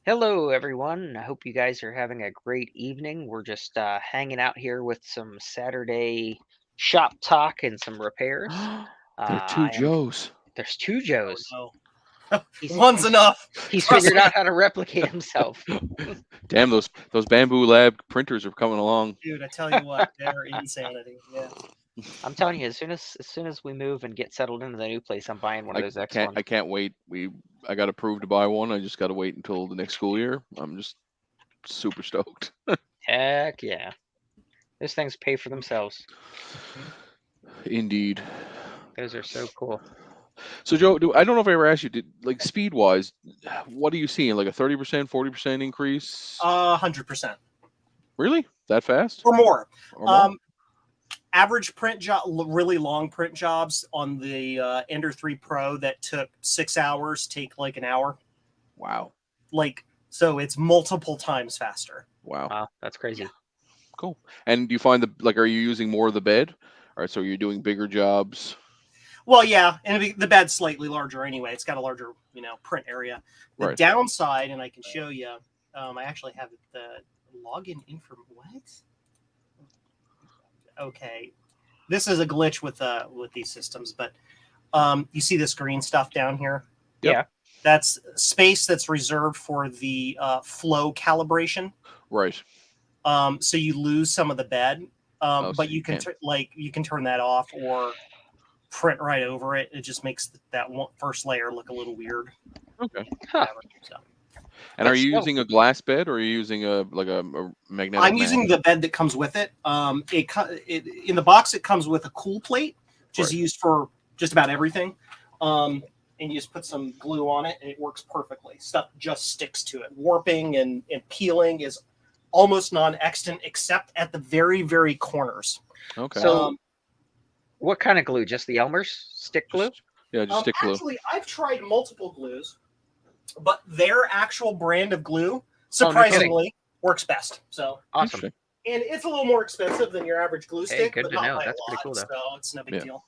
Hello, everyone. I hope you guys are having a great evening. We're just hanging out here with some Saturday shop talk and some repairs. There are two I am. Joes. There's two Oh Joes. no, He's one's he's enough. he's Trust figured me, out how to replicate himself. Damn, those Bamboo Lab printers are coming along. dude. I tell you what, they're insanity. Yeah. I'm telling you, as soon as we move and get settled into the new place, I'm buying one of I those X can't ones. I can't wait. I got approved to buy one. I just got to wait until the next school year. I'm just super stoked. Heck yeah, those things pay for themselves. Indeed. Those are so cool. So Joe, I don't know if I ever asked you, like speed wise, what are you seeing? Like a 30%, 40% increase? 100% Really? That fast? or more. Or more? Average print job, really long print jobs on the Ender 3 Pro that took 6 hours take like an hour. Wow. So it's multiple times faster. Wow. Wow, that's crazy. Yeah. Cool. And do you find are you using more of the bed? All right, so you're doing bigger jobs. Well, yeah, and the bed's slightly larger anyway. It's got a larger, print area. The Right. downside, and I can show you. I actually have the login info. What? Okay, this is a glitch with these systems, but you see this green stuff down here? Yep. Yeah. That's space that's reserved for the flow calibration. Right. So you lose some of the bed, So but you can you can turn that off or print right over it. It just makes that first layer look a little weird. Okay. Huh. So, And are But you still, using a glass bed or are you using a magnetic I'm mat? using the bed that comes with it. In the box, it comes with a cool plate, which is Right. used for just about everything. And you just put some glue on it, and it works perfectly. Stuff just sticks to it. Warping and peeling is almost non-extant, except at the very, very corners. Okay. So what kind of glue? Just the Elmer's stick glue? Just stick glue. Actually, I've tried multiple glues, but their actual brand of glue, surprisingly, works best. So Awesome. Interesting. and it's a little more expensive than your average glue stick, good but to not know. by That's a pretty lot, cool, though. so it's no big Yeah. deal.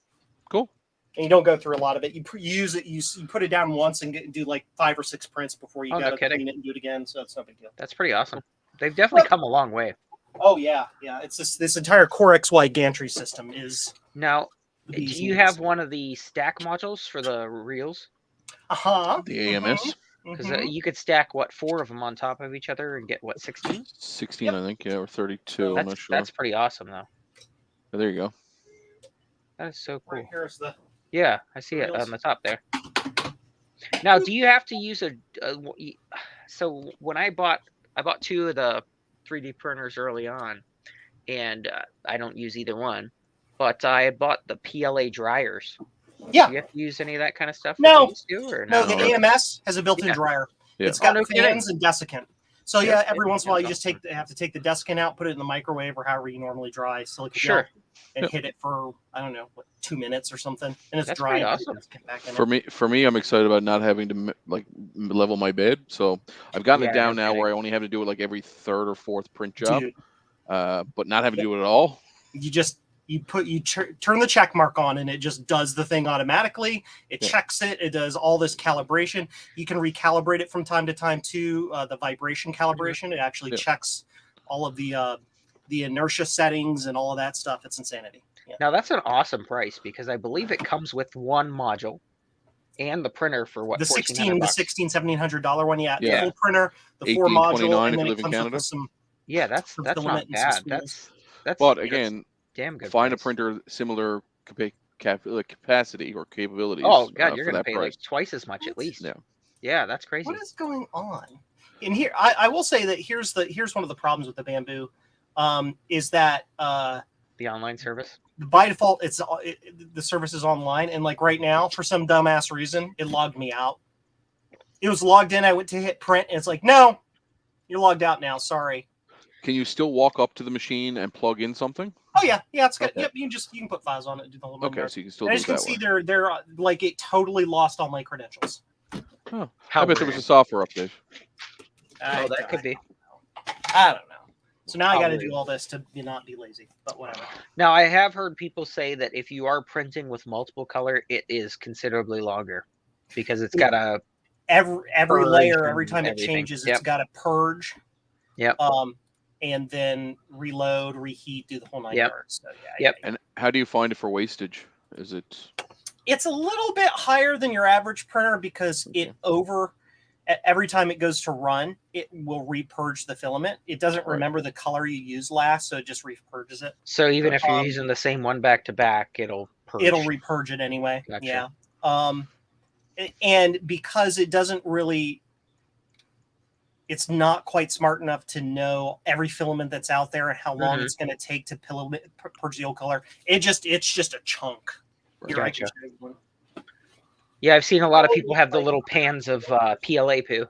Cool. And you don't go through a lot of it. You use it, you put it down once and do like 5 or 6 prints before you Oh, no got to kidding. clean it and do it again. So it's no big deal. That's pretty awesome. They've definitely come a long way. Oh yeah. It's this entire Core XY gantry system is. Now, the do bee's you knees. have one of the stack modules for the reels? The AMS. Because you could stack 4 of them on top of each other and get 16? 16, Yep. I think, or 32. I'm not sure. That's pretty awesome, though. Oh, there you go. That is so cool. Right here's the. Yeah, I see it reels. on the top there. Now, do you have to use so when I bought 2 of the 3D printers early on, and I don't use either one, but I bought the PLA dryers. Yeah. Do you have to use any of that kind of stuff? No. with these two, or No, no? the AMS has a built-in Yeah. dryer. Yeah. It's got no kidding. fans and desiccant. So Yeah, every once in a while you that's just have to take the desiccant out, put it in the microwave or however you normally dry silicone Sure. gel, and hit it for 2 minutes or something, and it's That's dry. pretty and awesome. it's back in it. For me, I'm excited about not having to level my bed. So I've gotten Yeah, it down no now kidding. where I only have to do it like every third or fourth print job, Dude, but not having to do it at all. you turn the check mark on and it just does the thing automatically. It checks it. It does all this calibration. You can recalibrate it from time to time too. The vibration calibration. It actually checks all of the inertia settings and all of that stuff. It's insanity. Yeah. Now that's an awesome price because I believe it comes with one module and the printer for The $1,400. $1,700 one, Yeah. the full printer, the 4 module, $18.29 and if then you it live in comes Canada. with some. Yeah, that's some not filament and bad. some spools. That's But again, damn good. find a price. printer similar capacity or capabilities. Oh god, you're for gonna that pay price. like twice as much at What? least. Yeah. Yeah, that's crazy. What is going on? And here, I will say that here's one of the problems with the Bamboo, is that The online service. by default the service is online, and like right now, for some dumbass reason, it logged me out. It was logged in. I went to hit print, and it's like, no, you're logged out now. Sorry. Can you still walk up to the machine and plug in something? Oh yeah, it's got. Okay. Yep, you can put files on it and do the whole Okay, so you can still and do as it you that can see, way. they're like it totally lost all my credentials. Oh, How I bet there rude. was a software update. Oh, that could be. I don't know. So now I How got to rude. do all this to not be lazy, but whatever. Now I have heard people say that if you are printing with multiple color, it is considerably longer because it's got a every Purge layer, every and time it everything. changes, Yep. it's got to purge. Yep. And then reload, reheat, do the whole 9 Yep. yards. So Yep. And how do you find it for wastage? Is it? It's a little bit higher than your average printer because every time it goes to run, it will repurge the filament. It doesn't Right. remember the color you used last, so it just repurges it. So even if you're using the same one back to back, it'll purge. It'll repurge it anyway. Gotcha. Yeah. And because it doesn't really, it's not quite smart enough to know every filament that's out there and how long it's going to take to purge the old color. It's just a chunk. Here, I can show you one. Yeah, I've seen a lot of people have the little pans of PLA poo.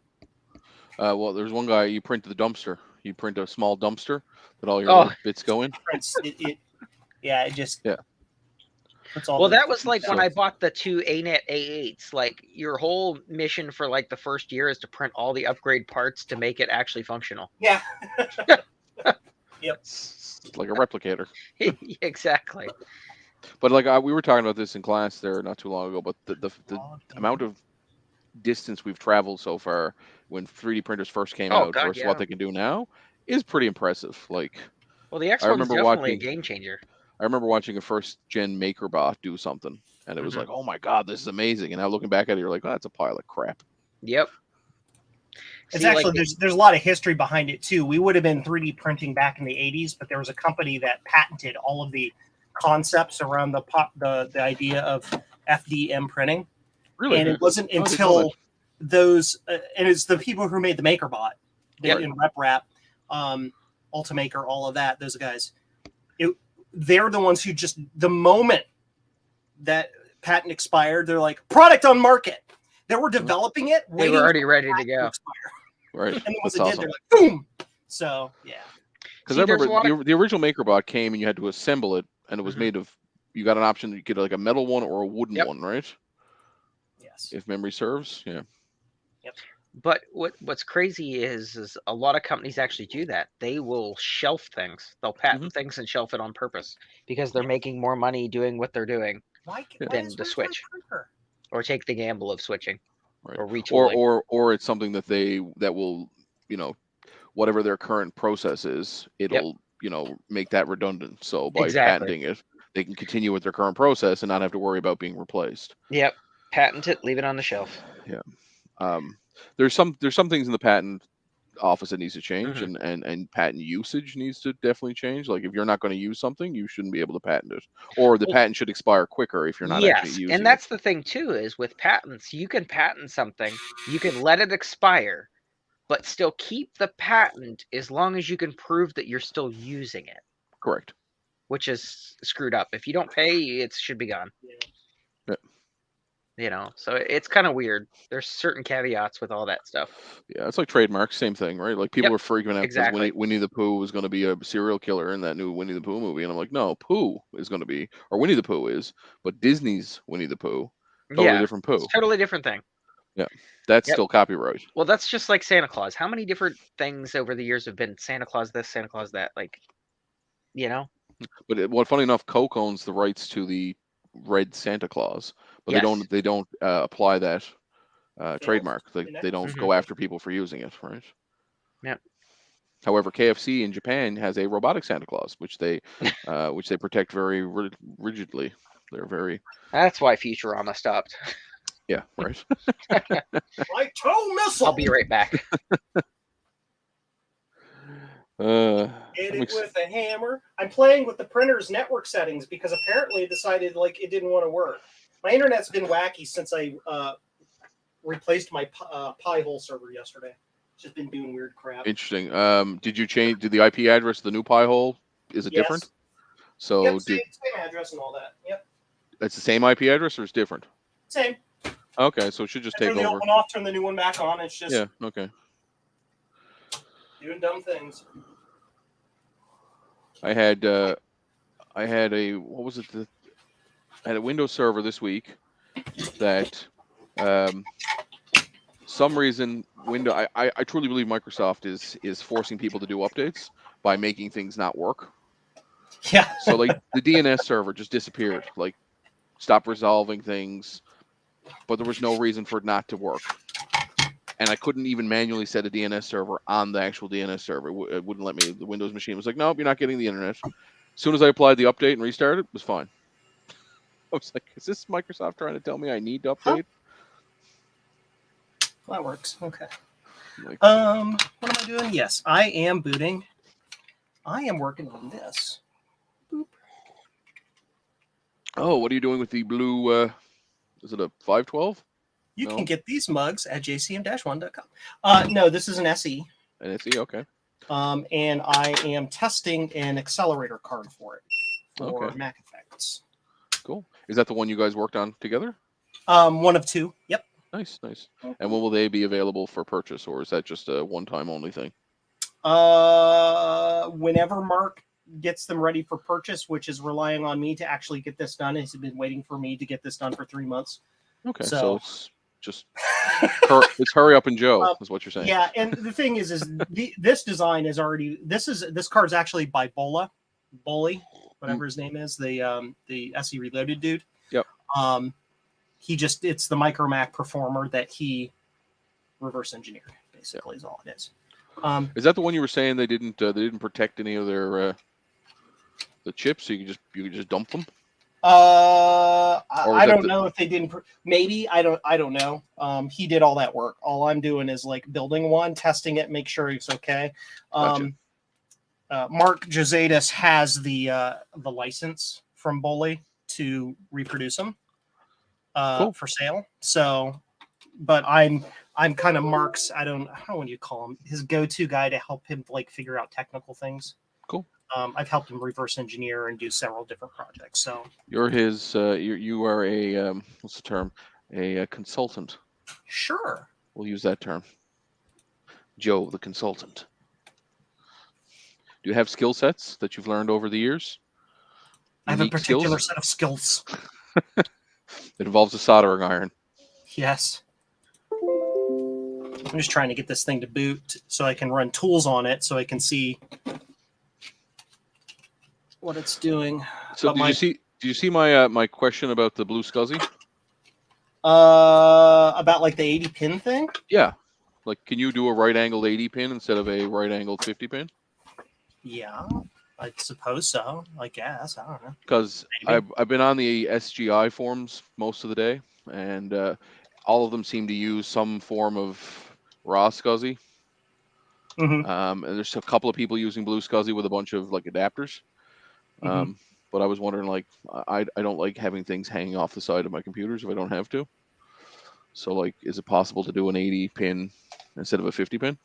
Well, there's one guy, you print the dumpster. You print a small dumpster that all your little bits go in. It just. Yeah. Well, that was like when I bought the 2 ANET A8s. Like, your whole mission for like the first year is to print all the upgrade parts to make it actually functional. Yeah. Yep. It's like a replicator. Exactly. But like we were talking about this in class there not too long ago, but the amount of distance we've traveled so far when 3D printers first came out versus what they can do now is pretty impressive. Like, well, the X one is definitely a game changer. I remember watching a first gen MakerBot do something, and it was like, oh my god, this is amazing. And now looking back at it, you're like, oh, that's a pile of crap. Yep. It's actually there's a lot of history behind it too. We would have been 3D printing back in the 80s, but there was a company that patented all of the concepts around the idea of FDM printing. Really? And it wasn't until those and it's the people who made the MakerBot in RepRap, Ultimaker, all of that, those guys. They're the ones who just, the moment that patent expired, they're like, product on market. They were developing it. They were already ready to go. Right. And then once it did, they're like, boom. So, yeah. Because I remember the original MakerBot came and you had to assemble it, and it was made of, you got an option that you could like a metal one or a wooden one, right? Yes. If memory serves. Yeah. Yep. But what's crazy is a lot of companies actually do that. They will shelf things. They'll patent things and shelf it on purpose because they're making more money doing what they're doing than to switch or take the gamble of switching or retooling. Or it's something that that will, whatever their current process is, it'll make that redundant. So by patenting it, they can continue with their current process and not have to worry about being replaced. Yep. Patent it, leave it on the shelf. Yeah. There's some things in the patent office that needs to change, and patent usage needs to definitely change. Like if you're not going to use something, you shouldn't be able to patent it, or the patent should expire quicker if you're not actually using it. And that's the thing too, is with patents, you can patent something, you can let it expire, but still keep the patent as long as you can prove that you're still using it. Correct. Which is screwed up. If you don't pay, it should be gone. Yeah. So it's kind of weird. There's certain caveats with all that stuff. Yeah, it's like trademarks, same thing, right? Like people were freaking out because Winnie the Pooh was going to be a serial killer in that new Winnie the Pooh movie, and I'm like, no, Pooh is going to be, or Winnie the Pooh is, but Disney's Winnie the Pooh, totally different Pooh. Totally different thing. Yeah, that's still copyright. Well, that's just like Santa Claus. How many different things over the years have been Santa Claus this, Santa Claus that? Like, But funny enough, Coke owns the rights to the red Santa Claus, but they don't apply that trademark. They don't go after people for using it, right? Yeah. However, KFC in Japan has a robotic Santa Claus, which they protect very rigidly. They're very. That's why Futurama stopped. Yeah, right. Like tow missile. I'll be right back. Hit it with a hammer. I'm playing with the printer's network settings because apparently it decided like it didn't want to work. My internet's been wacky since I replaced my Pi-hole server yesterday. It's just been doing weird crap. Interesting. Did you change? Did the IP address of the new Pi-hole? Is it different? So same address and all that. Yep. It's the same IP address or it's different? Same. Okay, so it should just take over. Turn the old one off, turn the new one back on. It's just okay. Doing dumb things. I had a what was it? I had a Windows server this week that some reason I truly believe Microsoft is forcing people to do updates by making things not work. Yeah. So like the DNS server just disappeared, like stopped resolving things, but there was no reason for it not to work. and I couldn't even manually set a DNS server on the actual DNS server. It wouldn't let me. The Windows machine was like, nope, you're not getting the internet. As soon as I applied the update and restarted, it was fine. I was like, is this Microsoft trying to tell me I need to update? Well, that works. Okay. Like, What am I doing? Yes, I am booting. I am working on this. Boop. oh, what are you doing with the blue? Is it a 512? You No. can get these mugs at jcm-1.com. No, this is an SE. An SE, okay. And I am testing an accelerator card for it for Okay. Mac Effects. Cool. Is that the one you guys worked on together? One of two. Yep. Nice, nice. And when will they be available for purchase, or is that just a one-time only thing? Whenever Mark gets them ready for purchase, which is relying on me to actually get this done. He's been waiting for me to get this done for 3 months. Okay, so So- it's just it's hurry up and Joe is what you're saying. Yeah, and the thing is this design is already this card's actually by Bully, whatever his name is, the SE Reloaded dude. Yep. It's the Micro Mac Performer that he reverse engineered, basically is all it is. Is that the one you were saying they didn't protect any of their the chips, so you could just dump them? I don't know if they didn't. Maybe I don't know. He did all that work. All I'm doing is like building one, testing it, make sure it's okay. Gotcha. Mark Josetis has the license from Bully to reproduce them Cool. for sale. So, but I'm kind of Mark's. I don't know what you call him. His go-to guy to help him like figure out technical things. Cool. I've helped him reverse engineer and do several different projects. So You're his. You are a what's the term? A consultant. sure. We'll use that term. Joe, the consultant. Do you have skill sets that you've learned over the years? I have a Unique particular skills? set of skills. It involves a soldering iron. Yes. I'm just trying to get this thing to boot so I can run tools on it so I can see what it's doing. So But did you see my my question about the blue SCSI? About like the 80 pin thing? Yeah. Like, can you do a right angled 80 pin instead of a right angled 50 pin? Yeah, I suppose so. I guess. I don't know. Because Maybe. I've been on the SGI forums most of the day, and all of them seem to use some form of raw SCSI. Mhm. And there's a couple of people using blue SCSI with a bunch of like adapters. Mhm. But I was wondering, like, I don't like having things hanging off the side of my computers if I don't have to. So, like, is it possible to do an 80 pin instead of a 50 pin?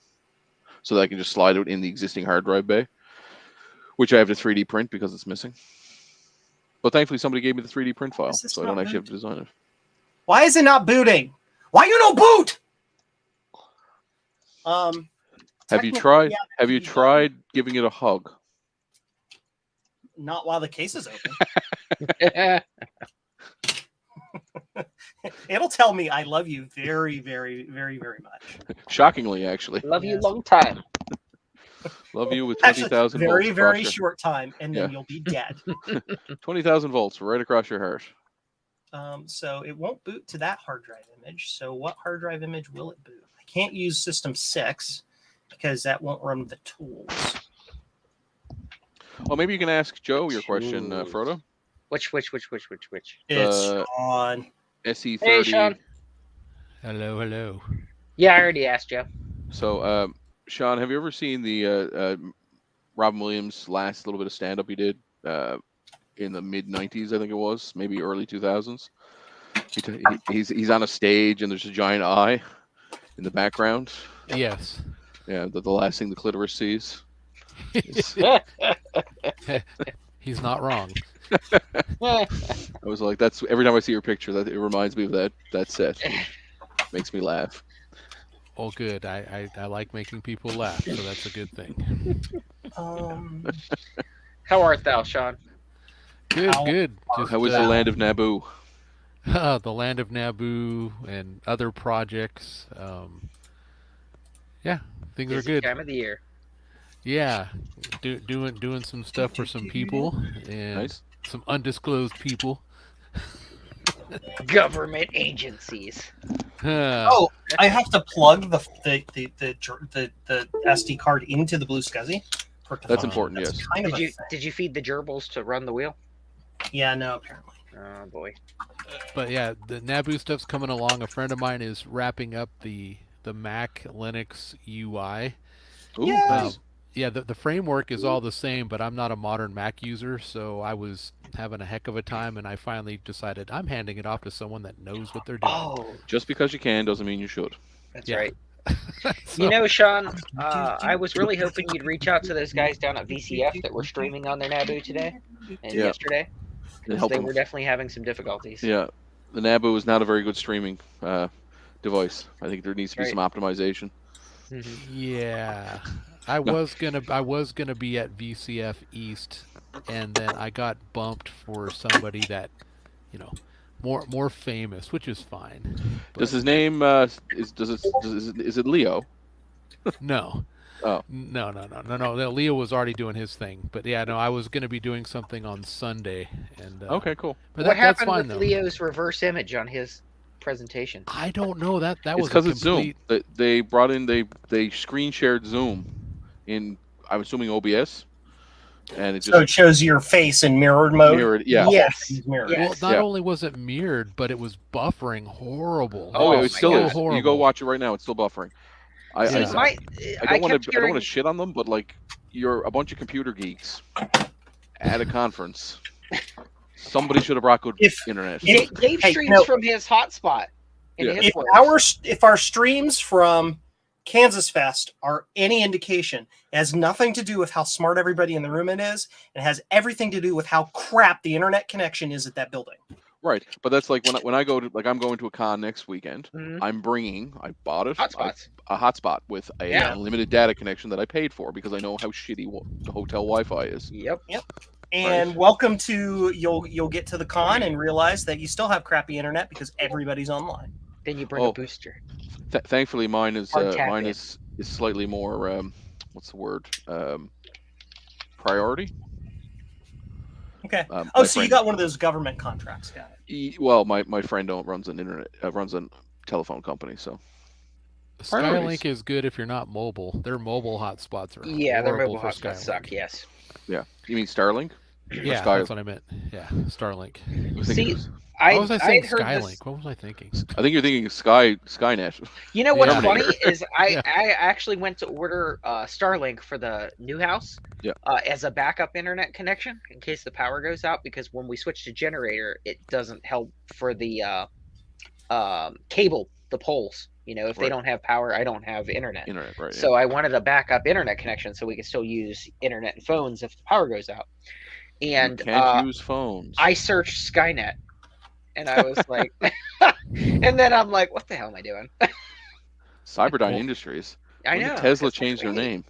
So that I can just slide it in the existing hard drive bay, which I have to 3D print because it's missing. But thankfully, somebody gave me the 3D print file, Is this so I don't not actually have boot? to design it. Why is it not booting? Why you no boot? Have you technically, tried? yeah, Have you he's tried giving it a hug? not while the case is open. It'll tell me I love you very, very, very, very much. Shockingly, actually, Love you Yes. long time. love you with Actually, 20,000 volts very, across very your short time, and then Yeah. you'll be dead. 20,000 volts right across your heart. So it won't boot to that hard drive image. So what hard drive image will it boot? I can't use System 6 because that won't run the tools. Well, maybe you can ask Joe your question, Ooh. Frodo. Which? It's The- on. SE30. Hey, Sean. Hello, hello. Yeah, I already asked Joe. So, Sean, have you ever seen the Robin Williams last little bit of stand-up he did in the mid-90s, I think it was, maybe early 2000s? He's on a stage and there's a giant eye in the background. Yes. Yeah, the last thing the clitoris sees. He's not wrong. I was like, that's every time I see your picture, that it reminds me of that set. Makes me laugh. Oh, good. I like making people laugh, so that's a good thing. How art thou, Sean? Good, How- good. Just, How was the land of Naboo? the land of Naboo and other projects. Yeah, things are Busy good. time of the year. Yeah, doing some stuff for some people and Nice. some undisclosed people. Government agencies. Oh, I have to plug the SD card into the Blue SCSI. For it to That's function. important, That's yes. kind of Did a you thing. did you feed the gerbils to run the wheel? Yeah, no, apparently. Oh boy. But yeah, the Naboo stuff's coming along. A friend of mine is wrapping up the Mac Linux UI. Ooh, Yay! nice. Yeah, the framework is all the same, but I'm not a modern Mac user, so I was having a heck of a time, and I finally decided I'm handing it off to someone that knows what they're doing. Oh, Just because you can doesn't mean you should. that's Yeah. right. So- You know, Sean, I was really hoping you'd reach out to those guys down at VCF that were streaming on their Naboo today and Yeah. yesterday. It 'Cause helped they them. were definitely having some difficulties. Yeah, the Naboo is not a very good streaming device. I think there needs to be Right. some optimization. Mhm. Yeah, I was gonna be at VCF East, and then I got bumped for somebody that, you know, more famous, which is fine. Does But his name is it Leo? no, Oh. no. Leo was already doing his thing, but yeah, no, I was gonna be doing something on Sunday, and Okay, cool. But What that's happened fine with though. Leo's reverse image on his presentation? I don't know that It's was a because it's Zoom. complete. They brought in they screen shared Zoom in, I'm assuming, OBS, and it So it just shows your face in mirrored mode. mirrored. Yeah. Yes. It's mirrored. Yeah. Well, Yes. not Yeah. only was it mirrored, but it was buffering horrible. Oh, Oh it my still God. is. Horrible. You go watch it right now. It's still buffering. I See, Yeah. my, I I don't want kept to hearing. shit on them, but like, you're a bunch of computer geeks at a conference. Somebody should have brought good If- internet. Dave Hey, streams no. from his hotspot in Yeah. his If world. if our streams from Kansas Fest are any indication, it has nothing to do with how smart everybody in the room is. It has everything to do with how crap the internet connection is at that building. Right, but that's like when I go to, like, I'm going to a con next weekend. Mhm. I bought it, Hotspots. a hotspot with a Yeah. unlimited data connection that I paid for because I know how shitty the hotel Wi-Fi is. Yep. And Right. welcome to you'll get to the con and realize that you still have crappy internet because everybody's online. Then you bring Oh. a booster. Thankfully, mine is Hard tap in. slightly more what's the word, priority. Okay. My Oh, so you friend- got one of those government contracts, got it. Well, my friend runs an internet runs a telephone company, so priorities. Skylink is good if you're not mobile. Their mobile hotspots are Yeah, their horrible mobile for hotspots suck. Skylink. Yes. yeah. You mean Starlink? Yeah, Sky- that's what I meant. Yeah, Starlink. I was thinking See, it was- Why was I saying I'd heard Skylink? this. What was I thinking? I think you're thinking Skynet. You know what's Yeah. funny is Yeah. I actually went to order Starlink for the new house Yeah. As a backup internet connection in case the power goes out, because when we switch to generator, it doesn't help for the cable, the poles. You know, if they Right. don't have power, I don't have internet. Internet, right? So I wanted a backup internet connection so we could still use internet and phones if the power goes out. yeah. And You can't use phones. I searched Skynet, and I was like, and then I'm like, what the hell am I doing? Cyberdyne Well, Industries. I When know. did Tesla 'cause changed their really- name?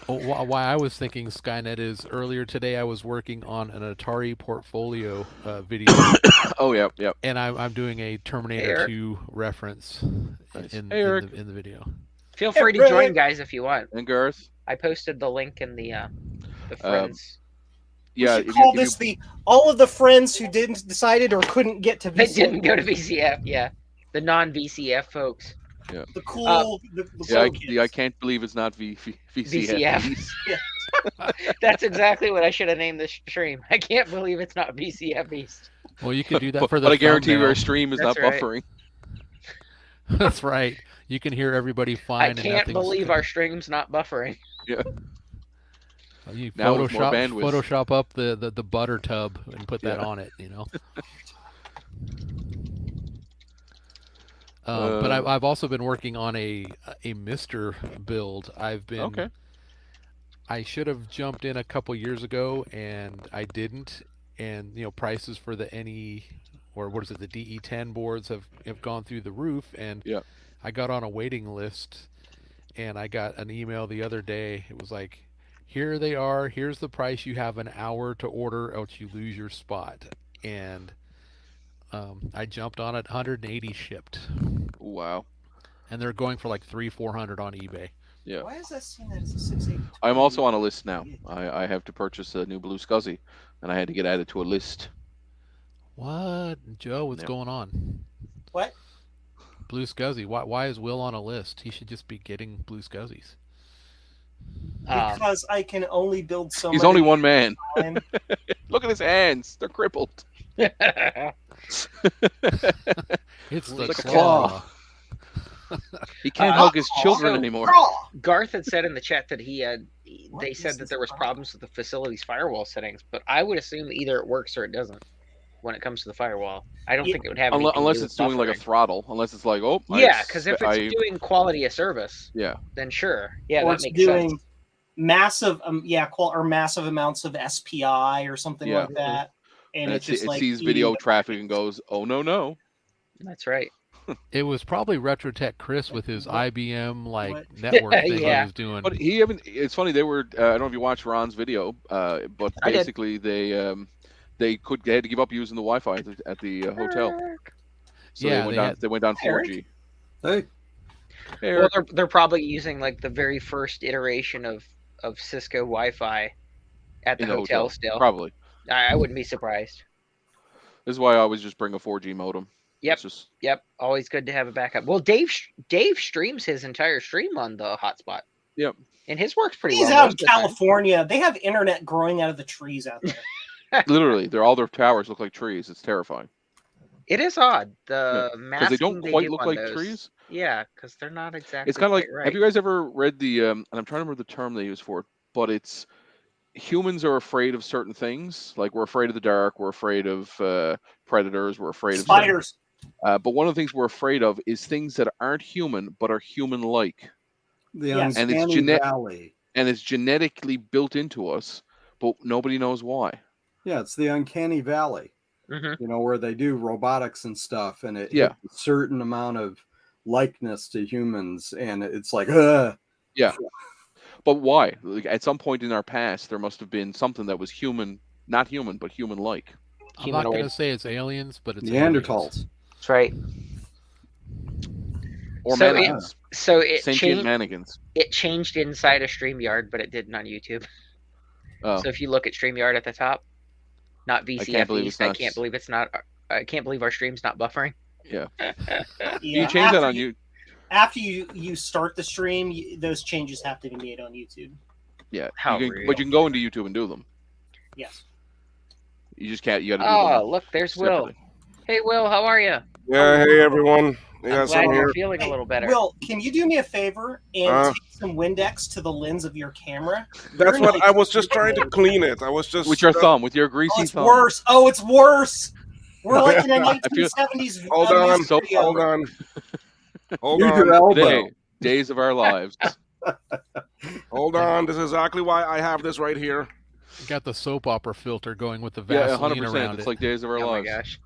Oh, why I was thinking Skynet is earlier today I was working on an Atari portfolio video, Oh yeah, yeah. and I'm doing a Terminator Eric. 2 reference Nice. in, Hey, Eric. in the video. Feel free to Hey, join, Rick. guys, if you want. And Garth. I posted the link in the friends. Yeah, we should call this the all of the friends who didn't decided or couldn't get to They VCF. didn't go to VCF. Yeah, the non-VCF folks. The cool, the yeah, cool kids. I can't believe it's not VCF. VCF. That's exactly what I should have named this stream. I can't believe it's not VCF EAST. Well, you could do that but, for the but I guarantee you thumbnail. our stream is That's not right. buffering. That's right. You can hear everybody fine. I and can't nothing's believe good. our stream's not buffering. You Now with more bandwidth. Photoshop up the butter tub and put that Yeah. on it, you know. But I've also been working on a Mister build. I've been Okay. I should have jumped in a couple years ago and I didn't. And prices for the NE or what is it, the DE10 boards have gone through the roof. And Yeah. I got on a waiting list, and I got an email the other day. It was like, here they are. Here's the price. You have an hour to order, else you lose your spot. And I jumped on it. 180 shipped, Wow. and they're going for like 300-400 on eBay. Yeah. Why is that seen as a 680? I'm also on a list now. I have to purchase a new Blue SCSI, and I had to get added to a list. What, Joe? What's Yep. going on? What? Blue Scuzzy. Why is Will on a list? He should just be getting Blue Scuzzies. Because I can only build so He's many only one man. at a time. Look at his hands; they're crippled. It's the like a claw. He can't hug his Oh, children so- anymore. Raw! Garth had said in the chat that he had. What They is said that this there was problem? problems with the facility's firewall settings, but I would assume either it works or it doesn't when it comes to the firewall. I don't Yeah. think it would have anything Unless to do it's with doing like a buffering. throttle. Unless it's like, oh, Yeah, because if it's I doing quality of service, yeah. then sure, yeah, Or that it's makes doing sense. massive, or massive amounts of SPI or something Yeah. like that, and And it's just it like sees eating video the traffic and packets. goes, oh no. That's right. It was probably Retrotech Chris with his What? IBM like What? network thing he Yeah. was doing. But he haven't. It's funny they were. I don't know if you watched Ron's video, but I did. basically they had to give up using the Wi-Fi at the hotel. So Yeah, they went down Eric? 4G. Hey, Hey, Well, Eric. they're probably using like the very first iteration of Cisco Wi-Fi at the In the hotel hotel, still. probably. I wouldn't be surprised. This is why I always just bring a 4G modem. Yep. It's just Yep, always good to have a backup. Well, Dave streams his entire stream on the hotspot. Yep. And his works pretty He's well. out most in of the time. California. They have internet growing out of the trees out there. literally all their towers look like trees. It's terrifying It is odd the because masking they don't they quite do look on like those. trees. Yeah, because they're not exactly. It's kind of like, quite right. have you guys ever read the? And I'm trying to remember the term they use for it, but it's humans are afraid of certain things. Like we're afraid of the dark. We're afraid of predators. We're afraid of certain- Spiders. but one of the things we're afraid of is things that aren't human but are human-like, the Yes. And it's uncanny genet- valley. and it's genetically built into us, but nobody knows why. Yeah, it's the uncanny valley. Mhm. You know, where they do robotics and stuff, and it Yeah. hits a certain amount of likeness to humans, and it's like, But why? Like, at some point in our past, there must have been something that was human, not human, but human-like. I'm not Humanoid. going to say it's aliens, but it's aliens. Neanderthals. That's right. Or So it- mannequins, So it sentient changed. mannequins. It changed inside of StreamYard, but it didn't on YouTube. Oh, So if you look at StreamYard at the top, not VCF believe EAST, it's I not- can't believe it's not. I can't believe our stream's not buffering. yeah. Yeah, You change that after on you. After you start the stream, those changes have to be made on YouTube. Yeah. How you can, real. but you can go into YouTube and do them. Yes. You just can't. You got to do Oh, them. look, there's Will. separately. Hey, Will, how are you? Yeah, hey everyone. I'm Yes, glad I'm you're here. feeling a little better. Will, can you do me a favor and Uh. take some Windex to the lens of your camera? That's You're what like- I was just trying to clean it. I was just With your thumb, with your greasy Oh, it's thumb. worse. Oh, it's worse. We're like in a 1970s Hold music on, video. hold on, hold Use your on, elbow. Days of our lives. hold on. This is exactly why I have this right here. Got the soap opera filter going with the Yeah, Vaseline 100%. around It's it. like Days of our Oh my lives. gosh.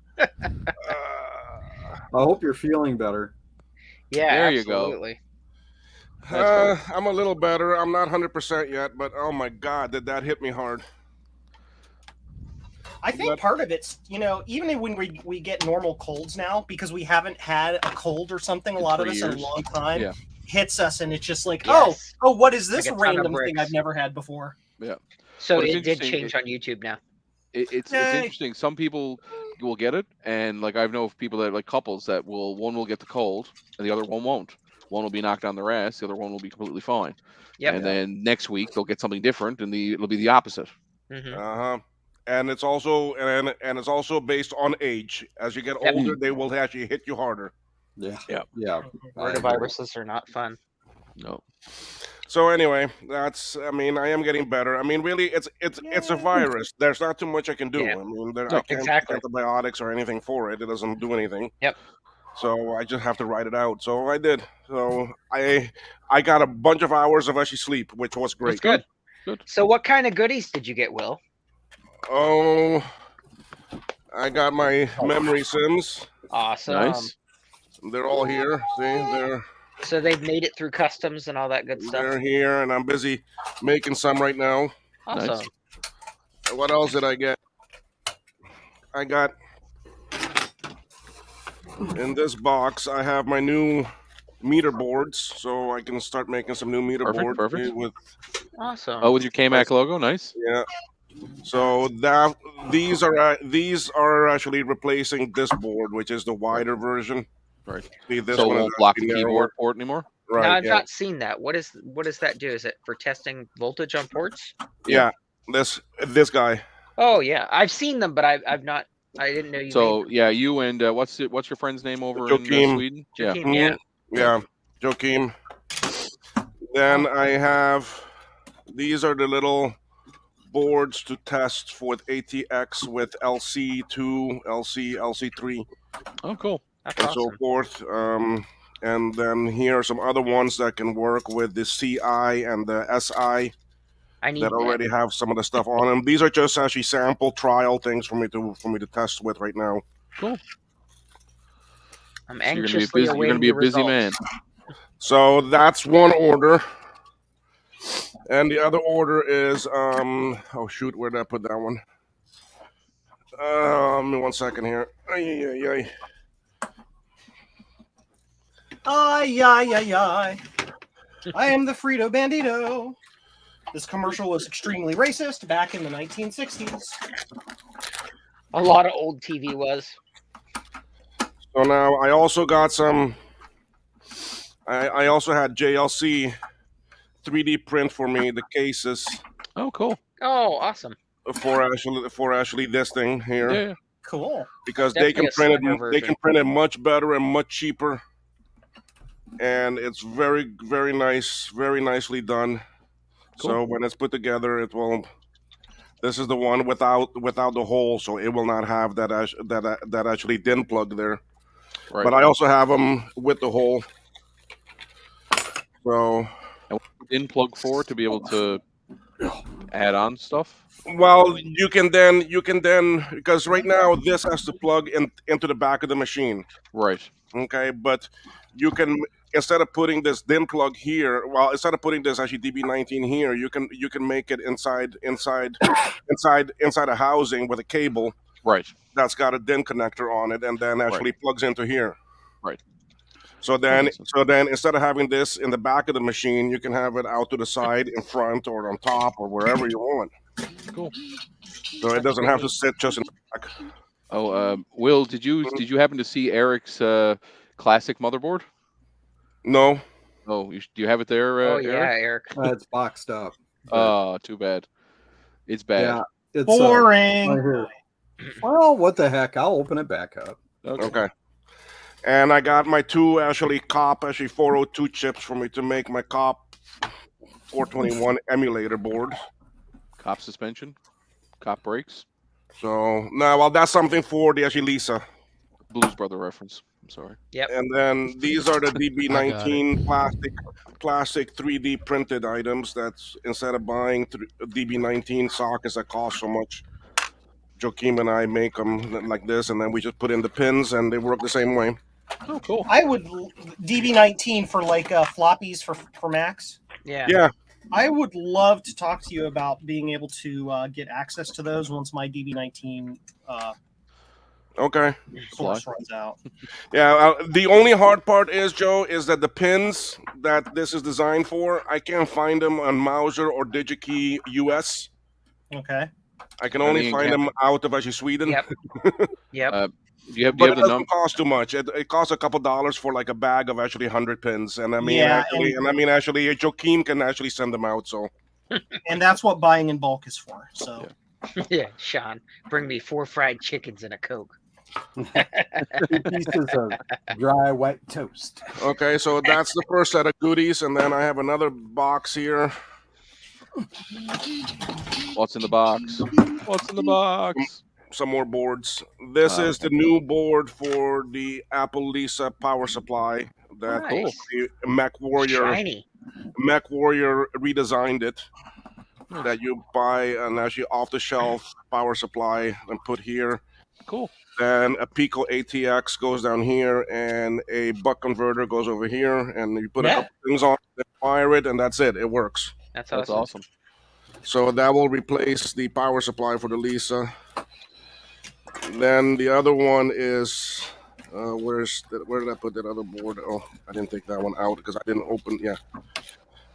I hope you're feeling better. Yeah, There you go. absolutely. I'm a little better. I'm not 100% yet, but oh my god, did that hit me hard? I think part of it's, even when we get normal colds now, because we haven't had a cold or something, a In lot of 3 us in a years. long time, Yeah. hits us, and it's just like, Yes. oh, what is this Like a ton of random thing bricks. I've never had before? So But it's it did interesting, change on YouTube now. It's Yay. interesting. Some people will get it, and like I know of people that like couples that one will get the cold and the other one won't. One will be knocked on their ass, the other one will be completely fine. Yep. And then next week they'll get something different, and it'll be the opposite. Mhm. Uh huh. And it's also and it's also based on age. As you get Yep. older, they will actually hit you harder. Yeah. Yeah. Yeah. I agree. Rotaviruses are not fun. No. So anyway, I mean, I am getting better. I mean, really, it's a virus. There's not too much I can do. Yeah. I mean, I No, can't exactly. take antibiotics or anything for it. It doesn't do anything. Yep. So I just have to write it out. So I did. So I got a bunch of hours of actually sleep, which was great. That's good. Good. So what kind of goodies did you get, Will? Oh, I got my memory sims. Awesome. Nice. They're all here. See, they're So they've made it through customs and all that good stuff. they're here, and I'm busy making some right now. Awesome. What else did I get? I got in this box. I have my new meter boards, so I can start making some new meter Perfect, boards perfect. with Awesome. Oh, with your KMAC logo, nice. yeah. So these are actually replacing this board, which is the wider version. Right. See, this So it one is won't block the actually narrower. keyboard port anymore. Now Right. I've Yeah. not seen that. What does that do? Is it for testing voltage on ports? Yeah. This guy. Oh yeah, I've seen them, but I've not. I didn't know you made So them. yeah, you and what's your friend's name over in Joakim. Sweden? Yeah. Joakim, yeah. Yeah. Joakim. Then I have these are the little boards to test with ATX with LC2, LC3, Oh, cool. That's and awesome. so forth. And then here are some other ones that can work with the CI and the SI I need that already have some of the stuff on them. These are just actually sample trial things for me to test with right now. Cool. I'm So you're anxiously gonna awaiting be a the busy results. man. So that's one order. And the other order is oh shoot, where did I put that one? Give me 1 second here. Ay, ay, ay. Ay, ay, ay, ay. I am the Frito Bandito. This commercial was extremely racist back in the 1960s. A lot of old TV was. So now I also got some. I also had JLC 3D print for me the cases Oh, cool. Oh, awesome. for actually this thing here. Yeah. Cool. Because Definitely a slender they version. can print it much better and much cheaper, and it's very very nicely done. Cool. So when it's put together, it will. This is the one without the hole, so it will not have that actually DIN plug there. Right. But I also have them with the hole. So In plug 4 to be able to add on stuff. well, you can then because right now this has to plug into the back of the machine. Right. Okay, but you can instead of putting this DIN plug here, instead of putting this actually DB19 here, you can make it inside a housing with a cable Right. that's got a DIN connector on it, and then actually plugs into here. Right. So then makes sense. instead of having this in the back of the machine, you can have it out to the side, in front, or on top, or wherever you want. Cool. So it doesn't have to sit just in the back. Oh, Will, did you happen to see Eric's classic motherboard? No. Oh, do you have it there? Oh yeah, Eric? Eric. It's boxed up. but, Oh, too bad. It's bad. yeah, it's Boring. right here. Well, what the heck? I'll open it back up. Okay. And I got my two COP 402 chips for me to make my COP 421 emulator board. Cop suspension, cop brakes, So now, well, that's something for the Lisa. Blues Brother reference. I'm sorry. Yep. And then these are the DB19 plastic 3D printed items. That's instead of buying DB19 sockets that cost so much, Joakim and I make them like this, and then we just put in the pins, and they work the same way. Oh, cool. I would DB19 for like floppies for Macs. Yeah. Yeah. I would love to talk to you about being able to get access to those once my DB19 Okay. source runs out. Yeah. The only hard part is, Joe, is that the pins that this is designed for, I can't find them on Mauser or DigiKey US. Okay. I can only Any in find them out of Sweden. Yep. Yep. Do you have But it the doesn't number? cost too much. It costs a couple dollars for like a bag of 100 pins, and I mean, Yeah, Joakim can actually send them out. So And that's what buying in bulk is for. So Yeah, Sean, bring me 4 fried chickens and a Coke. 2 pieces of dry wet toast. okay, so that's the first set of goodies, and then I have another box here. What's in the box? What's in the box? Some more boards. This is the new board for the Apple Lisa power supply that Nice. the Mech Warrior Shiny. redesigned it. That you buy an actually off the shelf power supply and put here. Cool. Then a Pico ATX goes down here, and a buck converter goes over here, and you put a Yeah. couple things on, fire it, and that's it. It works. That's That's awesome. awesome. So that will replace the power supply for the Lisa. Then the other one is where did I put that other board? Oh, I didn't take that one out because I didn't open. Yeah,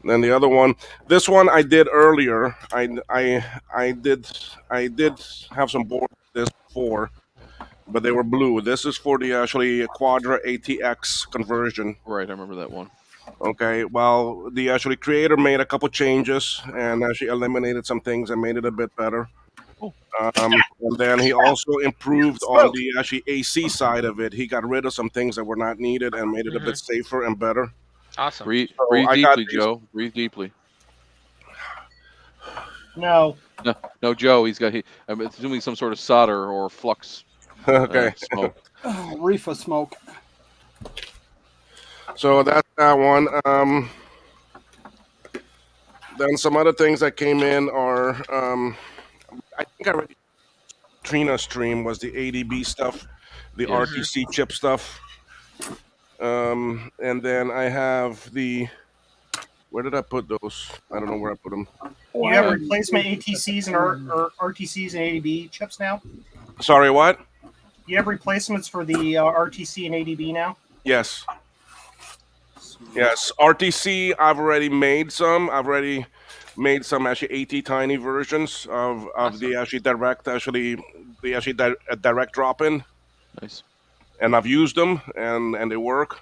Then the other one, this one I did earlier. I did have some boards this before, but they were blue. This is for the actually Quadra ATX conversion. Right, I remember that one. Okay, well, the actually creator made a couple changes and actually eliminated some things and made it a bit better. Oh. And then he also improved on the actually AC side of it. He got rid of some things that were not needed and made it a bit safer and better. Awesome. Breathe I got deeply, these- Joe. Breathe deeply. No. No, Joe. I'm assuming some sort of solder or flux Okay, smoke. Oh, reef of smoke. so that's that one. Then some other things that came in are, I think I already Trina stream was the ADB stuff, the Yes. RTC chip stuff. And then I have where did I put those? I don't know where I put them. You have replacement ATCs and or RTCs and ADB chips now? Sorry, what? You have replacements for the RTC and ADB now? Yes. Yes, RTC. I've already made some. I've already made some actually AT tiny versions of the actually direct direct drop in, Nice. and I've used them and they work.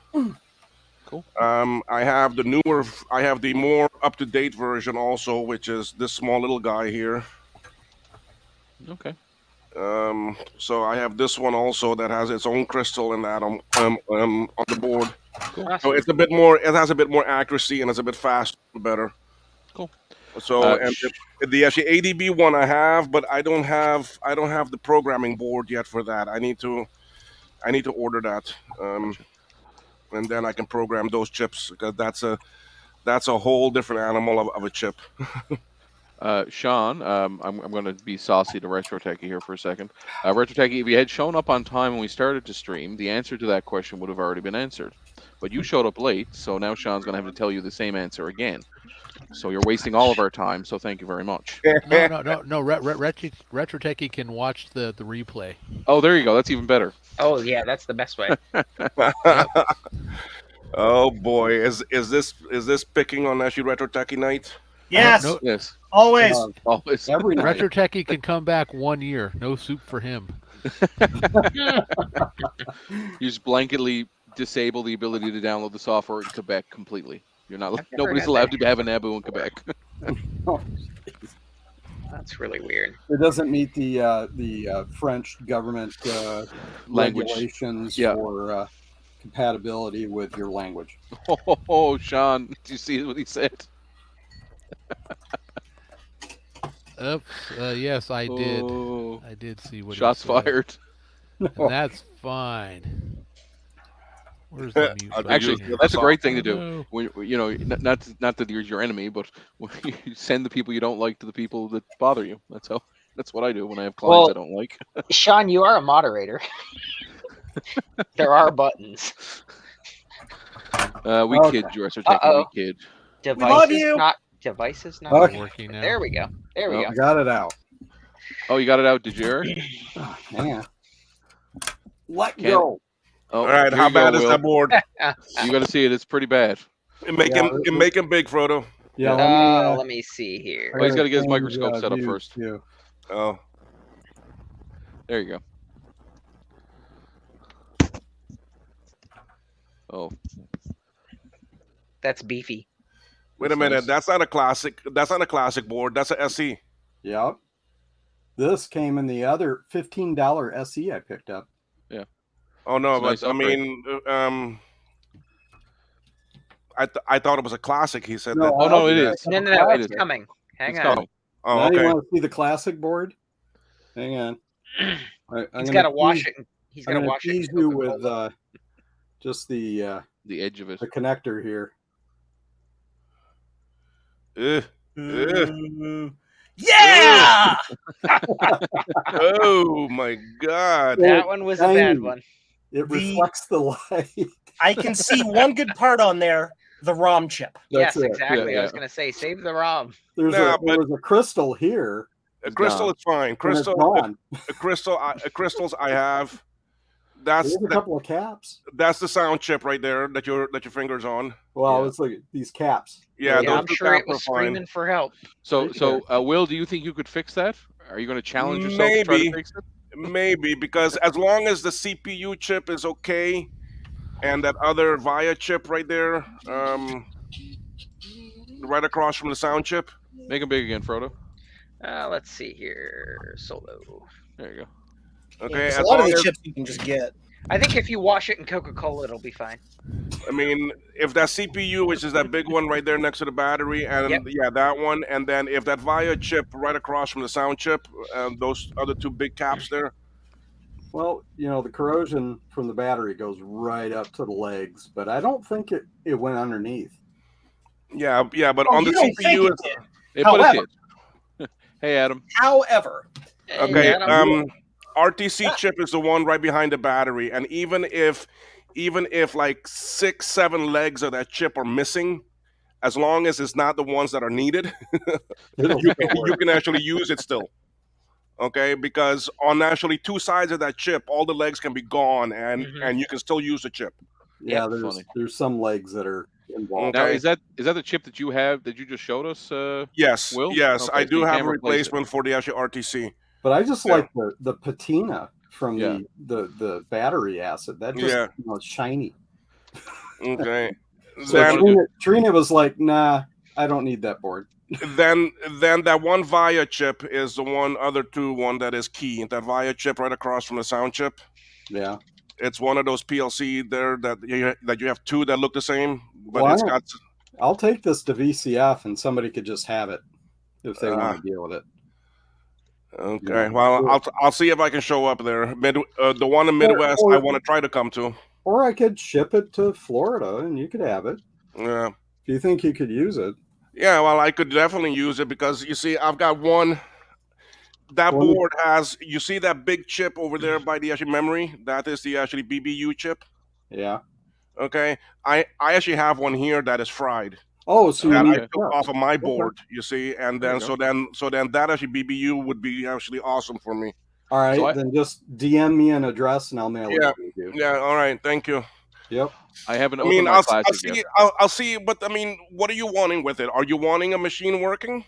Cool. I have the more up to date version also, which is this small little guy here. Okay. So I have this one also that has its own crystal and that on the board. Cool. So it's a bit more. It has a bit more accuracy and it's a bit faster, better. Cool. So and the actually ADB one I have, but I don't have the programming board yet for that. I need to order that, and then I can program those chips because that's a whole different animal of a chip. Sean, I'm going to be saucy to Retro Techie here for a second. Retro Techie, if you had shown up on time when we started to stream, the answer to that question would have already been answered. But you showed up late, so now Sean's going to have to tell you the same answer again. So you're wasting all of our time, so thank you very much. No. Retro Techie can watch the replay. Oh, there you go. That's even better. Oh yeah, that's the best way. Oh boy, is this picking on actually Retro Techie night? Yes, No, Yes. always. Always. Every night. Retro Techie can come back 1 year. No soup for him. You just blanketly disable the ability to download the software in Quebec completely. You're not. I've never Nobody's had allowed that. to have an Abu in Quebec. That's really weird. It doesn't meet the French government Language. regulations Yeah. for compatibility with your language. Oh, Sean, did you see what he said? Oops. Yes, I did. Oh, I did see what. shots he said. fired. And that's fine. Where's the mute? button Actually, here? that's a great thing to do. No. When not that you're your enemy, but when you send the people you don't like to the people that bother you. That's what I do when I have clients Well- I don't like. Sean, you are a moderator. There are buttons. We Okay. kid, Retro Techie. Uh-oh. We kid. love you. Devices not Okay. Working now. There we go. There we Oh. go. I got it out. Oh, you got it out, did you, Eric? Oh, hang on. Let Can't- go. Oh, All right, here how you go, bad is Will. that board? You got to see it. It's pretty bad. Make him big, Frodo. Yeah, Let me see here. Oh, he's gotta get his change, microscope set up views, first. too. Oh, There you go. Oh, That's beefy. wait a That's minute. nice. That's not a classic. That's not a classic board. That's a SE. Yep. This came in the other $15 SE I picked up. Oh no, It's a nice but I upgrade. mean, I thought it was a classic. He said No, that. Oh, no, it is. No, no, Classic. it's coming. Hang it's on. coming. Oh, Now you okay. want to see the classic board? Hang on. He's got to wash it. He's got I'm to going wash to it. in tease you Coca-Cola. with just the The edge of it. connector here. Ugh. Yeah. Oh my God. That one was a bad Dang. one. It The- reflects the light. I can see one good part on there: the ROM chip. Yes, That's it. exactly. Yeah, I was yeah. going to say, save the ROM. There Nah, was a crystal here. A crystal gone. is fine. And it's Crystal, gone. crystals I have. That's There's a couple of caps. that's the sound chip right there that your finger's on. Well, Yeah. it's like these caps. Yeah, Yeah, those I'm two sure it caps are was fine. screaming for help. So, Right so Will, do you think you could fix that? Are you going to challenge yourself to try to Maybe. fix it? Maybe because as long as the CPU chip is okay, and that other VIA chip right there, right across from the sound chip. Make them big again, Frodo. Let's see here. Solo. There you go. Okay, Because as a lot of long the as chips you can just get. I think if you wash it in Coca-Cola, it'll be fine. I mean, if that CPU, which is that big one right there next to the battery, and Yep. yeah, that one, and then if that VIA chip right across from the sound chip, those other two big caps there. Well, the corrosion from the battery goes right up to the legs, but I don't think it went underneath. Yeah, but Oh, on the you don't think CPU, it it's, did. Hey, but it However- did. Hey, Adam. However, okay. Adam, RTC chip is the one right behind the battery, and even if like 6-7 legs of that chip are missing, as long as it's not the ones that are needed, you can actually use it still. Okay, because on actually 2 sides of that chip, all the legs can be gone, and Mhm. and you can still use the chip. Yeah, Yep, there's funny. there's some legs that are involved. Now, Okay. is that the chip that you have that you just showed us? Yes, Will? yes, Okay, I so do you have can a replace it. replacement for the actual RTC. But I just Yeah. like the patina from Yeah. the battery acid. That just Yeah. it's shiny. Okay. So then Trina was like, "Nah, I don't need that board." then that one VIA chip is the one that is key. That VIA chip right across from the sound chip. Yeah. It's one of those PLC there that you have 2 that look the same, but Well, it's got. I'll take this to VCF and somebody could just have it if they Ah. want to deal with it. Okay, Yeah. well, I'll see if I can show up there. The one in Midwest, or- I want to try to come to. Or I could ship it to Florida and you could have it. Yeah, If you think you could use it. yeah. Well, I could definitely use it because you see, I've got one. That Well, board has. You see that big chip over there by the actual memory? That is the actually BBU chip. Yeah. Okay, I actually have one here that is fried. Oh, so you That need I took off of my board, you see, and There then you so then that actually BBU would be actually awesome for me. All right, So then just DM me an address and I'll mail Yeah. it to you. Yeah, all right, thank you. Yep. I haven't I opened mean, my I'll classic see. yet. I'll see. But I mean, what are you wanting with it? Are you wanting a machine working?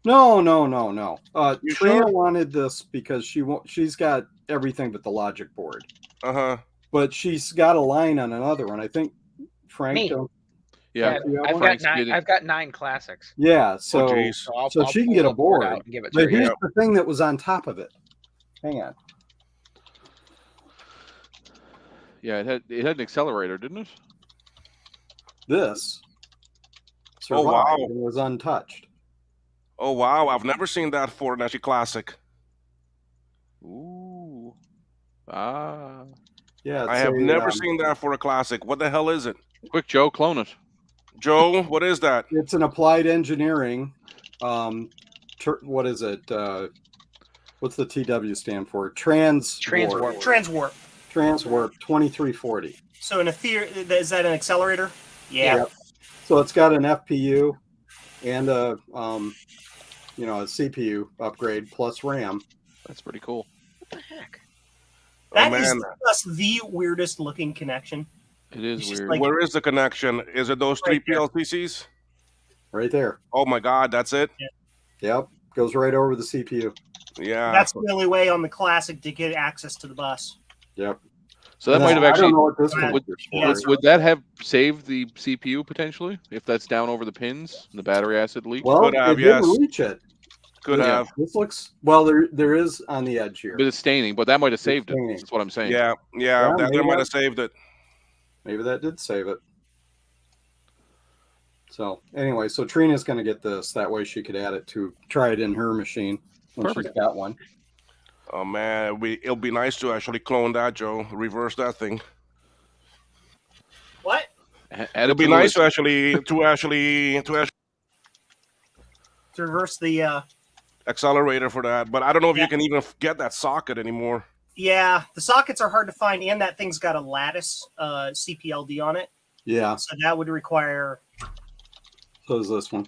No. You Trina sure? wanted this because she's got everything but the logic board. Uh-huh. But she's got a line on another one. I think Frank Me. don't- Yeah. you have I've one? got Frank's 9. getting- I've got 9 classics. Yeah, so Oh, jeez. So she can get pull a the board board. out and give it to but her. here's Yeah. the thing that was on top of it. Hang on. Yeah, it had an accelerator, didn't it? This Oh, survived wow. and was untouched. Oh wow, I've never seen that for an actually classic. Ooh. Ah. Yeah, I have never seen that for a classic. What the hell is it, Quick, Joe, clone it. Joe? What is that? It's an applied engineering. What is it? What's the TW stand for? Transwarp. transwarp. Transwarp 2340. So in a theory, is that an accelerator? Yeah. Yep. So it's got an FPU and a CPU upgrade plus RAM. That's pretty cool. What the heck? That Oh is man, just the weirdest looking connection. It is It's just weird. like- where is the connection? Is it those 3 Right there. PLCs? Right there. Oh my God, that's it. Yep. Goes right over the CPU. Yeah. That's the only way on the classic to get access to the bus. Yep. So that And might have I actually don't know what this Would- connector's for. yeah, would that have saved the CPU potentially if that's down over the pins and the battery acid leak? Well, Could have, it didn't yes. reach it. Could Yeah. have. This looks well. There is on the edge here. Bit of staining, but that might have saved it. staining. That's what I'm saying. Yeah. Yeah, That maybe might that- have saved it. Maybe that did save it. So anyway, so Trina's going to get this. That way she could add it to try it in her machine when she's Perfect. got one. Oh man, it'll be nice to actually clone that, Joe. Reverse that thing. What? Add it It'll be to the nice list. to actually To reverse the accelerator for that. But I don't know if Yeah. you can even get that socket anymore. yeah, the sockets are hard to find, and that thing's got a lattice CPLD on it, Yeah. so that would require So is this one.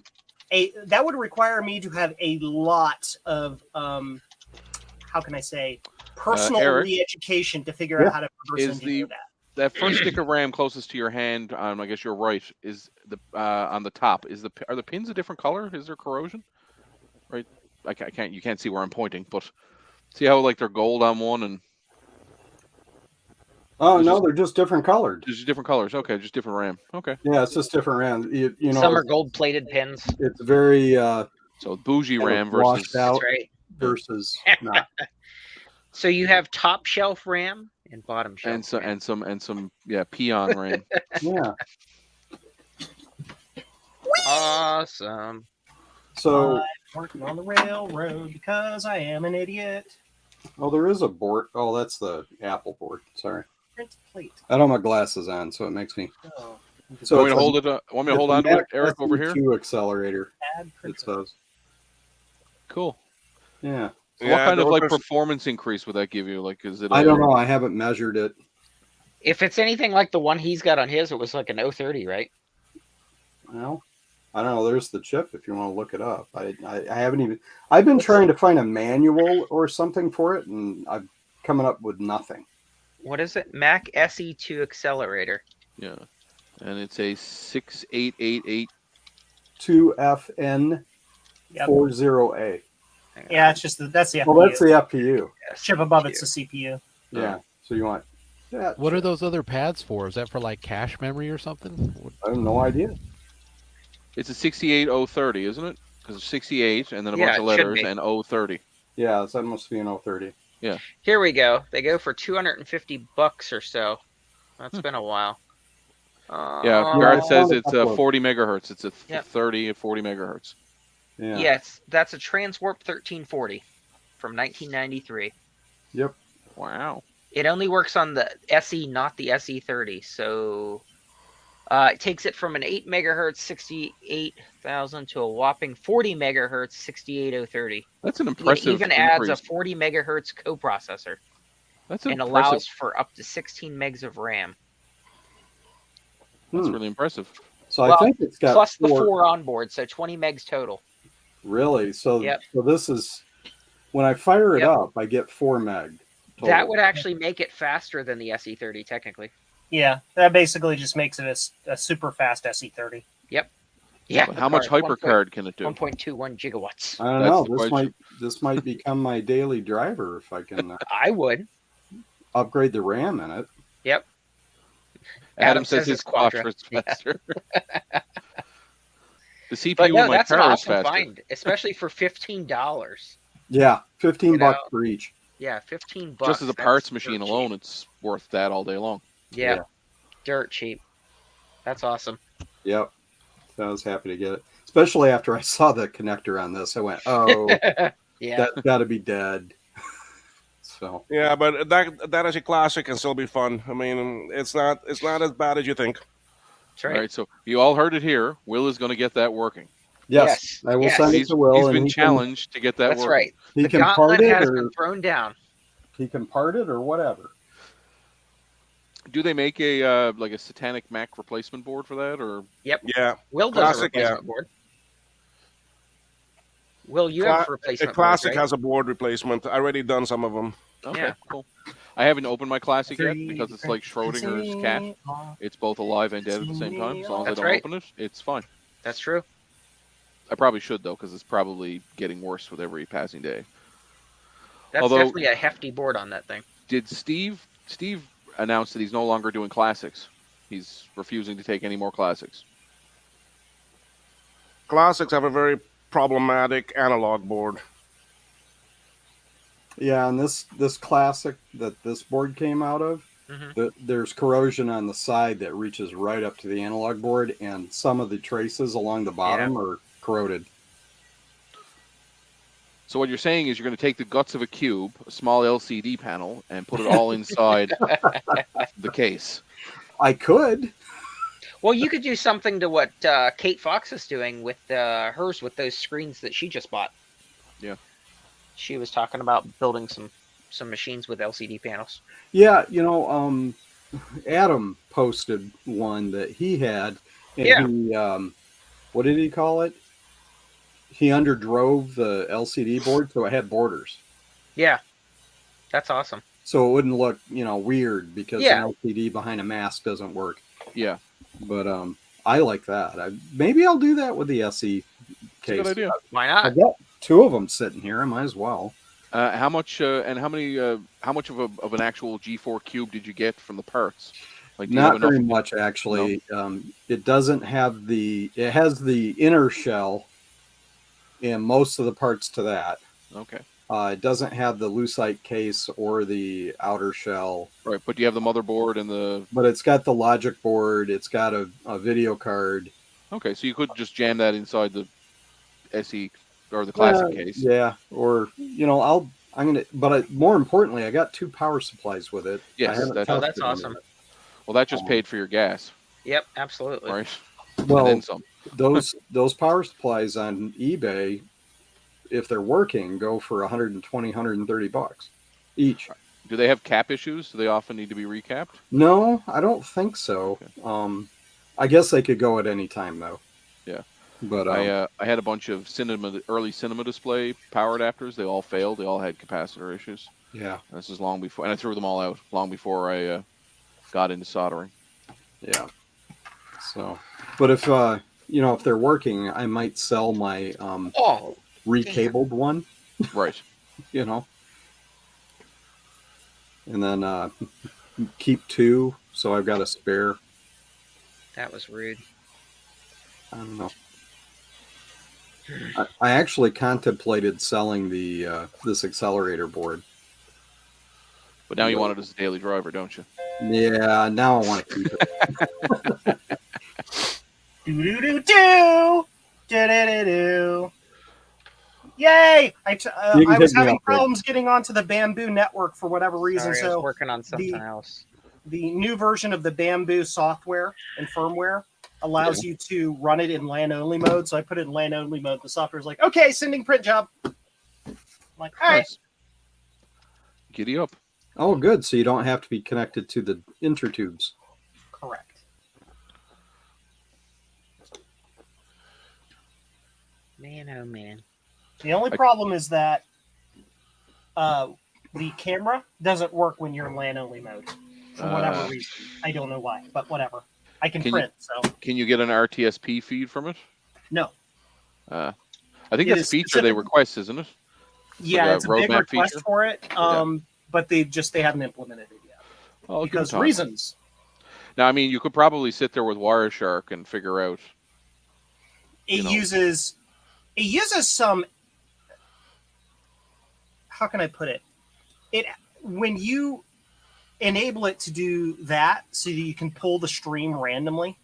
me to have a lot of how can I say personal Eric, re-education to figure out how to reverse is engineer that first stick of RAM closest to your hand, I guess you're right, is the on the top, are the pins a different color? Is there corrosion? Right, you can't see where I'm pointing, but see how like they're gold on one and Oh no, they're just different colored. just different colors. Okay, just different RAM. Okay. Yeah, it's just different RAM. You know, Some are gold-plated pins. it's very So bougie kind of RAM washed versus out That's right. versus not. So you have top shelf RAM and bottom shelf RAM. and some peon RAM. Yeah. Awesome. So I'm working on the railroad because I am an idiot. there is a board. Oh, that's the Apple board. Sorry. Print plate. I don't have my glasses on, so it makes me. Oh, So Want me it's to hold it? Want me to hold on to it, Eric, over here? SE2 accelerator. add It printer. says. Cool. Yeah. So what kind of those like are- performance increase would that give you? Like, is it? I don't know. I haven't measured it. If it's anything like the one he's got on his, it was like an 030, right? Well, I don't know. There's the chip if you want to look it up. I haven't even. I've been trying to find a manual or something for it, and I've coming up with nothing. What is it? Mac SE2 accelerator. Yeah, and it's a 6888. 2FN40A. Yep. Yeah, it's just that's the FPU. Well, that's the FPU. chip above it's the CPU. Yeah. So you want that? What are those other pads for? Is that for like cache memory or something? I have no idea. It's a 68030, isn't it? Because it's 68 and then a Yeah, bunch of it should letters be. and 030. Yeah, so that must be an 030. Here we go. They go for $250 or so. That's been a while. Yeah, Yeah, Garth I says found a it's couple of- 40 megahertz. It's a Yep. 30 and 40 megahertz. Yeah. Yes, that's a Transwarp 1340 from 1993. Yep. Wow. It only works on the SE, not the SE30. So it takes it from an 8 megahertz 68,000 to a whopping 40 megahertz 68030. That's an It impressive even adds a increase. 40 megahertz coprocessor That's and impressive. allows for up to 16 megs of RAM. That's Hmm. really impressive. So Well, I think it's got Plus the 4 on board, so 20 megs total. Really? So Yep. so this is when I fire it Yep. up, I get 4 meg. Total. That would actually make it faster than the SE30, technically. Yeah, that basically just makes it a super fast SE30. Yeah. But how much hypercard can it do? 1.21 gigawatts. I don't That's know. the question. This might become my daily driver if I can I would. upgrade the RAM in it. Yep. Adam says it's his Quadra. Quadra is faster. The CPU But no, in my that's an car is awesome faster. find, especially for $15. Yeah, 15 You bucks know. for each. Yeah, $15. Just as a That's parts dirt machine cheap. alone, it's worth that all day long. Yeah, Yeah. dirt cheap. That's awesome. Yep. So I was happy to get it. Especially after I saw the connector on this. I went, oh, Yeah. that's got to be dead. So, Yeah, but that as a classic can still be fun. I mean, it's not as bad as you think. That's All right. right, so you all heard it here. Will is going to get that working. yes, I will Yes. send it to Will. He's and been he challenged to get that That's working. right. He The can part gauntlet it has or been thrown down. he can part it or whatever. Do they make a like a Satanic Mac replacement board for that, or Yeah, Will does a Classic, replacement board. Will, you have a a replacement classic board, right? has a board replacement. I already done some of them. okay, Yeah. cool. I haven't opened my classic yet because it's like Schrodinger's cat. It's both alive and dead at the same time. As long as That's I don't right. open it, it's fine. That's true. I probably should though, because it's probably getting worse with every passing day. That's Although- definitely a hefty board on that thing. Did Steve announced that he's no longer doing classics? He's refusing to take any more classics. Classics have a very problematic analog board. Yeah, and this classic that this board came out of, Mhm. there's corrosion on the side that reaches right up to the analog board, and some of the traces along the bottom are corroded. So what you're saying is you're going to take the guts of a cube, a small LCD panel, and put it all inside the case. I could. Well, you could do something to what Kate Fox is doing with hers with those screens that she just bought. Yeah. She was talking about building some machines with LCD panels. Yeah, Adam posted one that he had, and Yeah. he, what did he call it? He underdrove the LCD board, so it had borders. Yeah. That's awesome. so it wouldn't look, weird because Yeah. an LCD behind a mask doesn't work. Yeah, But I like that. Maybe I'll do that with the SE it's a good case. idea. Why I've not? got 2 of them sitting here. I might as well. How much and how many? How much of an actual G4 cube did you get from the parts? Like, do you have Not enough? very much, actually. It doesn't have it has the inner shell and most of the parts to that. Okay. It doesn't have the lucite case or the outer shell. Right, but do you have the motherboard and the? But it's got the logic board. It's got a video card. Okay, so you could just jam that inside the SE or the classic case. Yeah, or but more importantly, I got 2 power supplies with it. Yes, I haven't that's- touched that's it any awesome. yet. Well, that just paid for your gas, Yep, absolutely. right? Well, and then some. those power supplies on eBay, if they're working, go for 120, 130 bucks each. Do they have cap issues? Do they often need to be recapped? No, I don't think so. Okay. I guess they could go at any time though. Yeah. But I had a bunch of early cinema display power adapters. They all failed. They all had capacitor issues. yeah, And this is long before, and I threw them all out long before I got into soldering. yeah. So, but if they're working, I might sell my Oh, recabled one. Right. And then keep 2, so I've got a spare. that was rude. I don't know. I actually contemplated selling this accelerator board. But now you want it as a daily driver, don't you? Yeah, now I want to keep it. Do do do do do do do. Yay! I You can was hit me having up, Rick. problems getting onto the Bamboo network for whatever reason. Sorry, I was So working on something else. the new version of the Bamboo software and firmware allows you to run it in LAN only mode. So I put it in LAN only mode. The software's like, okay, sending print job. I'm like, all right. Nice. Giddy up. Oh, good. So you don't have to be connected to the intertubes. Correct. Man, oh man. The only problem is that the camera doesn't work when you're in LAN only mode for whatever reason. I don't know why, but whatever. I can Can print, so Can you get an RTSP feed from it? no. I think It that's a is feature they specific- request, isn't it? Yeah, a it's a big roadmap request feature? for it, but they haven't implemented it yet Oh, give 'em because time. reasons. Now, I mean, you could probably sit there with Wireshark and figure out. It uses some. How can I put it? When you enable it to do that, so that you can pull the stream randomly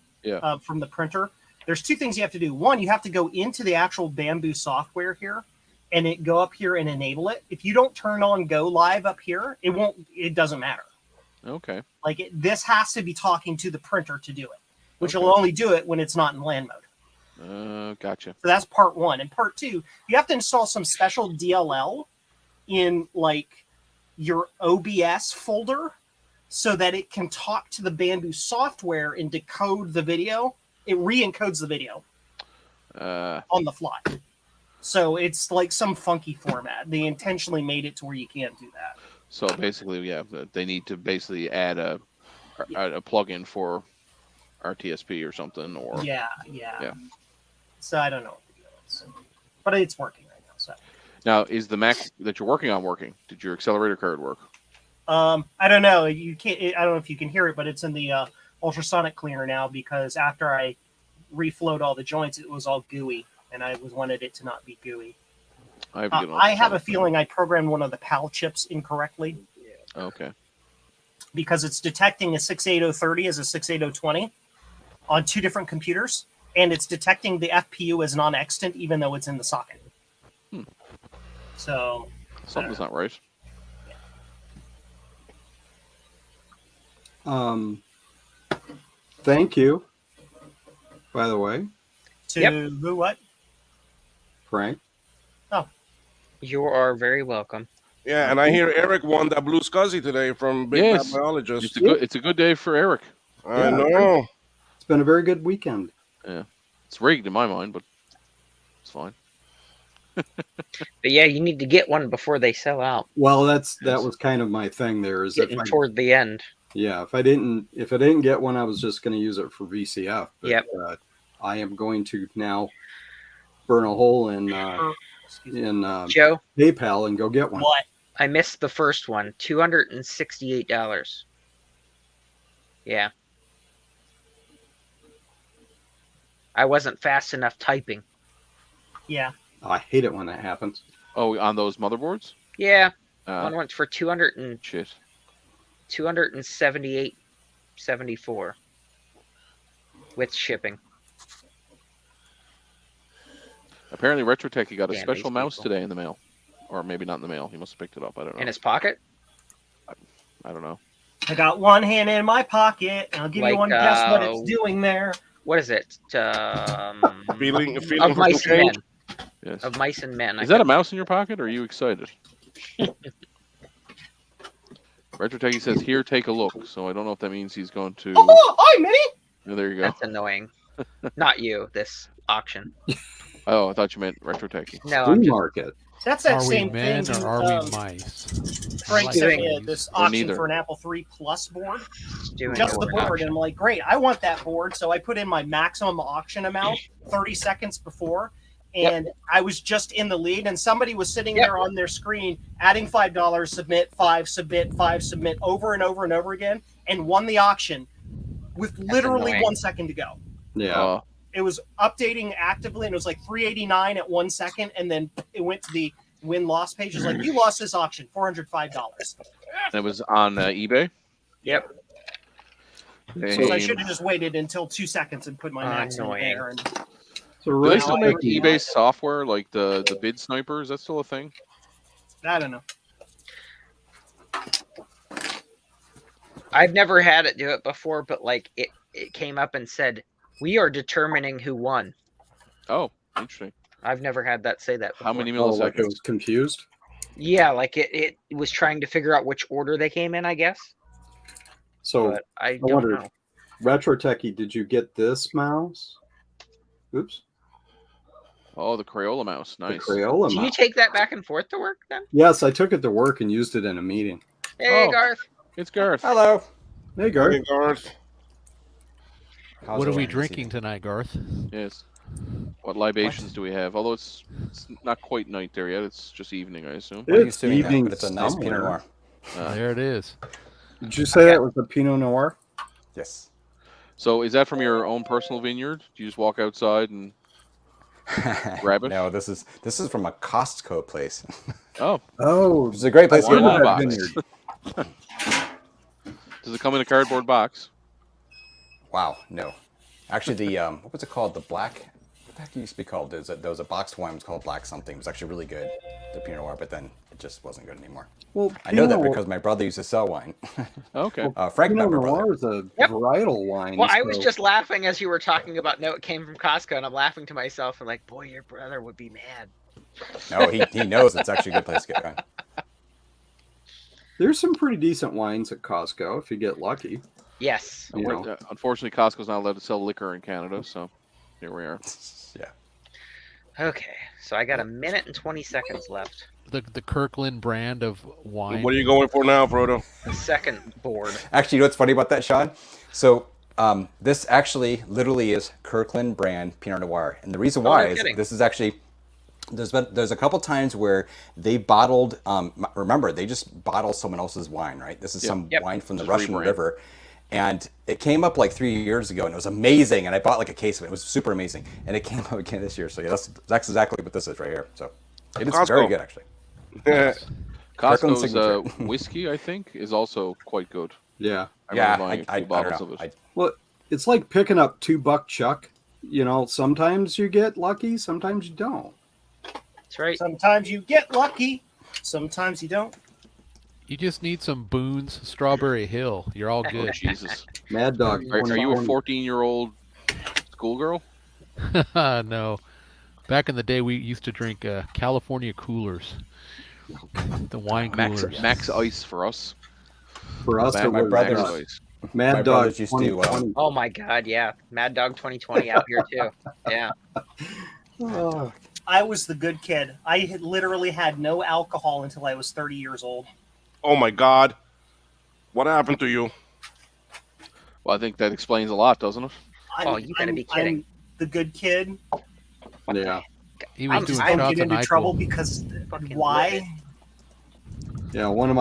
from the printer. There's 2 things you have to do. One, you have to go into the actual Bamboo software here, and go up here and enable it. If you don't turn on Go Live up here, it won't. It doesn't matter. Okay. Like this has to be talking to the printer to do it, which Okay. will only do it when it's not in LAN mode. Gotcha. So that's part 1. And part 2, you have to install some special DLL in like your OBS folder so that it can talk to the Bamboo software and decode the video. It re-encodes the video on the fly. So it's like some funky format. They intentionally made it to where you can't do that. So basically, yeah, they need to basically add a plugin for RTSP or something, or Yeah. Yeah. So I don't know what the deal is. But it's working right now. So Now, is the Mac that you're working on working? Did your accelerator card work? I don't know. You can't. I don't know if you can hear it, but it's in the ultrasonic cleaner now because after I reflowed all the joints, it was all gooey, and I wanted it to not be gooey. I have a feeling I programmed one of the PAL chips incorrectly. Okay. Because it's detecting a 68030 as a 68020 on 2 different computers, and it's detecting the FPU as non-extant even though it's in the socket. So Something's not right. Thank you, by the way, to who? What? Frank. You are very welcome. Yeah, and I hear Eric won that blue SCSI today from Big Yes. Bad Biologist. It's a good day for Eric. I know. It's been a very good weekend. It's rigged in my mind, but it's fine. But yeah, you need to get one before they sell out. Well, that was kind of my thing there. Is if Getting toward the end. if I didn't get one, I was just going to use it for VCF. But, Yep. I am going to now burn a hole in Joe, PayPal and go get one. What? I missed the first one. $268. Yeah. I wasn't fast enough typing. Yeah. Oh, I hate it when that happens. Oh, on those motherboards? Yeah. One went for Shit. 278.74 with shipping. Apparently, RetroTech, he got a Damn special these mouse people. today in the mail. Or maybe not in the mail. He must have picked it up. I don't know. In his pocket? I don't know. I got one hand in my pocket, and I'll give you Like, one guess what it's doing there. What is it? Feeling of for mice some and change? men. Yes. Of mice and men. Is that a mouse in your pocket, or are you excited? RetroTech says, here, take a look. So I don't know if that means he's going to... Oh, hi, Minnie. Oh, there you go. That's annoying. Not you, this auction. Oh, I thought you meant RetroTech. No, Flea I'm just market. That's that Are we same men thing. or are we mice? Frank I sent like me these. this Or auction neither. for an Apple III Plus board. doing Just it the for an board, auction. and I'm like, great, I want that board. So I put in my maximum auction amount 30 seconds before, and I was just in the lead, and somebody was sitting Yep. there on their screen adding $5, submit, 5, submit, 5, submit over and over and over again, and won the auction with literally annoying. 1 second to go. Yeah. It was updating actively, and it was like 389 at 1 second, and then it went to the win-loss page. It was like, you lost this auction, $405. It was on eBay. Yep. So I should have just waited until 2 seconds and put my max in Annoying. there. And So Do they right still now make everything eBay else- software like the bid sniper? Is that still a thing? I don't know. I've never had it do it before, but like it came up and said, we are determining who won. Oh, interesting. I've never had that say that before. How many Oh, like it milliseconds? was confused. Yeah, like it was trying to figure out which order they came in, I guess. So But I don't wonder- know. Retro Techie, did you get this mouse? Oops. Oh, the Crayola mouse. Nice. The Crayola Do you mouse. take that back and forth to work then? Yes, I took it to work and used it in a meeting. Hey, Oh. Garth. It's Garth. Hello. Hey, Garth. Hey, Garth. How's What are we everyone this drinking evening? tonight, Garth? Yes. What libations do we have? Although it's not quite night there yet. It's just evening, I assume. Why are you It's assuming that? evening But it's a nice Pinot somewhere. Noir. There it is. Did you say that was a Pinot Noir? Yes. So is that from your own personal vineyard? Do you just walk outside and grab it? No, this is from a Costco place. Oh, Oh, It's a great place to Wine get wine box. bottles. does it come in a cardboard box? Wow, no. Actually, the what was it called? The black. What the heck it used to be called? There was a boxed wine. It was called Black something. It was actually really good, the Pinot Noir, but then it just wasn't good anymore. well, I know that Pinot- because my brother used to sell wine. Okay. Frank, Pinot met my brother. Noir is a Yep. varietal wine. Well, I was so- just laughing as you were talking about no, it came from Costco, and I'm laughing to myself and like, boy, your brother would be mad. No, he knows it's actually a good place to get wine. There's some pretty decent wines at Costco if you get lucky. Yes. You know. Unfortunately, Costco's not allowed to sell liquor in Canada, so here we are. Yeah. Okay, so I got a minute and 20 seconds left. The Kirkland brand of wine. What are you going for now, Frodo? The second board. Actually, you know what's funny about that, Sean? So this actually literally is Kirkland brand Pinot Noir, and the reason Oh, why no is kidding. this is actually there's a couple times where they bottled. Remember, they just bottle someone else's wine, right? This is some Yep. wine from the Just Russian rebrand. River, and it came up like 3 years ago, and it was amazing. And I bought like a case of it. It was super amazing, and it came up again this year. So yeah, that's exactly what this is right here. So it is Costco. very good, actually. Costco's signature. whiskey, I think, is also quite good. Yeah. I Yeah, remember buying a few I bottles don't know. of it. Well, it's like picking up $2 chuck. You know, sometimes you get lucky, sometimes you don't. That's right. Sometimes you get lucky, sometimes you don't. You just need some Boone's Strawberry Hill. You're all Oh, good. Jesus. Mad Dog. Are you a 2020. 14-year-old schoolgirl? No. Back in the day, we used to drink California coolers. The wine coolers. Max Ice for us. For us, Max, it my was brother's- Ice. Mad my Dog brothers used to, 2020. Oh my God, yeah. Mad Dog 2020 out here too. Yeah. Oh, I was the good kid. I had literally had no alcohol until I was 30 years old. Oh my God. What happened to you? Well, I think that explains a lot, doesn't it? I'm, Oh, you gotta be kidding. I'm the good kid. What the Yeah. heck? He was I'm doing I don't shots get of into trouble NyQuil. because Fucking why? livid. Yeah, one of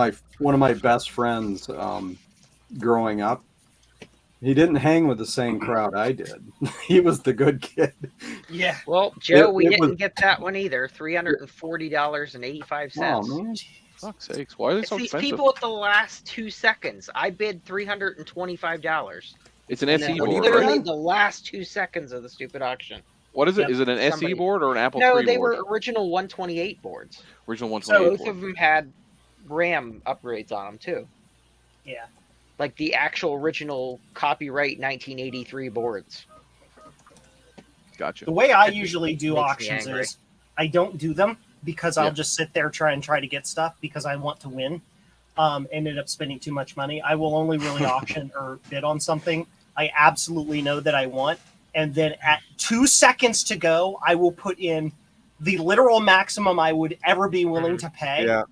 my best friends growing up, he didn't hang with the same crowd I did. He was the good kid. Yeah. Well, Joe, we it didn't was- get that one either. $340.85. Oh man. Fuck's sakes, why are they It's so these expensive? people at the last 2 seconds. I bid $325. It's an And SE then board, Literally right? the last 2 seconds of the stupid auction. What is it? Yep. Is it an SE Somebody- board or an Apple No, III they board? were original 128 boards. Original So 128 both board. of them had RAM upgrades on them too. Yeah. Like the actual original copyright 1983 boards. Gotcha. The way I That usually do makes me auctions angry. is I don't do them because I'll Yeah. just sit there try to get stuff because I want to win. Ended up spending too much money. I will only really auction or bid on something I absolutely know that I want, and then at 2 seconds to go, I will put in the literal maximum I would ever be willing to pay. Yeah.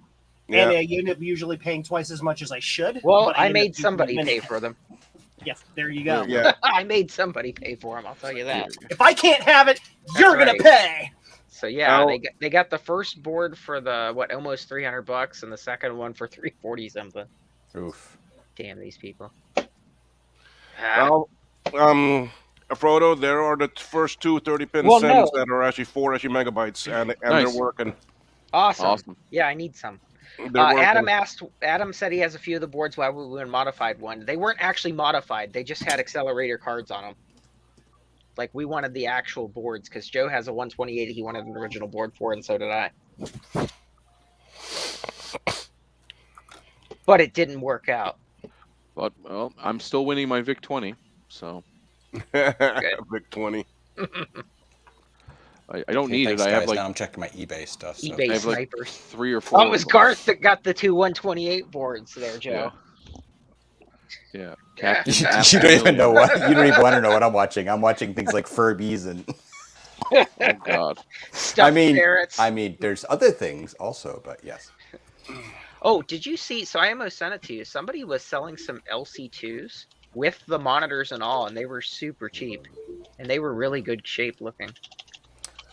And Yeah. I end up usually paying twice as much as I should. Well, but I end up made using somebody them pay anyway. for them. Yeah, there you go. Yeah. I made somebody pay for them. I'll tell you that. If I can't have it, you're right. gonna pay. So yeah, Well- they got the first board for the almost $300 and the second one for $340 something. Oof. Damn these people. Ah, Well, Frodo, there are the first two 30-pin Well, sims no. that are actually 4 megabytes, and Nice. they're working. awesome. Awesome. Yeah, I need some. They're working. Adam said he has a few of the boards while we were in modified one. They weren't actually modified. They just had accelerator cards on them. Like we wanted the actual boards because Joe has a 128 he wanted an original board for, and so did I. But it didn't work out. But well, I'm still winning my VIC 20, so Vic 20. I don't need Thanks, it. I guys. have like now I'm checking my eBay stuff. So. eBay I have, like, snipers. 3 or 4. Oh, it was Garth that got the two 128 boards there, Joe. Yeah. Yeah. Captain You Apple don't even know Million. what. You don't even want to know what I'm watching. I'm watching things like Furbies and. Oh God. Stuffed ferrets. I mean, there's other things also, but yes. Oh, did you see? So I almost sent it to you. Somebody was selling some LC2s with the monitors and all, and they were super cheap, and they were really good shape looking.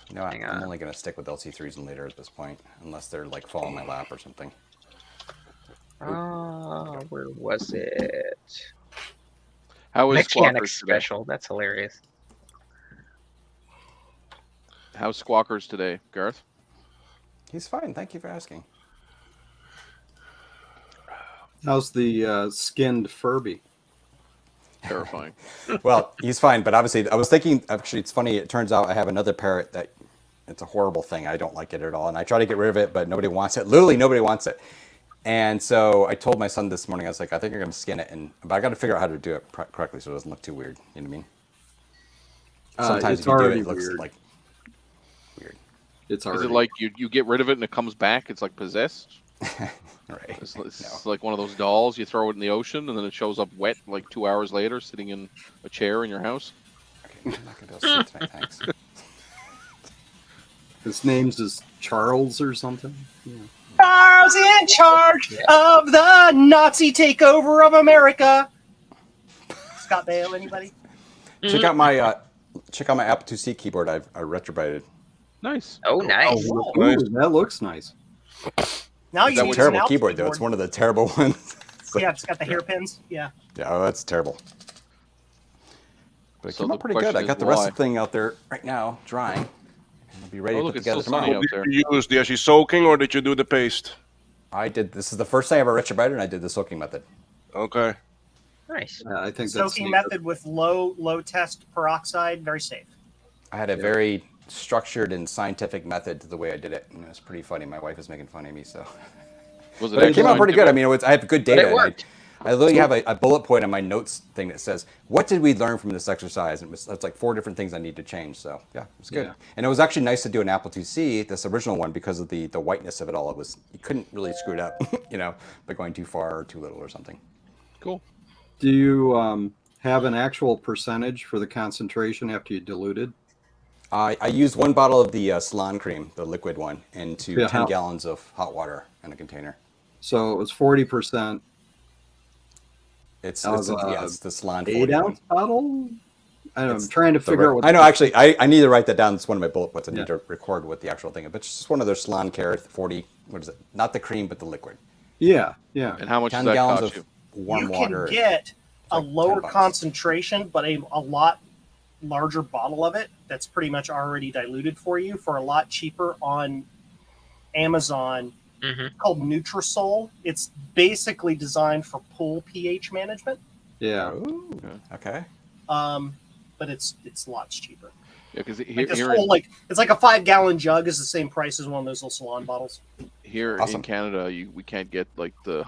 You know, Hang I'm on. only going to stick with LC3s and later at this point, unless they're like fall in my lap or something. Where was it? How is Mechanics Squawkers today? special. That's hilarious. How's Squawkers today, Garth? He's fine. Thank you for asking. How's the skinned Furby? Terrifying. Well, he's fine, but obviously, I was thinking. Actually, it's funny. It turns out I have another parrot that it's a horrible thing. I don't like it at all, and I try to get rid of it, but nobody wants it. Literally, nobody wants it. And so I told my son this morning. I was like, I think I'm going to skin it, but I got to figure out how to do it correctly so it doesn't look too weird. You know what I mean? Sometimes It's if you do it, already it looks weird. like weird. It's Is already it like you get rid of it and it comes back? It's like possessed. Right. It's like one of those dolls. You throw it in the ocean and then it shows up wet like 2 hours later, sitting in a chair in your house. Okay, I'm not going to be able to sleep tonight. Thanks. his name's is Charles or something? Yeah. Charles in charge of the Nazi takeover of America. Scott Baio, anybody? Check out my Apple IIc keyboard. I retrobrited. Nice. Oh, nice. Ooh, Nice. that looks nice. Now It's you a use terrible an Alpha keyboard though. It's one of the terrible ones. Yeah, it's got the hairpins. Yeah. Yeah, oh, that's terrible. But it So came the out pretty good. question I is got the rest why? of the thing out there right now, drying. And I'll be ready Oh, to look, put it's together still sunny tomorrow. out there. Did you use the actually soaking, or did you do the paste? I did. This is the first time I ever retrobrited, and I did the soaking method. Okay. Nice. I think that's Soaking neat. method with low test peroxide, very safe. I had a very structured and scientific method to the way I did it, and it was pretty funny. My wife was making fun of me, so. Was But it came out pretty good. I scientific? mean, I have good But data. it and worked. I literally have a bullet point on my notes thing that says, "What did we learn from this exercise?" And it's like 4 different things I need to change. So yeah, it's good. Yeah. And it was actually nice to do an Apple IIc, this original one, because of the whiteness of it all. You couldn't really screw it up, by going too far or too little or something. Cool. Do you have an actual percentage for the concentration after you diluted? I used one bottle of the salon cream, the liquid one, into Yeah, 10 how- gallons of hot water in a container. So it was 40% It's of it's the salon 8 40 one. ounce bottle. I'm It's trying to the figure out what I know, actually, I need to write that down. It's one of my bullet points. I need Yeah. to record what the actual thing is. But it's just one of their salon care 40, what is it? Not the cream, but the liquid. Yeah. And how much does 10 that gallons cost of you? warm You can water. get a like lower $10. concentration, but a lot larger bottle of it that's pretty much already diluted for you for a lot cheaper on Amazon. Mhm. Called Nutrisol. It's basically designed for pool pH management, Yeah. Ooh, okay. but it's lots cheaper. Yeah, because Like this whole it's like a 5-gallon jug is the same price as one of those little salon bottles. here Awesome. in Canada, we can't get like the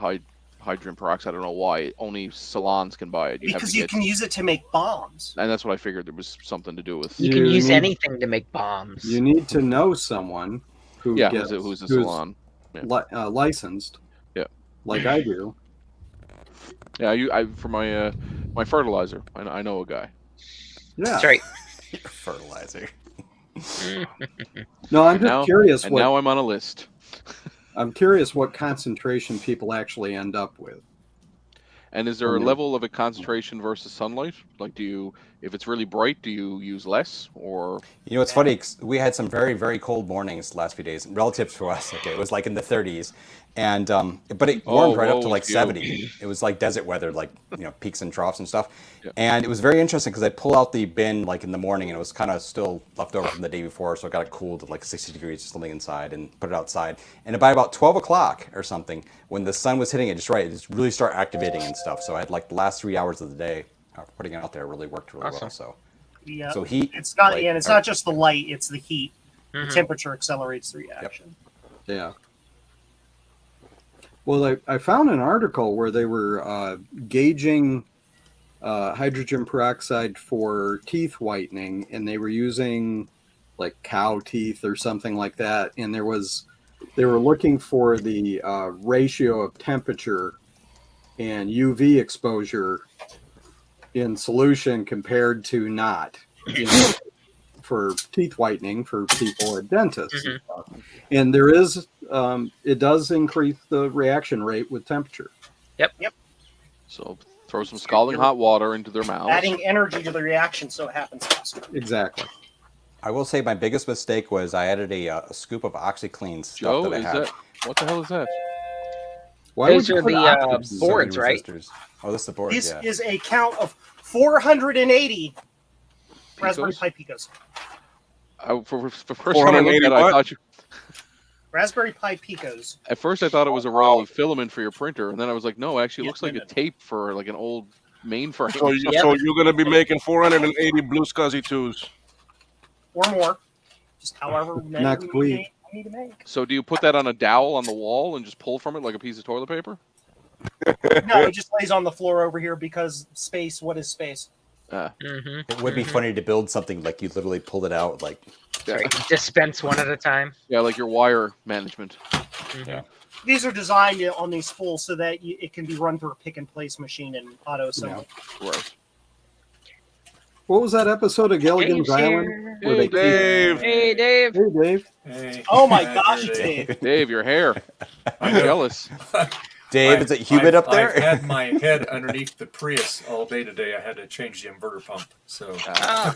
hydrogen peroxide. I don't know why. Only salons can buy it. Because you can use it to make bombs. And that's what I figured. There was something to do with. You can You use need- anything to make bombs. You need to know someone who Yeah, gets, who's a salon? licensed. Yeah. Like I do. Yeah, I for my my fertilizer. I know a guy. Yeah. That's right. Fertilizer. No, I'm And just now- curious And what now I'm on a list. I'm curious what concentration people actually end up with. And is there a Okay. level of a concentration versus sunlight? Like, if it's really bright, do you use less or? You know, it's funny. 'Cause we had some very, very cold mornings the last few days, relative to us. Okay, it was like in the 30s, and but it warmed right up to whoa, like you. 70. It was like desert weather, like peaks and troughs and stuff. Yeah. And it was very interesting because I pull out the bin like in the morning, and it was kind of still left over from the day before, so it got it cooled to like 60 degrees or something inside, and put it outside. And by about 12 o'clock or something, when the sun was hitting it just right, it just really started activating and stuff. So I had like the last 3 hours of the day putting it out there really worked really well. Awesome. So. Yeah. So heat. It's not, like, and it's not just the light; it's the heat. Mhm. The temperature accelerates the reaction. Yeah. Well, I found an article where they were gauging hydrogen peroxide for teeth whitening, and they were using like cow teeth or something like that. And they were looking for the ratio of temperature and UV exposure in solution compared to not for teeth whitening for people at dentists. And stuff. And there is, it does increase the reaction rate with temperature. So throw some scalding hot water into their mouths. Adding energy to the reaction so it happens faster. Exactly. I will say my biggest mistake was I added a scoop of OxyClean stuff Joe, that I is had. that what the hell is that? Why Those would you are put the oxygen- boards, right? Resistors. Oh, this is the board. This Yeah. is a count of 480 Raspberry Picos? Pi Picos. For the first time I looked 480 at it, I what? thought Raspberry Pi Picos. at first I thought it was a roll of filament for your printer, and then I was like, no, actually, it looks like a tape for like an old mainframe. So, so you're going to be making 480 blue scuzzy twos. Or more. Just however many Next we week. need to make. So do you put that on a dowel on the wall and just pull from it like a piece of toilet paper? No, it just lays on the floor over here because space, what is space? Mm-hmm. It would be funny to build something like you literally pulled it out like. Yeah, Right. Dispense one at a time. yeah, like your wire management. Mhm. Yeah. These are designed on these spools so that it can be run through a pick and place machine and auto assembly. Right. What was that episode of Gilligan's Dave's Island? here. Where they Hey, Dave. Hey, Dave. Hey, Dave. Hey. Oh my Yeah, gosh, here it is. Dave. Dave, your hair. I I'm know. jealous. Dave, is it humid up there? I've had my head underneath the Prius all day today. I had to change the inverter pump. So, Ah,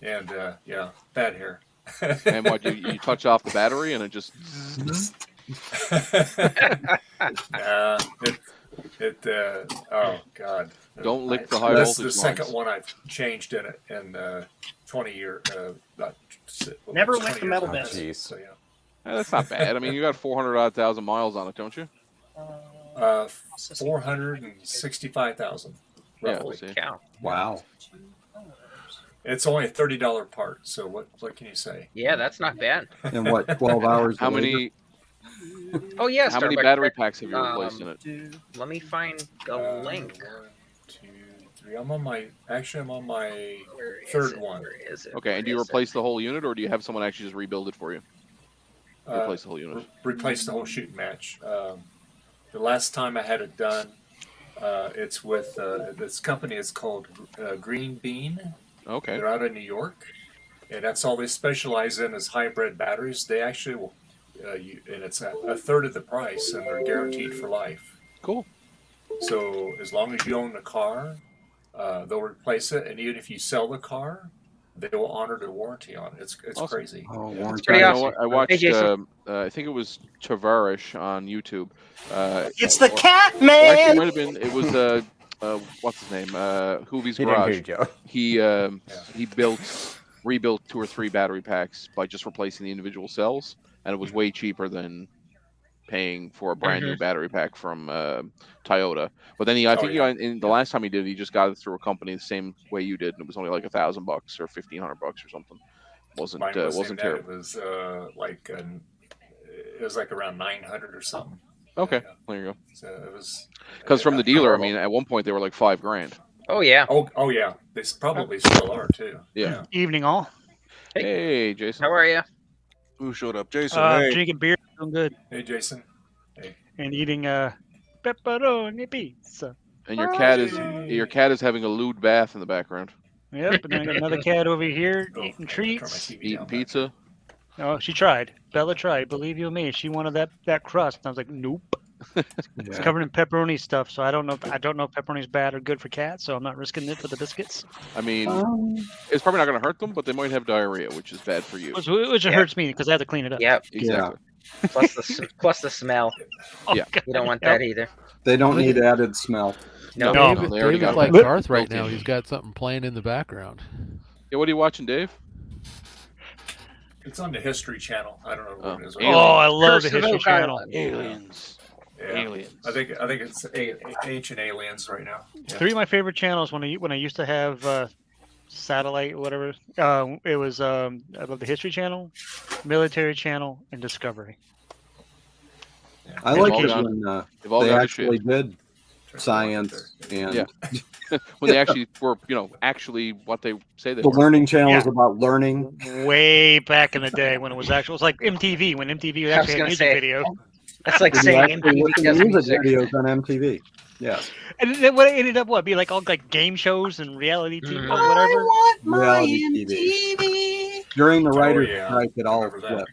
and yeah, bad hair. And what, you touch off the battery and it just... Nah, oh God. Don't lick the I- high That's voltage the second lines. one I've changed in it in 20 years. Never licked the metal bits. bit. So yeah. That's not bad. I mean, you got 400,000 miles on it, don't you? 465,000 Yeah, roughly. see. cow. Wow. It's only a $30 part. So what can you say? Yeah, that's not bad. And what, 12 hours How later? many Oh, yeah. how many Starbucks. battery packs have you replaced in it? Let me find the link. 1, 2, 3. I'm on my Where is third it? one. Where is it? Okay, and do you Where is replace the whole unit, or do you have someone actually just rebuild it for you? Replace the whole unit. Replace the whole shooting match. The last time I had it done, it's with this company. It's called Green Bean. Okay. They're out of New York, and that's all they specialize in is hybrid batteries. They actually will, and it's a third of the price, and they're guaranteed for life. Cool. So as long as you own the car, they'll replace it, and even if you sell the car, they will honor the warranty on it. It's Awesome. crazy. Oh, Yeah. warranty. pretty You know awesome. what? I watched. Hey, Jason. I think it was Tavarish on YouTube. It's the cat Well, actually, it man. might have been. It was what's his name? Hoovie's He didn't hear Garage. you, Joe. He rebuilt 2 or 3 battery packs by just replacing the individual cells, and it was way cheaper than paying for a brand new battery pack from Toyota. But then I think in the last time he did, he just got it through a company the same way you did, and it was only like $1,000 or $1,500 or something. Wasn't Mine wasn't that. terrible. It was it was like around 900 or something. Okay, Yeah. there you go. So it was Because from the dealer, I horrible. mean, at one point they were like $5,000. Oh yeah. Oh yeah, they probably still are too. Yeah. Evening all. Hey, Jason. How are you? Who showed up? Jason. Uh, Hey. drinking beer, doing good, Hey Jason. and eating pepperoni pizza. And your cat is having a lewd bath in the background, Yep, and then I got another cat over here Oh, eating turn my treats. TV eating down back. pizza. No, she tried. Bella tried. Believe you me, she wanted that crust. And I was like, nope. It's Yeah. covered in pepperoni stuff, so I don't know if pepperoni's bad or good for cats, so I'm not risking it for the biscuits. I mean, Um, it's probably not going to hurt them, but they might have diarrhea, which is bad for you. Which Yeah. hurts me because I have to clean it up. Yep. Exactly. Plus the smell. Oh, Yeah. God. You don't want Yep. that either. they don't need added smell. No. No, David, they already David's got like it. Garth right Built now. in. He's got something playing in the background. Yeah, what are you watching, Dave? It's on the History Channel. I don't know what it is. Aliens. Oh, I love the Curse of History Oak Channel. Island. Aliens. Yeah. Aliens. I think it's Ancient Aliens right now. Yeah. 3 of my favorite channels when I used to have satellite or whatever. It was I love the History Channel, Military Channel, and Discovery. I They've like all it got- when They've all they got a actually shit. did science and Yeah. When they actually were, actually what they say they the were. learning channel is Yeah. about learning. Way back in the day when it was like MTV when MTV I was actually had gonna music say. video. That's like You saying actually MTV listen to does music music. videos on MTV. Yes. And then what it ended up be like all like game shows and reality TV Mhm. or whatever. want Reality TV. During the writers' yeah. strike, it all Remember that. flipped.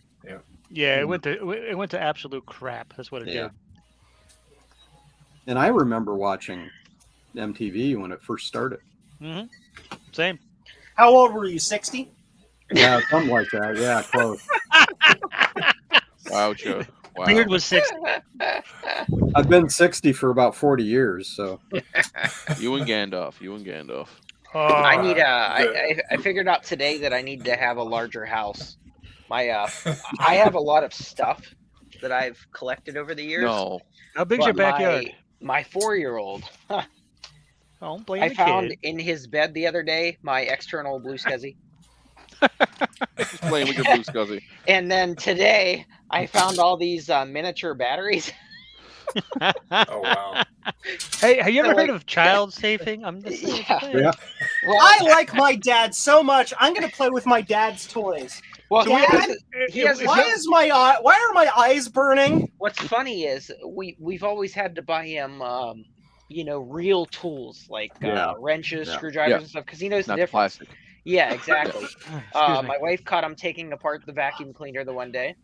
Yeah, it went to absolute crap. That's what it Yeah. And I remember watching MTV when it first started. did. Same. How old were you? 60? Yeah, something like that. Yeah, close. Wow, Joe. Wow. Beard was 60. I've been 60 for about 40 years, so You and Gandalf. I need the- I figured out today that I need to have a larger house. My I have a lot of stuff that I've collected over the years. No. How big's your but backyard? My 4-year-old, Oh, don't blame I the found kid. in his bed the other day my external blue scuzzy. Just playing with your blue scuzzy. And then today I found all these miniature batteries. Oh wow. Hey, have you ever So, heard like- of child safing? I'm just Yeah. yeah. Well, I like my dad so much. I'm going to play with my dad's toys. well, Dad, he has his Why own- is my eye? Why are my eyes burning? What's funny is we've always had to buy him real tools like Yeah. wrenches, Yeah. screwdrivers Yeah. and stuff because he knows the Not the difference. plastic. Yeah, exactly. Excuse me. My wife caught him taking apart the vacuum cleaner the one day.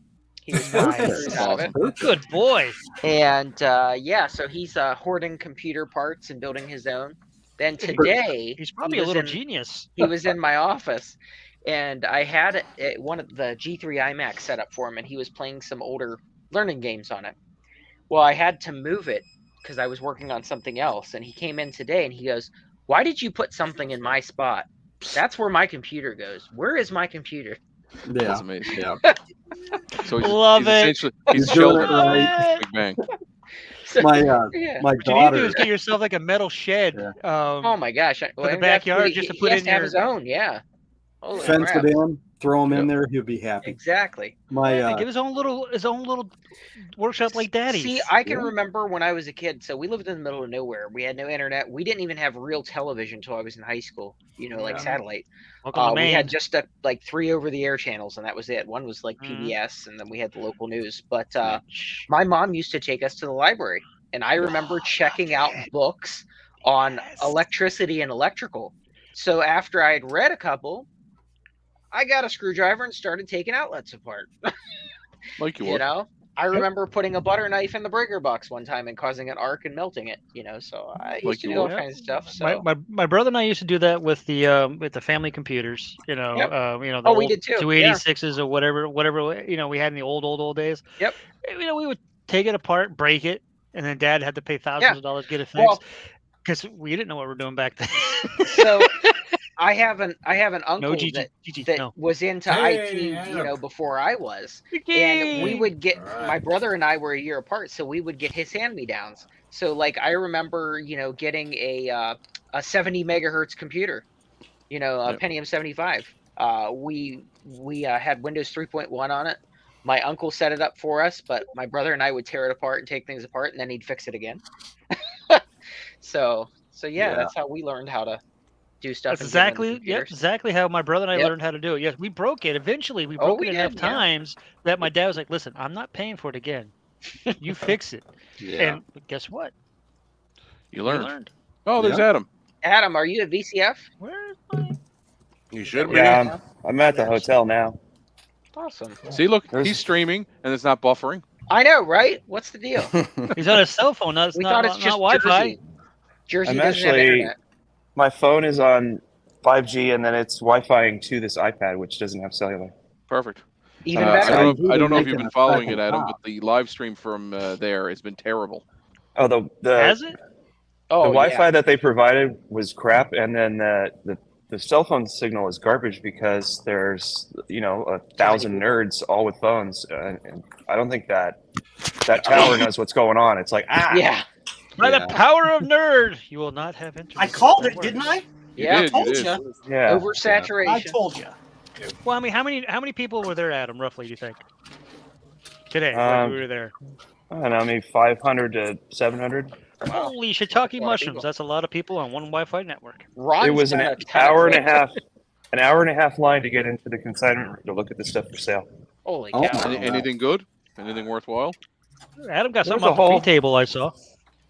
He was Nice. cruising out of it. Awesome. Good boy. And so he's hoarding computer parts and building his own. Then today He's probably he a was little in- genius. he was in my office, and I had one of the G3 iMac set up for him, and he was playing some older learning games on it. Well, I had to move it because I was working on something else, and he came in today and he goes, "Why did you put something in my spot? That's where my computer goes. Where is my computer?" Yeah. That's amazing. Yeah. So Love he's it. essentially he's You're doing Sheldon it right. from Big Bang. So, My yeah. my What you need to do daughter. is get yourself like a metal shed. Yeah. Oh my gosh! the that's backyard, what just to he put has in to have your- his own. Yeah. Holy Fence crap. it in, throw him in Yep. there, he'll be happy. Exactly. My give his own little workshop like Daddy's. See, I can Yeah. remember when I was a kid. So we lived in the middle of nowhere. We had no internet. We didn't even have real television until I was in high school. Like Yeah. satellite. Welcome to We Maine. had just like 3 over-the-air channels, and that was it. One was like Mhm. PBS, and then we had the local news. But my mom used to take us to the library, and I remember checking out books on electricity and electrical. So after I had read a couple, I got a screwdriver and started taking outlets apart. Like you You would. know, I remember putting a butter knife in the breaker box one time and causing an arc and melting it. You know, so I used Like to you do all would. kinds of stuff. My, So my brother and I used to do that with the family computers. You know, Yep. the Oh, we old did too, 286s or whatever we had in the old days. Yep. You know, we would take it apart, break it, and then Dad had to pay thousands Yeah. of dollars to get it Well, fixed because we didn't know what we were doing back then. so I have an uncle No, GG, that no. was into Hey, IT, you Adam. know, before I was, and we would get my brother and I were a year apart, so we would get his hand-me-downs. So like I remember, you know, getting a 70 megahertz computer, you know, a Yep. Pentium 75. We had Windows 3.1 on it. My uncle set it up for us, but my brother and I would tear it apart and take things apart, and then he'd fix it again. So yeah, that's how we learned how to do stuff. That's and get into exactly computers. exactly how my brother and I Yep. learned how to do it. Yes, we broke it. Eventually, we Oh, broke we it enough did, yeah. times that my dad was like, "Listen, I'm not paying for it again. You fix it." Yeah. And guess what? You We learned. learned. Oh, there's Adam. Adam, are you at VCF? Where's my? You should be. Yeah, I'm at the hotel now. Awesome. See, look, There's- he's streaming and it's not buffering. I know, right? What's the deal? He's on his cell phone. Not, We not, thought it's not just Wi-Fi. Jersey. Jersey I'm doesn't have actually- internet. My phone is on 5G, and then it's Wi-Fiing to this iPad, which doesn't have cellular. Perfect. Even I better. don't know if Making you've been a following second it, Adam, top. but the live stream from there has been terrible. Oh, the Has it? Oh, the Wi-Fi yeah. that they provided was crap, and then the cell phone signal is garbage because there's 1,000 nerds all with phones, and I don't think that tower knows what's going on. It's like Yeah. By Yeah. the power of nerd, you will not have internet. I called That it, works. didn't I? Yeah. You Told did. you. yeah. Oversaturation. I told you. Well, I mean, how many people were there, Adam? Roughly, do you think? Today, when Um, we were there. I don't know, maybe 500 to 700. Holy shiitake That's a lot of mushrooms! people. That's a lot of people on one Wi-Fi network. Ron's It was an got a ton of hour and a friends. half, an hour and a half line to get into the consignment room to look at the stuff for sale. Holy Oh, cow. my. Anything good? Anything worthworthwhile? Adam got There something was a off the whole- free table I saw.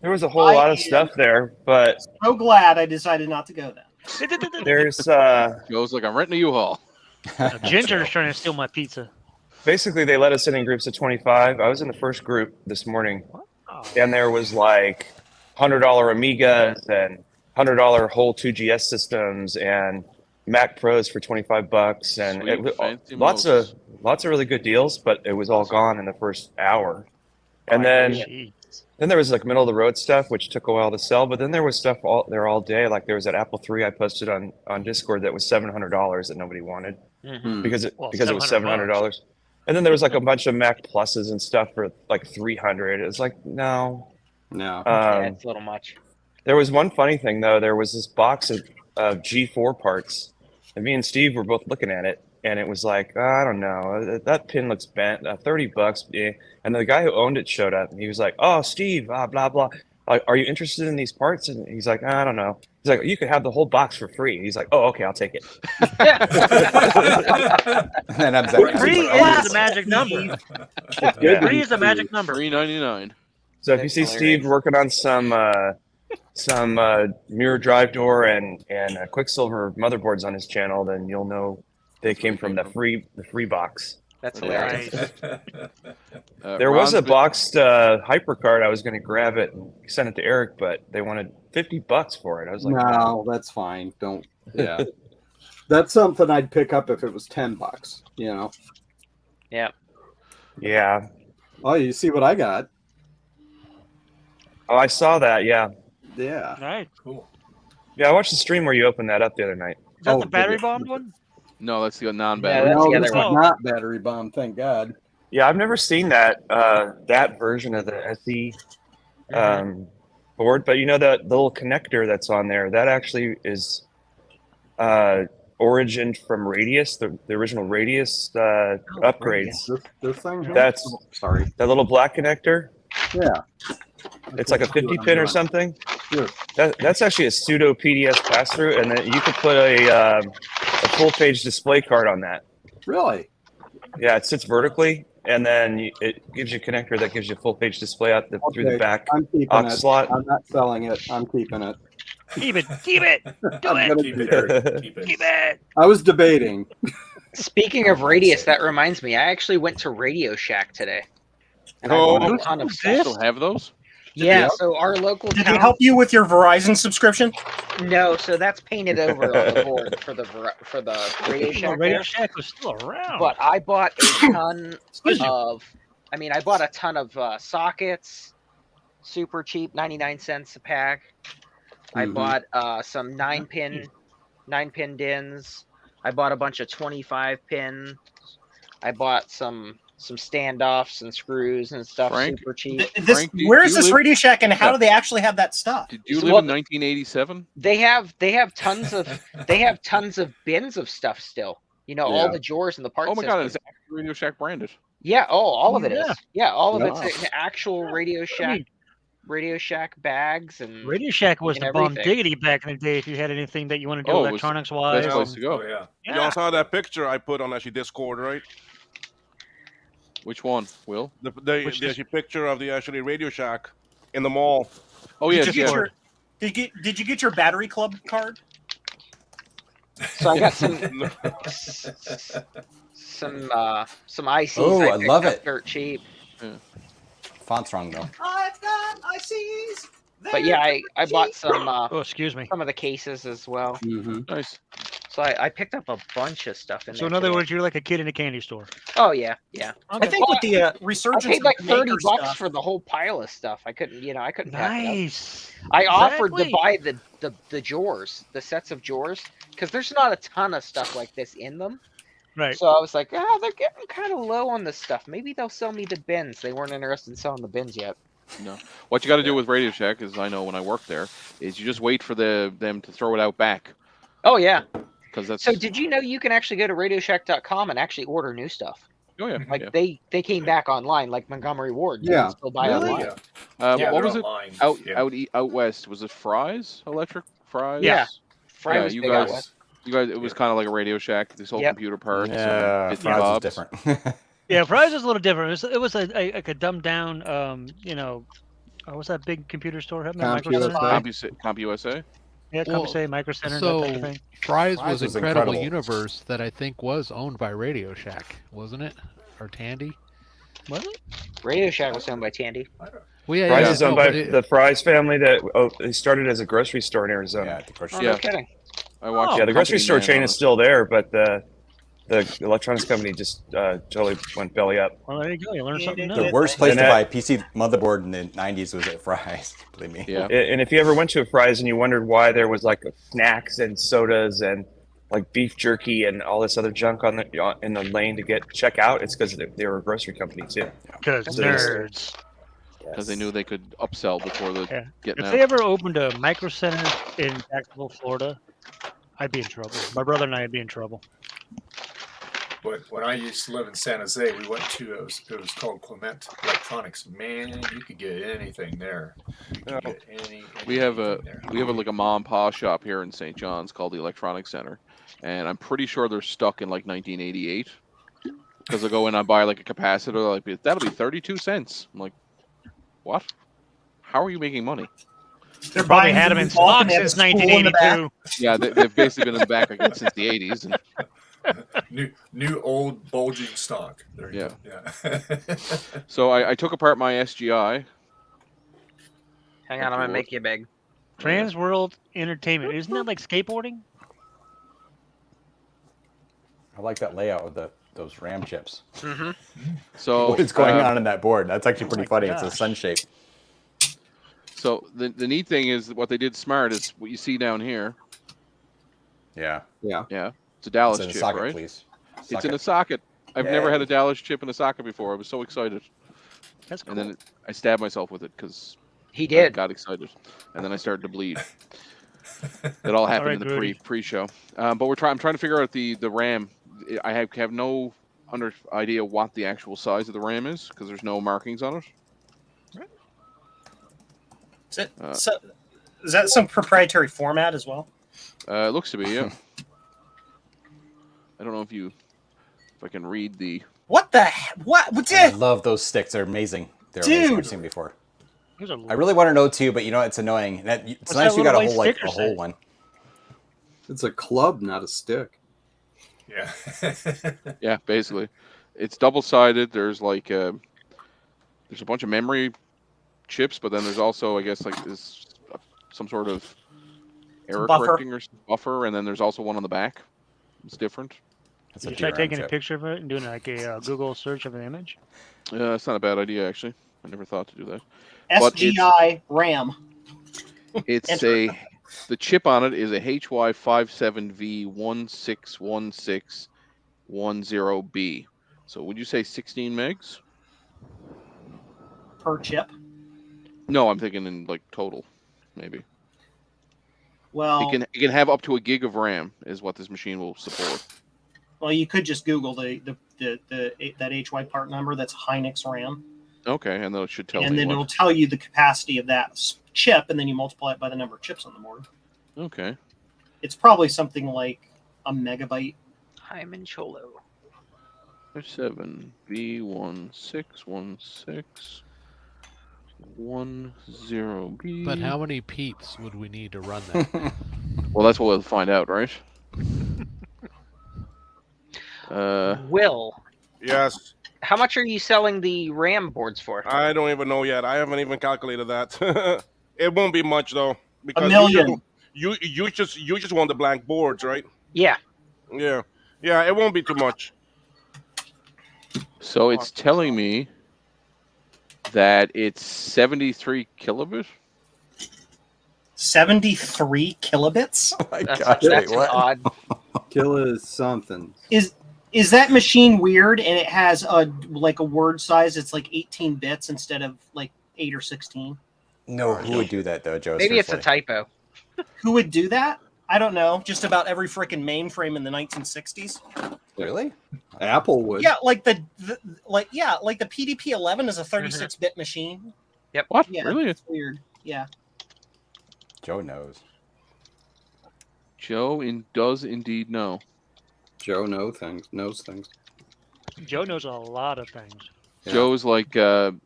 There was a whole lot of stuff there, but So glad I decided not to go then. there's Goes like I'm renting a U-Haul. Ginger's trying to steal my pizza. basically they let us in groups of 25. I was in the first group this morning, Oh. and there was like $100 Amigas and $100 whole 2GS systems and Mac Pros for $25, and Sweet, it, fancy lots Moses. of really good deals, but it was all gone in the first hour. And then Jeez. Then there was like middle of the road stuff, which took a while to sell. But then there was stuff all day. Like there was that Apple III I posted on Discord that was $700 that nobody wanted Mhm. because it Well, was $700. And then there was like a bunch of Mac Pluses and stuff for like 300. It was like no. No. Yeah, it's a little much. There was one funny thing though. There was this box of G4 parts, and me and Steve were both looking at it, and it was like I don't know, that pin looks bent. $30, yeah. And the guy who owned it showed up, and he was like, "Oh, Steve, blah blah. Are you interested in these parts?" And he's like, "I don't know." He's like, "You could have the whole box for free." He's like, "Oh, okay, I'll take it." And I'm like, Three is the magic number. Yeah. Three is the magic number. $3.99. So if you see Steve working on some mirror drive door and Quicksilver motherboards on his channel, then you'll know they came from the free box. That's Yeah. hilarious. There was Ron's a been- boxed HyperCard. I was going to grab it and send it to Eric, but they wanted $50 for it. I was like, No, that's fine. Don't. Yeah. That's something I'd pick up if it was $10. You know. yeah. Oh, you see what I got? Oh, I saw that. Yeah. Yeah. Right. Cool. Yeah, I watched the stream where you opened that up the other night. Is that Oh, the battery did it? bombed one? No, that's the Yeah, non-battery. that's No, the this other is one. not battery bomb. Thank God. Yeah, I've never seen that version of the SE board, but you know the little connector that's on there, that actually is origined from Radius, the original Radius upgrades. This thing. here? That's Oh, sorry. that little black connector. Yeah. It's like a 50 pin or something. Sure. That's actually a pseudo PDS pass through, and then you could put a full page display card on that. Really? Yeah, it sits vertically, and then it gives you a connector that gives you a full page display out through the Okay, back I'm keeping aux it. slot. I'm not selling it. I'm keeping it. Keep it. Keep it. Do I'm it. gonna Keep do it, it. Eric. Keep it. Keep it. I was debating. Speaking of Radius, that reminds me. I actually went to Radio Shack today. And I Oh, bought a ton of stuff. Still have those? Yeah, Yep. so our local Did town. they help you with your Verizon subscription? No, so that's painted over on the board for the Radio Shack. Radio there. Shack was still around. But I bought a ton of. I bought a ton of sockets, super cheap, 99 cents a pack. I bought some 9-pin DINs. I bought a bunch of 25 pin. I bought some standoffs and screws and stuff, Frank? super cheap. Where is this Radio Shack, and how do they actually have that stuff? Did you live in 1987? They have tons of bins of stuff still. You know, all the drawers and the parts. Oh my god, it's systems. actually Radio Shack branded. Yeah. Oh, all of it is. Yeah. Yeah, all of Wow. it's an actual Radio Shack bags and Radio Shack was and the bomb everything. diggity back in the day. If you had anything that you want to do Oh, it was electronics Best wise, place to go. Oh yeah. You all saw that picture I put on actually Discord, right? Which one, Will? The picture of the actually Radio Shack in the mall. Oh Did yes, you yeah. get did you get your battery club card? So I got some ICs. Oh, I picked love up it. Dirt cheap. Font's wrong though. I've got ICs. But yeah, I bought some oh, excuse me. some of the cases as well. Mm-hmm. Nice. So I picked up a bunch of stuff in So there. in other today. words, you're like a kid in a candy store. Oh yeah, yeah. I think with the I resurgence paid like of 30 maker bucks stuff, for the whole pile of stuff. I couldn't pass it up. Nice. I offered to Exactly. buy the drawers, the sets of drawers, because there's not a ton of stuff like this in them. Right. So I was like, they're getting kind of low on this stuff. Maybe they'll sell me the bins. They weren't interested in selling the bins yet. No. What you got to do with Radio Shack, is I know when I worked there, is you just wait for them to throw it out back, Oh yeah. because that's. So did you know you can actually go to RadioShack.com and actually order new stuff? Oh yeah. Like yeah. they came back online, like Montgomery Ward. You Yeah. can still buy Really? online. Yeah, What they're was it? online. Out west, was it Fry's? Electric Fry's? Yeah. Fry Yeah, was you big out guys- west. You guys, it was kind of like a Radio Shack. They sold Yep. computer parts. Yeah, bits and Fries was bobs. different. Yeah, Fry's was a little different. It was like a dumbed down, what's that big computer store? Micro Center? CompUSA. CompUSA. Yeah, Well, CompUSA, Micro Center, that type of So thing. Fry's Fry's was was Incredible incredible. Universe that I think was owned by Radio Shack, wasn't it? Or Tandy? Was it? Radio Shack was owned by Tandy. Well, yeah, Fry's yeah, is owned no, by but it- the Fry's family they started as a grocery store in Arizona. Yeah, the grocery Oh, Yeah. no kidding. I watched. Yeah, the grocery Company store Man chain on is it. still there, but the electronics company just totally went belly up. Well, there you go. You learned something The new. worst place And to that- buy a PC motherboard in the 90s was at Fry's. Believe me. Yeah. And if you ever went to a Fry's and you wondered why there was like snacks and sodas and like beef jerky and all this other junk in the lane to check out, it's because they were a grocery company too. Because So it's- nerds. Because they knew they could upsell before the Yeah. getting If out. they ever opened a Micro Center in Jacksonville, Florida, I'd be in trouble. My brother and I would be in trouble. But when I used to live in San Jose, we went to it was called Clement Electronics. Man, you could get anything there. You could get We have anything there. like a mom and pop shop here in St. John's called the Electronics Center, and I'm pretty sure they're stuck in like 1988. Because they'll go in and buy like a capacitor, like that'll be 32 cents. I'm like, what? How are you making money? they're Probably buying had the them in bulk stock and they have since the spool in the back. 1982. Yeah, they've basically been in the back again since the 80s. And New old bulging stock. There you Yeah. go. Yeah. so I took apart my SGI. Hang on, I'm gonna make you big. Trans World Entertainment. Isn't that like skateboarding? I like that layout of those RAM chips. Mm-hmm. So What is going on in that board? That's actually pretty funny. It's a gosh. sun shape. So the neat thing is what they did smart is what you see down here. Yeah. Yeah. Yeah, it's a Dallas It's in a chip, socket, right? please. It's in a socket. I've never had a Dallas chip in a socket before. I was so excited, That's cool. and then I stabbed myself with it because He I did. got excited, and then I started to bleed. It all happened right, in the Goody. pre-show. But I'm trying to figure out the RAM. I have no idea what the actual size of the RAM is because there's no markings on it. Is that some proprietary format as well? It looks to be, yeah. I don't know if I can read the. What the what? I love those sticks. They're amazing. They're amazing. I've Dude. seen before. Those are I really want to know too, but you know it's annoying. It's nice that you got a little whole white like sticker a whole say? one. It's a club, not a stick. Yeah. Yeah, basically, it's double-sided. There's like there's a bunch of memory chips, but then there's also, I guess, like this some sort of error buffer. correcting or buffer, and then there's also one on the back. It's different. That's Did a you try DRM taking a chip. picture of it and doing like a Google search of an image? It's not a bad idea, actually. I never thought to do that. But SGI RAM. It's Enter. the chip on it is a HY57V161610B. So would you say 16 megs? Per chip. No, I'm thinking in like total, maybe. Well, It can have up to a gig of RAM is what this machine will support. well, you could just Google that HY part number. That's Hynix RAM, Okay, and then it should tell and me then what. it'll tell you the capacity of that chip, and then you multiply it by the number of chips on the board. Okay. It's probably something like a megabyte. Hyman Cholo. 57V161610B. But how many peeps would we need to run that? Well, that's what we'll find out, right? Will, Yes. how much are you selling the RAM boards for? I don't even know yet. I haven't even calculated that. It won't be much though, because million. you just want the blank boards, right? Yeah. Yeah. Yeah, it won't be too much. So it's telling me that it's 73 kilobit. 73 kilobits. Oh my That's, gosh, that's wait, what? odd. Killa is something. Is that machine weird? And it has a word size. It's like 18 bits instead of like 8 or 16. No, who would do that though, Joe? Maybe it's a Seriously. typo. Who would do that? I don't know. Just about every freaking mainframe in the 1960s. Really? Apple would. Yeah, like the PDP-11 is a 36-bit machine. What? Yeah, Really? it's weird. Yeah. Joe knows. Joe does indeed know. Joe knows things. Joe knows a lot of things. Yeah. Joe's like the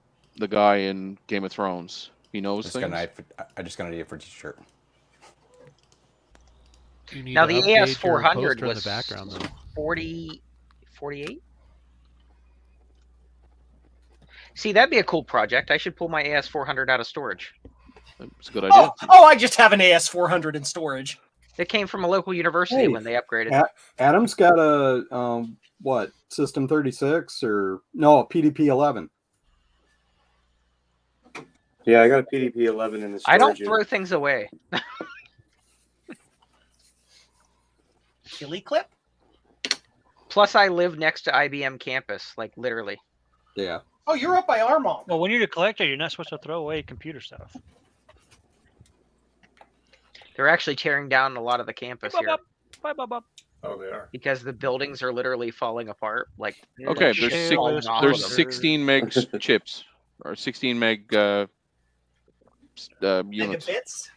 guy in Game of Thrones. He knows I just got an idea for a t-shirt. You need Now to the update your AS400 poster in was the background though. 48? See, that'd be a cool project. I should pull my AS400 out of storage. It's a good idea. Oh, I just have an AS400 in storage. It came from a local university Hey, when they upgraded. Adam's got a what, System 36 or no, PDP-11. Yeah, I got a PDP-11 in the storage I don't unit. throw things away. Killy clip? Plus, I live next to IBM campus, like literally. Yeah. Oh, you're up by Armonk. Well, when you're a collector, you're not supposed to throw away computer stuff. They're actually tearing down a lot of the campus here Oh, they are. because the buildings are literally falling apart. Like Okay, like, there's shit falling off there's of them. 16 megs chips or 16 meg units. Megabits?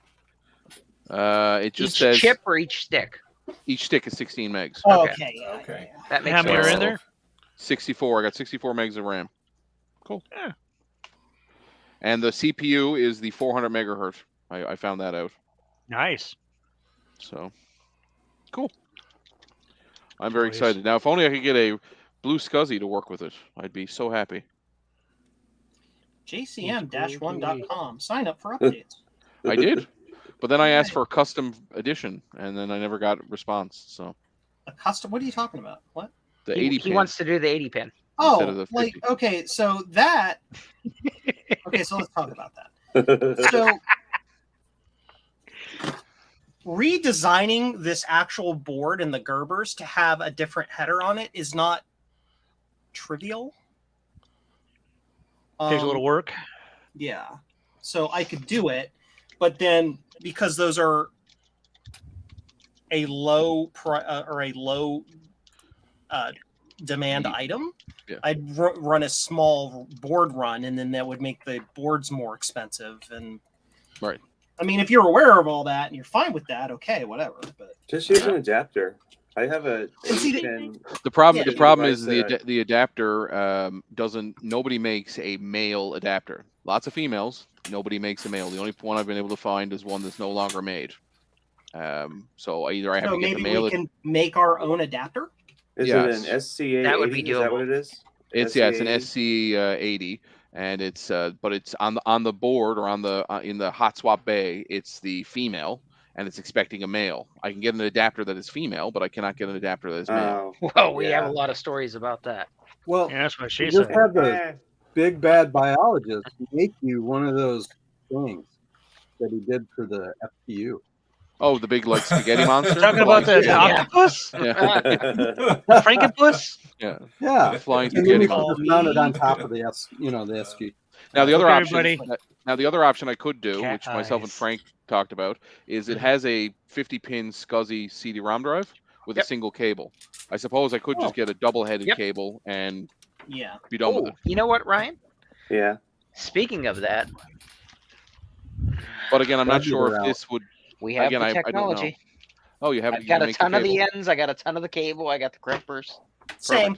It just Each says chip or each stick. each stick is 16 megs. Oh, Okay. okay. Yeah, Okay. yeah, That makes How many are sense. in there? 64. I got 64 megs of RAM. Cool. Yeah. And the CPU is the 400 megahertz. I found that out. Nice. So cool. I'm very Nice. excited. Now, if only I could get a blue SCSI to work with it, I'd be so happy. JCM-1.com. Sign up for updates. I did, but then I asked for a custom edition, and then I never got a response. So A custom? What are you talking about? What? the He 80 he pin. wants to do the 80 pin. Instead of Oh, the like 50. okay, so that. Okay, so let's talk about that. So redesigning this actual board and the Gerbers to have a different header on it is not trivial. Takes a little work. Yeah. So I could do it, but then because those are a low demand item, Yeah. I'd run a small board run, and then that would make the boards more expensive. And Right. I mean, if you're aware of all that and you're fine with that, okay, whatever. But Just use an adapter. I have a And see, 8-pin. The problem Yeah. the problem Device is that the adapter doesn't. Nobody makes a male adapter. Lots of females. Nobody makes a male. The only one I've been able to find is one that's no longer made. So either I have so to get the maybe male. we can make our own adapter. Is Yes. it an SCA That would be 80? Is that what doable. it is? It's an SC 80, and it's but it's on the board or on the in the hot swap bay. It's the female, and it's expecting a male. I can get an adapter that is female, but I cannot get an adapter that is male. Oh, Well, we have yeah. a lot of stories about that. Well, Yeah, that's what she you just said. had the big bad biologist make you one of those things that he did for the FPU. Oh, the big like spaghetti monster. Talking about the Flying octopus, spaghetti. Frankenpuss. Yeah. Yeah, The flying and then spaghetti you monster. could just mount it on top of the the SG. Now the other Okay, option. everybody. Now the other option I could do, Cat which myself and eyes. Frank talked about, is it has a 50-pin SCSI CD-ROM drive with a single cable. I suppose I could just get a double-headed cable and Yeah. be done with Oh, it. you know what, Ryan? Yeah. Speaking of that, But again, I'm not That'd be sure the if route. this would. we have Again, the I don't know. technology. Oh, you have. I've you got can a make ton of the cable. ends. I got a ton of the cable. I got the crimpers. Same.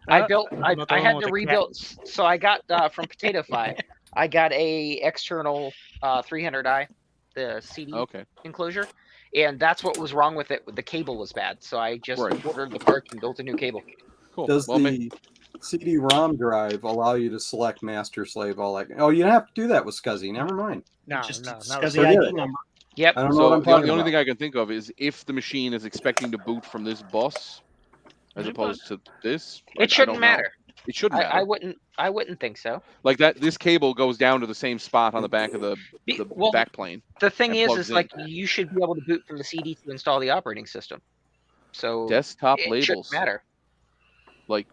I built. I'm not the I one had with to the rebuild. So I got from Potato Fi. I got a external 300i, the CD Okay. enclosure, and that's what was wrong with it. The cable was bad, so I just Right. ordered the parts and built a new cable. Cool. Does Well, the CD-ROM drive allow you to select master slave all that? Oh, you don't have to do that with SCSI. Never mind. No, Just no, not SCSI Forget ID it. number. Yep. I don't know so what I'm the talking only about. thing I can think of is if the machine is expecting to boot from this bus, as opposed to this. It shouldn't matter. It shouldn't matter. I wouldn't think so. Like that, this cable goes down to the same spot on the back of the Well, back plane. The thing and is plugs in. like you should be able to boot from the CD to install the operating system. So Desktop it labels. shouldn't matter. Like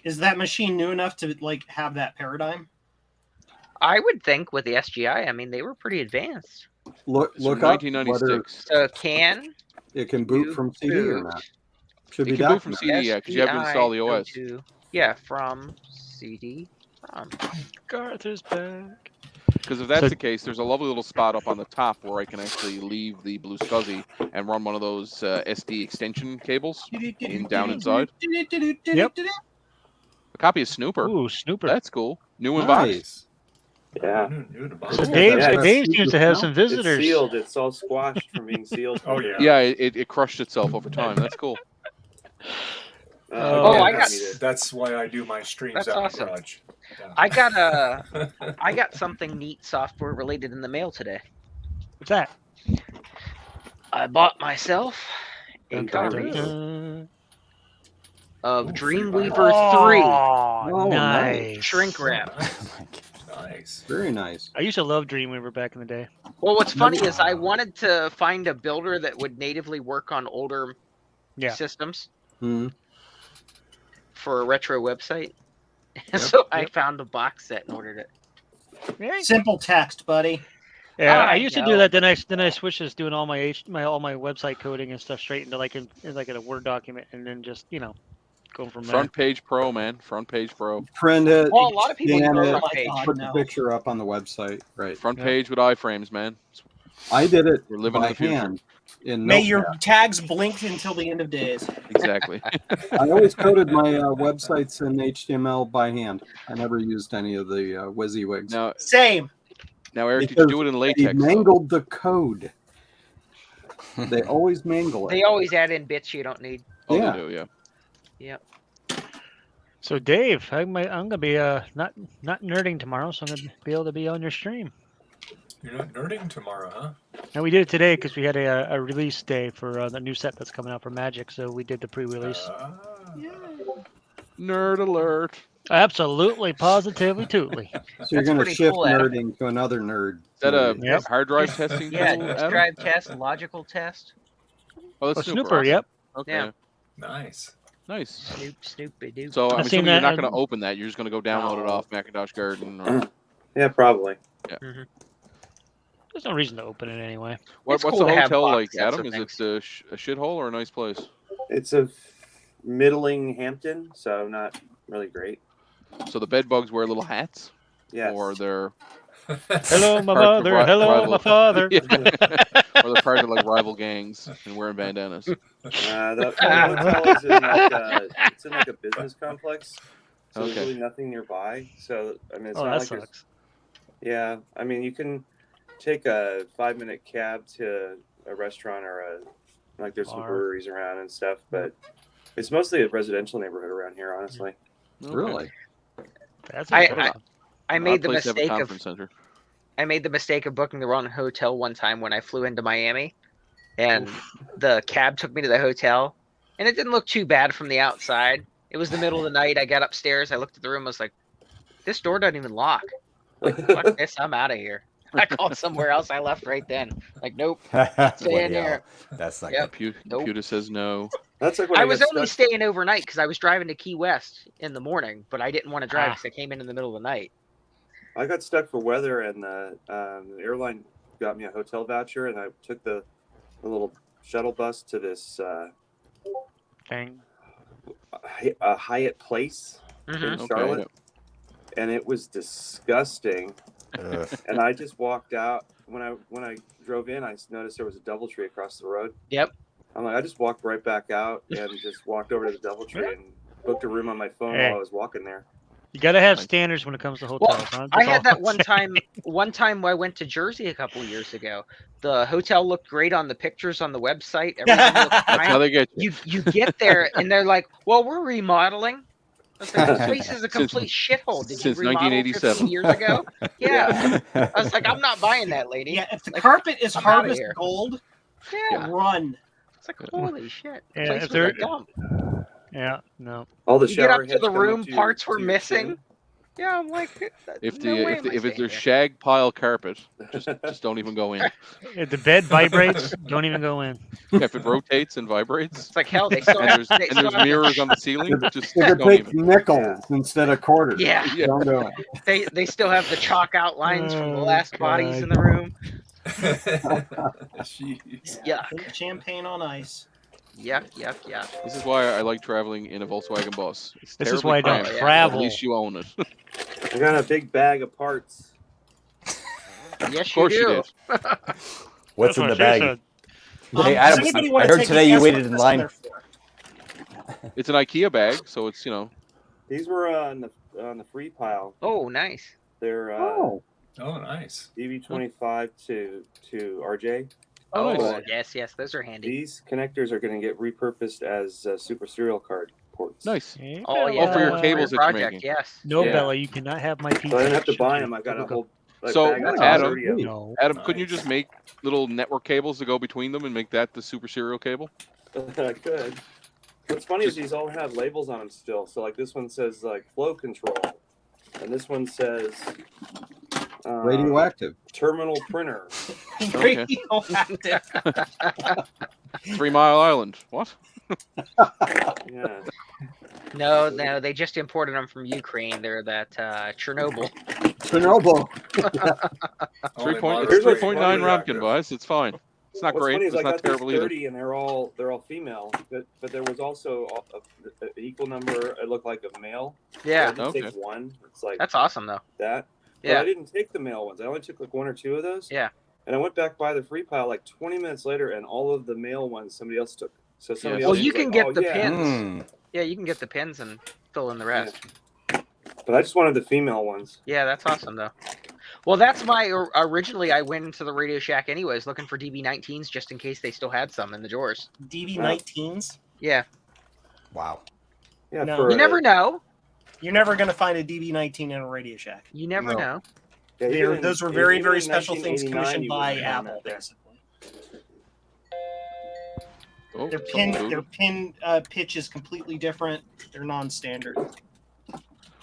Is that machine new enough to like have that paradigm? I would think with the SGI, I mean they were pretty advanced. Look it's from up whether 1996. So can it can boot you from CD or boot not. Should It be can boot from documented. CD, yeah, because you have to install the SGI OS. Yeah, from CD. Garth is back. Because if that's So- the case, there's a lovely little spot up on the top where I can actually leave the blue SCSI and run one of those SD extension cables down inside. Yep. A copy of Snooper. Ooh, Snooper. That's cool. New in box. Nice. Yeah. New to So box. Dave, Yeah, Dave it's- seems to have it's some It's visitors. sealed. It's all squashed from being sealed. Oh yeah. Yeah, it crushed itself over time. That's cool. Oh, I got- That's why I do my streams That's out in awesome. the garage. Yeah. I got something neat software related in the mail today. What's that? I bought myself a Dun, dun, copy dun. of Ooh, Dreamweaver 3 Oh, nice. nice. shrink wrap. Nice. Very nice. I used to love Dreamweaver back in the day. Well, what's funny is I wanted to find a builder that would natively work on older Yeah. systems Hmm. for a retro website. So I found a box set and ordered it. Simple text, buddy. Yeah, I I used to know. do that. Then I switched to doing all my all my website coding and stuff straight into like in a Word document, and then just going from there. Front page pro, man. Front page pro. Print it. Well, a lot of people scan use it, front my page. God. put no. the picture up on the website. Right. Front Yeah. page with iframes, man. I did it We're living in by the future. hand. In May Notepad. your tags blink until the end of days. Exactly. I always coded my websites in HTML by hand. I never used any of the WYSIWYGs. now, Same. Eric, did Because you do it in They latex? though? mangled the code. They always mangle it. They always add in bits you don't need. Oh, Yeah. they do, yeah. So Dave, I'm gonna be not nerding tomorrow, so I'm gonna be able to be on your stream. You're not nerding tomorrow, huh? And we did it today because we had a release day for the new set that's coming out for Magic, so we did the pre-release. Nerd alert. Absolutely, positively, totally. So you're That's going to pretty shift cool, Adam. nerding to another nerd. Is that a Yep. hard drive testing Yeah, tool, disk Adam? drive test, logical test. Oh, Oh, that's Snooper, awesome. yep. Okay. Yeah. Nice. Nice. Snoopy doop. So I'm I've seen assuming you're that, not going to open that. You're just going to go download it No. off Macintosh Garden. Or... Yeah, probably. There's no reason to open it anyway. What's cool the to have hotel box like, sets Adam? of Is things. it a shithole or a nice place? It's a middling Hampton, so not really great. So the bed bugs wear little hats? Yes. Or they're Hello, my Part of mother. ri- Hello, rival- my father. Yeah. or they're part of like rival gangs and wearing bandanas. The hotel is in it's in like a business complex, so Okay. there's really nothing nearby. So I mean, it's Oh, not that like sucks. yeah. I mean, you can take a 5-minute cab to a restaurant or there's some Bar. breweries around and stuff, but It's mostly a residential neighborhood around here, honestly. Okay. Really? That's I impressive. I Odd made the place to have a mistake of conference center. I made the mistake of booking the wrong hotel one time when I flew into Miami, and the cab took me to the hotel, and it didn't look too bad from the outside. It was the middle of the night. I got upstairs. I looked at the room. I was like, this door doesn't even lock. Like, fuck this. I'm out of here. I called somewhere else. I left right then. Like, nope. Stay in Bloody hell. there. That's not Yep. good. Computer says no. That's like when I I was got only stuck. staying overnight because I was driving to Key West in the morning, but I didn't want to drive because I came in the middle of the night. I got stuck for weather, and the airline got me a hotel voucher, and I took the little shuttle bus to this Thing. Hyatt Place Mhm. in Okay. Charlotte, and it was disgusting. Ugh. And I just walked out when I drove in. I noticed there was a DoubleTree across the road. Yep. I'm like, I just walked right back out and just walked over to the DoubleTree and booked a room on my phone Hey. while I was walking there. You gotta have Nice. standards when it comes to Well, hotels. Huh? I That's had all that I'm one saying. time. One time I went to Jersey a couple of years ago. The hotel looked great on the pictures on the website. Everything looked That's how fine. they get you. You get there and they're like, "Well, we're remodeling." I was like, "This place is a Since- complete shithole. Did you since remodel 1987. 15 years ago?" Yeah. I was like, "I'm not buying that, lady." Yeah, if the Like, carpet is I'm outta harvest here. gold, Yeah. run. It's like, holy shit. The Yeah, place if was a they're- dump. Yeah, no. All the You get shower up to heads the come room, to your- parts were to your missing. chin. Yeah, I'm like, If no way am I if there's staying here. shag pile carpet, just don't even go in. If the bed vibrates, don't even go in. If it rotates and vibrates, It's like hell. They still and have, there's they and still there's have the- mirrors on the ceiling, just If it don't takes even. nickels instead of quarters, Yeah. Yeah. don't do it. They still have the chalk outlines from the Oh, last bodies God. in the room. Jeez. Yuck. Think champagne on ice. Yuck, yuck, yuck. This is why I like traveling in a Volkswagen bus. It's This is terribly why I don't cramped, but travel. At least you own it. I got a big bag of parts. Yes, Of course you do. did. What's That's in what the she bag? said. Hey, Does Adam, anybody I wanna heard take a today you guess waited what in this line. they're for? It's an IKEA bag, so it's These were on the free pile. Oh, nice. They're Oh, Oh, nice. DV25 to RJ. Oh, Oh, nice. yes, yes. Those are handy. These connectors are going to get repurposed as super serial card ports. nice. Hey, Oh, Bella. yeah. for your cables that you're project, making. yes. No, Yeah. Bella, you cannot have my pizza. So I didn't have to Should buy you? them. I got Go, a go, whole So, bag of Adam, 30 of them. No. Adam, couldn't you Nice. just make little network cables to go between them and make that the super serial cable? I could. What's funny is these all have labels on them still. So like this one says like flow control, and this one says radioactive. terminal printer. Okay. Radioactive. 3 Mile Island. What? Yeah. No, they just imported them from Ukraine. They're that Chernobyl. Chernobyl. Only 3.9 moderate Ramkin, boys. It's fine. It's not What's great. funny is But I it's got not these terrible either. 30, and they're all female, but there was also an equal number. It looked like a male. Yeah, I didn't Okay. take one. It's like that's awesome though. that. But Yeah. I didn't take the male ones. I only took like one or two of those. Yeah. And I went back by the free pile like 20 minutes later, and all of the male ones somebody else took. So somebody Yes. else Well, you was can like, get "Oh, the yeah." pins. Mm. Yeah, you can get the pins and fill in the rest. But I just wanted the female ones. Yeah, that's awesome though. Well, that's my originally. I went into the Radio Shack anyways, looking for DB19s just in case they still had some in the drawers. DB19s. Yeah, Wow. Yeah. No. For, you never know. You're never going to find a DB19 in a Radio Shack. You never No. know. yeah, They're- even in- those were very, even very in special things 1989, commissioned you by wouldn't find Apple, that there. basically. Oh, Their something pin, good. their pin pitch is completely different. They're non-standard.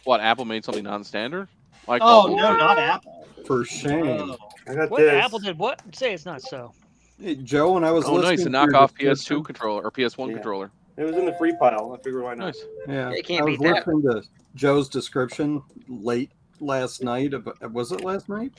What, Apple made something non-standard? Like Oh Apple? no, not Apple. For shame. Oh. I got What? this. Apple did what? Say it's not so. Hey, Joe, when I was Oh, nice. A listening to your knockoff description- PS2 controller or PS1 Yeah. controller. It was in the free pile. I figured why not. Nice. Yeah, They can't I was beat that. listening to Joe's description late last night. Was it last night?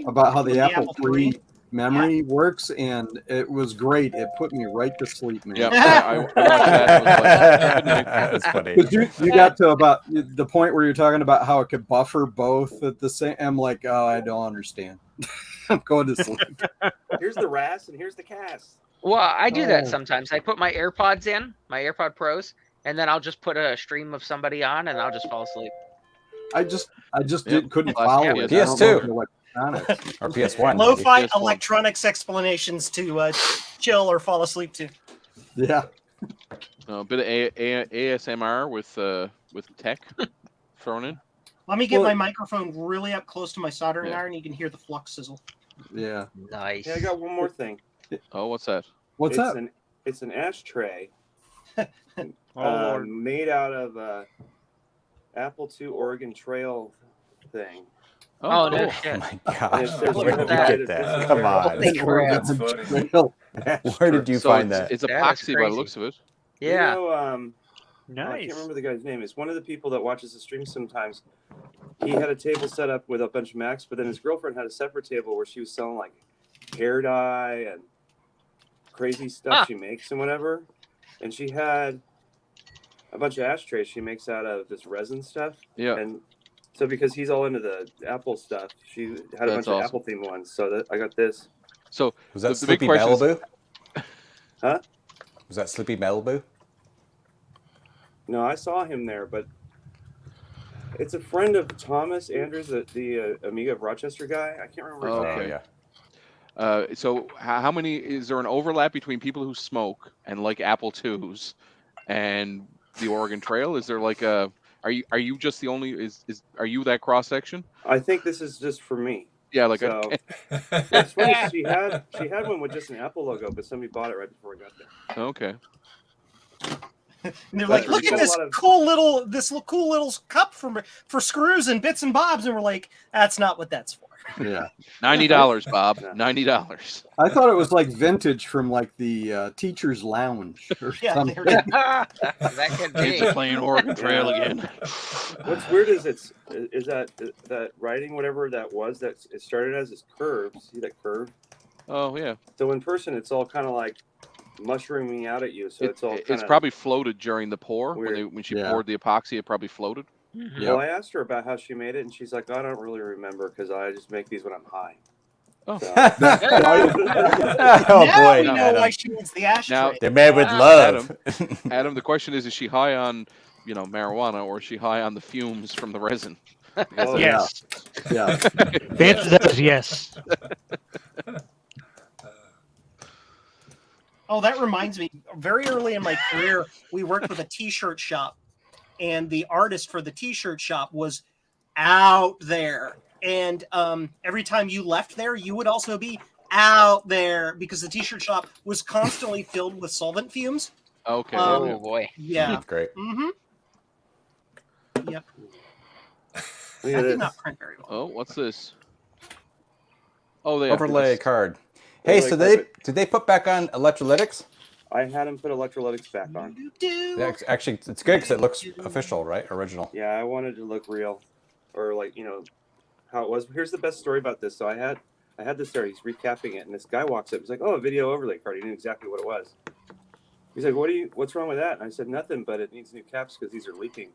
About how the The Apple Apple III III? memory works, and it was great. It put me right to sleep, man. Yeah, I watched that. I was like, good night. That's funny. Because you got to about the point where you're talking about how it could buffer both at the same. I'm like, oh, I don't understand. I'm going to sleep. Here's the RAS and here's the CAS. Well, I do that Oh. sometimes. I put my AirPods in, my AirPod Pros, and then I'll just put a stream of somebody on, and I'll just fall asleep. I just Yep. couldn't Last follow year, it. PS2. I don't know if you're electronics. Or PS1. maybe. Lo-fi PS1. electronics explanations to chill or fall asleep to. Yeah. A bit of ASMR with tech thrown in. Let me get Well- my microphone really up close to my soldering Yeah. iron. You can hear the flux sizzle. Yeah. Nice. Yeah, I got one more thing. Oh, what's that? What's it's that? It's an ashtray Oh Lord. made out of Apple II Oregon Trail thing. Oh, cool. no Oh shit. my And gosh. it says Where you did you have that. get that? business Come cards. on. Holy crap. That's funny. Where did you So find it's, that? it's That is epoxy by the crazy. looks of it. You Yeah. know, I Nice. can't remember the guy's name. It's one of the people that watches the stream sometimes. He had a table set up with a bunch of Macs, but then his girlfriend had a separate table where she was selling like hair dye and crazy stuff she makes and whatever. And she had a bunch of ashtrays she makes out of this resin stuff. Yeah. And so because he's all into the Apple stuff, she had a That's bunch of awesome. Apple themed ones. So that I got this. So Was that the big Sleepy question is- Malibu? Huh? Was that Sleepy Malibu? No, I saw him there, but it's a friend of Thomas Andrews, the Amiga of Rochester guy. I can't remember his Oh, name. okay. yeah. So how many is there an overlap between people who smoke and like Apple IIs and the Oregon Trail? Is there like a are you just the only are you that cross section? I think this is just for me. Yeah, like So okay. it's funny. She had one with just an Apple logo, but somebody bought it right before I got there. Okay. And they're But like, look we at got a this lot of- cool little cup for screws and bits and bobs, and we're like, that's not what that's for. Yeah. $90, Bob. Yeah. $90. I thought it was like vintage from like the teacher's lounge or Yeah, something. That could Kids be. are playing Oregon Trail again. What's weird is is that writing, whatever that was, that it started as is curves. See that curve? Oh yeah. So in person, it's all kind of like mushrooming out at you. So it's all kind It's of probably floated during the pour weird. when she Yeah. poured the epoxy. It probably floated. Yeah. Well, I asked her about how she made it, and she's like, I don't really remember because I just make these when I'm high. Oh. So- Oh now boy, we know Adam. why she needs the ashtray. Now- They're made with love. Adam, the question is she high on marijuana or is she high on the fumes from the resin? Oh, Yes. Yeah. The answer to that is yes. Oh, that reminds me. Very early in my career, we worked with a T-shirt shop, and the artist for the T-shirt shop was out there. And every time you left there, you would also be out there because the T-shirt shop was constantly filled with solvent fumes. Okay. Oh boy. Yeah. Great. Mm-hmm. Yep. Look That at did this. not print very well. Oh, what's this? Oh, they Overlay card. Hey, Overlay so carpet. did they put back on electrolytics? I had him put electrolytics back on. Yeah, actually, it's good because it looks official, right? Original. Yeah, I wanted to look real, or like how it was. Here's the best story about this. So I had this there. He's recapping it, and this guy walks up. He's like, "Oh, a video overlay card." He knew exactly what it was. He's like, "What's wrong with that?" And I said, "Nothing, but it needs new caps because these are leaking."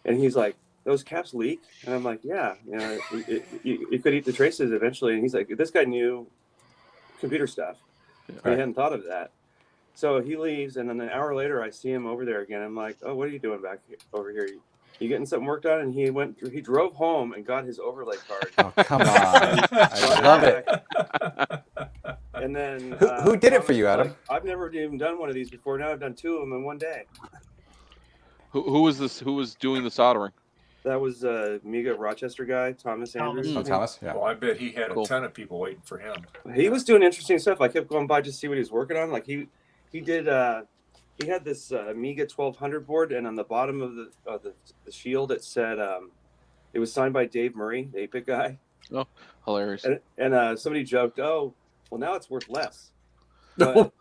And he's like, "Those caps leak?" And I'm like, "Yeah, you could eat the traces eventually." And he's like, "This guy knew computer stuff. He hadn't thought of that." So he leaves, and then an hour later, I see him over there again. I'm like, "Oh, what are you doing back over here? You getting something worked on?" And he drove home and got his overlay card. Oh, come on. I love it. And then Who did it for Thomas you, was Adam? like, I've never even done one of these before. Now I've done two of them in one day. Who was this? Who was doing the soldering? That was Amiga Rochester guy, Thomas Andrews. Oh, Thomas? Yeah. Well, I bet he had Cool. a ton of people waiting for him. He was doing interesting stuff. I kept going by just to see what he was working on. Like he did. He had this Amiga 1200 board, and on the bottom of the shield it said it was signed by Dave Murray, the 8-bit guy. Oh, hilarious. And somebody joked, "Oh, well now it's worth less." But,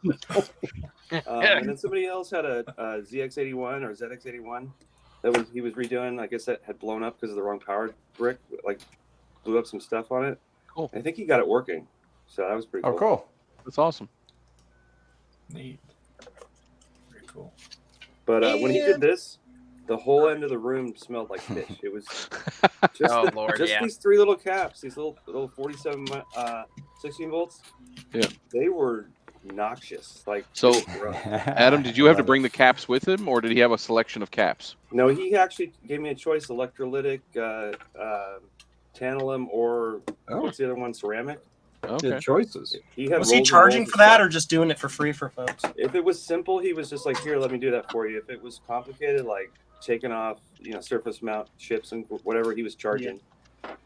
and then somebody else had a ZX81 or ZX81 that he was redoing. I guess that had blown up because of the wrong power brick. Like blew up some stuff on it. Cool. I think he got it working, so that was pretty Oh, cool. cool. That's awesome. Neat. Very cool. But when he did this, the whole end of the room smelled like fish. It was just, Oh, Lord, yeah. these three little caps, these little 47 16 volts. Yeah. They were noxious. Like So, it was gross. Adam, did you have to bring the caps with him, or did he have a selection of caps? No, he actually gave me a choice: electrolytic, tantalum, or Oh. what's the other one? Ceramic. Okay. Good choices. He had Was he rolls and charging rolls for of that stuff. or just doing it for free for folks? If it was simple, he was just like, "Here, let me do that for you." If it was complicated, like taking off, surface mount chips and whatever, he was charging.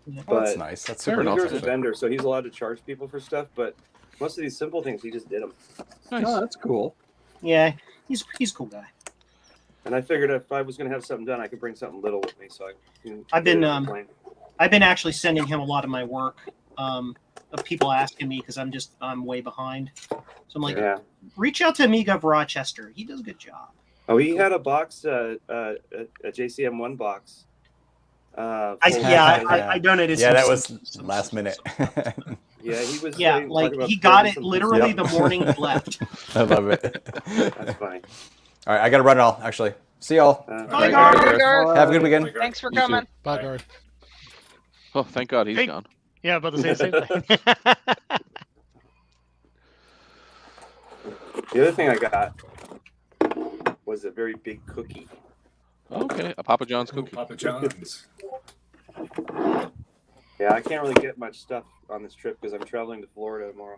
Yeah. But Oh, that's nice. That's Fair super enough. Igor's a nice. vendor, so he's allowed to charge people for stuff. But most of these simple things, he just did them. Nice. Oh, that's cool. Yeah, he's a cool guy. And I figured if I was going to have something done, I could bring something little with me. So I've been actually sending him a lot of my work. Of people asking me because I'm way behind. So I'm like, yeah. reach out to Amiga of Rochester. He does a good job. Oh, he had a box, a JCM1 box. I donated. Yeah, some that was some last minute. Yeah, he was. Yeah, like he got it literally the morning he left. I love it. That's funny. All right, I got to run all, actually. See y'all. Bye, Garth. Have a good weekend. Thanks for You too. coming. Bye, Garth. Oh, thank God he's Hey. gone. Yeah, about to say the same thing. The other thing I got was a very big cookie. Okay, a Papa John's Ooh, cookie. Papa John's. Yeah, I can't really get much stuff on this trip because I'm traveling to Florida tomorrow.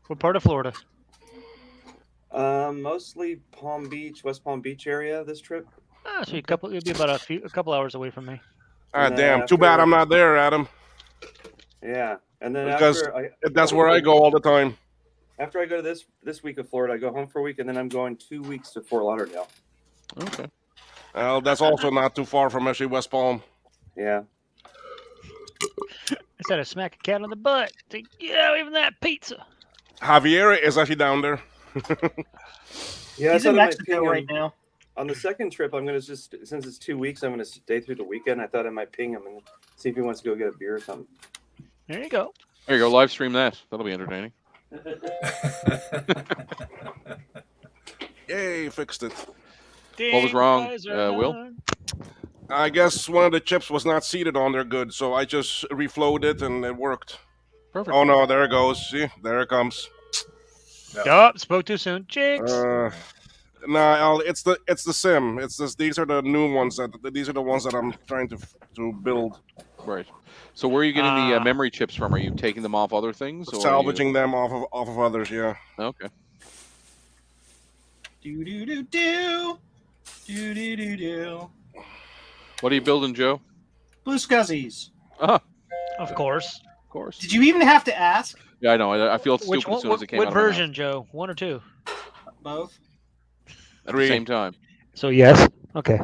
What part of Florida? Mostly Palm Beach, West Palm Beach area this trip. Ah, so it'd be about a couple hours away from me. Ah, And then damn. Too bad after- I'm not there, Adam. Yeah, and then Because after that's where I go all the time. I go to this week of Florida, I go home for a week, and then I'm going 2 weeks to Fort Lauderdale. Okay. Well, that's also not too far from actually West Palm. Yeah. I said I smack a cat on the butt. Say, yeah, even that pizza. Javier is actually down there. Yeah, He's I in thought I might Mexico ping him. right now. On the second trip, I'm gonna just, since it's 2 weeks, I'm gonna stay through the weekend. I thought I might ping him and see if he wants to go get a beer or something. There you go. There you go. Live stream that. That'll be entertaining. Yay, fixed it. What was wrong, Things are Will? done. I guess one of the chips was not seated on there good, so I just reflowed it and it worked. Perfect. Oh no, there it goes. See, there it comes. Oh, spoke too soon. Jinx. It's the sim. It's this. These are the new ones these are the ones that I'm trying to build. Right. So where are you getting the memory chips from? Are you taking them off other things? Or Salvaging them off of others. Yeah. Okay. Do do do do do do do do. What are you building, Joe? Blue Scuzzies. Ah, Of course. of course. Did you even have to ask? Yeah, I know. I feel stupid Which one? as soon as it came What out of my mouth. version, Joe? 1 or 2? Both. At the 3. same time. So yes. Okay.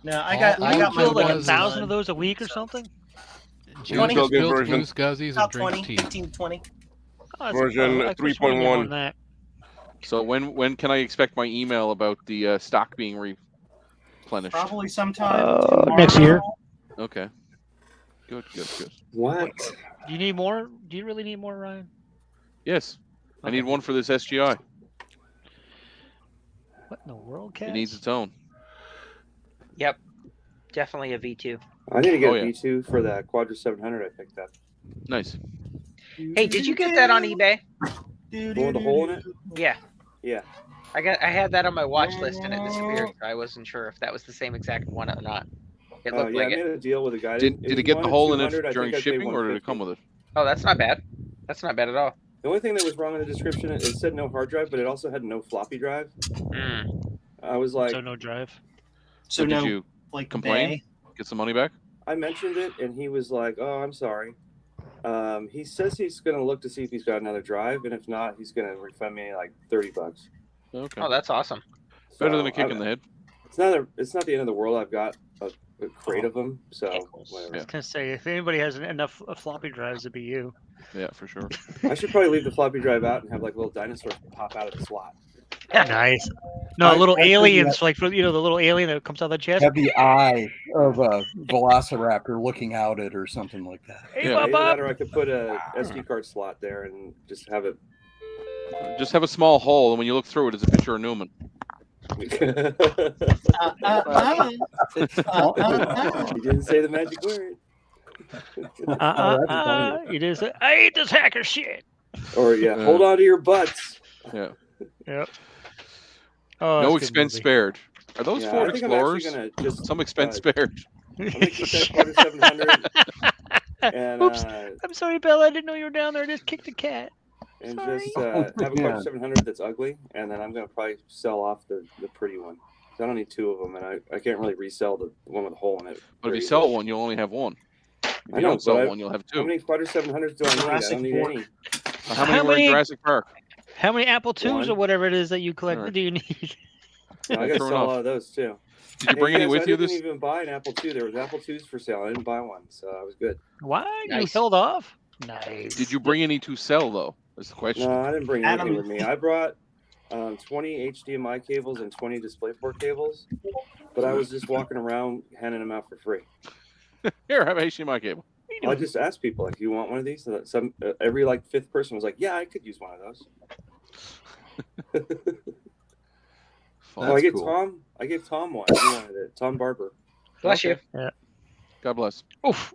No, I got I You my build like ones 1,000 done. of those a week or something? Joe 20. just Good builds version. Blue Scuzzies About and 20, drinks tea. 15, 20. Oh, that's- Version I could've sworn you did more 3.1. than that. So when can I expect my email about the stock being replenished? Probably sometime next year. tomorrow. Okay. Good. What? Do you need more? Do you really need more, Ryan? Yes. I Okay. need one for this SGI. What in the world, Cass? It needs its own. Yep. Definitely a V2. I need to get Oh, a yeah. V2 for that Quadra 700 I picked up. Nice. Hey, did you get that on eBay? Do, The one with the hole in it? Yeah. Yeah. I had that on my watch list and it disappeared. I wasn't sure if that was the same exact one or not. It looked Yeah, like I it. made a deal with a guy. Did If it he get the wanted hole in it 200, I during think I'd pay shipping, or did it 150. come with it? Oh, that's not bad. That's not bad at all. The only thing that was wrong in the description, it said no hard drive, but it also had no floppy drive. Mm. I was like, So no drive. So did no, you like complain? Bay. Get some money back? I mentioned it, and he was like, "Oh, I'm sorry." He says he's going to look to see if he's got another drive, and if not, he's going to refund me like $30. Okay. Oh, that's awesome. Better than So, a kick in the head. It's not the end of the world. I've got a crate of them, so whatever. I was gonna say if anybody has enough floppy drives, it'd be you. Yeah, for sure. I should probably leave the floppy drive out and have like little dinosaurs pop out of the slot. Nice. No, I little think aliens, that- like the little alien that comes out of the chest. Have the eye of a velociraptor looking out at or something like that. Hey, Yeah. Bob, Either Bob. that or I could put a SD card slot there and just have it. Just have a small hole, and when you look through it, it's a picture of Newman. You didn't say the magic word. You just say, I hate this hacker shit. Or Yeah. hold on to your butts. Yeah. Yep. Oh, No that's a good expense movie. spared. Are those Yeah, Ford I think I'm actually Explorers? gonna just Some expense uh, spared. I'm gonna keep that Quadra 700. And Oops. I'm sorry, Bella. I didn't know you were down there. I just kicked a cat. and Sorry. just have a Club 700 that's ugly, and then I'm gonna probably sell off the pretty one. I don't need two of them, and I can't really resell the one with a hole in it. But if you sell one, you'll only have one. If I you know, don't sell but one, you'll have How two. many Quadra 700s do I need? I Jurassic don't need Park. any. How many were in Jurassic Park? How many Apple IIs One. or whatever it is that you collect Alright. do you need? No, I gotta True sell enough. a lot of those too. Did you bring any guys, with you I didn't this? even buy an Apple II. There was Apple IIs for sale. I didn't buy one, so I was good. Why? You Nice. held off? Nice. Did you bring any to sell though? That's the question. No, I didn't bring Adam. anything with me. I brought 20 HDMI cables and 20 DisplayPort cables, but I was just walking around handing them out for free. Here, have a HDMI cable. I just asked people, like, "Do you want one of these?" So some every like fifth person was like, "Yeah, I could use one of those." Fun. I gave cool. Tom one. He wanted it. Tom Barber. Bless you. God bless. Oof.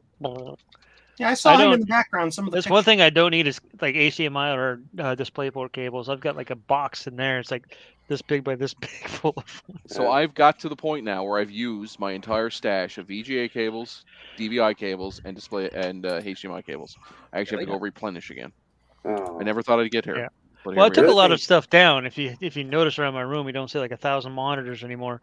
Yeah, I saw I him in don't- the background. Some of the That's one thing I don't need is like HDMI or DisplayPort cables. I've got like a box in there. It's like this big by this big full of. So I've got to the point now where I've used my entire stash of VGA cables, DVI cables, and HDMI cables. I actually have to go replenish again. Oh. I never thought I'd get here. Yeah. But Well, I here we took are. a lot of stuff down. If you notice around my room, we don't see like 1,000 monitors anymore.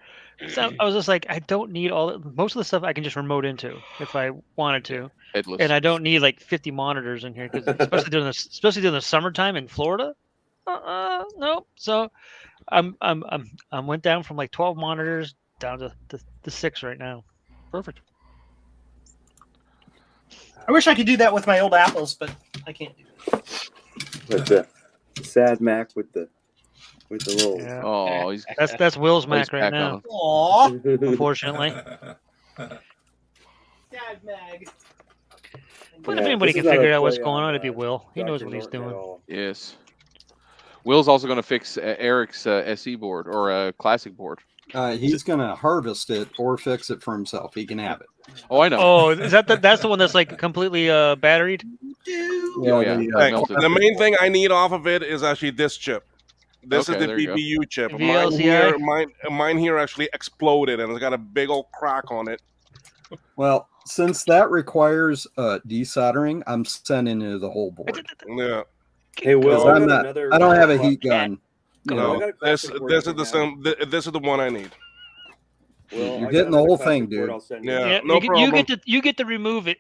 So I was just like, I don't need most of the stuff I can just remote into if I wanted to, Headless. and I don't need like 50 monitors in here because especially during the summertime in Florida. Nope. So I went down from like 12 monitors down to the 6 right now. Perfect. I wish I could do that with my old Apples, but I can't do it. With the sad Mac with the little. Yeah. Oh, he's That's Will's he's Mac right back now. on. Aw, Unfortunately. Dad Mag. But Yeah, if anybody this can is not figure a out what's play going on, on, it'd be Will. He knows Dr. what he's Norton at doing. all. Yes. Will's also going to fix Eric's SE board or classic board. He's going to harvest it or fix it for himself. He can have it. Oh, I know. Oh, is that's the one that's like completely batteried? Oh, yeah. Hey, Melted. the main thing I need off of it is actually this chip. This Okay, is the there you go. PBU chip. VLCI? Mine here actually exploded and it's got a big old crack on it. Well, since that requires desoldering, I'm sending you the whole board. Yeah. Hey, Will, Because I I'm got not, another. I don't have a heat gun. You No, I know, got a This classic board this that is the we have. same. This is the one I need. Will, You're I getting got the whole another thing, classic board dude. I'll send you. Yeah, you problem. get to remove it.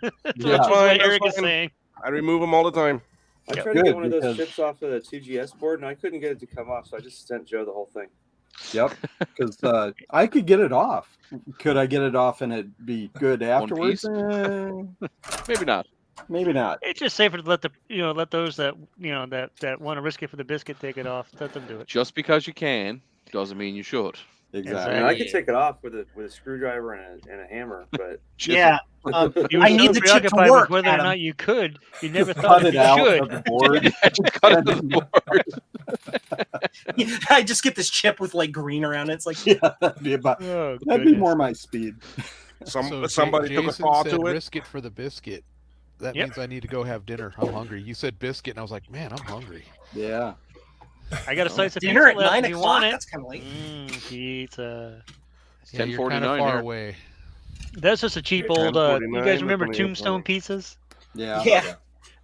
That's Yeah. what Fine, Eric that's is fine. saying. I remove them all the time. I Yep. tried to Good, get one of those because- chips off of the 2GS board, and I couldn't get it to come off, so I just sent Joe the whole thing. Yep. Because I could get it off. Could I get it off and it be good afterwards? Maybe not. Maybe not. It's just safer to let those that that want to risk it for the biscuit take it off. Let them do it. Just because you can doesn't mean you should. Exactly. I mean, I could take it off with a screwdriver and a hammer, but Yeah, You were I need so the chip to preoccupied work, with whether Adam. or not you could. You never Cut thought it you out should. of the board. Just cut it to the board. I just get this chip with like green around it. It's like, Yeah, that'd be about. Oh, That'd be goodness. more my speed. Somebody took a Jason thought said to it. risk it for the biscuit. That Yep. means I need to go have dinner. I'm hungry. You said biscuit, and I was like, man, I'm hungry. Yeah. I got a slice of dinner pizza at left 9 if you o'clock. want it. That's kind of late. Pizza. Yeah, you're kind of 10:49 far here. away. That's just a cheap Yeah, old. You 10:49, guys remember looking at Tombstone pizzas? Yeah. Yeah,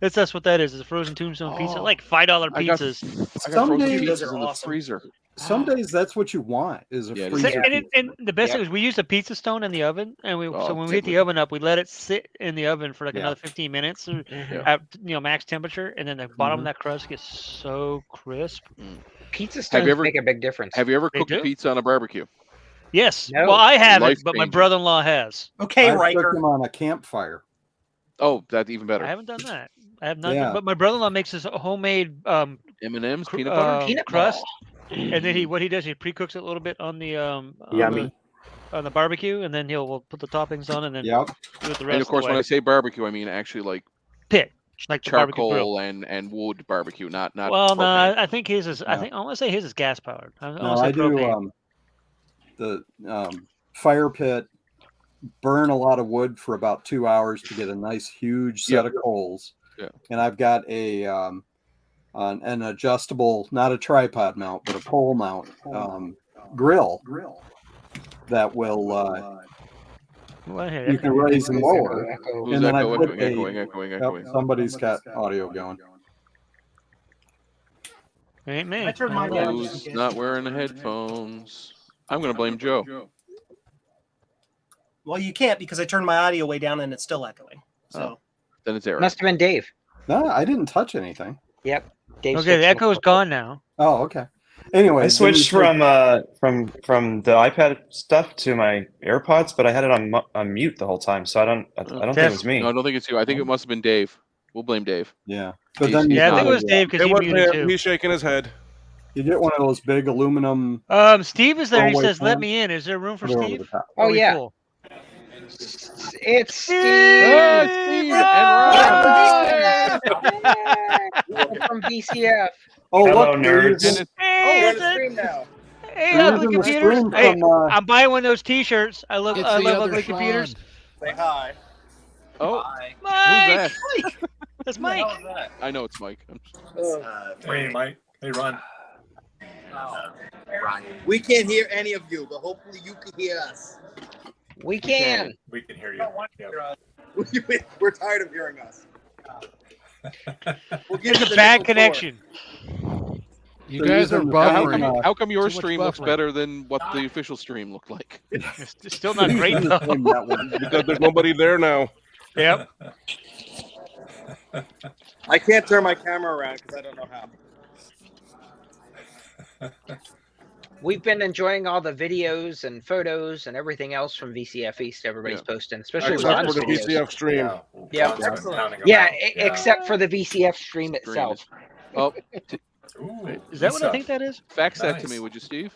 That's what that is. It's a frozen Tombstone pizza, Oh, like $5 I got- pizzas. I got Some frozen days- Those pizzas are in the awesome. freezer. Some days that's what you want is a Yeah, it is. freezer. And the best Yep. thing is we used a pizza stone in the oven, and so Oh, when we heat the typically. oven up, we let it sit in the oven for like Yeah. another 15 minutes Mhm. at max temperature, and then the bottom Mhm. of that crust gets so crisp. Pizza Have stones you ever- make a big difference. Have you ever They cooked a do. pizza on a barbecue? Yes, No. well I haven't, Life but my changing. brother-in-law has. okay, I cooked Riker. them on a campfire. Oh, that's even better. I haven't done that. I have not. Yeah. But my brother-in-law makes his homemade M&M's, peanut butter. Peanut crust, butter. and then what he does, he pre-cooks it a little bit on the yummy. on the barbecue, and then we'll put the toppings on, and then Yep. do it the rest And of course, of when the I way. say barbecue, I mean actually like Pit, like the barbecue grill. charcoal and wood barbecue, not Well, no, propane. I think his is. I No. think I want to say his is gas powered. I No, want to say I do propane. the fire pit, burn a lot of wood for about 2 hours to get a nice huge set Yeah. of coals. Yeah. And I've got an adjustable, not a tripod mount, but a pole mount grill that will Well, here, You can raise and lower. Echo. Who's And then I echoing? put Echoing. Somebody's got audio going. Ain't me. I turned mine down. Who's not wearing the headphones? I'm gonna blame Joe. Well, you can't because I turned my audio way down and it's still echoing. So Then it's Eric. Must have been Dave. No, I didn't touch anything. Yep. Dave Okay, the echo is gone now. Oh, okay. Anyway, I switched from the iPad stuff to my AirPods, but I had it on mute the whole time, so I don't think it was me. No, I don't think it's you. I think it must have been Dave. We'll blame Dave. Yeah, but He's- then he's Yeah, I not- think it was Dave because It he was muted him. too. He's shaking his head. you get one of those big aluminum. Steve is there. He Throwaway says, "Let phone. me in." Is there room for put it over Steve? the top. Oh, Are we yeah. full? It's Steve. Oh, Steve and Ron. From VCF. Oh, Hello, look, they're nerds. using- Hey, We're on it's the a- stream now. hey, they're ugly using the computers. stream Hey, from, I'm buying one of those T-shirts. I love It's I the love other ugly Sean. computers. Say hi. Oh, Hi. Mike, who's that? that's Who the Mike. hell is that? I know it's Mike. Hey, Mike. Hey, Ron. We can't hear any of you, but hopefully you can hear us. We can. We can hear you. Yeah. We're tired of hearing us. We'll give It's you a the bad nickel connection. You They're guys are using the How same, buffering. come your Too much stream looks buffering. better than what the official stream looked like? It's still not They're great using the though. same network. Because there's nobody there now. Yep. I can't turn my camera around because I don't know how. We've been enjoying all the videos and photos and everything else from VCF East. Everybody's posting, especially Except Ron's for the videos. VCF stream. Yeah. We'll Yeah. constantly pounding them Yeah, out. except for the VCF stream itself. Oh, Ooh, Is that what I Lisa. think that is? fax that to Nice. me, would you, Steve?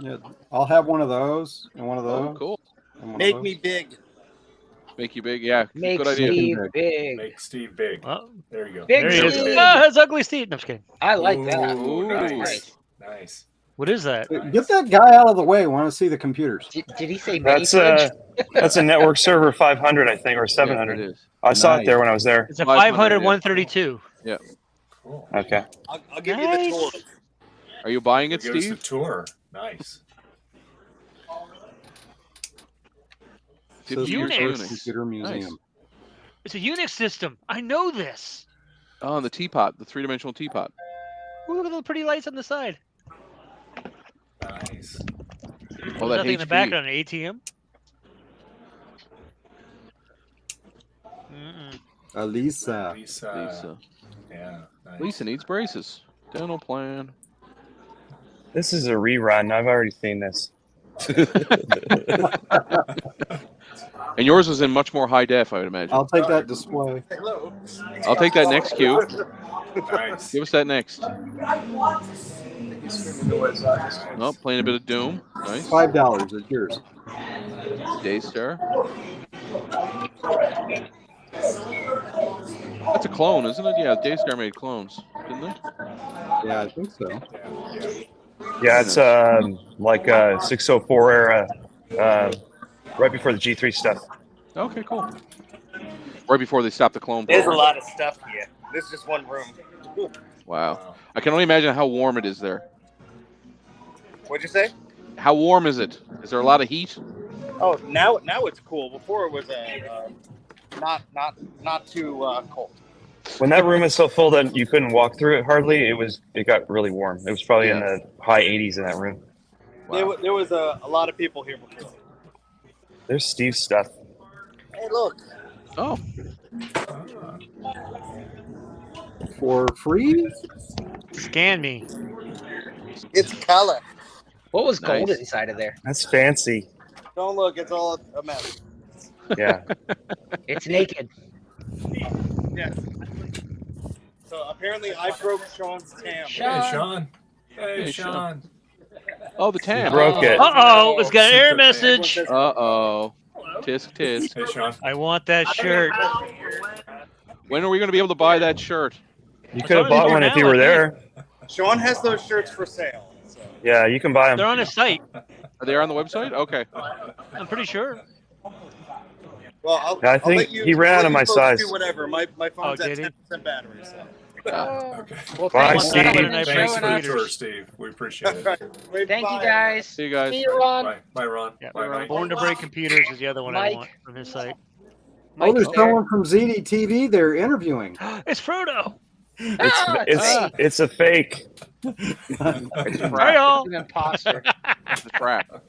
Yeah, I'll have one of those and one of Oh, those. cool. and one of Make those. me big. Make you big. Yeah, Make good idea. Steve big. Make Steve big. Oh, There you go. Big there he There's is. Steve. big. Oh, that's ugly Steve. No, I'm just kidding. I like that. Ooh, Ooh. nice. Nice. What is that? Get that guy out of the way. Want to see the computers? Did he say mini That's fridge? that's a network server 500, I think, or Yeah, it 700. is. I saw it there Nice. when I was there. It's a 500, 500 yeah. 132. Cool. Okay. I'll give you the Nice. tour. Are you buying it, Give us the Steve? tour. Nice. 50 years Unix. Unix. Computer Museum. It's a Unix system. I know this. Oh, the teapot, the three-dimensional teapot. Ooh, look at the pretty lights on the side. Nice. Oh, that Nothing in the HP. background. An ATM. Mm-mm. Lisa. Lisa. Yeah. Nice. Lisa needs braces. Dental plan. This is a rerun. I've already seen this. And yours was in much more high def, I would imagine. I'll take that display. Hello. I'll take that next cube. Nice. Give us that next. Oh, playing a bit of Doom. Nice. $5. It's yours. Daystar. That's a clone, isn't it? Yeah, Daystar made clones, didn't they? Yeah, I think so. Yeah, it's like 604 era, right before the G3 stuff. Okay, cool. Right before they stopped the clone There's a program. lot of stuff here. This is just one room. Wow. I can only imagine how warm it is there. What'd you say? How warm is it? Is there a lot of heat? Oh, now it's cool. Before it was not too cold. When that room is so full that you couldn't walk through it hardly, it got really warm. It was probably in the high 80s in that room. Wow. There was a lot of people here before. There's Steve's stuff. Hey, look. Oh, For free? Scan me. It's color. What was gold Nice. inside of there? That's fancy. Don't look. It's all a mess. Yeah. It's naked. Yes. So apparently I broke Sean's tam. Hey, Sean. Hey, Hey, Sean. oh, the TAM. Broke it. Uh-oh, it's got an error Everyone says- message. Uh-oh. Tisk, tisk. Hey, Sean. I want that shirt. When are we going to be able to buy that shirt? You could have bought one if you were there. Sean has those shirts for sale. So. Yeah, you can buy They're them. on his site. Are they on the website? Okay. I'm pretty sure. Well, Yeah, I I'll think let you, he ran I'll out of let my you folks size. Do whatever. My phone's Oh, at did he? 10% battery. So. Okay. Well, Bye, thanks, Steve. for coming and Thanks showing for the us. tour, Steve. We appreciate it. Thank you, guys. See you guys. See you, Ron. Bye. Bye, Ron. Yeah. Bye, Mike. Born to Break Computers is the other one I Mike. want from his site. Oh, Mike's there's there. someone from ZDTV they're interviewing. It's Frodo. It's a fake. It's Hi, crap. y'all. An imposter. It's crap.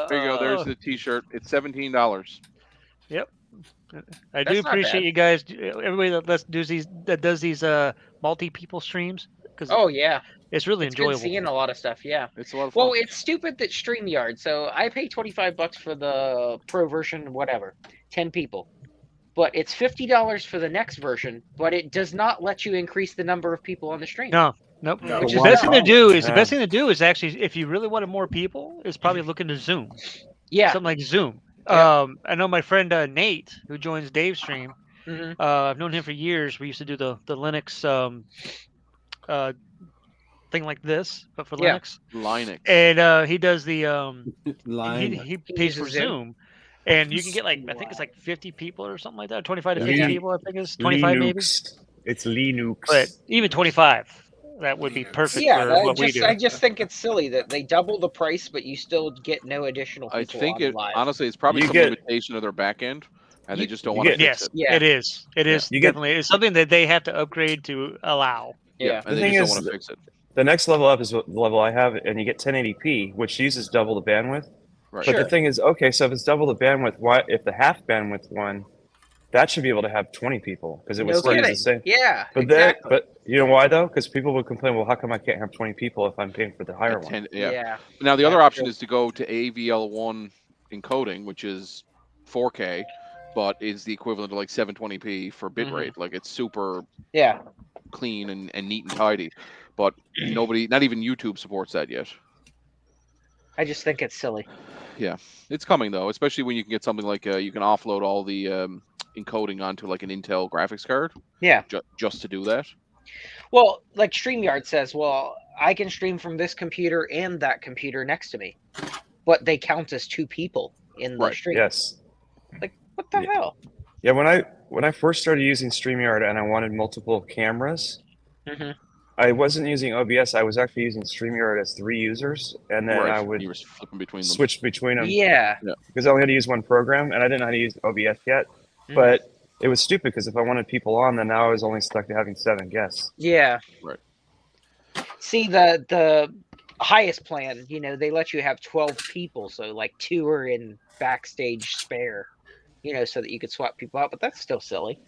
There you go. There's the T-shirt. It's $17. Yep. I That's do not appreciate bad. you guys, everybody that does these multi-people streams, because Oh yeah, it's really it's good enjoyable. seeing a lot of stuff. Yeah. It's a lot of fun. Well, it's stupid that StreamYard. So I pay $25 for the pro version, whatever, 10 people, but it's $50 for the next version. But it does not let you increase the number of people on the stream. No, nope. No. Which So is why the best thing to not? do is the Yeah. best thing to do is actually, if you really wanted more people, is probably look into Zoom. Yeah. Something like Zoom. Yeah. I know my friend Nate, who joins Dave's stream. Mhm. I've known him for years. We used to do the Linux thing like this, but for Yeah. Linux. Linux. And he does the Line. he pays for uses Zoom. Zoom, and you can get like I think it's like 50 people or something like that, 25 to Yeah. 50 Yeah. people. I think it's 25 maybe, Linux. It's Linux. but even 25, that would be perfect Yeah, for what we do. I just think it's silly that they double the price, but you still get no additional people I think on it live. honestly it's probably You some get- limitation of their back end, and they You- just don't you want to get- fix Yes, it. Yeah. it is. It is You get- definitely. It's something that they have to upgrade to allow. Yeah. and The they thing just is don't want to fix it. The next level up is what the level I have, and you get 1080p, which uses double the bandwidth. Right. But Sure. the thing is, okay, so if it's double the bandwidth, why if the half bandwidth one, that should be able to have 20 people because it would No still use kidding. the same. Yeah. But exactly. but you know why though? Because people would complain, well, how come I can't have 20 people if I'm paying for the higher one? Yeah. Now the Yeah, other option true. is to go to AVL1 encoding, which is 4K, but is the equivalent to like 720p for bitrate. Like it's super Yeah. clean and neat and tidy. But nobody, not even YouTube supports that yet. I just think it's silly. Yeah, it's coming though, especially when you can get something like you can offload all the encoding onto like an Intel graphics card. Yeah. Just to do that. Well, like StreamYard says, well, I can stream from this computer and that computer next to me, but they count as two people in the Right. stream. Yes. Like, what the hell? Yeah. When I first started using StreamYard and I wanted multiple cameras, Mhm. I wasn't using OBS. I was actually using StreamYard as 3 users, and then Right. I would You were flipping between them. switch between them. Yeah. Because I only had to use one program, and I didn't know how to use OBS yet. Mhm. But it was stupid because if I wanted people on, then now I was only stuck to having 7 guests. Yeah. Right. See, the highest plan, they let you have 12 people, so like 2 are in backstage spare, so that you could swap people out, but that's still silly.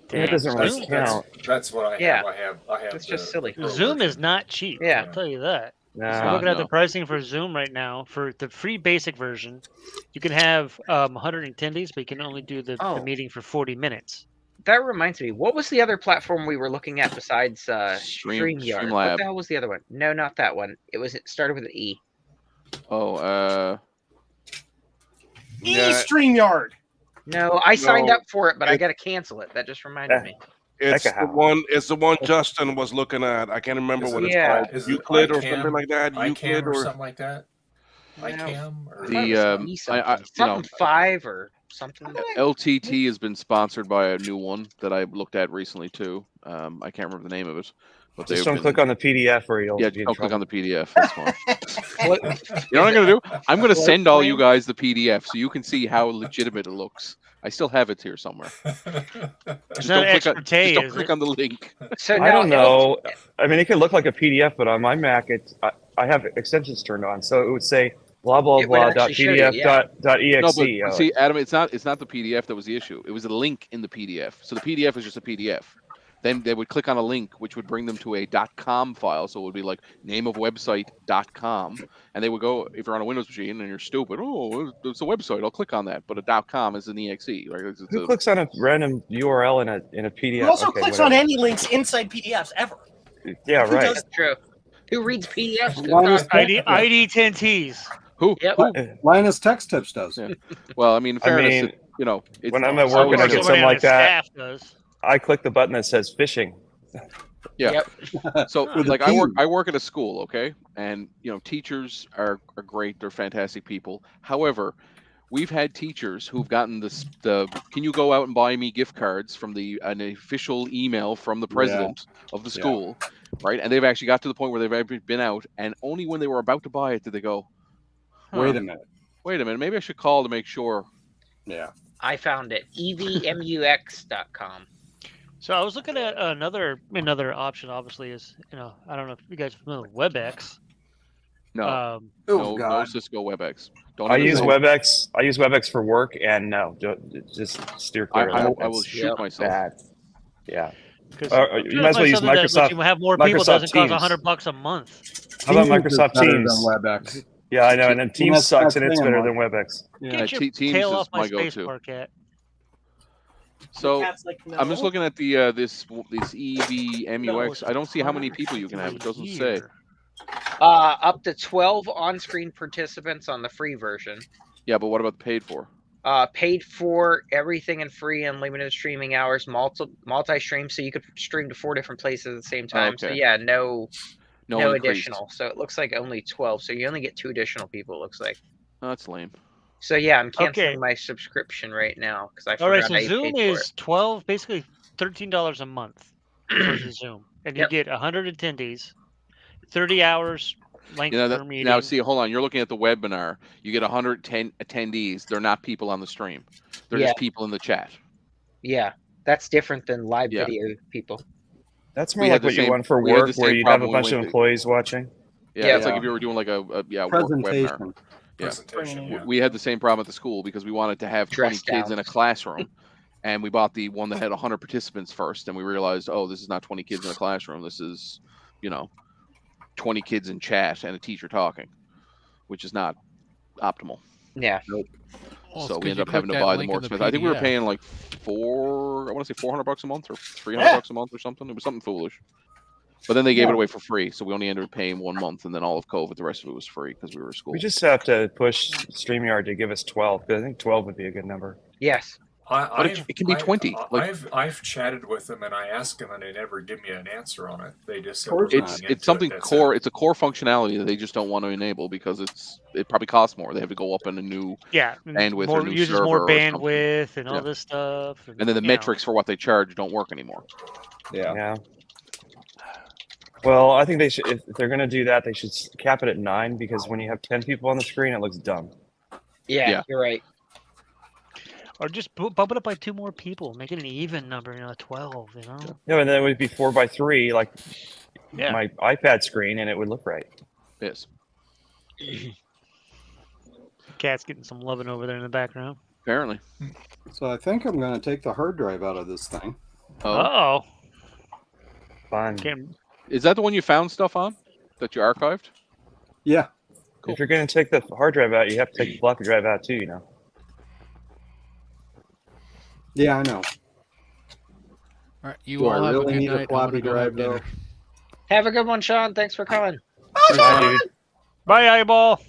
That doesn't really count. That's what I have. Yeah. I have. It's just silly. Zoom is not cheap. Yeah. I'll tell you that. Nah. I'm looking at no. the pricing for Zoom right now. For the free basic version, you can have 100 attendees, but you can only do the Oh. meeting for 40 minutes. That reminds me, what was the other platform we were looking at besides StreamYard? What Streamlab. the hell was the other one? No, not that one. It started with an E. Oh, StreamYard. No, I signed No, up for it, but I it- got to cancel it. That just reminded me. It's Heck the of a- one. It's the one Justin was looking at. I can't remember what it's Yeah. called. Is it Euclid or iCam? something like that. iCam Euclid or or something like that. No. iCam or The, E I- something, you know, something 5 or something. LTT has been sponsored by a new one that I looked at recently too. I can't remember the name of it, but Just they've don't been- click on the PDF or you'll Yeah, be in don't click trouble. on the PDF. That's fine. What- You know what I'm gonna do? I'm gonna What send all you plan? guys the PDF so you can see how legitimate it looks. I still have it here somewhere. It's Just not don't click on, expertise, just don't is click it? on the link. So I now don't know. I mean, it could look like a PDF, but on my Mac, I have extensions turned on, so it would say blah blah It would blah actually dot show you, PDF yeah. dot No, exe. but see, Adam, it's not the PDF that was the issue. It was a link in the PDF. So the PDF is just a PDF. Then they would click on a link, which would bring them to a .com file. So it would be like name of website .com, and they would go, if you're on a Windows machine and you're stupid, oh, it's a website, I'll click on that. But a .com is an exe. Right? Who clicks on a random URL in a PDF? Who also Okay, clicks on whatever. any links inside PDFs ever? Yeah, Who right. does- That's true. Who reads PDFs? Good Linus God. ID 10Ts. Who? Yep. Who? Linus Text Tips does. Yeah. Well, I mean, in I fairness, mean, it's, when I'm at I work and I always get do. something like that, Staff does. I click the button that says phishing. Yeah. So With a like P. I work at a school, okay? And teachers are great, they're fantastic people. However, we've had teachers who've gotten the can you go out and buy me gift cards from an official email from the president of the school, right? And they've actually got to the point where they've actually been out, and only when they were about to buy it did they go, Wait a minute. Maybe I should call to make sure. Yeah. I found it. evmux.com. So I was looking at another option. Obviously, is I don't know if you guys are familiar with WebEx. No, Oh, no God. Cisco WebEx. Don't I even use say- WebEx. I use WebEx for work, and no, just steer clear of that. I will It's shoot myself. bad. Yeah. Because You might as well use something that lets Microsoft. you have more people Microsoft doesn't cost Teams. $100 a month. How about Teams is Microsoft better Teams? than WebEx. Yeah, I know, and then Teams that's- sucks, that's and it's saying, better Mark. than WebEx. Yeah. Get your Teams tail is off my my space go-to. bar, cat. So Cat's like, I'm just no. looking at the this EVMUX. I don't see how many people you can have. It doesn't say. Up to 12 on-screen participants on the free version. Yeah, but what about the paid for? Paid for everything and free, unlimited streaming hours, multi-stream, so you could stream to 4 different places at the same time. So Okay. yeah, no increased. additional. So it looks like only 12. So you only get 2 additional people. It looks like. Oh, that's lame. So yeah, I'm canceling Okay. my subscription right now because I All right, forgot so I Zoom paid for is 12, basically $13 a month for the Zoom, and you Yep. get 100 attendees, 30 hours length per meeting. Now, see, hold on. You're looking at the webinar. You get 110 attendees. They're not people on the stream. They're Yeah. just people in the chat. Yeah, that's different than live Yeah. video people. That's We more had like the what you same- want for we had the work, where same you have a problem when we bunch of went to- employees watching. Yeah, Yeah. it's like if you were doing like a work webinar. Presentation. Yeah. Presentation. Yeah. We had the same problem at the school because we wanted to have 20 Dressed kids down. in a classroom, and we bought the one that had 100 participants first, and we realized, oh, this is not 20 kids in a classroom. This is, 20 kids in chat and a teacher talking, which is not optimal. Yeah. Well, So it's we 'cause ended you up having click to that buy the link more in the expensive. I think we were PDF. paying like $400 a month or $300 a month or something. It was something foolish. But then they gave it away for free, so we only ended up paying 1 month, and then all of COVID, the rest of it was free because we were at school. We just have to push StreamYard to give us 12, because I think 12 would be a good number. Yes. But it can be 20. I've chatted with them and I asked them and they never give me an answer on it. They just said, course "We're not. looking into It's something it, that's core. it." It's a core functionality that they just don't want to enable because it probably costs more. They have to go up in a new Yeah, bandwidth or more new uses server more or something. bandwidth and all Yeah. this stuff. And then the metrics for what they charge don't work anymore. Yeah. Well, I think they should. If they're going to do that, they should cap it at 9, because when you have 10 people on the screen, it looks dumb. Yeah, you're right. Or just bump it up by 2 more people, make it an even number, 12. No, and then it would be 4x3, like Yeah. my iPad screen, and it would look right. Yes. Cat's getting some loving over there in the background. Apparently. So I think I'm going to take the hard drive out of this thing. Oh. Fun. Is that the one you found stuff on that you archived? Yeah. If you're going to take the hard drive out, you have to take the floppy drive out too, Yeah, I know. All right, you Do I all have really a good need a night. I'm floppy gonna go have drive, though? dinner. Have a good one, Sean. Thanks for coming. Bye, dude. Bye, eyeball.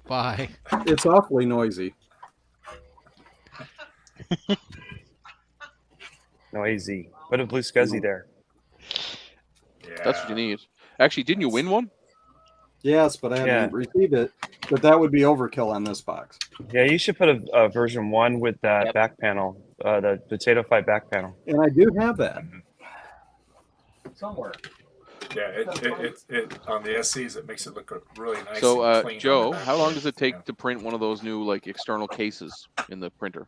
Bye. It's awfully noisy. Noisy. Put a blue scuzzy there. That's what you need. Actually, didn't you win one? Yes, but I haven't received it. But that would be overkill on this box. Yeah, you should put a version 1 with that back panel, the Potato Fight back panel. And I do have that. Somewhere. Yeah, it on the SCs it makes it look really nice. So, and clean on Joe, the back how long end. does it take to print one of those new like external cases in the printer?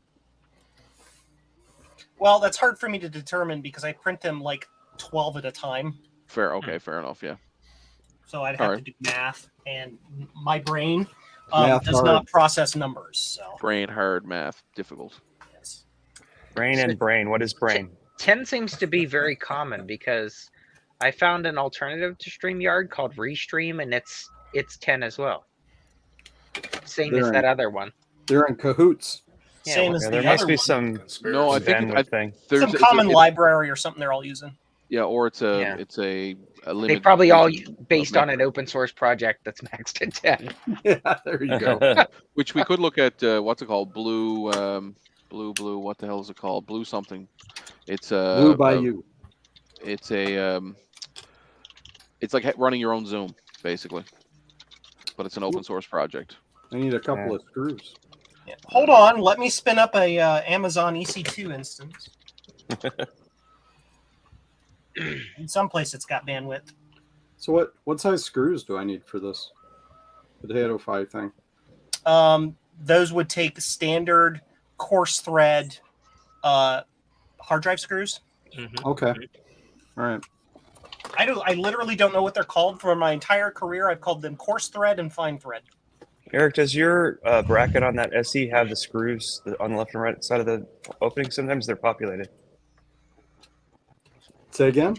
Well, that's hard for me to determine because I print them like 12 at a time. Fair. Okay. Fair enough. Yeah. So I'd All have right. to do math, and my brain Math does hard. not process numbers. So Brain hard, math difficult. Brain and brain. What is brain? 10 seems to be very common because I found an alternative to StreamYard called Restream, and it's 10 as well. Same as They're that in- other one. They're in cahoots. Yeah, Same well, as Yeah, the there must other be one. some No, I think bandwidth thing. there's Some it's common it's- library or something they're all using. Yeah, or it's a Yeah. it's a They limited. probably all version of based on memory. an open source project that's maxed at 10. Yeah, there you go. Which we could look at. What's it called? Blue. Blue. What the hell is it called? Blue something. It's Blue Bayou. It's a. It's like running your own Zoom, basically. But it's an open source project. I need a couple of screws. Yeah. Hold on, let me spin up a Amazon EC2 instance. In some place, it's got bandwidth. So what size screws do I need for this potato pie thing? Those would take standard coarse thread hard drive screws. Okay. All right. I literally don't know what they're called. For my entire career, I've called them coarse thread and fine thread. Eric, does your bracket on that SE have the screws on the left and right side of the opening? Sometimes they're populated. Say again?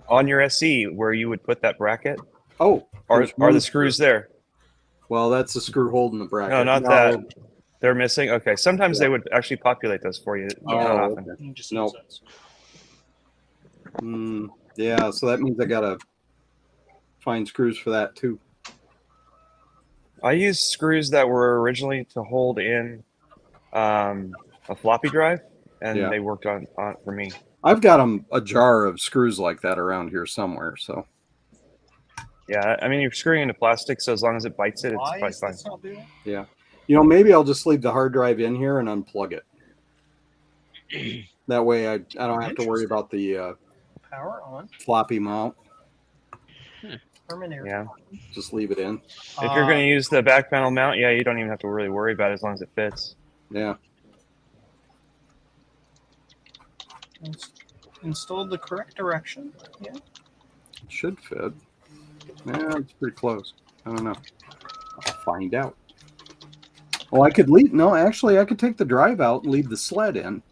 On your SE, where you would put that bracket, Oh, are there's the one screws there? Well, that's the screw holding the bracket. No, not that. They're missing? Okay. Sometimes they would actually populate those for you. Oh, Not often. okay. You just Nope. use those. Yeah, so that means I gotta find screws for that too. I used screws that were originally to hold in a floppy drive, and Yeah. they worked on for me. I've got a jar of screws like that around here somewhere. So Yeah, I mean, you're screwing into plastic, so as long as it bites it, it's Why probably is fine. this not doing it? yeah, maybe I'll just leave the hard drive in here and unplug it. That way, I don't have to worry about the Power on. floppy mount. Terminator. Yeah. Just leave it in. If you're going to use the back panel mount, yeah, you don't even have to really worry about it as long as it fits. Yeah. Installed the correct direction. Yeah. It should fit. Yeah, it's pretty close. I don't know. I'll find out. Well, I could leave. No, actually, I could take the drive out and leave the sled in.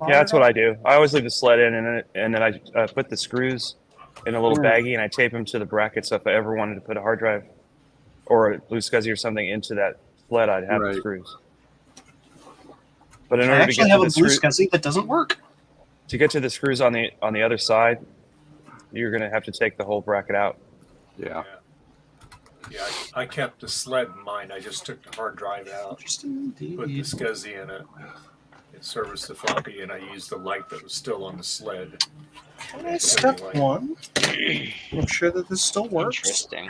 Yeah, that's what I do. I always leave the sled in, and then I put the screws in a little baggie, and I tape them to the bracket. So if I ever wanted to put a hard drive or a blue SCSI or something into that sled, I'd have the screws. But in I order to actually get have to a the blue screw, SCSI that doesn't work. to get to the screws on the other side, you're going to have to take the whole bracket out. Yeah. Yeah, I kept the sled in mind. I just took the hard drive out, Interesting. put the SCSI in it, and serviced the floppy, and I used the light that was still on the sled. Okay, step one. Make sure that this still works. Interesting.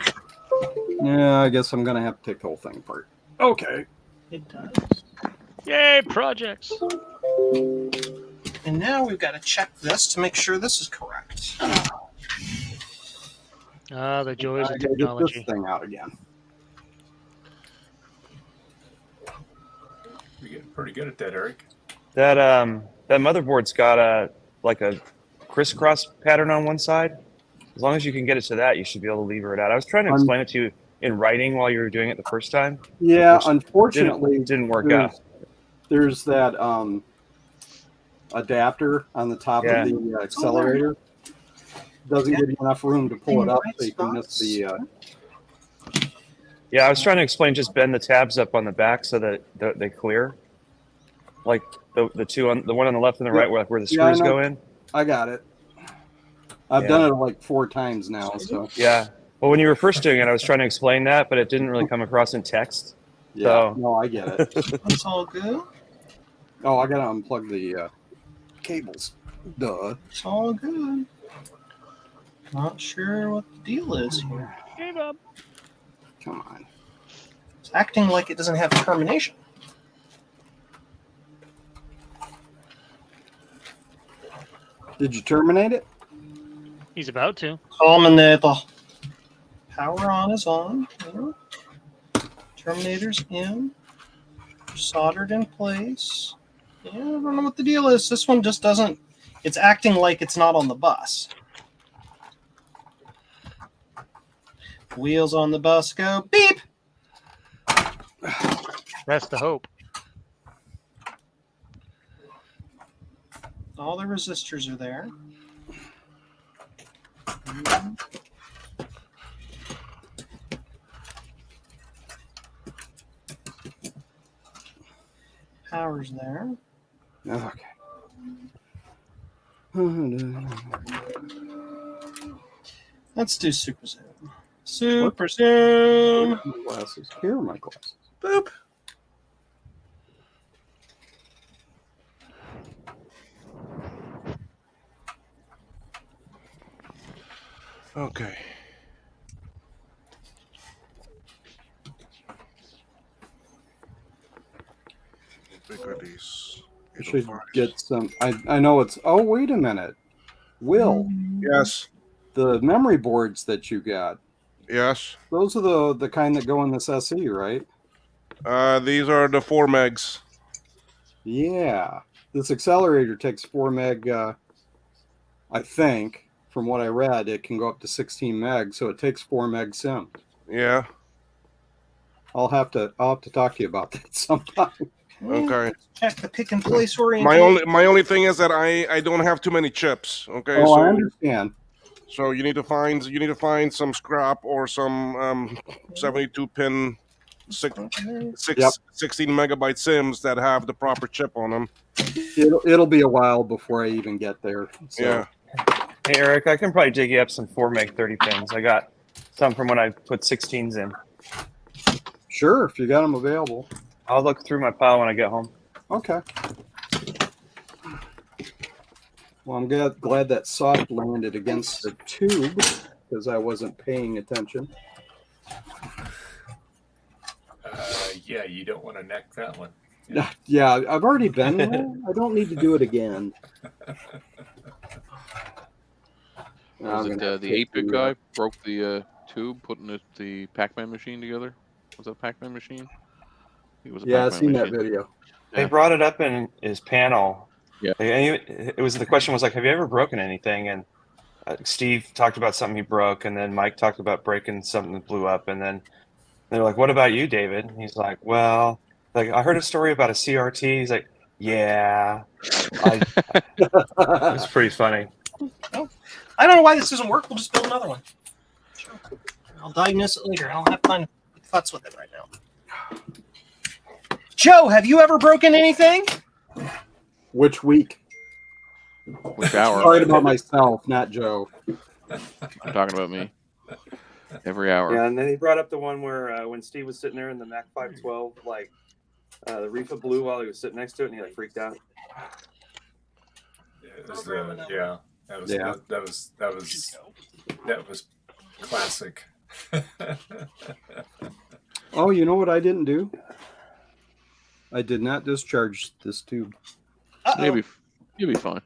Yeah, I guess I'm gonna have to take the whole thing apart. Okay. It does. Yay, projects! And now we've got to check this to make sure this is correct. Ah, the joys I of gotta get technology. this thing out again. You're getting pretty good at that, Eric. That motherboard's got a crisscross pattern on one side. As long as you can get it to that, you should be able to lever it out. I was trying to explain it to you in writing while you were doing it the first time. Yeah, which unfortunately, didn't work out. There's that adapter on the top of the accelerator. Doesn't give you enough room to pull it up, so you can miss the. Yeah, I was trying to explain. Just bend the tabs up on the back so that they clear, like the two on the one on the left and the right, where the screws go in. I got it. I've done it like 4 times now. So yeah. Well, when you were first doing it, I was trying to explain that, but it didn't really come across in text. Yeah. So. No, I get it. That's all good. Oh, I gotta unplug the cables. Duh. It's all good. Not sure what the deal is here. Hey, Bob. Come on. It's acting like it doesn't have termination. Did you terminate it? He's about to. Terminator. Power on is on. Yeah. Terminator's in. Soldered in place. Yeah, I don't know what the deal is. This one just doesn't. It's acting like it's not on the bus. Wheels on the bus go beep. That's the hope. All the resistors are there. Power's there. Okay. Let's do super zoom. Super zoom. Glasses. Here are my glasses. Boop. Okay. big are these? You should get some. I know it's. Oh, wait a minute. Will, Yes. the memory boards that you got, Yes. those are the kind that go in this SE, right? These are the 4 megs. Yeah. This accelerator takes 4 meg. I think, from what I read, it can go up to 16 meg, so it takes 4 meg sim. Yeah. I'll have to talk to you about that sometime. Okay. Check the pick and place orientation. My only thing is that I don't have too many chips. Okay. Oh, so I understand. So you need to find some scrap or some 72 pin 16 megabyte sims that have the proper chip on them. It'll be a while before I even get there. So. Yeah. Hey Eric, I can probably dig you up some 4 meg 30 pins. I got some from when I put 16s in. Sure, if you got them available. I'll look through my pile when I get home. Okay. Well, I'm glad that soft landed against the tube because I wasn't paying attention. Yeah, you don't want to neck that one. Yeah, I've already been there. I don't need to do it again. Was it the 8-bit guy broke the tube putting the Pac-Man machine together? Was that a Pac-Man machine? It was a I've Pac-Man seen machine. that video. They brought it up in his panel. Yeah. It was the question was like, have you ever broken anything? And Steve talked about something he broke, and then Mike talked about breaking something that blew up, and then they're like, "What about you, David?" And he's like, "Well, like I heard a story about a CRT." He's like, "Yeah." It was pretty funny. Oh, I don't know why this doesn't work. We'll just build another one. Sure. I'll diagnose it later. I don't have time to futz with it right now. Joe, have you ever broken anything? Which week? Which hour? I'm talking about myself, not Joe. I'm talking about me. Every hour. Yeah, and then he brought up the one where when Steve was sitting there in the Mac 512, like the reefa blew while he was sitting next to it, and he like freaked out. That was classic. Oh, you know what I didn't do? I did not discharge this tube. You'll be fine.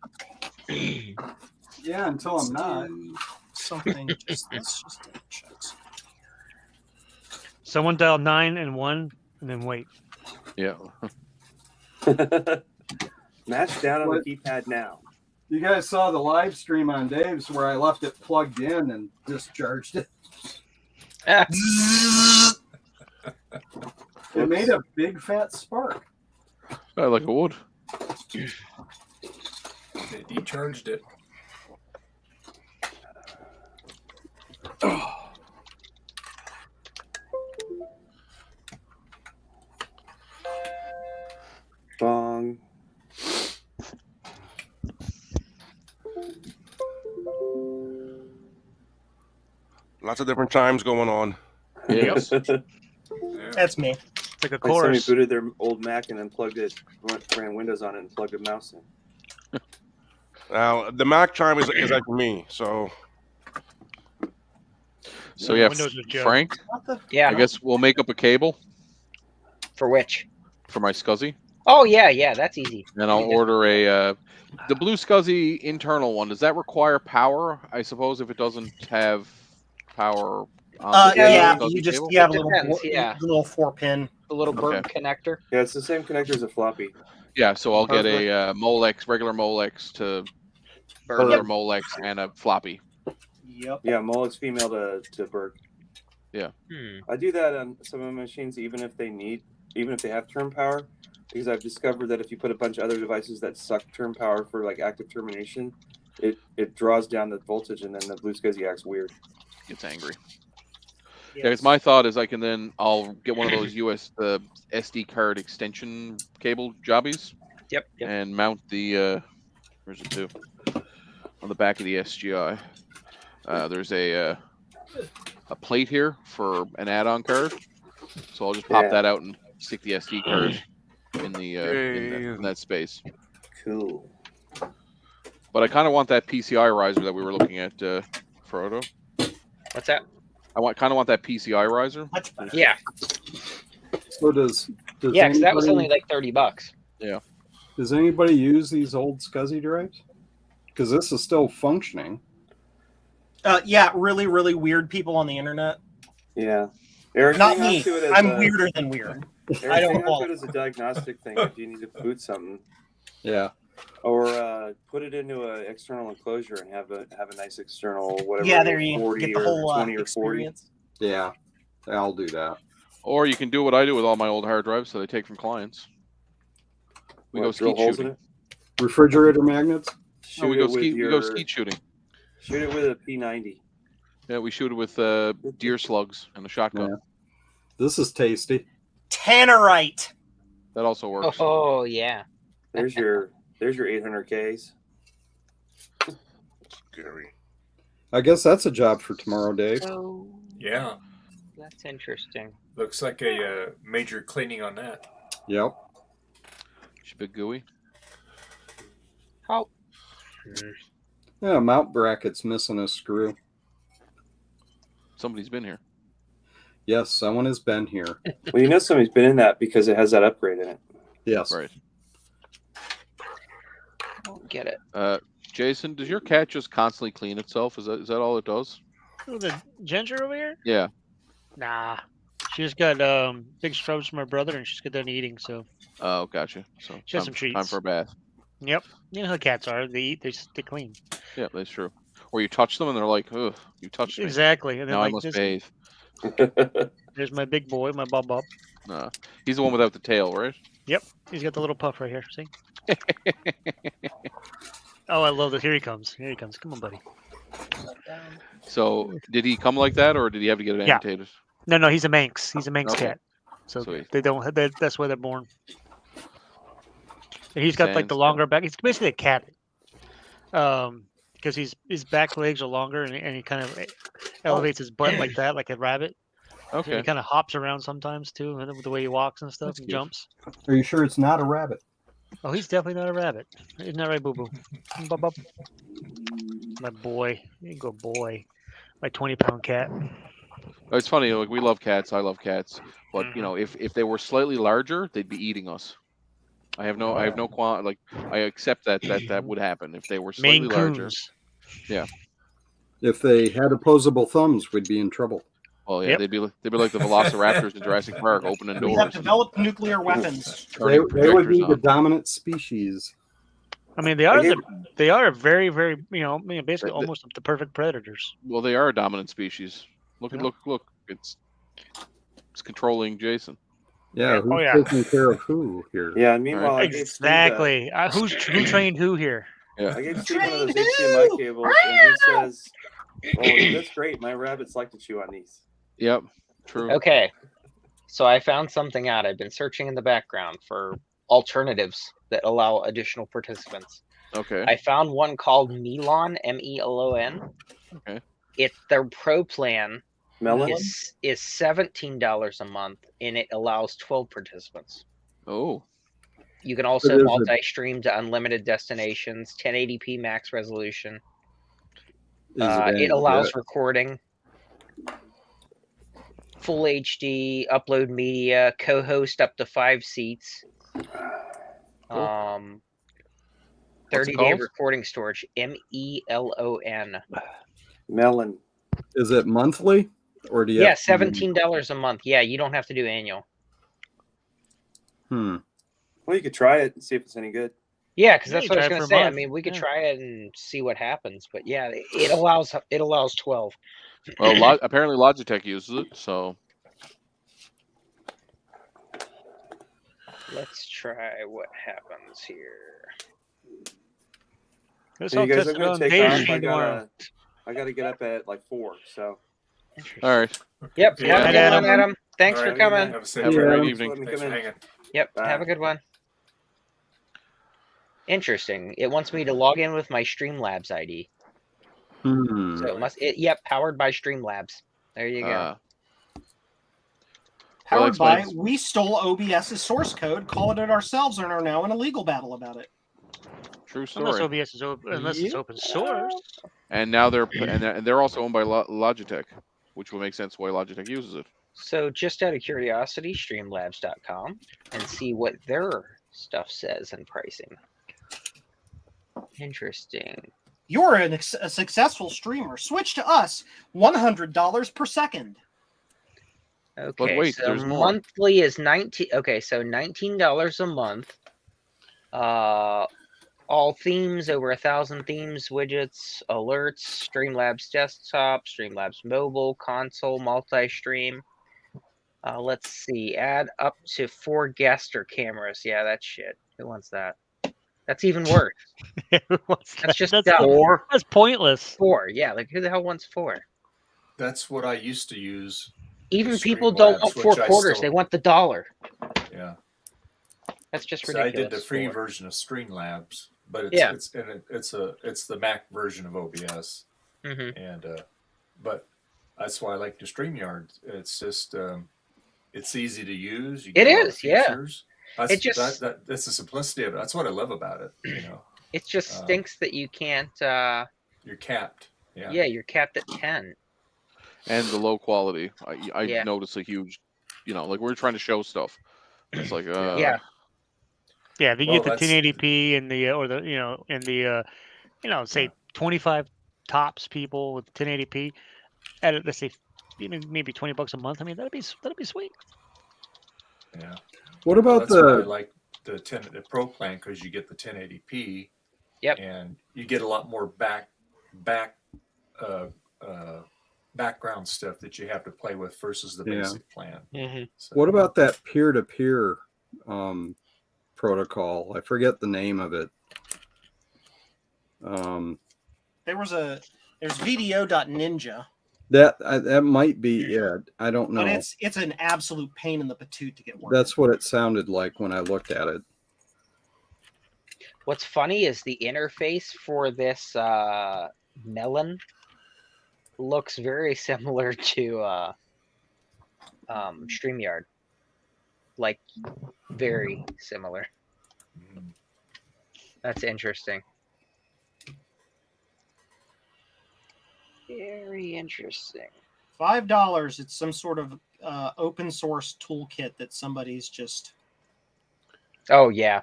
Yeah, until I'm not. Something. Let's just check. Someone dial 9 and 1 and then wait. Yeah. Mash down on the keypad now. You guys saw the live stream on Dave's where I left it plugged in and discharged it. It made a big fat spark. I like a wood. They decharged it. Bong. Lots of different chimes going on. Yes. That's me. It's like a Like chorus. somebody booted their old Mac and then plugged it, ran Windows on it, and plugged a mouse in. Now the Mac chime is like me, so. So yeah, Windows is Joe. Frank. Yeah. I guess we'll make up a cable For which? for my SCSI, Oh yeah, that's easy. and I'll order the blue SCSI internal one. Does that require power? I suppose if it doesn't have power. On the Yeah, SCSI you just cable? have a Depends, the little 4-pin. The little bird connector. Yeah, it's the same connector as a floppy. Yeah, so I'll get a Molex, regular Molex to regular Molex, and a floppy. Yep. Yeah, Molex female to Berg. Yeah. I do that on some of my machines, even if they have term power, because I've discovered that if you put a bunch of other devices that suck term power for like active termination, it draws down the voltage, and then the blue SCSI acts weird. Gets angry. Yeah, because my thought is I'll get one of those the SD card extension cable jobbies. Yep. And mount the where's it to? On the back of the SGI. There's a plate here for an add-on card, so I'll just pop that out and stick the SD card in that space. Cool. But I kind of want that PCI riser that we were looking at, Frodo. What's that? I kind of want that PCI riser. Yeah. So does Yeah, because that was only like $30. Yeah. Does anybody use these old SCSI drives? Because this is still functioning. Yeah, really, really weird people on the internet. Yeah. Eric, Not hang on me. to it as I'm a, weirder than weird. Eric, don't hang on to qualify. it as a diagnostic thing if you need to boot something. Yeah. Or put it into an external enclosure and have a nice external whatever. Yeah, there you 40 get the or whole 20 or 40. experience. Yeah. I'll do that. Or you can do what I do with all my old hard drives that I take from clients. We go drill skeet holes shooting. in it? Refrigerator magnets? No, we go skeet shooting. Shoot it with a P90. Yeah, we shoot it with deer slugs and a shotgun. Yeah. This is tasty. Tannerite. That also works. Oh yeah. There's your 800Ks. Scary. I guess that's a job for tomorrow, Dave. So Yeah. that's interesting. Looks like a major cleaning on that. Yep. It's a bit gooey. How? Yeah, mount bracket's missing a screw. Somebody's been here. Yes, someone has been here. Well, you know somebody's been in that because it has that upgrade in it. Yes. Right. I don't get it. Jason, does your cat just constantly clean itself? Is that all it does? Oh, the Ginger over here? Yeah. Nah. She just got big scrubs from her brother, and she's got done eating. So. Oh, gotcha. So She has some treats. time for a bath. Yep. You know how cats are. They eat. They clean. Yeah, that's true. Or you touch them and they're like, "Ugh, you touched me." Exactly. And then Now I like must this, bathe. there's my big boy, my Bob. Nah, he's the one without the tail, right? Yep. He's got the little puff right here. See? Oh, I love this. Here he comes. Here he comes. Come on, buddy. So, did he come like that, or did he have to get it Yeah. amputated? No, he's a Manx. He's a Manx Okay. cat. So Sweet. they don't. That's why they're born. And he's got like the Sans- longer back. He's basically a cat. Because his back legs are longer, and he kind of elevates his butt like that, like a rabbit. And Okay. he kind of hops around sometimes too, and with the way he walks and stuff, That's and cute. jumps. Are you sure it's not a rabbit? Oh, he's definitely not a rabbit. Isn't that right, Boo Boo? Bub, bub. My boy, you go boy, my 20-pound cat. It's funny. Like we love cats. I love cats. But you know, if they were slightly larger, they'd be eating us. I have no like I accept that would happen if they were slightly Maine larger. Coons. Yeah. If they had opposable thumbs, we'd be in trouble. Well, yeah, Yep. they'd be like the Velociraptors in Jurassic Park, opening We have doors. developed nuclear weapons. They would be projectors the on. dominant species. I mean, they are very, very, basically The- almost the perfect predators. Well, they are a dominant species. Look at Yeah. look. It's controlling Jason. Yeah, who's Oh, yeah. taking care of who here? Yeah, and meanwhile, I gave Steve Exactly. Who trained who here? I gave Steve one of those HDMI cables, and he says, "Oh, that's great. My rabbits like to chew on these." Yep. True. Okay. So I found something out. I've been searching in the background for alternatives that allow additional participants. Okay. I found one called Melon, MELON. Okay. Their pro plan Melon? is $17 a month, and it allows 12 participants. Oh. You can It also is a- multi-stream to unlimited destinations, 1080p max resolution. Is it It allows recording, full HD, upload media, co-host up to 5 seats. What's it 30-day called? recording storage, MELON. Melon. Is it monthly, or do you? Yeah, have to- $17 a month. Yeah, you don't have to do annual. Hmm. Well, you could try it and see if it's any good. Yeah, because Yeah, that's you what I was try it going for to a say. I month. mean, we could Yeah. try it and see what happens. But yeah, it allows 12. Well, apparently Logitech uses it, so Let's try what happens here. Let's Hey, all you guys, test I'm it gonna on take Dave's off. stream tomorrow. I gotta get up at like 4. So all right. Yep. Yeah. Have a Hi, good one, Adam. Adam. Thanks All for right, coming. Have a safe Have a Yeah. great trip. evening. let me Thanks come for in. hanging. Yep. Bye. Have a good one. Interesting. It wants me to log in with my Streamlabs ID. Hmm. So it must. Yep. Powered by Streamlabs. There you go. Powered by, explains- we stole OBS's source code, called it ourselves, and are now in a legal battle about it. True Unless story. OBS is unless it's open source. And now they're also owned by Logitech, which will make sense why Logitech uses it. So just out of curiosity, Streamlabs.com and see what their stuff says and pricing. Interesting. You're a successful streamer. Switch to us. $100 per second. Okay, wait, so there's more. monthly is 19. Okay, so $19 a month. All themes, over 1,000 themes, widgets, alerts, Streamlabs desktop, Streamlabs mobile, console, multi-stream. Let's see, add up to 4 guest or cameras. Yeah, that's shit. Who wants that? That's even worse. That's just dumb. That's pointless. 4, yeah. Like who the hell wants 4? That's what I used to use. Even with people don't want Streamlabs, 4 which I quarters. still- They want the dollar. Yeah. That's just So ridiculous. I did the free 4. version of Streamlabs, but Yeah. it's the Mac version of OBS, Mhm. and but that's why I like the StreamYard. It's just it's easy to use. You It get a lot of is, yeah. features. That's, It just- that's the simplicity of it. That's what I love about it. You know, It just stinks that you can't. you're capped. Yeah. Yeah, you're capped at 10. And the low quality. I Yeah. noticed a huge, like we're trying to show stuff. It's like Yeah. Yeah, they Well, get the that's- 1080p and the or the in the say 25 tops people with 1080p at let's say maybe $20 a month. I mean that'd be sweet. Yeah. What about That's why I the? like the Pro plan because you get the 1080p. Yep. And you get a lot more background stuff that you have to play with versus the Yeah. basic plan. Mhm. So, What about that peer-to-peer protocol? I forget the name of it. There's VDO.ninja, That might be it. I don't know. but it's an absolute pain in the patoot to get working. That's what it sounded like when I looked at it. What's funny is the interface for this melon looks very similar to StreamYard. Like very similar. That's interesting. Very interesting. $5. It's some sort of open source toolkit that somebody's just. Oh yeah.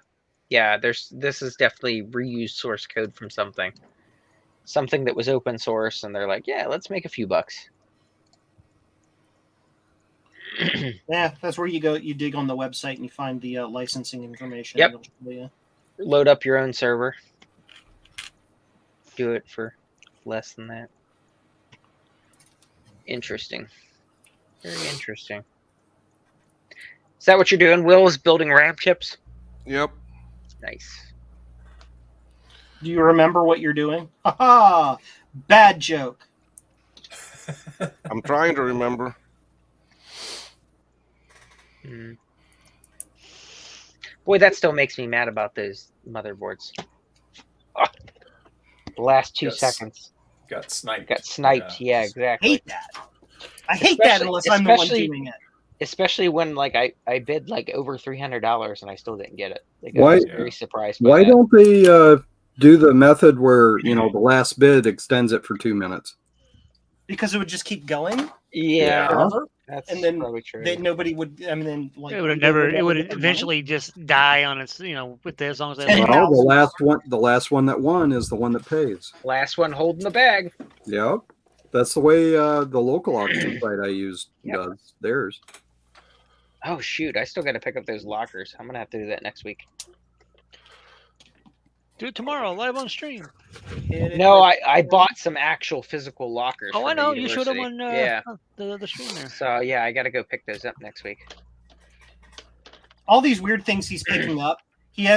Yeah, this is definitely reused source code from something that was open source, and they're like, yeah, let's make a few bucks. Yeah, that's where you go. You dig on the website and you find the licensing information. Yep. It'll show you. Load up your own server. Do it for less than that. Interesting. Very interesting. Is that what you're doing? Will is building RAM chips? Yep. Nice. Do you remember what you're doing? Ha! Bad joke. I'm trying to remember. Mm. Boy, that still makes me mad about those motherboards. Oh, the last 2 Yes. seconds. got sniped. Got sniped. Yeah, I exactly. hate that. I hate that unless I'm the one doing it. Especially when like I bid like over $300 and I still didn't get it. Like, I Why- was very surprised by Why that. don't they do the method where the last bid extends it for 2 minutes? Because it would just keep going. Yeah, forever, that's and then probably true. nobody would. I mean, then like It would you never. would It would get the money. eventually just die on its. With as long as they. And Well, now- the last one that won is the one that pays. Last one holding the bag. Yep. That's the way the local auction site I use Yep. does theirs. Oh shoot! I still got to pick up those lockers. I'm gonna have to do that next week. Do it tomorrow, live on stream. No, I bought some actual physical lockers. Oh, from I the know. You showed them university. on Yeah. the stream there. So yeah, I got to go pick those up next week. All these weird things he's picking up.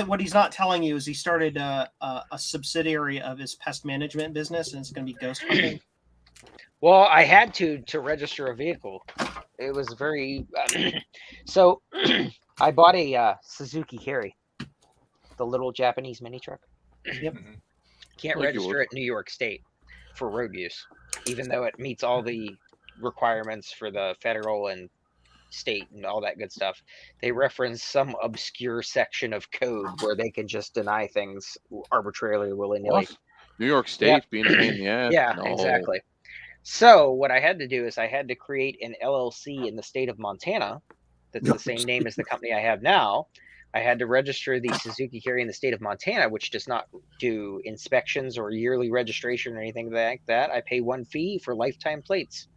What he's not telling you is he started a subsidiary of his pest management business, and it's going to be ghost hunting. Well, I had to register a vehicle. It was very so. I bought a Suzuki Carry, the little Japanese mini truck. Yep. Can't Like you register would. it in New York State for road use, even though it meets all the requirements for the federal and state and all that good stuff. They reference some obscure section of code where they can just deny things arbitrarily, willy-nilly. What? New York State Yep. being a pain in the ass. Yeah, No. exactly. So what I had to do is I had to create an LLC in the state of Montana that's the same name as the company I have now, I had to register the Suzuki Carry in the state of Montana, which does not do inspections or yearly registration or anything like that. I pay one fee for lifetime plates.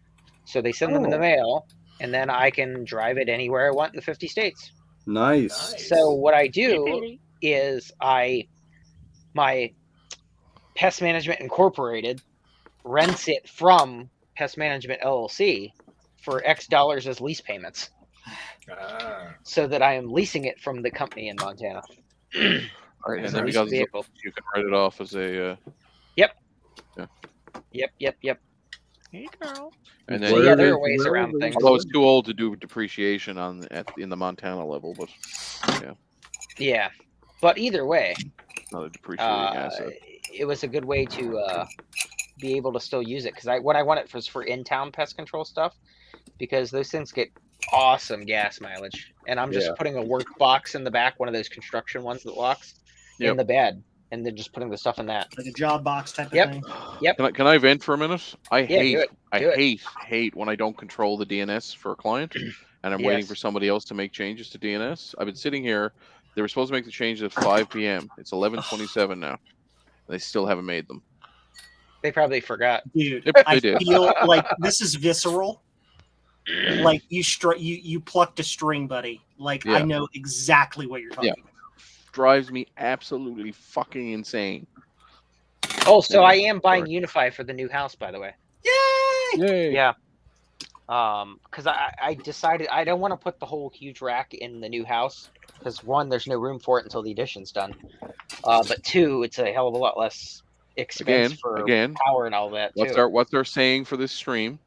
So they send them in the mail, and then I can drive it anywhere I want in the 50 states. Nice. So what I do is my Pest Management Incorporated rents it from Pest Management LLC for X dollars as lease payments. So that I am leasing it from the company in Montana. All right, and then because you can write it off as a. Yep. Yeah. Yep. Hey, girl. And so then yeah, there are ways around things. Although it's too old to do depreciation in the Montana level, but yeah. Yeah, but either way, not a depreciating asset. It was a good way to be able to still use it because what I wanted was for in-town pest control stuff, because those things get awesome gas mileage, and I'm just putting a work box in the back, one of those construction ones that locks in the bed, and then just putting the stuff in that, like a job box type of thing. Yep. Can I vent for a minute? I hate when I don't control the DNS for a client, and I'm waiting for somebody else to make changes to DNS. I've been sitting here. They were supposed to make the changes at 5 p.m. It's 11:27 now. They still haven't made them. They probably forgot. Dude, Yep, I did. feel like this is visceral. Like you plucked a string, buddy. Like I know exactly what you're talking about. Drives me absolutely fucking insane. Oh, so I am buying Unify for the new house, by the way. Yay! Yeah. Because I decided I don't want to put the whole huge rack in the new house because one, there's no room for it until the addition's done. But two, it's a hell of a lot less expense for power and all that. What's our saying for this stream?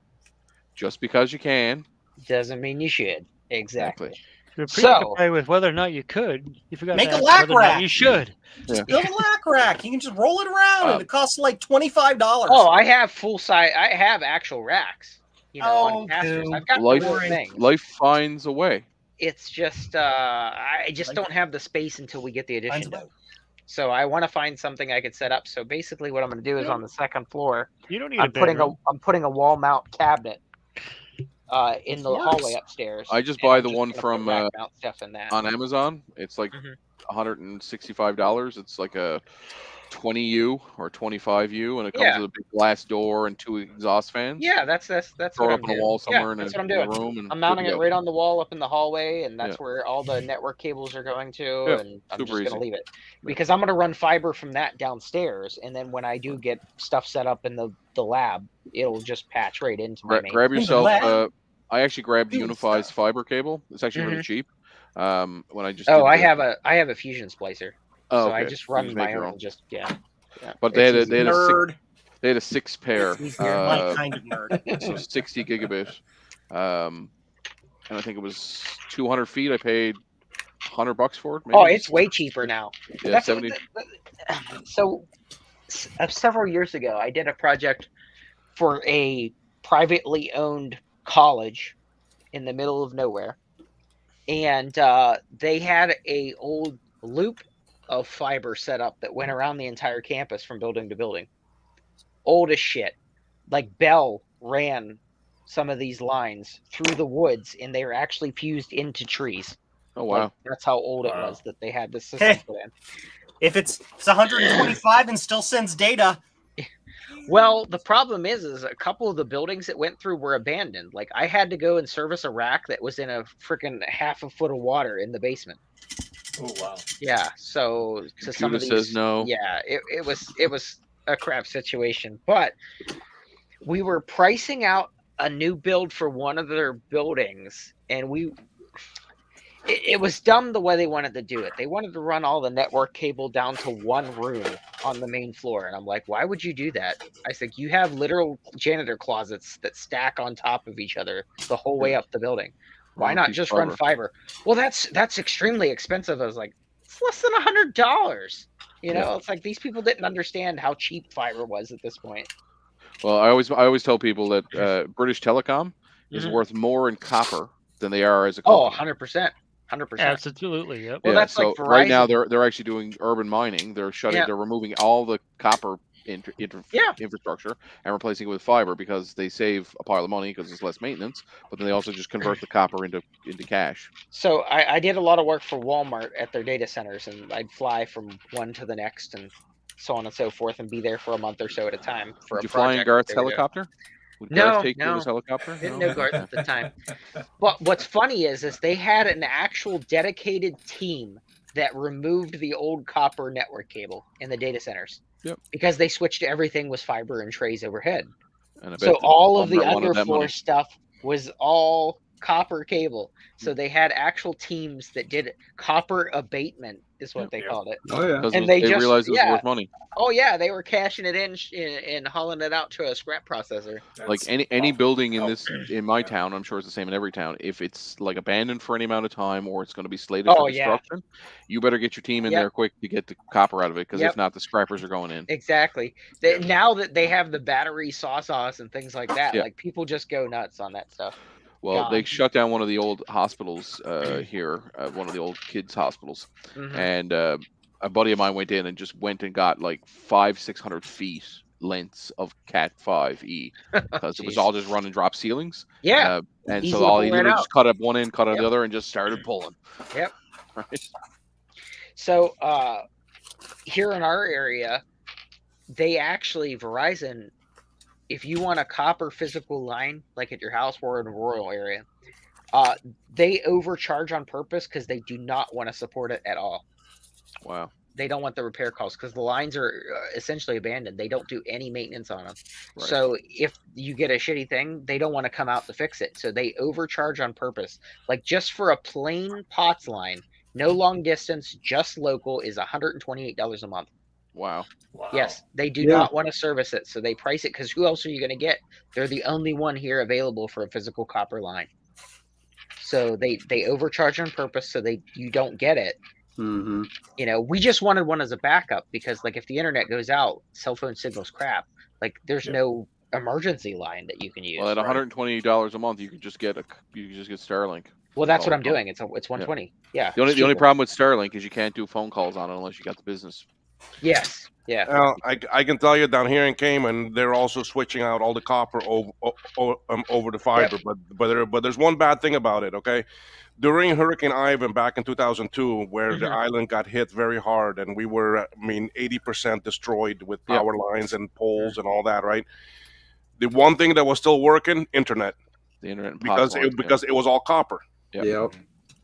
Just because you can doesn't mean you should. Exactly. You're preoccupied with whether or not you could. You forgot make to a ask lack whether or not rack. you should. Just build a lack rack. You can just roll it around, and it costs like $25. Oh, I have full size. I have actual racks. You know, on casters. I've got life finds a way. It's just I just don't have the space until we get the addition done. So I want to find something I could set up. So basically, what I'm going to do is on the second floor, you don't need I'm putting a wall mount cabinet in the hallway upstairs. I just buy the one from on Amazon. It's like $165. It's like a 20U or 25U, and it comes with a big glass door and 2 exhaust fans. Yeah, that's throw what it I'm up on the wall somewhere that's in what I'm doing. the room. And I'm mounting it right on the wall up in the hallway, and that's where all the network cables are going to. And I'm just going to leave it because I'm going to run fiber from that downstairs, and then when I do get stuff set up in the lab, it'll just patch right into my main. Grab yourself. I actually grabbed Unify's fiber cable. It's actually really cheap. When I just I have a fusion splicer. So I just run my own. But they had a 6 pair. My kind of nerd. So 60 gigabit. And I think it was 200 feet. I paid $100 for it. Maybe. Oh, it's way cheaper now. Yeah, 70. So several years ago, I did a project for a privately owned college in the middle of nowhere, and they had a old loop of fiber set up that went around the entire campus from building to building. Old as shit. Like Bell ran some of these lines through the woods, and they were actually fused into trees. Oh wow! Like, that's how old it was that they had this system put in. If it's 125 and still sends data. Well, the problem is a couple of the buildings it went through were abandoned. Like I had to go and service a rack that was in a freaking half a foot of water in the basement. Oh wow! Yeah, so some of these says no. Yeah, it was a crap situation, but we were pricing out a new build for one of their buildings, and it was dumb the way they wanted to do it. They wanted to run all the network cable down to one room on the main floor. And I'm like, why would you do that? I said, you have literal janitor closets that stack on top of each other the whole way up the building. Why not just run fiber? Well, that's extremely expensive. I was like, it's less than $100. You know, it's like these people didn't understand how cheap fiber was at this point. Well, I always tell people that British Telecom is worth more in copper than they are as a company. Oh, 100%. 100%. Absolutely. Yep. Well, that's so like Verizon. Right now they're actually doing urban mining. They're removing all the copper infrastructure and replacing it with fiber because they save a pile of money because it's less maintenance, but then they also just convert the copper into cash. So I did a lot of work for Walmart at their data centers, and I'd fly from one to the next and so on and so forth, and be there for a month or so at a time for Would a you fly in project. Garth's helicopter? Would No, Garth take you in no. his helicopter? Didn't No? know Garth Okay. at the time. But what's funny is they had an actual dedicated team that removed the old copper network cable in the data centers. Yep. Because they switched to everything was fiber and trays overhead. And I bet So all of the Walmart wanted that money. underfloor stuff was all copper cable. So they had actual teams that did copper abatement, is what they called it. Oh yeah. Because And they just realized it was worth money. Oh yeah, they were cashing it in and hauling it out to a scrap processor. Like any building in my town, I'm sure it's the same in every town. If it's like abandoned for any amount of time or it's going to be slated for destruction, you better get your team in there quick to get the copper out of it, because if not, the scrappers are going in. Exactly. Now that they have the battery saws and things like that, like people just go nuts on that stuff. Well, they shut down one of the old hospitals here, one of the old kids' hospitals, and a buddy of mine went in and just went and got like 500-600 feet lengths of Cat 5e because it was all just run and drop ceilings. Yeah, and easy so to all he pull right literally out. just cut up one end, cut up the other, and just started pulling. Yep. Right. So here in our area, they actually Verizon, if you want a copper physical line like at your house, we're in a rural area, they overcharge on purpose because they do not want to support it at all. Wow. They don't want the repair costs because the lines are essentially abandoned. They don't do any maintenance on them. Right. So if you get a shitty thing, they don't want to come out to fix it. So they overcharge on purpose. Like just for a plain POTS line, no long distance, just local, is $128 a month. Wow. Yes, they do not want to service it. So they price it because who else are you going to get? They're the only one here available for a physical copper line. So they overcharge on purpose so you don't get it. Mm-hmm. You know, we just wanted one as a backup because, like, if the internet goes out, cell phone signal's crap. Like, there's no emergency line that you can use. Well, at $128 a month, you could just get Starlink. Well, that's what I'm doing. It's $120. Yeah. The only problem with Starlink is you can't do phone calls on it unless you got the business. Yes. Yeah. Well, I can tell you down here in Cayman, they're also switching out all the copper over the fiber. Yep. But there's one bad thing about it. Okay, during Hurricane Ivan back in 2002, where the island got hit very hard, and we were 80% destroyed with power lines and poles and all that. Right. The one thing that was still working, internet. The internet, because it was all copper. Yep.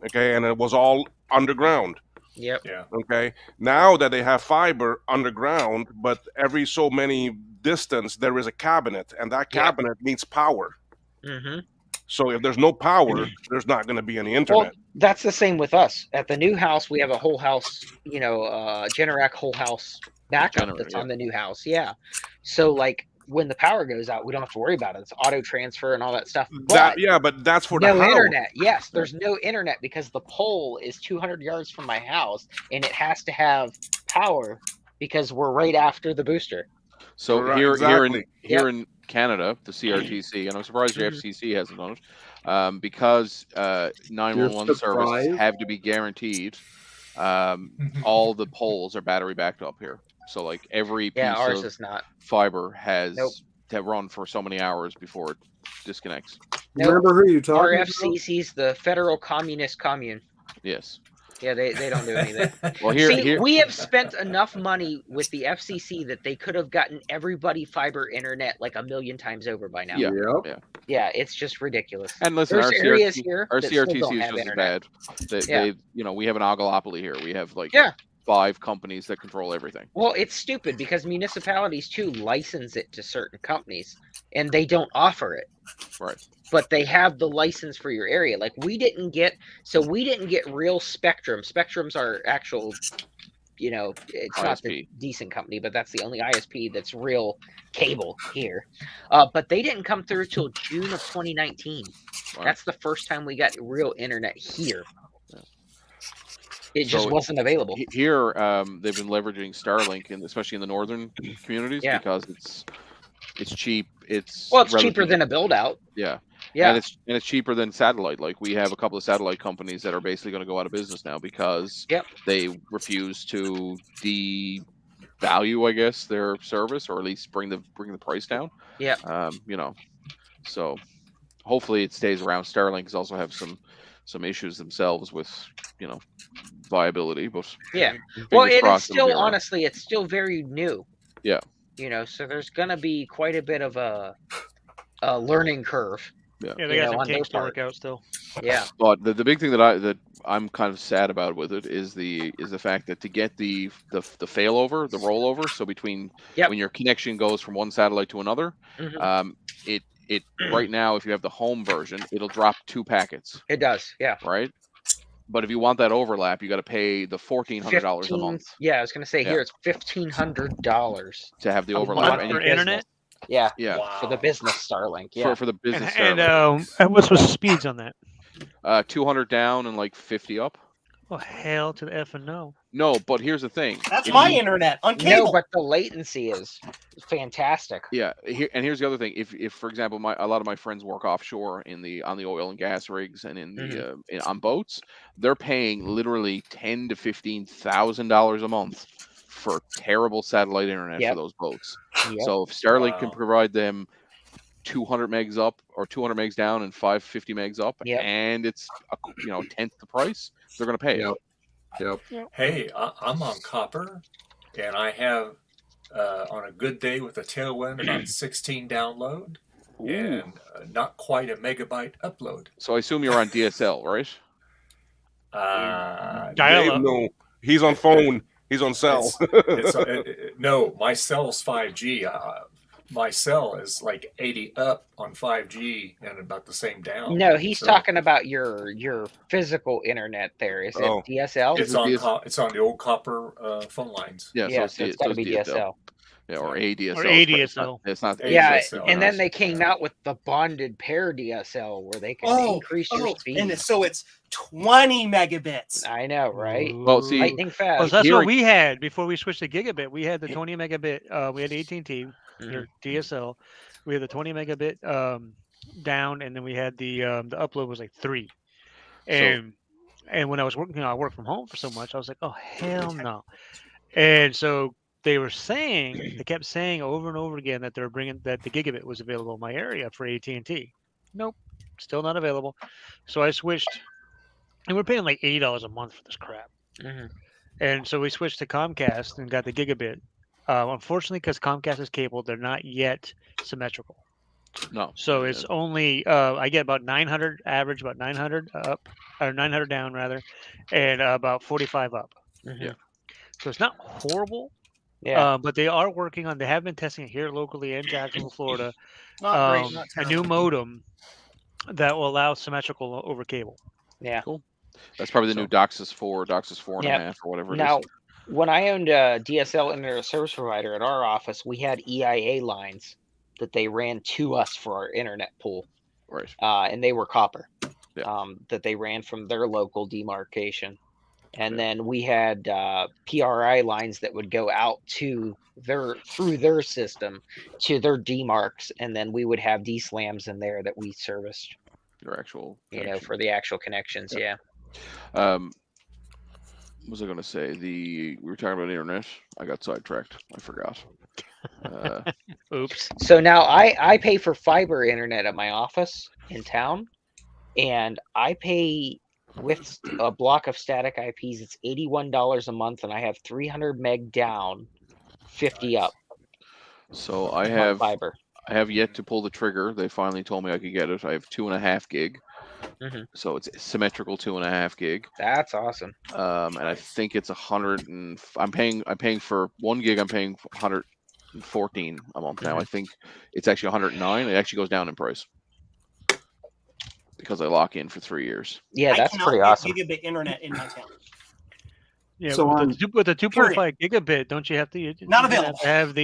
Okay, and it was all underground. Yep. Yeah. Okay. Now that they have fiber underground, but every so many distance there is a cabinet, and that cabinet needs power. Mm-hmm. So if there's no power, there's not going to be any internet. Well, that's the same with us. At the new house, we have a whole house, Generac whole house backup that's on the new house. Yeah. So like when the power goes out, we don't have to worry about it. It's auto transfer and all that stuff. But but that's for no the house. internet. Yes, there's no internet because the pole is 200 yards from my house, and it has to have power because we're right after the booster. So Right, here exactly. in Canada, the CRTC, and I'm surprised the FCC hasn't done it, because 911 services have to be guaranteed. All the poles are battery backed up here. So like every piece ours of is not. fiber has to run for so many hours before it disconnects. Remember who you talking about? RFCC's the Federal Communist Commune. Yes. Yeah, they don't do anything. Well, we have spent enough money with the FCC that they could have gotten everybody fiber internet like 1 million times over by now. Yeah, it's just ridiculous. And listen, There's our areas CRTC, here our that still CRTC don't is have just as internet. bad. We have an oligopoly here. We have like 5 companies that control everything. Well, it's stupid because municipalities too license it to certain companies, and they don't offer it. Right. But they have the license for your area. Like we didn't get real Spectrum. Spectrum's our actual, it's ISP. not the decent company, but that's the only ISP that's real cable here. But they didn't come through till June of 2019. Wow. That's the first time we got real internet here. Yeah. It just wasn't available. Here, they've been leveraging Starlink, especially in the northern communities, because it's cheap. It's cheaper than a build out. Yeah. Yeah. And it's cheaper than satellite. Like we have a couple of satellite companies that are basically going to go out of business now because they refuse to value, I guess, their service, or at least bring the price down. Yeah. You know, so hopefully it stays around. Starlink's also have some issues themselves with, you know, viability, but Yeah. fingers Well, it is crossed it'll be still, around. honestly, it's still very new. Yeah. You know, so there's gonna be quite a bit of a learning curve. Yeah. Yeah, they You got know, some on their kinks to part. work out still. Yeah. But the big thing that I'm kind of sad about with it is the fact that to get the failover, the rollover, so between Yep. when your connection goes from one satellite to another, Mhm. it right now, if you have the home version, it'll drop 2 packets, It does. Yeah. right? But if you want that overlap, you got to pay the $1,400 a month. Yeah, I was gonna say Yeah. here it's $1,500 to have the a overlap. month And for business. internet. Yeah. Yeah. For the business Starlink. Yeah. For the business And Starlink. what's the speeds on that? 200 down and like 50 up. Oh hell to the F and no. No, but here's the thing. That's If my you- internet on cable. No, but the latency is fantastic. Yeah, here's the other thing. If for example, a lot of my friends work offshore on the oil and gas rigs and in the on boats, they're paying literally $10,000 to $15,000 a month for terrible satellite internet Yep. for those boats. Yep. So if Starlink Wow. can provide them 200 megs up or 200 megs down and 550 megs up, Yep. and it's a tenth the price, they're going to pay it. Yep. Hey, I'm on copper, and I have on a good day with a tailwind about 16 download and not quite a megabyte upload. So I assume you're on DSL, right? Dial up. No, he's on phone. He's on cell. No, my cell's 5G. My cell is like 80 up on 5G and about the same down. No, he's So talking about your physical internet there. Is Oh. it DSL? It's on the old copper phone lines. Yeah, Yeah, so so it's got to be DSL. Yeah, or ADSL. Or It's not- ADSL. It's not. Yeah, ADSL, and then yes. they came out with the bonded pair DSL where they can increase your speed. And so it's 20 megabits. I know, right? Well, see, Lightning fast. Well, that's Hearing- what we had before we switched to gigabit. We had the 20 megabit. We had AT&T or DSL. We had the 20 megabit down, and then we had the upload was like 3. And when I was working, I worked from home for so much. I was like, oh hell no. And so they kept saying over and over again that they're bringing that the gigabit was available in my area for AT&T. Nope, still not available. So I switched, and we're paying like $80 a month for this crap. And so we switched to Comcast and got the gigabit. Unfortunately, because Comcast is cable, they're not yet symmetrical. No. So it's only I get about 900 average, about 900 up, or 900 down rather, and about 45 up. Yeah. So it's not horrible. Yeah. But they are working on. They have been testing it here locally in Jacksonville, Florida. Not great, not a terrible. new modem that will allow symmetrical over cable. Yeah. Cool. That's probably the new DOCSIS 4, DOCSIS 4 and a Yep. half, or whatever it Now, is. when I owned a DSL internet service provider at our office, we had EIA lines that they ran to us for our internet pool. Right. And they were copper. Yeah. That they ran from their local demarcation. And then we had PRI lines that would go out to through their system to their demarcs, and then we would have DSLAMs in there that we serviced. Your actual, for the actual connections. Yeah. What was I going to say? We were talking about internet. I got sidetracked. I forgot. Oops. So now I pay for fiber internet at my office in town, and I pay with a block of static IPs. It's $81 a month, and I have 300 meg down, 50 up. So on fiber. I have yet to pull the trigger. They finally told me I could get it. I have 2.5 gig. So it's symmetrical 2.5 gig. That's awesome. And I think it's 100 and I'm paying for 1 gig. I'm paying 114 a month now. I think it's actually 109. It actually goes down in price because I lock in for 3 years. Yeah, that's I cannot pretty get awesome. Gigabit internet in my town. Yeah, So with the 2.5 gigabit, don't you have to Not you have available. to have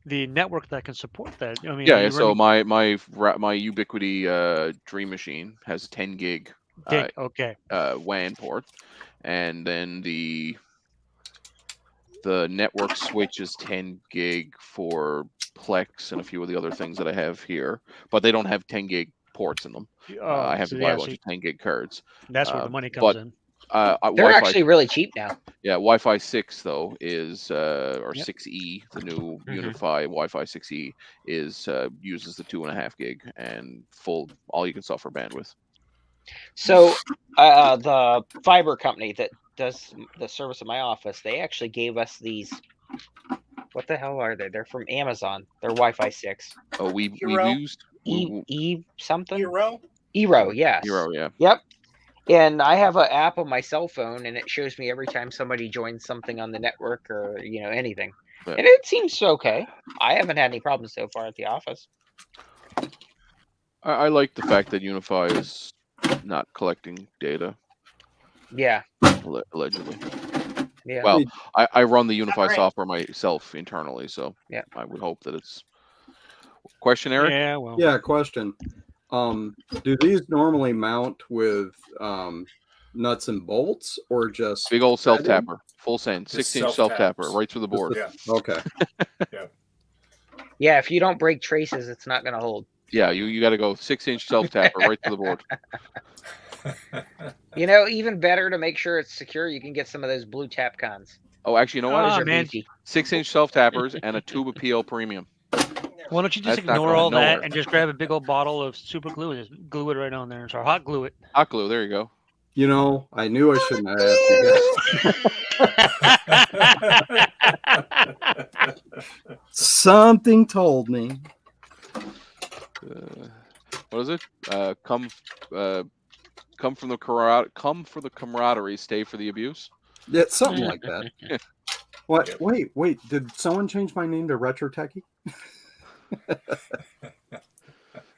the network that can support that? I mean, Yeah. you're So running my Ubiquity Dream Machine has a 10 gig okay. WAN port, and then the network switch is 10 gig for Plex and a few of the other things that I have here, but they don't have 10 gig ports in them. I have so to buy yeah, a bunch of 10 gig cards. that's where the money comes but in. They're Wi-Fi, actually really cheap now. yeah, Wi-Fi 6 though is or Yep. 6E, the new Mhm. Unify Wi-Fi 6E is uses the 2.5 gig and full all you can suffer bandwidth. So the fiber company that does the service of my office, they actually gave us these. What the hell are they? They're from Amazon. They're Wi-Fi 6. Oh, we've Hero? used E something? Hero? Eero, yes. Hero, yeah. Yep. And I have an app on my cell phone, and it shows me every time somebody joins something on the network or anything. Yeah. And it seems okay. I haven't had any problems so far at the office. I like the fact that Unify is not collecting data Yeah. allegedly. Yeah. Well, I run the Unify right? software myself internally, so Yeah. I would hope that it's. Question, Eric? Yeah, well. Yeah, question. Do these normally mount with nuts and bolts or just Big old self threaded? tapper, full send, Just 6-inch self tapper, self-taps. right through the board. Yeah. Okay. Yeah, if you don't break traces, it's not going to hold. Yeah, you got to go 6-inch self tapper right to the board. Even better to make sure it's secure, you can get some of those blue Tapcons. Oh, actually, you know what? Those Ah, are man. beefy. 6-inch self tappers and a tube of PL Premium. Why don't you just That's not ignore going all that nowhere. and just grab a big old bottle of super glue and just glue it right on there? So hot glue it. Hot glue. There you go. You know, I knew I shouldn't have asked you guys. Something told me. What is it? Come from the camaraderie, stay for the abuse. Yeah, something like that. What? Wait. Did someone change my name to Retro Techie?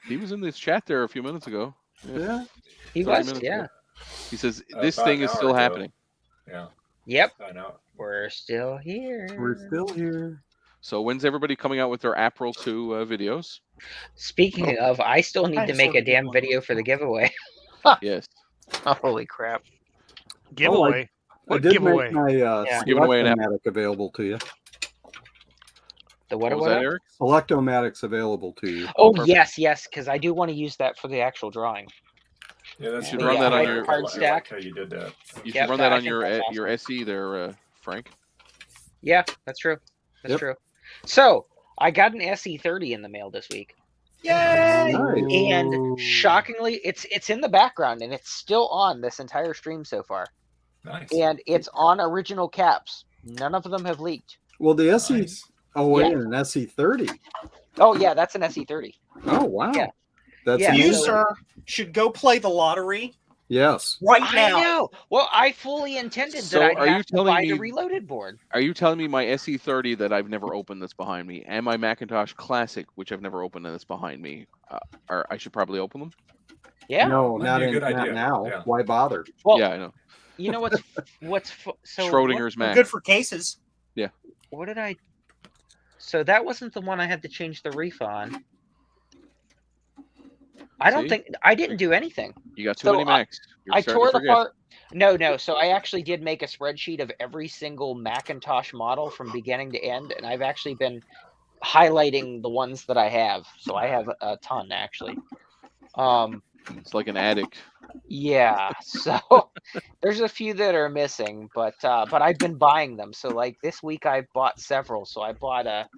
He was in this chat there a few minutes ago. Yeah. He 30 was, minutes yeah. ago. He says this About thing an is hour still ago. happening. Yeah, Yep. I know. We're still here. We're still here. So when's everybody coming out with their April 2 videos? Speaking of, I still need to make a damn video for the giveaway. Yes. Holy crap. Giveaway. I What did giveaway? make my Yeah. Giving away an Selectomatic available to you. The What was what? that, Eric? Selectomatic's available to you. Oh, perfect. yes, because I do want to use that for the actual drawing. Yeah, that's You should cool. run that on I your- like- card I like stack. how you did that. You should Yep, run that I on think your that's your SE there, Frank. Yeah, that's true. That's Yep. true. So, I got an SE30 in the mail this week. Yay! Nice. And shockingly, it's in the background and it's still on this entire stream so far. Nice. And it's on original caps. None of them have leaked. Well, the SE. Nice. Oh, wait, Yeah. an SE30. Oh yeah, that's an SE30. Oh, wow. Yeah. That's Yeah, You, amazing. sir, should go play the lottery Yes. right I now. know. Well, I fully intended So that I'd are you have to telling buy the me- reloaded board. Are you telling me my SE30 that I've never opened that's behind me, and my Macintosh Classic, which I've never opened and that's behind me, I should probably open them? Yeah. No, That'd not be a in good not idea. now. Yeah. Why bother? Well, Yeah, I know. you know so Schrodinger's Mac. Good for cases. What did I? So that wasn't the one I had to change the reef on. I don't See? think I didn't do anything. You got too So many Macs. You're I starting tore to the forget. part. No. So I actually did make a spreadsheet of every single Macintosh model from beginning to end, and I've actually been highlighting the ones that I have. So I have a ton actually. It's like an addict. Yeah. So there's a few that are missing, but I've been buying them. So like this week I bought several. So I bought a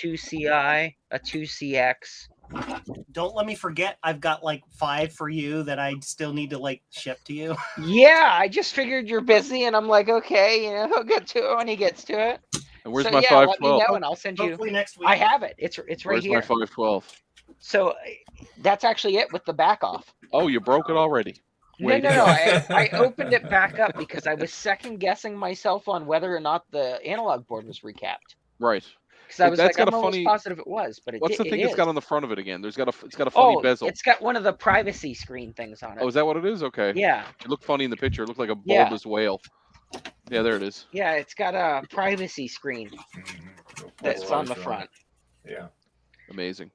2CI, a 2CX. Don't let me forget. I've got like 5 for you that I still need to like ship to you. Yeah, I just figured you're busy, and I'm like, okay, he'll get to it when he gets to it. And where's So, my yeah, let me 512? know, and I'll send you. Hopefully next week. I have it. It's right Where's here. my 512? So that's actually it with the back off. Oh, you broke it already. No. Wait. I opened it back up because I was second guessing myself on whether or not the analog board was recapped. Right. Because I was That's like, got I'm a almost funny- positive it was, but What's the thing it's is. got on the front of it again? It's got a funny Oh, bezel. it's got one of the privacy screen things on it. Oh, is that what it is? Okay. Yeah. It looked funny in the picture. It looked like a Yeah. bulbous whale. Yeah, there it is. Yeah, it's got a privacy screen that's on the front. Yeah. Amazing.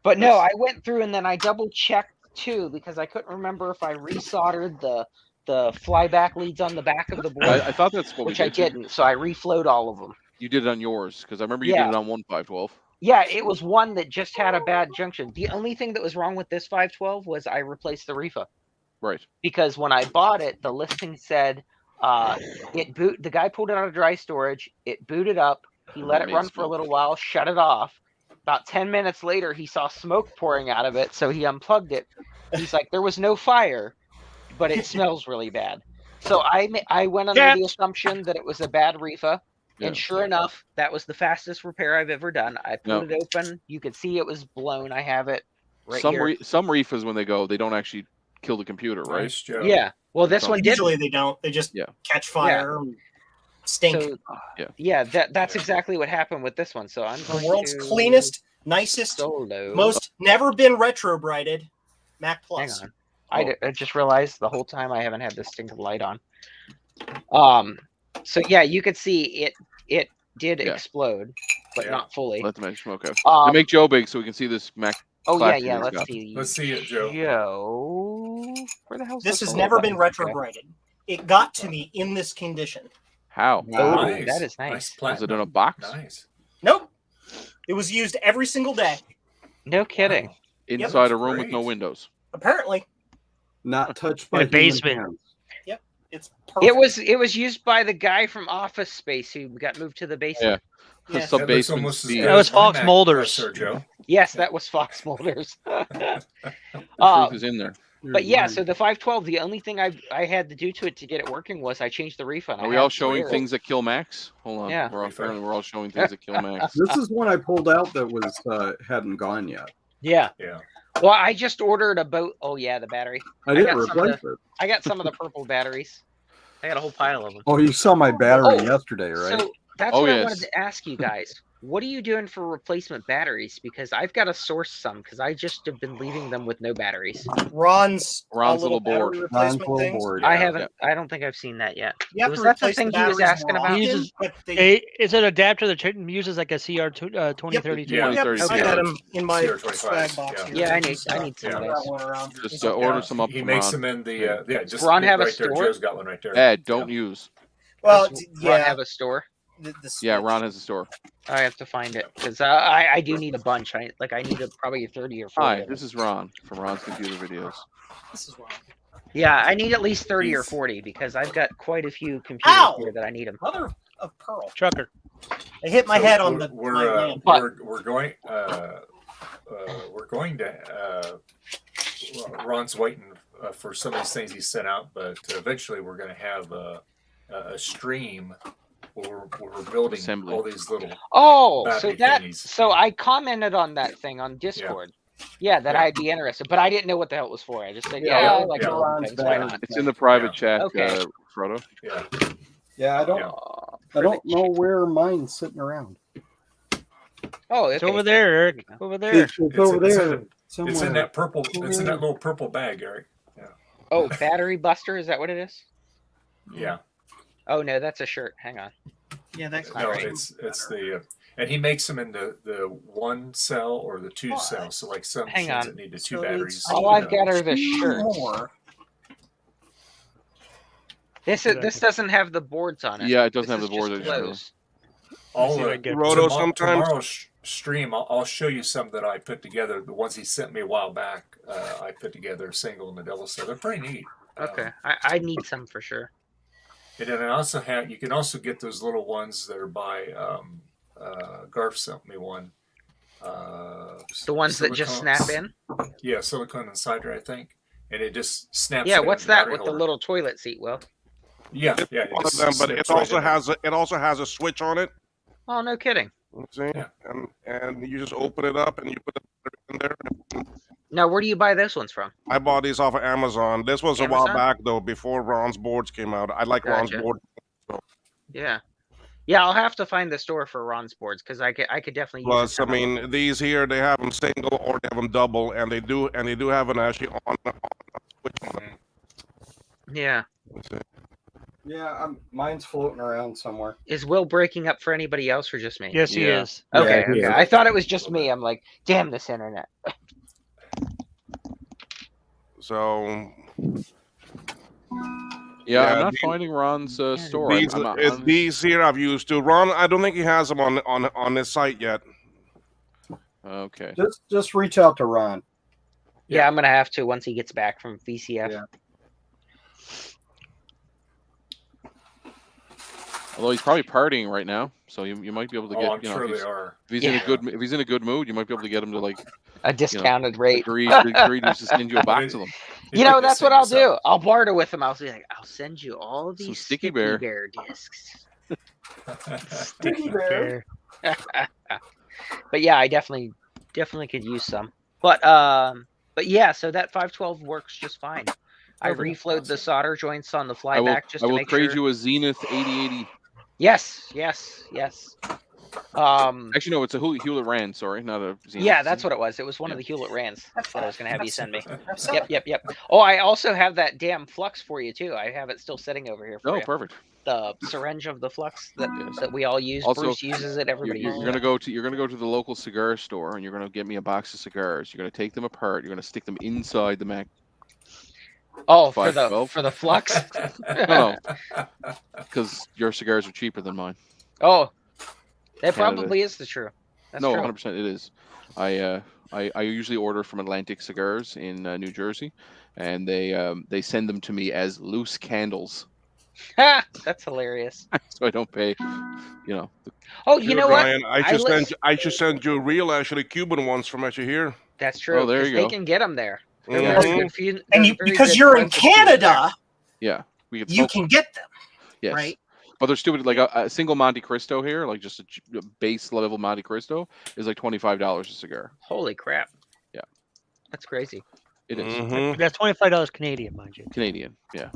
But no, I went through and then I double checked too because I couldn't remember if I resoldered the flyback leads on the back of the board, I thought that's what which we I did. didn't. So I reflowed all of them. You did it on yours because I remember you Yeah. did it on one 512. Yeah, it was one that just had a bad junction. The only thing that was wrong with this 512 was I replaced the reefa. Right. because when I bought it, the listing said the guy pulled it out of dry storage, it booted up, he let it Made run for a smoke. little while, shut it off. About 10 minutes later, he saw smoke pouring out of it, so he unplugged it. He's like, there was no fire, but it smells really bad. So I went under the assumption that it was a bad reefa, and sure enough, that was the fastest repair I've ever done. I pulled it open, you could see it was blown. I have it right here. Some reefers, when they go, they don't actually kill the computer, right? Nice job. Yeah. Well, this one Usually didn't. they don't. They just catch fire, and stink. So, that's exactly what happened with this one. So I'm The going world's to cleanest, nicest, solo. most never been retrobrighted Mac Plus. Hang on. I just realized the whole time I haven't had this stinking light on. So yeah, you could see it did explode, but not fully. Let the match smoke out. To make Joe big so we can see this Mac. Oh class yeah, he's let's got. see. Let's see it, Joe. Joe, where the hell's This has hole never button? been retrobrighted. It got to me in this condition. How? Oh, Nice. that is nice. Was it in a box? Nice. Nope. It was used every single day. No kidding. Inside a room with no windows. Apparently. Not touched In by a basement. human hands. Yep. It's perfect. It was used by the guy from Office Space who got moved to the basement. Yeah. Sub That looks basement almost as speed. good That was as my Fox Mac Mulder's. Sir Joe. Yes, that was Fox Mulder's. Truth is in there. But yeah, so the 512, the only thing I had to do to it to get it working was I changed the refund. Are we all showing things that kill Macs? Hold on. Yeah. Apparently we're all showing things that kill Macs. This is one I pulled out that was hadn't gone yet. Yeah. Yeah. Well, I just ordered a boat. Oh yeah, the battery. I didn't got some of replace the- it. I got some of the purple batteries. I got a whole pile of them. Oh, you saw my battery Oh, yesterday, right? So that's Oh, what I yes. wanted to ask you guys. What are you doing for replacement batteries? Because I've got to source some because I just have been leaving them with no batteries. Ron's little board. battery Ron's replacement little things. board. I haven't. I don't think I've seen that yet. You have Was to that the replace thing the he was batteries asking more about? often, Uses- but they- It's an adapter that uses like a CR2032. Yeah. Yep, I 2032. got them in my CR25, swag box. yeah. here. Yeah, I need some of I've those. got one around. Just It's okay. order some up He from makes Ron. them in the just Ron have a right there. store? Joe's got one right there. Ed, don't use. Well, Does yeah. Ron have a store? Yeah, Ron has a store. I have to find it because I do need a bunch. I need probably 30 or 40. Hi, of them. this is Ron from Ron's Computer Videos. This is Ron. Yeah, I need at least 30 or He's- 40 because I've got quite a few computers Ow! here that I need them. Mother of pearl. Trucker. I hit my So head on the. We're my lamp. we're going to. Ron's waiting for some of these things he sent out, but eventually we're going to have a stream where we're building Assembly. all these little. Oh, so battery thingies. so I commented on that thing on Discord. Yeah, that Yeah. I'd be interested, but I didn't know what the hell it was for. I just said, Yeah, yeah, I yeah, like yeah. all the things. Why not? It's in the private Yeah. chat, Okay. Frodo. Yeah. Yeah, I don't. Yeah. I don't know where mine's sitting around. Oh, It's okay. over there, Eric. Over there. It's over it's there in- somewhere. It's in that purple. It's in that little purple bag, Eric. Oh, Battery Buster, is that what it is? Yeah. Oh no, that's a shirt. Hang on. Yeah, that's No, right. it's the and he makes them in the one cell or the two cell. So like some Hang machines on. that need the two So batteries. it's- All you I've know. got are the two shirts. more. This doesn't have the boards on it. Yeah, it doesn't This have the is board. just clothes. I'll, See if I can get- Roto sometimes. Tomorrow's stream, I'll show you some that I put together. The ones he sent me a while back, I put together single and the double. So they're pretty neat. Okay, I need some for sure. And then I also have. You can also get those little ones that are by Garf sent me one. The ones that just snap in. Yeah, silicone insider, I think, and it just snaps. Yeah, in what's the that battery with the holder. little toilet seat? Will? Yeah, yeah. One of them, but it also has a switch on it. Oh, no kidding. See? Yeah. And you just open it up and you put it in there. Now, where do you buy those ones from? I bought these off of Amazon. This was a while Amazon? back though, before Ron's boards came out. I like Ron's Gotcha. board. Yeah, yeah. I'll have to find the store for Ron's boards because I could definitely use Plus, I some of them. mean, these here they have them single or they have them double, and they do have an actually on switch on them. Yeah. Yeah, mine's floating around somewhere. Is Will breaking up for anybody else or just me? Yes, he Yeah. is. Okay, Yeah, he okay. is. I thought it was just me. I'm like, damn this internet. So Yeah, I'm Yeah, not the- finding Ron's store. these, these here I've used too. Ron, I don't think he has them on his site yet. Okay. Just reach out to Ron. Yeah, I'm gonna have to once he gets back from VCF. Yeah. Although he's probably partying right now, so you might be able to get. Oh, I'm sure they are. If he's in a good mood, you might be able to get him to like a discounted rate. Agree to send you a box of them. That's what I'll do. I'll barter with him. I'll say like, I'll send you all these Sticky Bear discs. Sticky Bear. But yeah, I definitely could use some. But yeah, so that 512 works just fine. I reflowed the solder joints on the flyback just to make sure. I will trade you a Zenith 8080. Yes. Actually, no, it's a Hewlett Rand. Sorry, not a Zenith. Yeah, that's what it was. It was one of the Hewlett Rands that I was going to have you send me. Yep. Oh, I also have that damn flux for you too. I have it still sitting over here for you. Oh, perfect. The syringe of the flux that we all use. Also, Bruce uses it. Everybody uses it. You're gonna go to the local cigar store and you're gonna get me a box of cigars. You're gonna take them apart. You're gonna stick them inside the Mac. Oh, for the flux? No, because your cigars are cheaper than mine. Oh, that probably is the true. That's no, true. 100% it is. I usually order from Atlantic Cigars in New Jersey, and they send them to me as loose candles. That's hilarious. So I don't pay, Oh, you know what? Brian, I should send you real, actually Cuban ones from actually here. That's true. Oh, there you go. They can get them there. Because you're in Canada, yeah, you can get them. Yes. Right. But they're stupid. Like a single Monte Cristo here, like just a base level Monte Cristo, is like $25 a cigar. Holy crap! Yeah, that's crazy. It is. That's $25 Canadian, mind you. Canadian, yeah.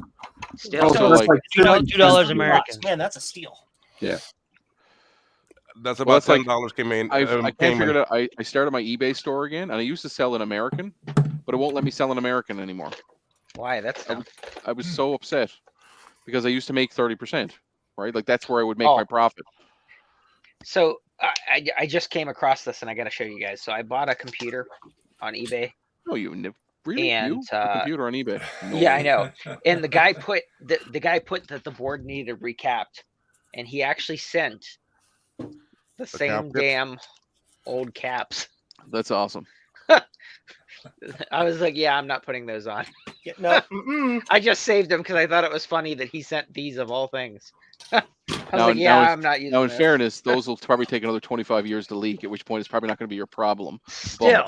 Still, so like $2 American. Man, that's a steal. Yeah. That's about $10 came in. I figured out. I started my eBay store again, and I used to sell in American, but it won't let me sell in American anymore. Why? That's I was so upset because I used to make 30%, right? Like that's where I would make my profit. So I just came across this, and I got to show you guys. So I bought a computer on eBay. Oh, really? And a computer on eBay? No. Yeah, I know. And the guy put that the board needed recapped, and he actually sent the same damn old caps. That's awesome. I was like, yeah, I'm not putting those on. No, I just saved them because I thought it was funny that he sent these of all things. I'm not using Now, in this. fairness, those will probably take another 25 years to leak, at which point it's probably not going to be your problem. Still,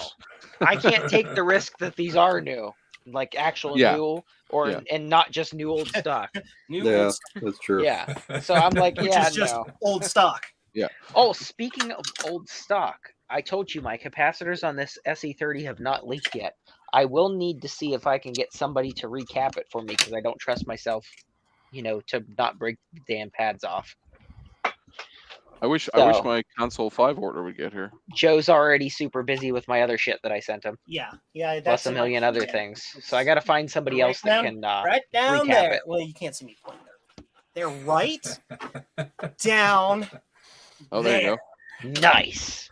I can't take the risk that these are new, like actual new, and not just new old stock. That's true. Yeah. So I'm like, Which is just old stock. Yeah. Oh, speaking of old stock, I told you my capacitors on this SE30 have not leaked yet. I will need to see if I can get somebody to recap it for me because I don't trust myself, to not break the damn pads off. I wish my console 5 order would get here. Joe's already super busy with my other shit that I sent him. Yeah. Plus a million other things. So I got to find somebody else that can right down recap there. it. Well, you can't see me pointing there. They're right down. Oh, there you go. Nice.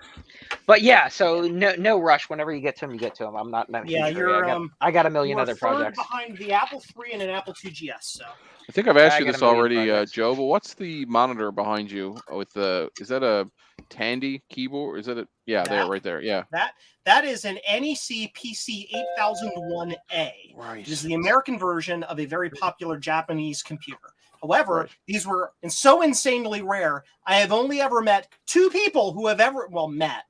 But yeah, so no rush. Whenever you get to them, you get to them. I'm not. I got a million other projects behind the Apple III and an Apple II GS. So I think I've asked you this already, Joe. But what's the monitor behind you with the? Is that a Tandy keyboard? Is that a? Yeah, there, right there. Yeah. That is an NEC PC 8001A. Right. It is the American version of a very popular Japanese computer. However, these were so insanely rare. I have only ever met two people who have ever met.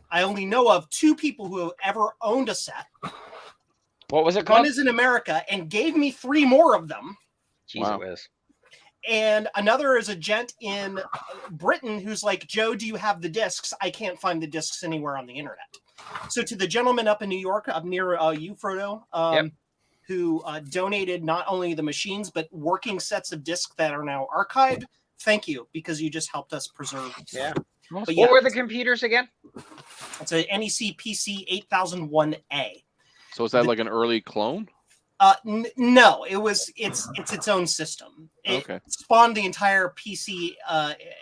I only know of two people who have ever owned a set. What was it called? One is in America and gave me 3 more of them. Jesus whiz. And another is a gent in Britain who's like, Joe, do you have the discs? I can't find the discs anywhere on the internet. So to the gentleman up in New York, up near you, Frodo, who donated not only the machines, but working sets of discs that are now archived, thank you, because you just helped us preserve. Yeah. But what were the computers again? It's a NEC PC 8001A. So is that like an early clone? No, it's its own system. It spawned the entire PC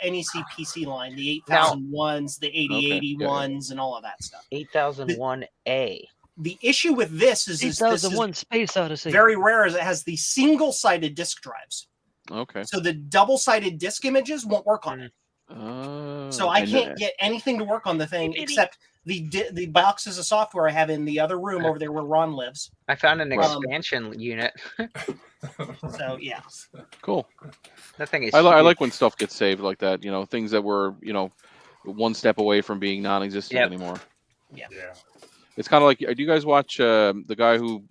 NEC PC line, the 8001s, the 8081s, and all of that stuff. 8001A. The issue with this is 8001 Space Odyssey. Very rare, is it has the single-sided disk drives. Okay. So the double-sided disk images won't work on it. So I can't get anything to work on the thing except the boxes of software I have in the other room over there where Ron lives. I found an expansion unit. So yeah. Cool. That thing is. I huge. like when stuff gets saved like that. You know, things that were one step away from being non-existent anymore. Yeah. It's kind of like, do you guys watch the guy who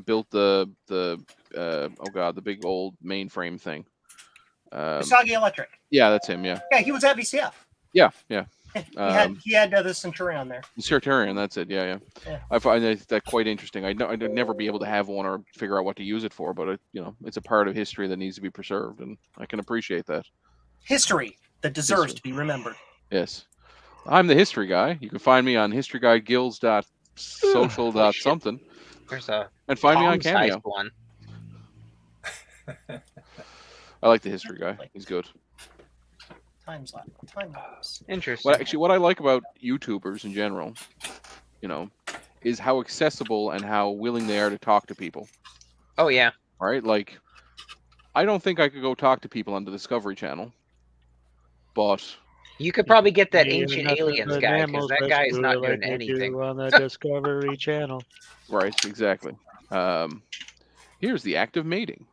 built the the big old mainframe thing? Usagi Electric. Yeah, that's him. Yeah. Yeah, he was at VCF. Yeah. He had the Centurion there. The Centurion, that's it. Yeah. I find that quite interesting. I'd never be able to have one or figure out what to use it for, but it's a part of history that needs to be preserved, and I can appreciate that. History that deserves to be remembered. Yes. I'm the history guy. You can find me on historyguideguilds.social.something. There's a and find me on palm-sized Cameo. one. I like the history guy. He's good. Time lapse. Interesting. What I like about YouTubers in general, is how accessible and how willing they are to talk to people. Oh yeah. All right, like I don't think I could go talk to people on the Discovery Channel, but you could probably get that Yeah, ancient nothing aliens but guy, because mammals that that guy is screw not like doing they anything. do on the Discovery Channel. Right, exactly. Here's the act of mating.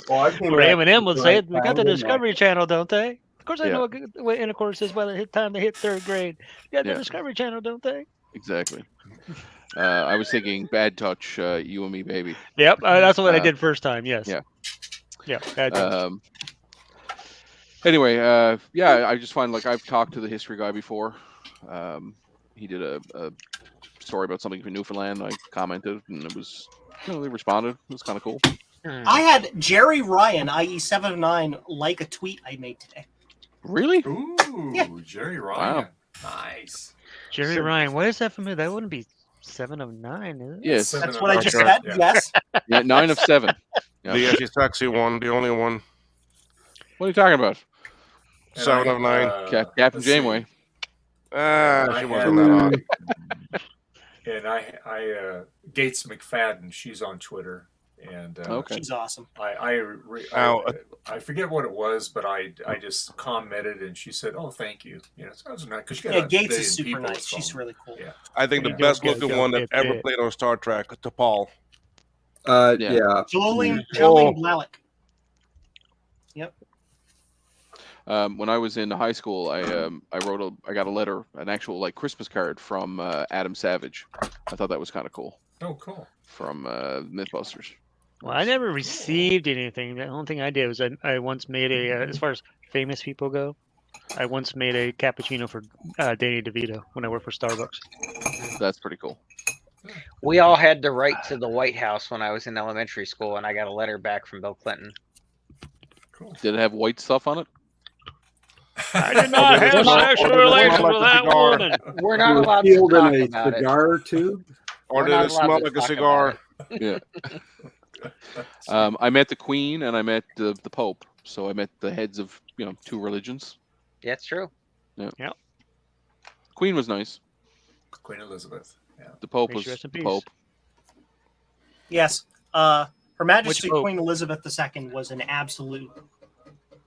Eminem would say, "We got the Discovery Channel, don't they?" Of course, I know what intercourse is by the time they hit third grade. You got the Discovery Channel, don't they? Exactly. I was thinking Bad Touch, You and Me, Baby. Yep, that's what I did first time. Yes. Yeah. Bad Touch. Anyway, I just find I've talked to the history guy before. He did a story about something from Newfoundland. I commented, and it was, they responded. It was kind of cool. I had Jerry Ryan, i.e. 7 of 9, like a tweet I made today. Really? Ooh, Jerry Ryan. Wow. Nice. Jerry Ryan, why is that familiar? That wouldn't be 7 of 9, is it? Yes. That's what I just said. Yes. Yeah, 9 of 7. Yeah. The edgy sexy one, the only one. What are you talking about? 7 of 9. Captain Janeway. She wasn't that hot. And I Gates McFadden, she's on Twitter, and she's awesome. I forget what it was, but I just commented, and she said, "Oh, thank you." That was nice because Gates is super nice. She's really cool. Yeah, I think the best looking one that ever played on Star Trek, T'Pol. Jolene Blalock. Yep. When I was in high school, I got a letter, an actual Christmas card from Adam Savage. I thought that was kind of cool. Oh, cool. From Mythbusters. Well, I never received anything. The only thing I did was I once made as far as famous people go, I once made a cappuccino for Danny DeVito when I worked for Starbucks. That's pretty cool. We all had the right to the White House when I was in elementary school, and I got a letter back from Bill Clinton. Cool. Did it have white stuff on it? I did not have sexual relations with that woman. We're not allowed to talk about it. Cigar tube? Or did it smell like a cigar? Yeah. I met the Queen and I met the Pope. So I met the heads of 2 religions. Yeah, it's true. Yeah. Yep. Queen was nice. Queen Elizabeth. Yeah. The Pope May was she rest in the peace. Pope. Yes. Her Majesty Which Pope? Queen Elizabeth II was an absolute,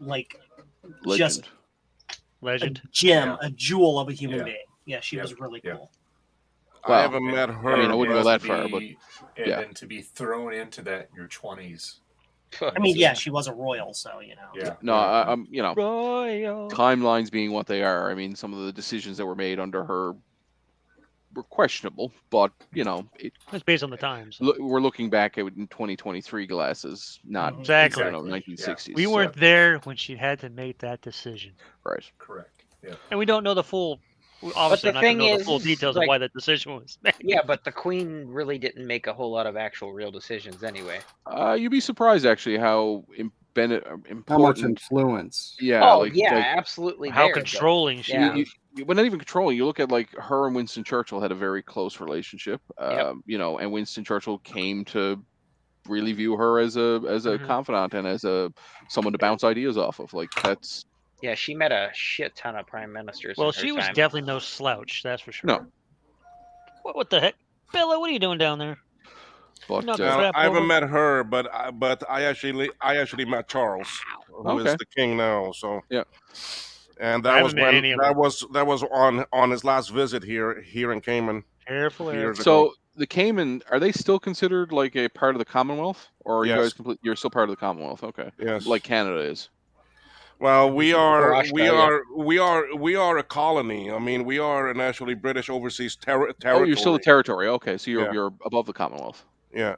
Legend. just Legend. a gem, a jewel of a human being. Yeah, she Yeah. was really cool. Well, I haven't met her. I mean, I wouldn't go But that to far, but be- yeah. and to be thrown into that in your 20s. I mean, yeah, she was a royal, so Yeah. No, I'm Royal. timelines being what they are. I mean, some of the decisions that were made under her were questionable, but It's based on the times. we're looking back at it in 2023 glasses, not Exactly. 1960s. We weren't there when she had to make that decision. Right. Correct. Yeah. And we don't know the full. Obviously, the not going to thing know the full is, details of why that decision was made. Yeah, but the Queen really didn't make a whole lot of actual real decisions anyway. You'd be surprised actually how important. How much influence? Yeah. Oh, absolutely. How there, controlling but, she yeah. was. But not even controlling. You look at her and Winston Churchill had a very close relationship. And Winston Churchill came to really view her as a confidant and as someone to bounce ideas off of. That's. Yeah, she met a shit ton of prime ministers. Well, in her she was time. definitely no slouch, that's for sure. No. What the heck? Bella, what are you doing down there? But Not Now, crap I haven't over. met her, but I actually met Charles, who is Okay. the king now. So Yeah. and I that was haven't met when any of that was on his last visit here in Cayman. Careful, years Eric. So ago. the Cayman, are they still considered like a part of the Commonwealth, or are you Yes. guys you're still part of the Commonwealth? Okay, Yes. like Canada is. Well, we are a colony. I mean, we are an actually British overseas territory. Oh, you're still a territory. Okay, so Yeah. you're above the Commonwealth. Yeah.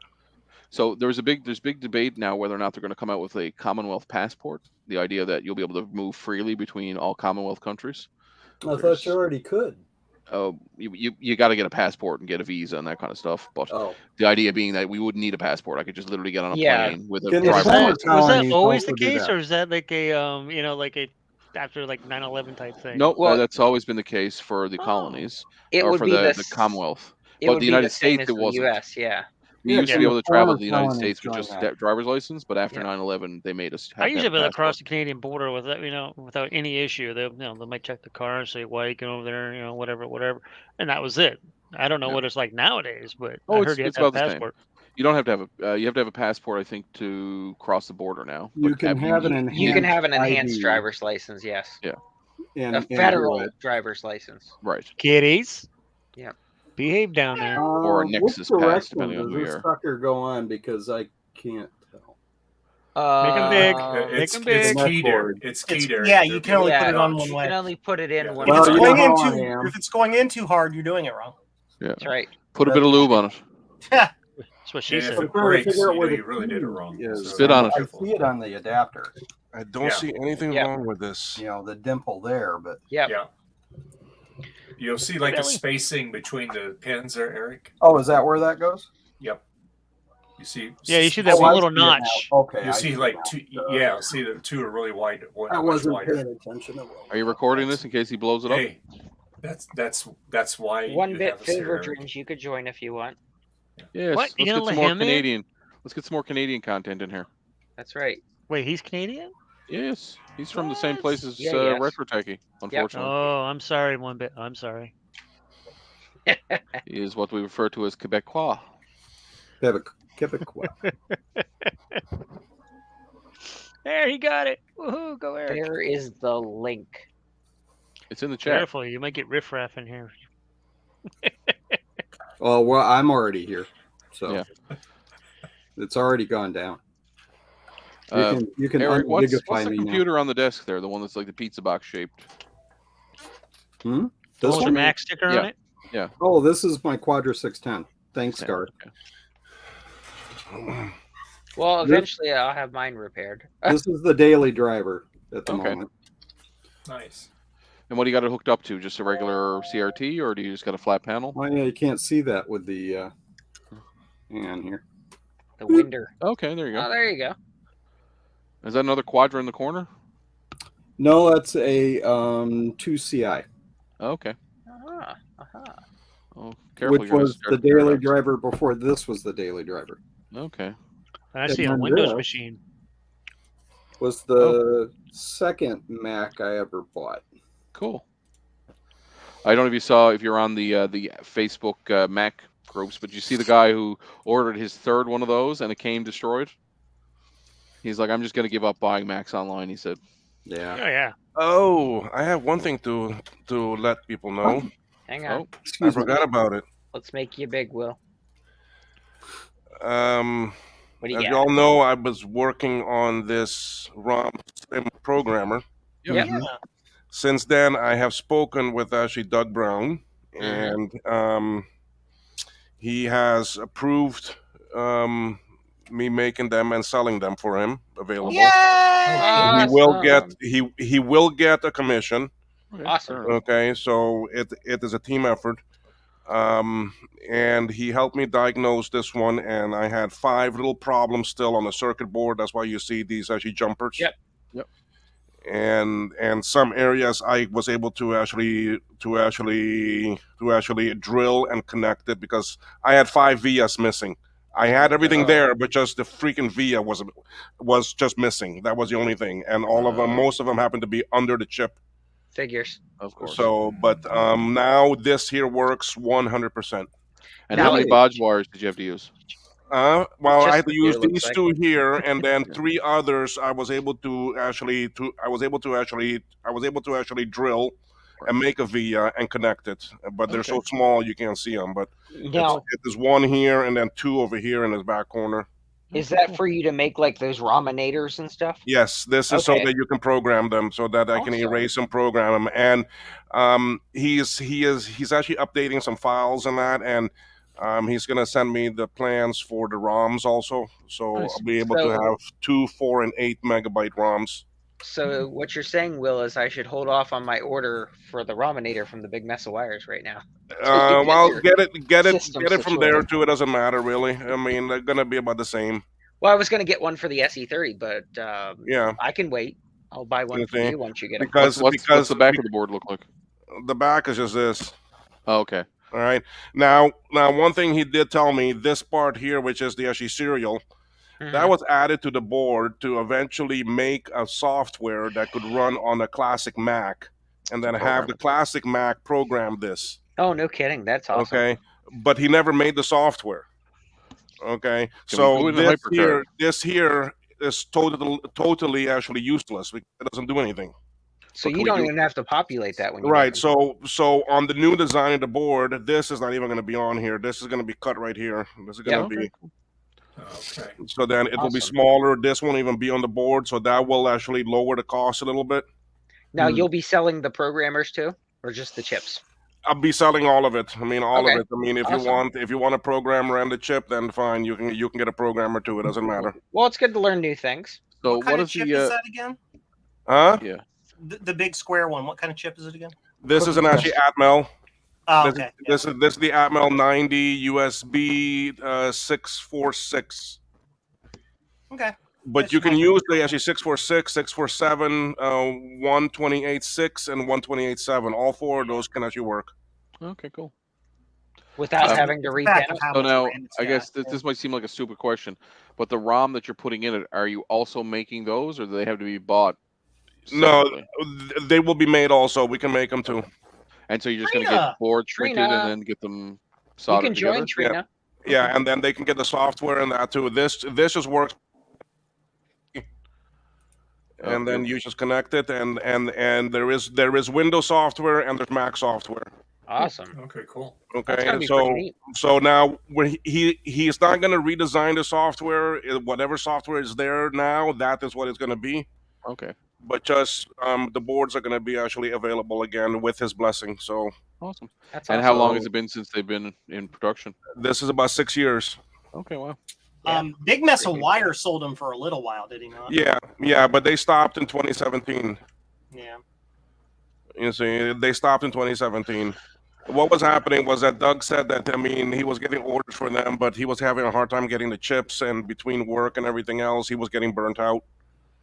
So there's big debate now whether or not they're going to come out with a Commonwealth passport. The idea that you'll be able to move freely between all Commonwealth countries. I thought you already could. Oh, you got to get a passport and get a visa and that kind of stuff. But Oh. the idea being that we wouldn't need a passport. I could just literally get on a plane with a Can the driver's former license. Was that colonies always also the do case, that? or is that like a like a after like 9/11 type thing? Nope, Well- that's always been the case for the colonies It or would for be the Commonwealth. It But would the be United the same States, as it the wasn't. U.S. Yeah. We Yeah, used to can be the able to travel former to the United colonies States with join just that? driver's license, but after Yeah. 9/11, they made us have I to usually have a been across passport. the Canadian border without without any issue. They they might check the car and say why you going over there, whatever, and that was it. I don't know Yeah. what it's like nowadays, but Oh, I heard you had it's to have a about the same. passport. You don't have to have you have to have a passport, I think, to cross the border now. You But can have an enhanced You can have an enhanced ID driver's license. Yes. Yeah. and A do federal it. driver's license. Right. Kiddies, Yeah. behave down there. Or a Which Nexus pass, direction depending on does who you this are. sucker go on? Because I can't tell. Make 'em big. Make It's 'em big. keyed there. Forward. It's keyed It's, there. yeah, you can only put it on Dodge. one You way. can only put it in Yeah. one If it's Well, way. you know going how in I too, am. if it's going in too hard, you're doing it wrong. Yeah. That's right. Put a bit of lube on it. That's what she And if said. I'm it trying to breaks, figure out you where know the you really did it key wrong. is. Spit on it. I Careful. see it on the adapter. I don't Yeah. see anything Yeah. wrong with this. You know, the dimple there, but Yep. Yeah. You'll see like the Billy. spacing between the pins there, Eric. oh, is that where that goes? Yep. You see. Yeah, you see that Oh, one I little see it now. notch. Okay, You I see like now. two. Yeah. See the two are really wide. One I much wasn't wider. paying attention. Are you recording this in case he blows it up? Hey, that's why One you bit have us here, favor Eric. dreams. You could join if you want. Yes. What? You Let's gonna get let some more him in? Canadian. Let's get some more Canadian content in here. That's right. Wait, he's Canadian? Yes, he's from the same What? place as Yeah, yes. Retro Techie. Unfortunately, Oh, I'm sorry, one bit. I'm sorry. he is what we refer to as Quebecois. Quebecois. There, he got it. Woohoo, go Eric. There is the link. It's in the chat. Careful, you might get riffraff in here. Oh, well, I'm already here, so Yeah. it's already gone down. You can Eric, what's undigify the me now. computer on the desk there? The one that's like the pizza box shaped. Hmm? The This one with the one? Mac sticker Yeah. on it? Yeah. Oh, this is my Quadra 610. Thanks, Yeah, Gar. okay. Well, This- eventually I'll have mine repaired. This is the daily driver at the Okay. moment. Nice. And what do you got it hooked up to? Just a regular CRT, or do you just got a flat panel? Oh, yeah, you can't see that with the. Hang on here. The winder. Okay, there you Oh, go. there you go. Is that another Quadra in the corner? No, that's a 2CI, Okay. Uh-huh. Uh-huh. Oh, careful. which you're gonna was start the the daily paradox. driver before this was the daily driver. Okay. I see a And Windows this machine. was the second Mac I ever bought. Cool. I don't know if you saw, if you're on the Facebook Mac groups, but you see the guy who ordered his third one of those and it came destroyed. He's like, I'm just going to give up buying Macs online. He said, Yeah. Oh, yeah. Oh, I have one thing to let people know. Hang on. "Oh, I Excuse me. forgot about it. Let's make you big, Will. What do you As got? you all know, I was working on this ROM Sim programmer. Yep. Mhm. Since then, I have spoken with actually Doug Brown, Mm-hmm. and he has approved me making them and selling them for him available. Yay! He will get Awesome. he will get a commission. okay, Awesome. fair enough." Okay, so it is a team effort. And he helped me diagnose this one, and I had 5 little problems still on the circuit board. That's why you see these actually jumpers. Yep. Yep. And some areas I was able to actually drill and connect it because I had 5 vias missing. I had everything Oh. there, but just the freaking via was just missing. That was the only thing, and all of them, most of them happened to be under the chip. Figures. Of course. So, but now this here works 100%. And how many Nice. bodge wires did you have to use? Well, Just I had to the use gear, looks these like. 2 here, and then Yeah. 3 others. I was able to actually drill and make a via and connect it. But they're so Okay. small you can't see them. But Now, there's one here and then two over here in this back corner. is that for you to make like those raminators and stuff? Yes, this is so Okay. that you can program them, so that I can Awesome. erase and program them. And he's actually updating some files and that, and he's gonna send me the plans for the ROMs also, so Nice. I'll be able to So- have 2, 4, and 8 megabyte ROMs. So what you're saying, Will, is I should hold off on my order for the raminator from the big mess of wires right now. Well, your get it system from there situated. too. It doesn't matter really. I mean, they're gonna be about the same. Well, I was going to get one for the SE30, but Yeah, I can wait. I'll buy one for Okay. you once you get it. because What's the back of the board look like? the back is just this. Oh, okay. All right. Now, one thing he did tell me, this part here, which is the SE serial, that was added to the board to eventually make a software that could run on a classic Mac, and then have the classic Mac program this. Oh, no kidding. That's awesome. Okay, but he never made the software. Okay, Can we so do it in the this here is totally actually useless because it doesn't do anything. So But can you we don't do- even have to populate that when you Right. get them. So on the new design of the board, this is not even going to be on here. This is going to be cut right here. This is going to Yeah. be. Okay. So then it will be Awesome. smaller. This won't even be on the board, so that will actually lower the cost a little bit. Now you'll be selling the programmers too, or just the chips? I'll be selling all of it. I mean, all Okay. of it. I mean, if Awesome. you want a programmer and the chip, then fine. You can get a programmer too. It doesn't matter. Well, it's good to learn new things. So What kind what of is chip the is that again? Huh? yeah? The big square one. What kind of chip is it again? This is an actually Atmel. Oh, This, okay. this is the Atmel 90 USB 646. Okay. But That's you can fine. use the actually 646, 647, 128.6, and 128.7. All four of those can actually work. Okay, cool. Without Um, having to It's back repan of it. how So much now, RAM it's I guess got. this might seem like a stupid question, but the ROM that you're putting in it, are you also making those, or do they have to be bought No, separately? they will be made also. We can make them too. And so you're just going to Trina! get boards printed Trina! and then get them You soldered can together? join Trina. Yeah, and then they can get the software and that too. This just works. And then you just connect it, and there is Windows software and there's Mac software. Awesome. Okay, cool. That's Okay, gotta be so pretty neat. now when he's not going to redesign the software. Whatever software is there now, that is what it's going to be. Okay, But just the boards are going to be actually available again with his blessing. So awesome. That's And awesome. how long has it been since they've been in production? this is about 6 years. Okay, wow. Big Mess of Wire sold them for a little while, did he not? Yeah, but they stopped in 2017. Yeah. You see, they stopped in 2017. What was happening was that Doug said that, I mean, he was getting orders for them, but he was having a hard time getting the chips, and between work and everything else, he was getting burnt out.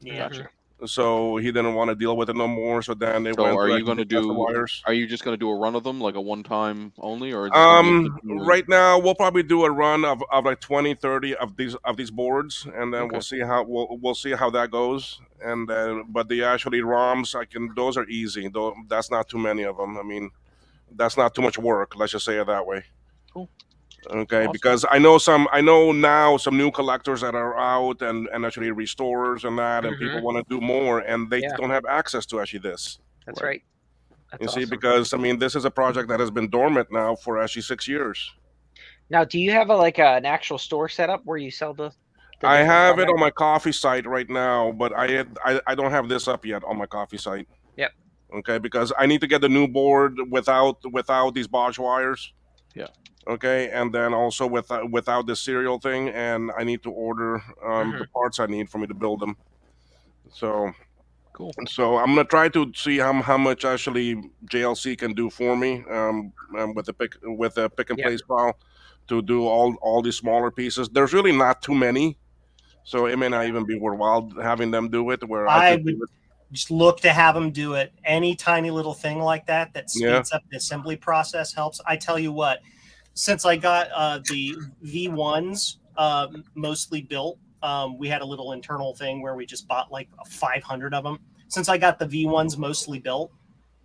Yeah. Gotcha. So he didn't want to deal with it no more. So then they So went. are to you going to actually test the do? wires. Are you just going to do a run of them, like a one-time only, or is this gonna be a continuous- Right now we'll probably do a run of like 20, 30 of these boards, and then Okay. we'll see how that goes. And then, but the actually ROMs, those are easy. Though that's not too many of them. I mean, that's not too much work. Let's just say it that way. Cool. Okay, Awesome. because I know now some new collectors that are out and actually restorers and that, and people want to do more, and they Yeah. don't have access to actually this. That's right. That's You see, awesome. because I mean, this is a project that has been dormant now for actually 6 years. Now, do you have an actual store set up where you sell the I different have it products? on my coffee site right now, but I don't have this up yet on my coffee site. Yep. Okay, because I need to get the new board without these Bosch wires. Yeah. Okay, and then also without the serial thing, and I need to order the parts I need for me to build them. So Cool. So I'm gonna try to see how much actually JLC can do for me with the pick and Yep. place file to do all these smaller pieces. There's really not too many, so it may not even be worthwhile having them do it. Where I just would do it. just look to have them do it. Any tiny little thing like that Yeah. speeds up the assembly process helps. I tell you what, since I got the V1s mostly built, we had a little internal thing where we just bought like 500 of them. Since I got the V1s mostly built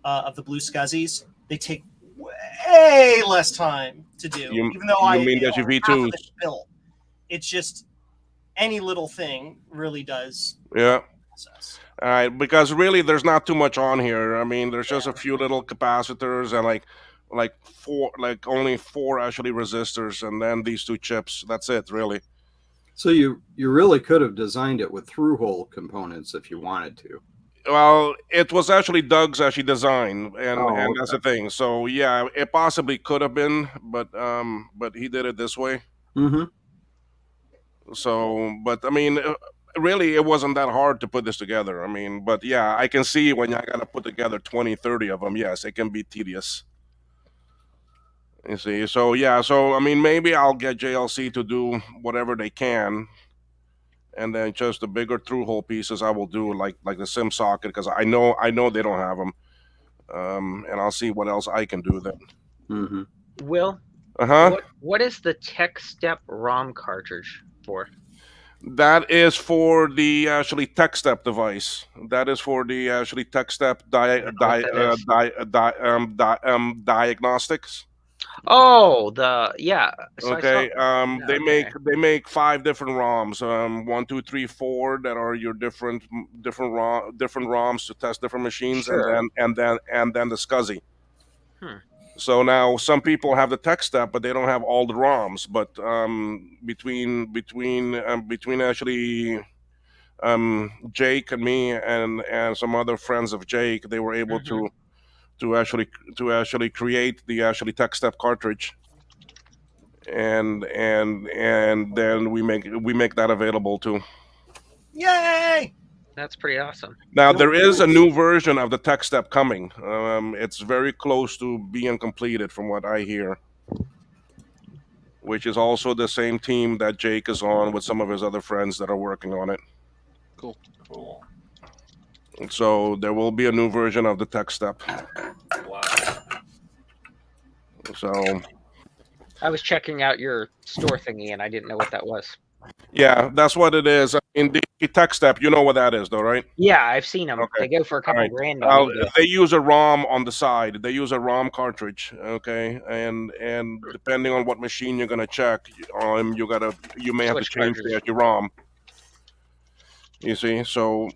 of the Blue Scuzzies, they take way less time to do. Even though you mean that your half of V2s? it's built, it's just any little thing really does Yeah. process. All right, because really there's not too much on here. I mean, there's just a few little capacitors and only four actually resistors, and then these two chips. That's it, really. So you really could have designed it with through-hole components if you wanted to. Well, it was actually Doug's design, and Oh, that's the thing. So yeah, it possibly could have been, but he did it this way. Mm-hmm. So, but I mean, really, it wasn't that hard to put this together. I mean, but yeah, I can see when I got to put together 20, 30 of them. Yes, it can be tedious. You see, so yeah, so I mean, maybe I'll get JLC to do whatever they can, and then just the bigger through-hole pieces I will do, like the sim socket, because I know they don't have them, and I'll see what else I can do then. Mm-hmm. Will, Uh-huh. what is the Tech Step ROM cartridge for? That is for the actually Tech Step device. That is for the actually Tech Step diagnostics. Oh, So Okay. okay. They make 5 different ROMs. 1, 2, 3, 4 that are your different ROMs to test different machines, Sure. and then the SCSI. Hmm. So now some people have the Tech Step, but they don't have all the ROMs. But between actually Jake and me and some other friends of Jake, they were able to actually create the actually Tech Step cartridge, and then we make that available too. Yay! That's pretty awesome. Now there is a new version of the Tech Step coming. It's very close to being completed, from what I hear, which is also the same team that Jake is on with some of his other friends that are working on it. Cool. So there will be a new version of the Tech Step. Wow. So I was checking out your store thingy and I didn't know what that was. yeah, that's what it is. In the Tech Step, you know what that is, though, right? Yeah, I've seen them. Okay. They go for a couple All right. grand on eBay. They use a ROM on the side. They use a ROM cartridge, okay, and depending on what machine you're gonna check, you may have to Switch change cartridges. your ROM. You see, so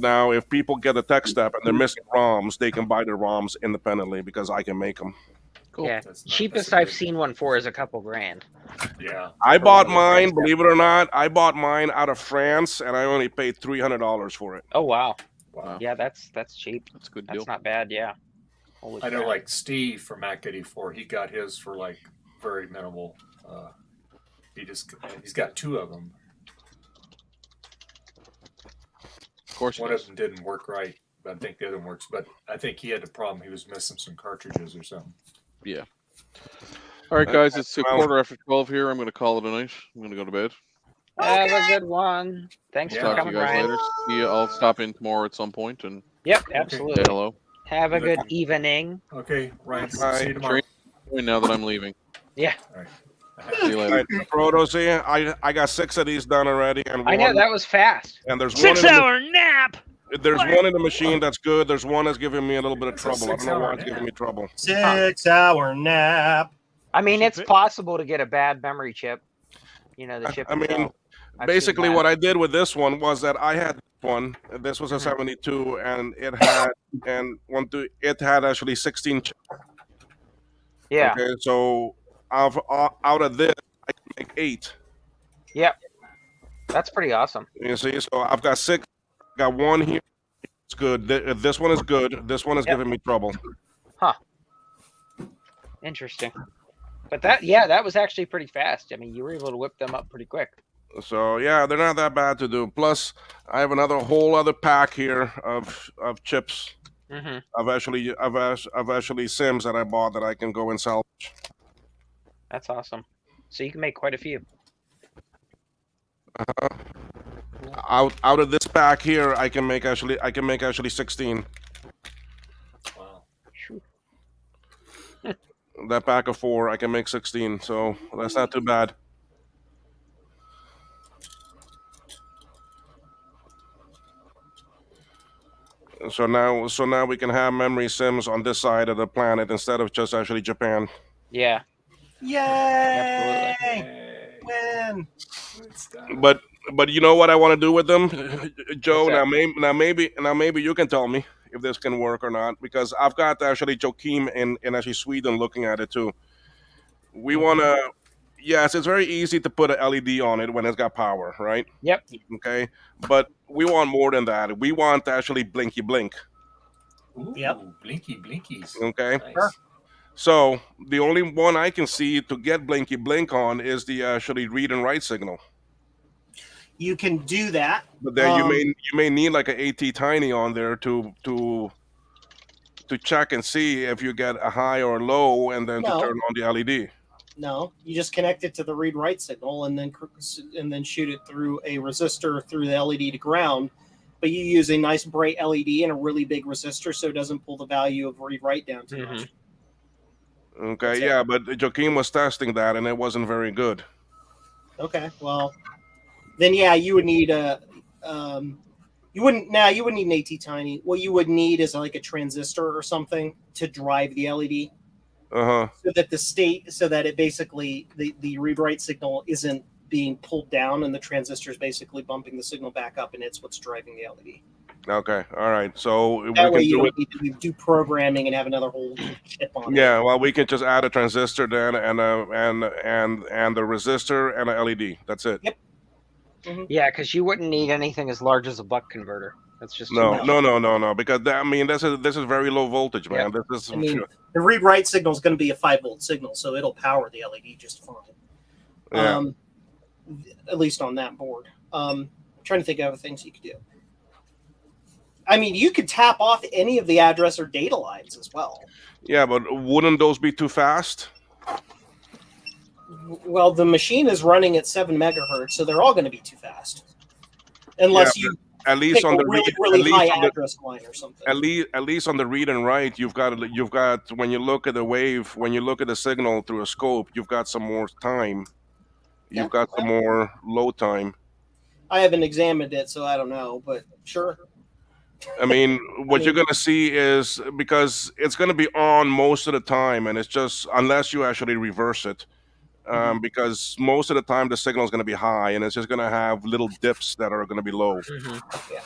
now if people get a Tech Step and they're missing ROMs, they can buy the ROMs independently because I can make them. Cool. Yeah, That's cheapest a I've good- seen one for is a couple grand. Yeah. I For bought one of the mine, Tech Step. believe it or not, I bought mine out of France, and I only paid $300 for it. Oh wow. Wow. Yeah, that's cheap. That's a good That's deal. not bad. Yeah. Holy I know, crap. like Steve from Mac 84, he got his for like very minimal. He's got 2 of them. Of course. One of them didn't work right, but I think the other one works. But I think he had a problem. He was missing some cartridges or something. Yeah. All right, guys. It's a quarter after 12 here. I'm going to call it a night. I'm going to go to bed. Have a good one. Thanks Yeah. for Talk to you coming, guys Ryan. later. See you. I'll stop in tomorrow at some point and Yep, say absolutely. hello. Have a good Okay. evening. Okay, Ryan. Bye. See you tomorrow. Now that I'm leaving. Yeah. All right. See you All later. right, Proto, see, I got 6 of these done already, and I know one, that was fast. and there's one in 6-hour nap. there's one in the machine that's good. There's one that's giving me a little bit of It's a trouble. I don't know 6-hour why it's nap. giving me trouble. 6-hour nap. I mean, Should it's fit. possible to get a bad memory chip. You know, the chip. I mean, itself. I've seen basically that. what I did with this one was that I had one. This was a Mhm. 72, and it had actually 16 chips. Yeah. Okay, so out of this, I can make 8. Yep. That's pretty awesome. You see, so I've got 6. Got one here. It's good. This one is good. This one is Yep. giving me trouble. Interesting. But that was actually pretty fast. I mean, you were able to whip them up pretty quick. So yeah, they're not that bad to do. Plus, I have whole other pack here of chips. Mm-hmm. I've actually Sims that I bought that I can go and salvage. That's awesome. So you can make quite a few. Out of this pack here, I can make actually 16. Wow. That pack of 4, I can make 16. So that's not too bad. So now we can have memory sims on this side of the planet instead of just actually Japan. Yeah. Yay! Hey, Win! it's done. But But you know what I want to do with them, Joe? What's that? Now maybe you can tell me if this can work or not, because I've got actually Joakim in actually Sweden looking at it too. We want to. Yes, it's very easy to put an LED on it when it's got power, right? Yep. Okay, but we want more than that. We want to actually blinky blink. Ooh, Yep. blinky blinkies. Okay. Nice. Sure. So the only one I can see to get blinky blink on is the actually read and write signal. You can do that. But then you may need like an AT tiny on there to check and see if you get a high or low, and then to No. turn on the LED. No, you just connect it to the read-write signal and then shoot it through a resistor through the LED to ground. But you use a nice bright LED and a really big resistor, so it doesn't pull the value of read-write down too much. Okay, That's it. yeah, but Joakim was testing that, and it wasn't very good. Okay, well, then yeah, you would need a you wouldn't need an AT tiny. What you would need is like a transistor or something to drive the LED. So that it basically the read write signal isn't being pulled down and the transistor is basically bumping the signal back up, and it's what's driving the LED. Okay, all right. So That we way can you do it. don't need to do programming and have another whole chip on it. Yeah, well, we can just add a transistor then, and the resistor and a LED. That's it. Yep. Yeah, because you wouldn't need anything as large as a buck converter. That's just too No, much. no. Because this is very low voltage, man. Yeah. This is. I mean, the read write signal is going to be a 5-volt signal, so it'll power the LED just fine. Yeah. At least on that board. I'm trying to think of other things you could do. I mean, you could tap off any of the address or data lines as well. Yeah, but wouldn't those be too fast? Well, the machine is running at 7 megahertz, so they're all going to be too fast, unless Yeah, you at least pick on a the really, read, really at least high on the, address line or something. at least on the read and write, you've got when you look at the wave, when you look at the signal through a scope, you've got some more time. You've got some more load time. I haven't examined it, so I don't know, but sure. I mean, what you're going to see is, because it's going to be on most of the time, and it's just unless you actually reverse it, because most of the time the signal is going to be high, and it's just going to have little dips that are going to be low. Yeah.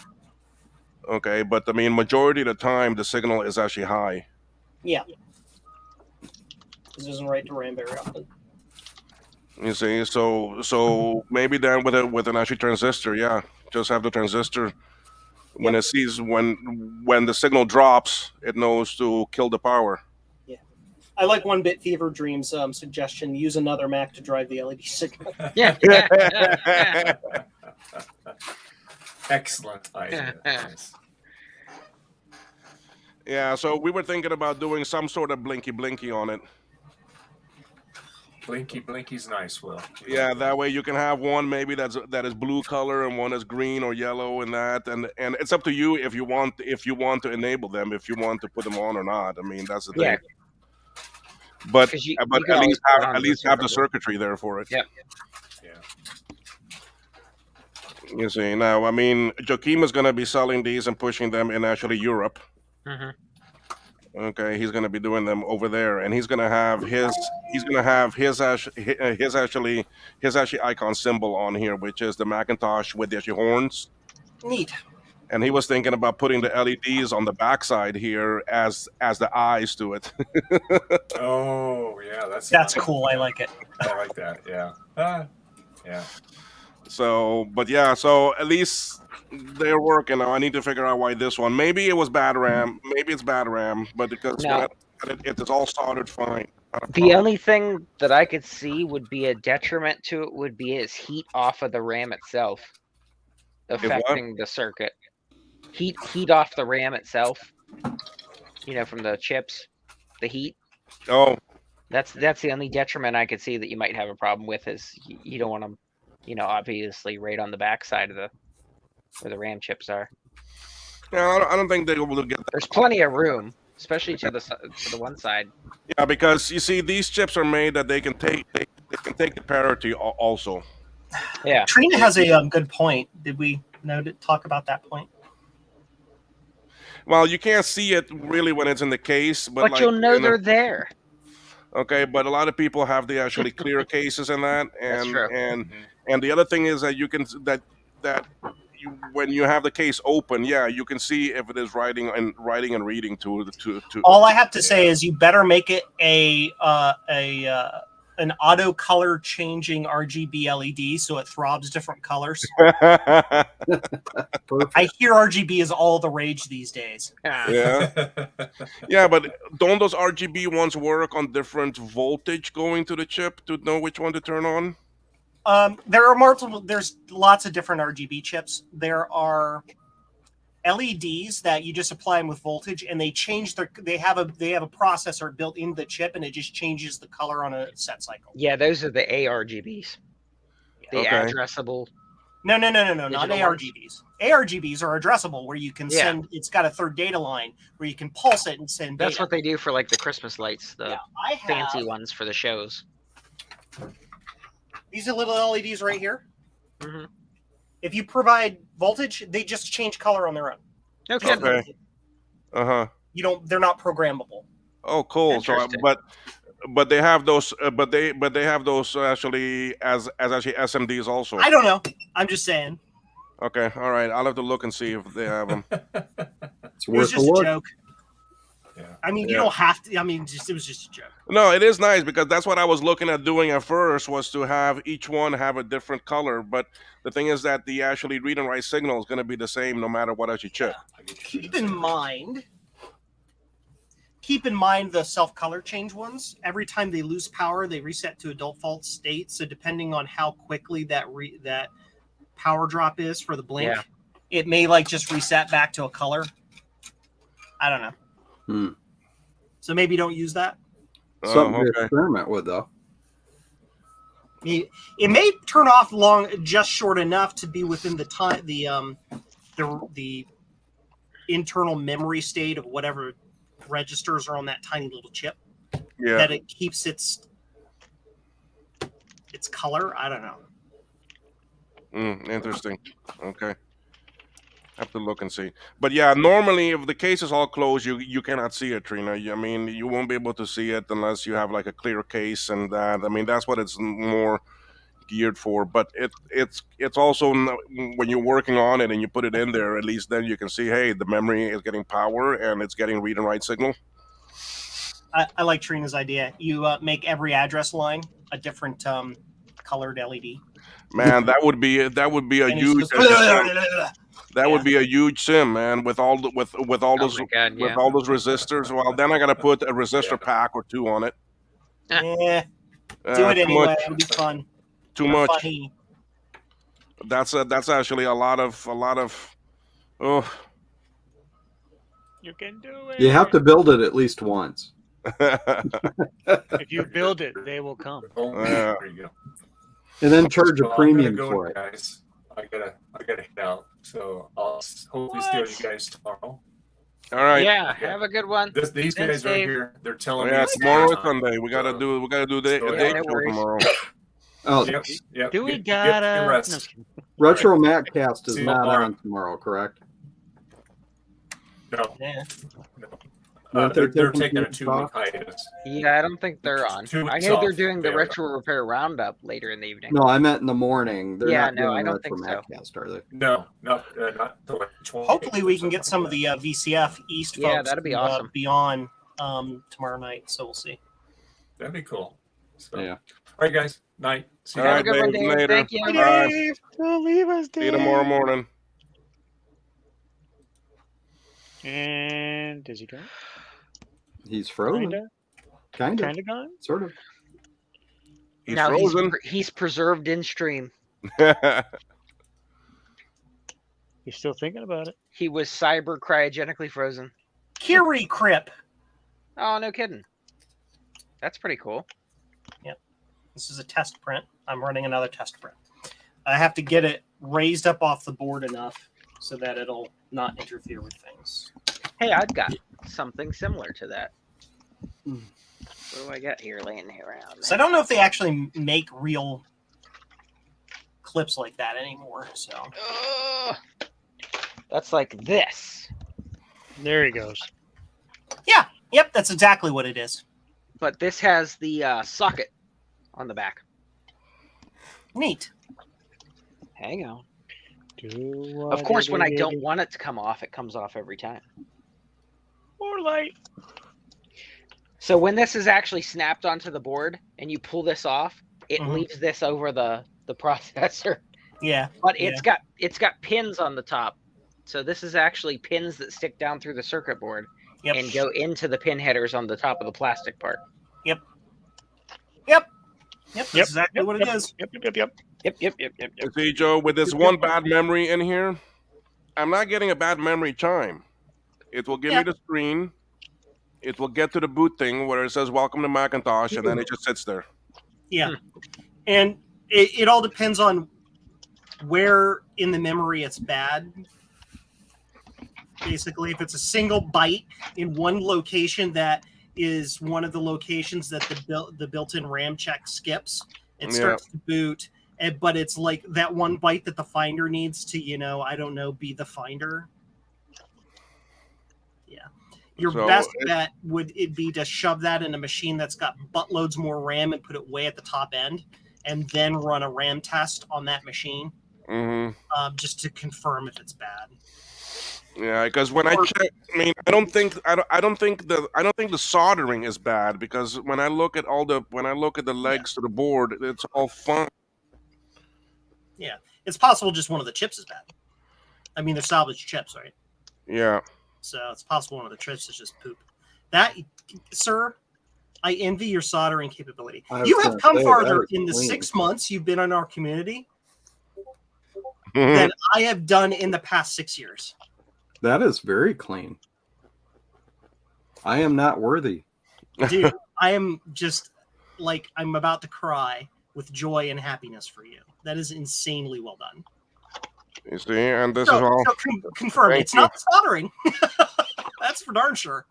Okay, but I mean, majority of the time the signal is actually high. Yeah. This isn't right to RAM very often. You see, so maybe then with an actually transistor, yeah, just have the transistor. When it sees when the signal drops, it knows to kill the power. Yeah, I like 1-Bit Fever Dream's suggestion: use another Mac to drive the LED signal. Yeah. Excellent idea. Nice. Yeah, so we were thinking about doing some sort of blinky on it. Blinky's nice, Will. Yeah, that way you can have one maybe that is blue color and one is green or yellow, and it's up to you if you want to enable them, if you want to put them on or not. I mean, that's the thing. Yeah. But 'Cause you at can always put on at the least have the circuit. circuitry there for it. Yep. Yeah. You see, now I mean, Joakim is going to be selling these and pushing them in actually Europe. Okay, he's going to be doing them over there, and he's going to have his actually icon symbol on here, which is the Macintosh with the actually horns. Neat. And he was thinking about putting the LEDs on the backside here as the eyes to it. Oh yeah, that's fun. Cool. I like it. I like that. Yeah. Yeah. So, but yeah, so at least they're working now. I need to figure out why this one. Maybe it was bad RAM. Maybe it's bad RAM, but because No. it's all soldered fine. The only thing that I could see would be a detriment to it would be its heat off of the RAM itself, affecting the circuit. Heat off the RAM itself. From the chips, the heat. Oh. That's the only detriment I could see that you might have a problem with, is you don't want them, obviously right on the backside of where the RAM chips are. Yeah, I don't think they're able to get that. There's plenty of room, especially to the one side. Yeah, because you see, these chips are made that they can take the parity also. Yeah. Trina has a good point. Did we talk about that point? Well, you can't see it really when it's in the case, but like, you'll know they're there. Okay, but a lot of people have the actually clear cases in that, and That's true. And the other thing is that you can when you have the case open, yeah, you can see if it is writing and reading to. All I have to say is you better make it an auto color changing RGB LED so it throbs different colors. I hear RGB is all the rage these days. Yeah, yeah, but don't those RGB ones work on different voltage going to the chip to know which one to turn on? There's lots of different RGB chips. There are LEDs that you just apply them with voltage, and they have a processor built into the chip, and it just changes the color on a set cycle. Yeah, those are the ARGBs. The Okay. addressable. No, not Digital ARGBs. ARGBs are addressable, where you can Yeah. send. It's got a third data line where you can pulse it and send. That's data. what they do for like the Christmas lights, the Yeah, I have fancy ones for the shows. these are little LEDs right here. Mhm. If you provide voltage, they just change color on their own. Okay. Okay. You don't. They're not programmable. Oh, cool. So, Interesting. but they have those, but they have those actually as actually SMDs also. I don't know. I'm just saying. Okay, all right. I'll have to look and see if they have them. It's It was worth a just a look. joke. Yeah. I mean, you Yeah. don't have to. I mean, it was just a joke. No, it is nice because that's what I was looking at doing at first, was to have each one have a different color. But the thing is that the actually read and write signal is going to be the same no matter what else you chip. Keep in mind the self-color change ones. Every time they lose power, they reset to a default state. So depending on how quickly that power drop is for the blink, Yeah. it may like just reset back to a color. I don't know. Hmm. So maybe don't use that. Something to okay. experiment with, though. It may turn off just short enough to be within the time the internal memory state of whatever registers are on that tiny little chip. Yeah. That it keeps its color. I don't know. Interesting. Okay. Have to look and see. But yeah, normally if the case is all closed, you cannot see it, Trina. I mean, you won't be able to see it unless you have like a clear case, and that. I mean, that's what it's more geared for. But it's also when you're working on it and you put it in there, at least then you can see, hey, the memory is getting power and it's getting read and write signal. I like Trina's idea. You make every address line a different colored LED. Man, that would be a And it's huge. just- That would be a huge sim, man. With all those Oh my God, with yeah. all those resistors. Well, then I got to put a resistor pack or two on it. Yeah, do it Too anyway. much. It'll be fun. Too Or much. funny. That's actually a lot of. Oh, You can do it. You have to build it at least once. If you build it, they will come. Yeah. There you go. And then charge a Well, I'm premium gonna go, for it. guys. I gotta head out. So I'll hopefully see you guys tomorrow. All right. Yeah, have a good one. These Stay guys right safe. here, they're telling Yeah, me it's tomorrow is time. Sunday. We gotta do the So, day no show worries. tomorrow. Oh, Yep. Do we Get gotta? your No, rest. just kidding. Retro Maccast is See you not tomorrow. on tomorrow, correct? No, Yeah. Aren't they they're taking taking a 2 2 week weeks hiatus. Yeah, I don't think they're on. 2 I weeks know they're off. doing the They are. retro repair roundup later in the evening. No, I meant in the morning. They're Yeah, not no, doing I don't Retro think so. Maccast, are they? No, not till like 20. Hopefully, we can get some of the VCF EAST Yeah, folks that'd be to, awesome. be on tomorrow night. So we'll see. That'd be cool. So, Yeah. All right, guys. Night. See you All Have right, a good one, Dave, Dave. later. Thank you. Bye. Don't leave us, See you tomorrow Dave. morning. And is he gone? He's frozen. Kinda, Kind of. kinda gone. Sort of. He's Now frozen. he's preserved in stream. He's still thinking about it. He was cyber cryogenically frozen. Kiri Crip. Oh, no kidding. That's pretty cool. This is a test print. I'm running another test print. I have to get it raised up off the board enough so that it'll not interfere with things. Hey, I've got something similar to that. What do I got here laying around? So I don't know if they actually make real clips like that anymore. So Ugh. That's like this. There he goes. yeah, yep, that's exactly what it is. But this has the socket on the back. Neat. Hang on. Do Of course, when I did don't want it to come off, it comes off every time. more light. So when this is actually snapped onto the board and you pull this off, it Mhm. leaves this over the processor. Yeah. But it's got pins on the top. So this is actually pins that stick down through the circuit board Yep. and go into the pin headers on the top of the plastic part. Yep. That's exactly what it is. Yep. See, Joe, with this one bad memory in here, I'm not getting a bad memory chime. It will give me the screen. It will get to the boot thing where it says "Welcome to Macintosh," and then it just sits there. Yeah. And it all depends on where in the memory it's bad. Basically, if it's a single byte in one location that is one of the locations that the built-in RAM check skips, it starts to boot. But it's like that one byte that the finder needs to, I don't know, be the finder. Yeah. Your best bet would it be to shove that in a machine that's got buttloads more RAM and put it way at the top end, and then run a RAM test on that machine, just to confirm if it's bad. Yeah, because when I check, I mean, I don't think the soldering is bad, because when I look at the legs to the board, it's all fine. Yeah, it's possible just one of the chips is bad. I mean, they're salvaged chips, right? Yeah. So it's possible one of the chips is just poop. That, sir, I envy your soldering capability. You have come farther in the 6 months you've been in our community than I have done in the past 6 years. That is very clean. I am not worthy. Dude, I am just like, I'm about to cry with joy and happiness for you. That is insanely well done. You see, and this is all. So confirm, it's not soldering. That's for darn sure.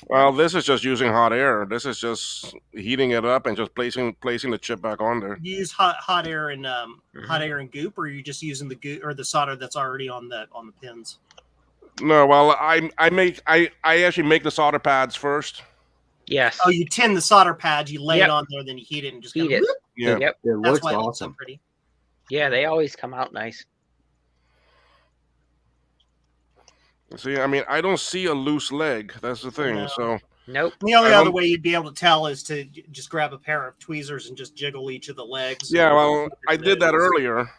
Well, this is just using hot air. This is just heating it up and just placing the chip back on there. You use hot air and hot air and goop, or are you just using the goop or the solder that's already on the pins? No, well, I actually make the solder pads first. Yes. Oh, you tin the solder pad, you lay it on there, then you heat it and just heat it. Yeah. Yep. It looks awesome. So pretty. Yeah, they always come out nice. See, I mean, I don't see a loose leg. That's the thing. No. So nope. The only other way you'd be able to tell is to just grab a pair of tweezers and just jiggle each of the legs. Yeah, well, I did that earlier.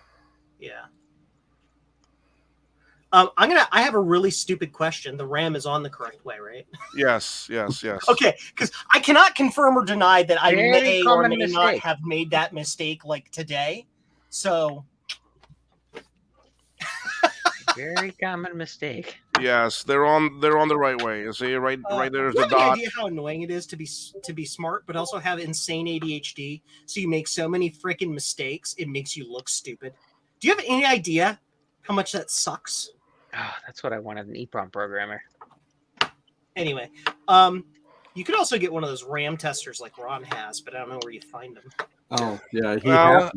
Yeah. I have a really stupid question. The RAM is on the correct way, right? Yes. Okay, because I cannot confirm or deny that I Very may or common may not mistake. have made that mistake like today. So Very common mistake. Yes, they're on the right way. You see, right there's do the you have any dot. idea how annoying it is to be smart, but also have insane ADHD? So you make so many freaking mistakes, it makes you look stupid. Do you have any idea how much that sucks? Oh, that's what I wanted, an EEPROM programmer. Anyway, you could also get one of those RAM testers like Ron has, but I don't know where you find them. Oh yeah, Well,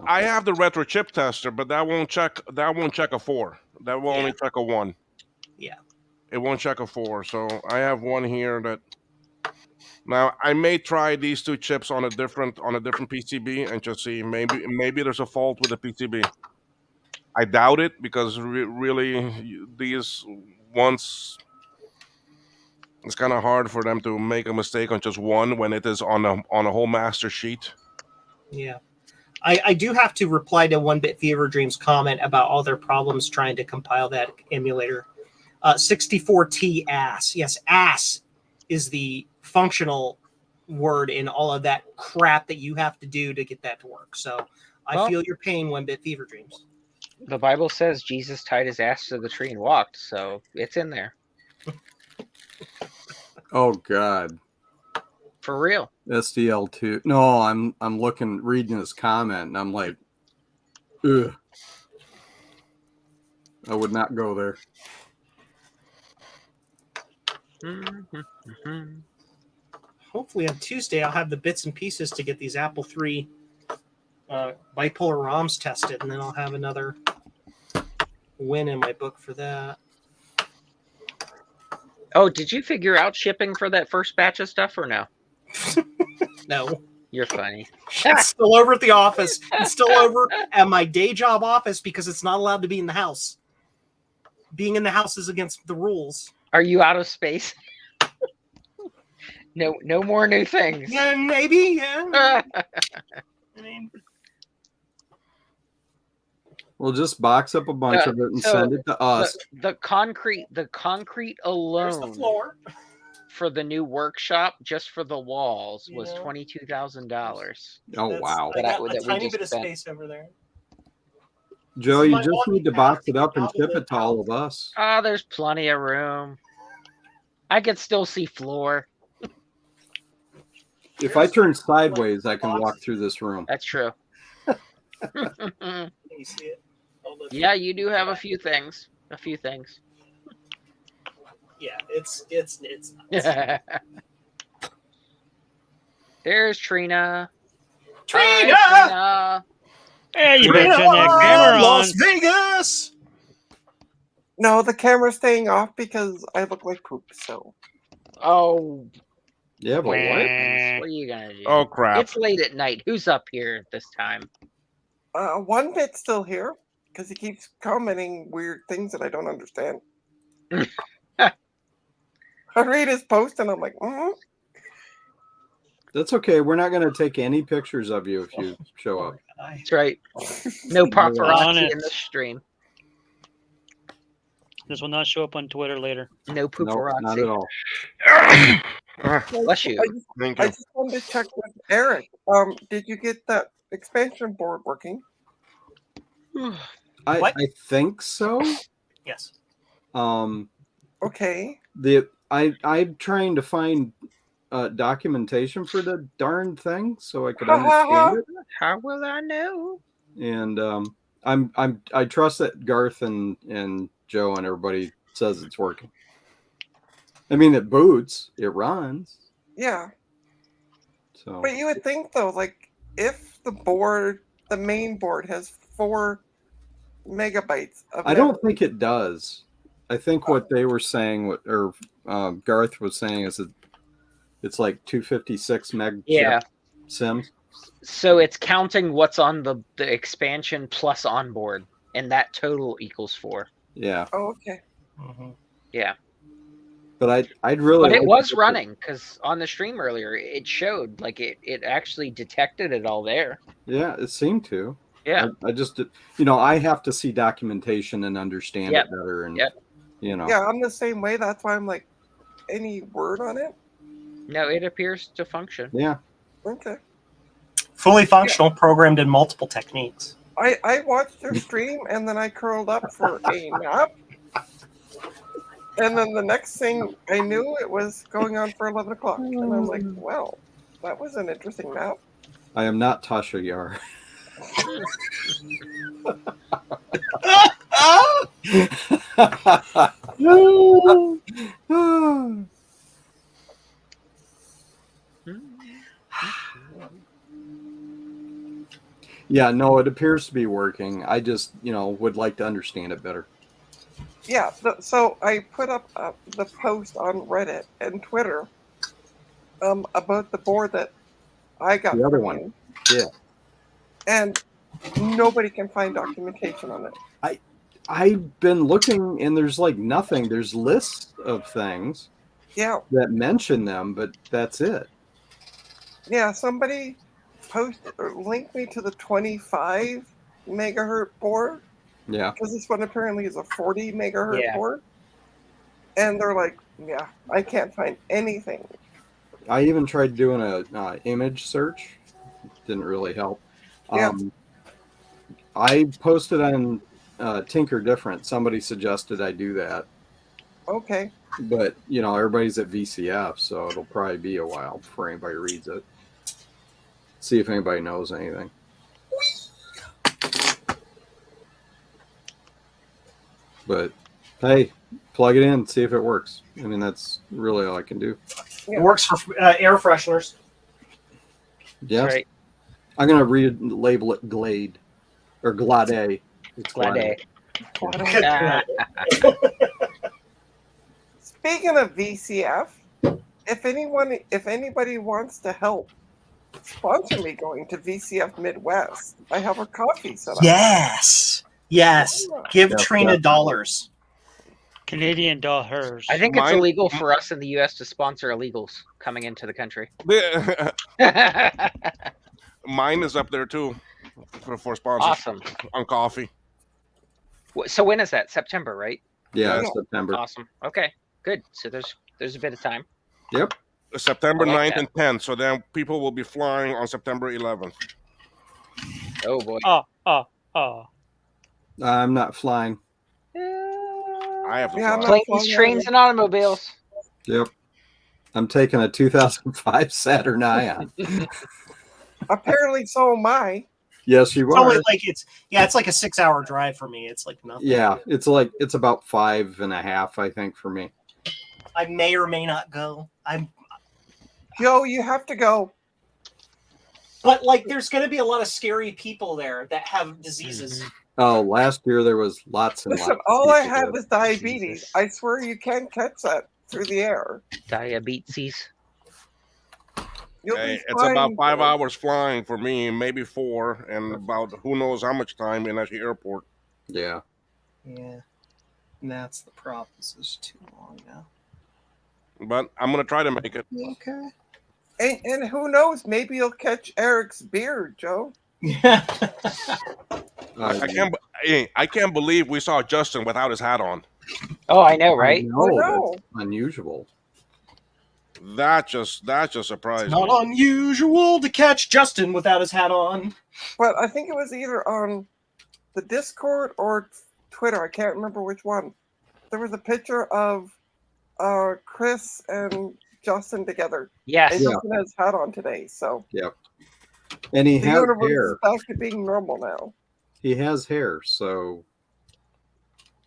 I have the retro chip tester, but that won't check a 4. That will only check a 1. Yeah. It won't check a 4. So I have one here that. Now I may try these two chips on a different PCB and just see maybe there's a fault with the PCB. I doubt it, because really these ones, it's kind of hard for them to make a mistake on just one when it is on a whole master sheet. Yeah. I do have to reply to 1-Bit Fever Dream's comment about all their problems trying to compile that emulator. 64T ass. Yes, ass is the functional word in all of that crap that you have to do to get that to work. So I feel your pain, 1-Bit Fever Dreams. The Bible says Jesus tied his ass to the tree and walked, so it's in there. Oh God. For real. SDL2. No, I'm reading his comment, and I'm like, ugh. I would not go there. Hopefully on Tuesday I'll have the bits and pieces to get these Apple III bipolar ROMs tested, and then I'll have another win in my book for that. Oh, did you figure out shipping for that first batch of stuff or no? No. You're funny. It's still over at the office. It's still over at my day job office because it's not allowed to be in the house. Being in the house is against the rules. Are you out of space? No more new things. Yeah, maybe. Yeah. I mean, We'll just box up a bunch of it and so send it to us. The concrete there's the alone floor. for the new workshop, just for the walls, was Yeah. $22,000. Oh, wow. I got that a we tiny just bit of spent. space over there. Joe, This is you my just one need to box it up and out ship of the it to all of us. Oh, there's plenty of room. I can still see floor. If I turn sideways, I can walk through this room. That's true. Can you see it? Yeah, you do have a few things. A few things. Yeah, it's nuts. There's Trina. Trina! Hi, Trina. Hey, you better turn that camera on. Las Vegas. No, the camera's staying off because I look like poop. So Oh, Yeah, but what? what are you gonna do? Oh crap! It's late at night. Who's up here at this time? one bit's still here because he keeps commenting weird things that I don't understand. I read his post and I'm like, That's okay. We're not going to take any pictures of you if you show up. That's right. No On paparazzi it. in this stream. This will not show up on Twitter later. No No, paparazzi. not at all. Bless you. Thank I you. just wanted to check with Eric. Did you get that expansion board working? I What? think so. Yes. Okay. I'm trying to find documentation for the darn thing so I could understand it. How will I know? And I trust that Garth and Joe and everybody says it's working. I mean, it boots, it runs. Yeah. So But you would think though, like if the main board has 4 megabytes of I don't think it does. I think what they were saying, or Garth was saying, is that it's like 256 meg Yeah. sims. So it's counting what's on the expansion plus onboard, and that total equals 4. Yeah, Oh, okay. Yeah. but I'd really. But it like was to- running because on the stream earlier, it showed like it actually detected it all there. Yeah, it seemed to. Yeah. I just, I have to see documentation and understand Yep. it better, and Yep. Yeah, I'm the same way. That's why I'm like, any word on it? No, it appears to function. Yeah. Okay. Fully functional, programmed in multiple techniques. I watched your stream and then I curled up for a nap. And then the next thing I knew, it was going on for 11 o'clock. And I'm like, wow, that was an interesting nap. I am not Tasha Yar. Yeah, no, it appears to be working. I just, would like to understand it better. Yeah, so I put up the post on Reddit and Twitter about the board that I got. The other from one. you. Yeah. And nobody can find documentation on it. I've been looking and there's like nothing. There's lists of things Yeah, that mention them, but that's it. yeah. Somebody posted or linked me to the 25 megahertz board Yeah. because this one apparently is a 40 megahertz Yeah. board. And they're like, yeah, I can't find anything. I even tried doing a image search. Didn't really help. Yeah. I posted on Tinker Different. Somebody suggested I do that. Okay. But, everybody's at VCF, so it'll probably be a while before anybody reads it. See if anybody knows anything. But, hey, plug it in, see if it works. I mean, that's really all I can do. It works for air fresheners. Yes. Right. I'm going to relabel it Glade. Or Glade. It's Glade. Speaking of VCF, if anybody wants to help sponsor me going to VCF Midwest. I have a coffee set up. Yes. Yes. Give Yeah, Trina definitely. dollars. Canadian dollars. I think it's Mine- illegal for us in the U.S. to sponsor illegals coming into the country. Mine is up there too for sponsors Awesome. on coffee. So when is that? September, right? Yeah, Yeah. September. Awesome. Okay, good. So there's a bit of time. Yep. September I like 9th that. and 10th. So then people will be flying on September 11th. Oh boy. Oh. I'm not flying. I have to Yeah, I'm fly. not Planes, flying trains, and automobiles. Yep. I'm taking a 2005 Saturn Ion. Apparently, so am I. Yes, you It's only are. like it's like a 6-hour drive for me. It's like nothing. Yeah, it's about 5.5, I think, for me. I may or may not go. Joe, you have to go. But like, there's going to be a lot of scary people there that have diseases. Oh, last year there was lots and Listen, lots. all of I people have there. is diabetes. I swear you can't catch that through the air. Diabetes. You'll Hey, be it's about fine, 5 Joe. hours flying for me, maybe 4, and about who knows how much time in at the airport. Yeah. Yeah. And that's the problem. This is too long now. But I'm gonna try to make it. Okay. And who knows? Maybe you'll catch Eric's beard, Joe. Yeah. I can't believe we saw Justin without his hat on. Oh, I know, right? No, no. that's unusual. That just surprised Not me. unusual to catch Justin without his hat on. But I think it was either on the Discord or Twitter. I can't remember which one. There was a picture of Chris and Justin together. Yes. And Yeah. Justin has his hat on today, so Yep. And he the has universe hair. is back to being normal now. He has hair, so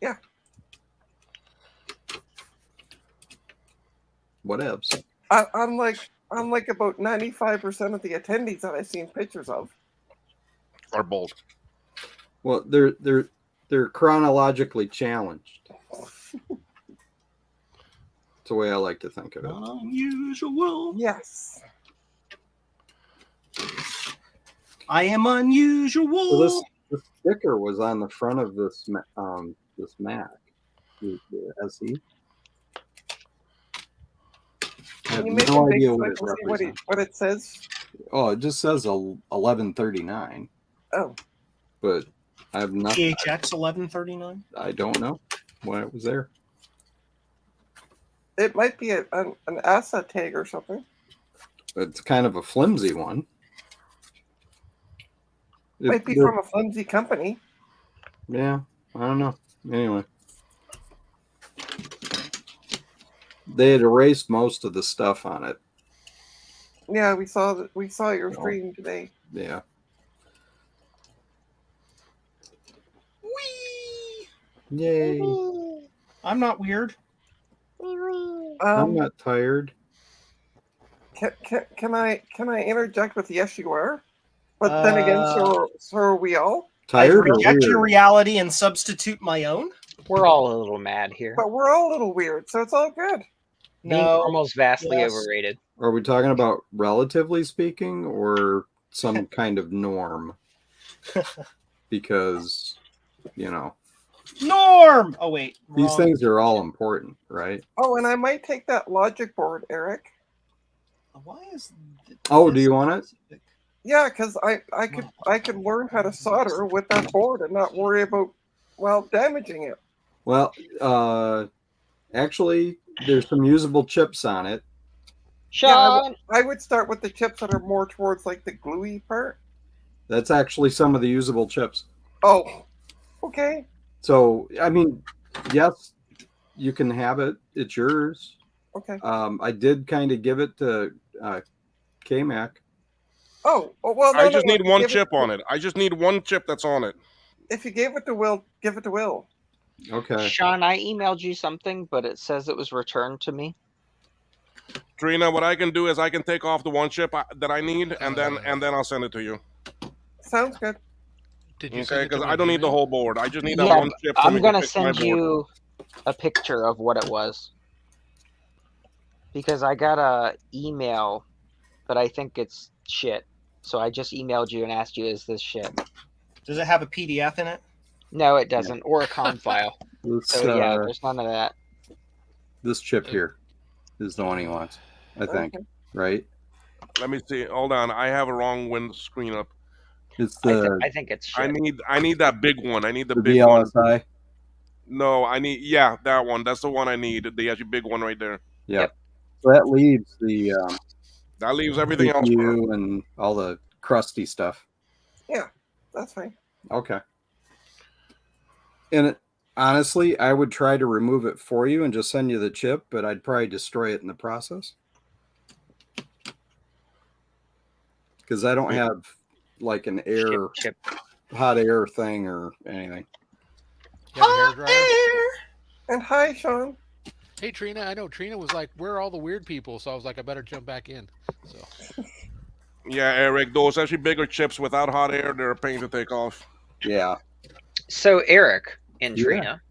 Yeah. whatevs. Unlike about 95% of the attendees that I've seen pictures of. Are bold. Well, they're chronologically challenged. It's the way I like to think of it. Unusual. Yes. I am unusual. So the sticker was on the front of this Mac, the SE. I have Can you make no it big idea so what I it can see represents. what it says? Oh, it just says 1139, Oh, but I have nothing. THX 1139. I don't know when it was there. it might be an asset tag or something. It's kind of a flimsy one. Might be from a flimsy company. Yeah, I don't know. Anyway, they had erased most of the stuff on it. Yeah, we saw your stream today. Yeah. Whee! Yay. I'm not weird. I'm not tired. Can I interject with yes you are? But then again, so are we all. I Tired or reject your weird? reality and substitute my own. We're all a little mad here. But we're all a little weird, so it's all good. Being No. normal's vastly Yes. overrated. Are we talking about relatively speaking or some kind of norm? Because, Norm. Oh wait. these wrong. things are all important, right? Oh, and I might take that logic board, Eric. Why is? Oh, do you want it? Yeah, because I could learn how to solder with that board and not worry about damaging it. Well, actually, there's some usable chips on it. Sean. I would start with the chips that are more towards like the gluey part. That's actually some of the usable chips. Oh, okay. So, I mean, yes, you can have it. It's yours. Okay. I did kind of give it to K-Mac. Oh, well. I just need one chip on it. I just need one chip that's on it. If you gave it to Will, give it to Will. Okay. Sean, I emailed you something, but it says it was returned to me. Trina, what I can do is I can take off the one chip that I need, and then I'll send it to you. Sounds good. Did you Okay, because I don't need the whole board. I just need that Yeah, one chip. I'm me gonna fix my send board. you a picture of what it was because I got a email, but I think it's shit. So I just emailed you and asked you, is this shit? Does it have a PDF in it? No, it doesn't, or a COM file. This, So yeah, there's none of that. this chip here is the one he wants, I think. Okay. Right? Let me see. Hold on. I have a wrong window screen up. It's I the think it's I shit. need that big one. I need the the big one. VLSI. No, I need that one. That's the one I need. The actually big one right there. Yep. So that leaves the That leaves everything else. CPU and all the crusty stuff. Yeah, that's fine. Okay. And honestly, I would try to remove it for you and just send you the chip, but I'd probably destroy it in the process. Because I don't have like an air Chip. hot air thing or anything. You have a hairdryer? And hi, Sean. Hey Trina, I know Trina was like, "Where are all the weird people?" So I was like, "I better jump back in." So Yeah, Eric, those actually bigger chips without hot air, they're a pain to take off. Yeah. So Eric and Yeah. Trina.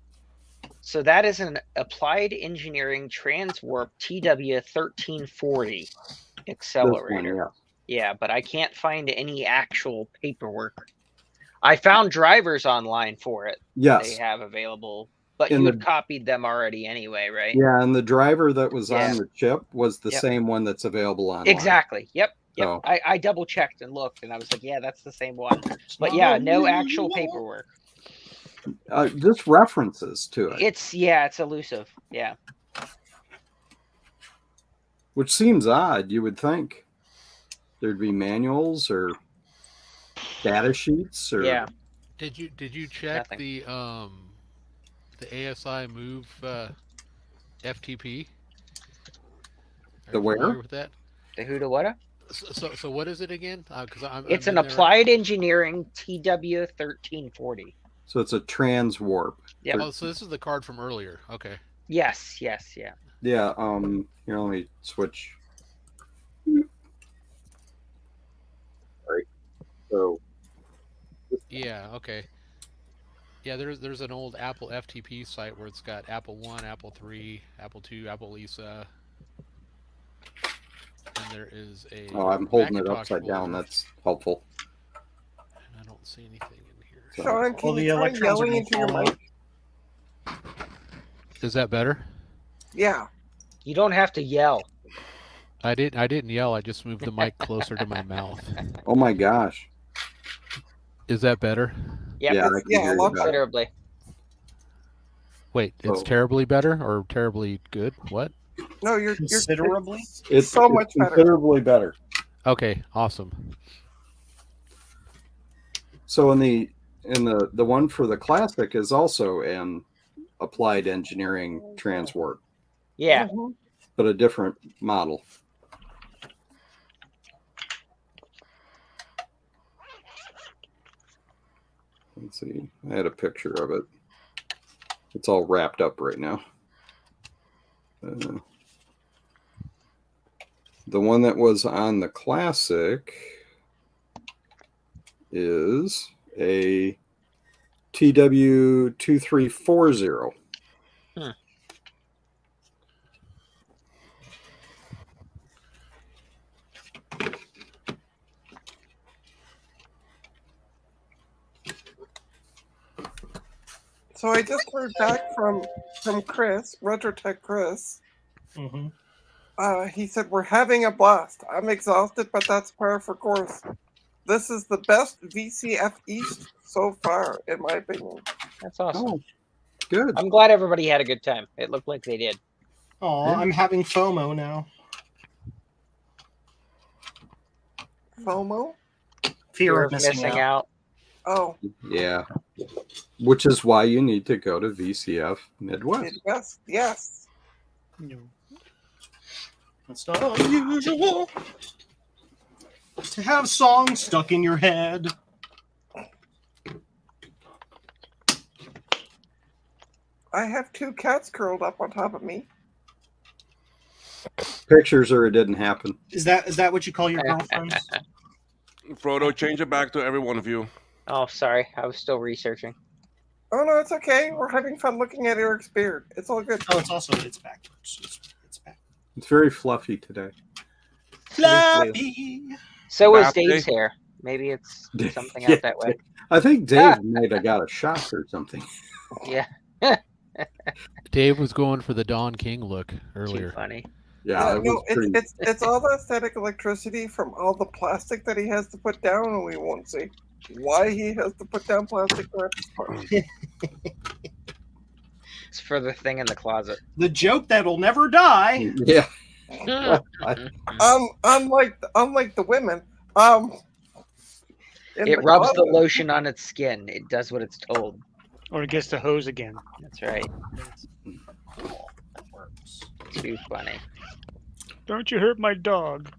So that is an Applied Engineering Transwarp TW1340 accelerator. This one, Yeah, but I can't find any actual paperwork. I found drivers online for it. Yes. They have available, but In you the- had copied them already anyway, right? Yeah, and the driver that was Yeah. on the chip was the Yep. same one that's available online. Exactly. Yep. So- I double checked and looked, and I was like, yeah, that's the same one. But yeah, no actual paperwork. Just references to it, It's elusive. Yeah. which seems odd. You would think there'd be manuals or data sheets or Yeah. did you check Nothing. the ASI move FTP? Are The you where? familiar with that? The who to what? So what is it again? Because It's I'm an in there. Applied Engineering TW1340. So it's a trans warp. Yep. Oh, so this is the card from earlier. Okay. Yes. Yeah. Yeah. Here, let me switch. Sorry. So Yeah. Okay. Yeah, there's an old Apple FTP site where it's got Apple 1, Apple 3, Apple 2, Apple Lisa, and there is a. I'm holding it Macintosh upside down. folder, That's helpful. and I don't see anything in here. So- Sean, can Well, the you try electrons are yelling gonna into your fall mic? Is that better? Yeah. You don't have to yell. I didn't yell. I just moved the mic closer to my mouth. Oh my gosh. Is that better? Yep. Yeah, I can Yeah, hear you lots better. Considerably. Wait, it's So- terribly better or terribly good? What? No, you're Considerably? It's so much better. considerably better. Okay, awesome. So in the one for the classic is also an Applied Engineering Transwarp, Yeah. Mhm. but a different model. Let's see. I had a picture of it. It's all wrapped up right now. The one that was on the classic is a TW2340. So I just heard back from Chris, RetroTech Chris. Mm-hmm. He said we're having a blast. I'm exhausted, but that's par for course. This is the best VCF East so far, in my opinion. That's awesome. Oh, good. I'm glad everybody had a good time. It looked like they did. Oh, Yeah. I'm having FOMO now. FOMO? Fear of missing out. out. Oh, Yeah. Which is why you need to go to VCF Midwest. Midwest. Yes. No. It's not unusual to have songs stuck in your head. I have two cats curled up on top of me. Pictures or it didn't happen. Is that what you call your girlfriends? Frodo, change it back to every one of you. Oh, sorry. I was still researching. Oh no, it's okay. We're having fun looking at Eric's beard. It's all good. Oh, it's backwards. It's back. It's very fluffy today. Fluffy. So was Bath Dave's day? hair. Maybe it's something Yeah, out that way. I think Dave might have got a shock or something. Yeah. Dave was going for the Don King look Too earlier. funny. Yeah, it was no, pretty. it's all the static electricity from all the plastic that he has to put down, and we won't say why he has to put down plastic for this part. It's for the thing in the closet. The joke that'll never die. Yeah. Unlike the women, in It the rubs the closet. lotion on its skin. It does what it's told. Or it gets the hose again. That's right. Too funny. Don't you hurt my dog.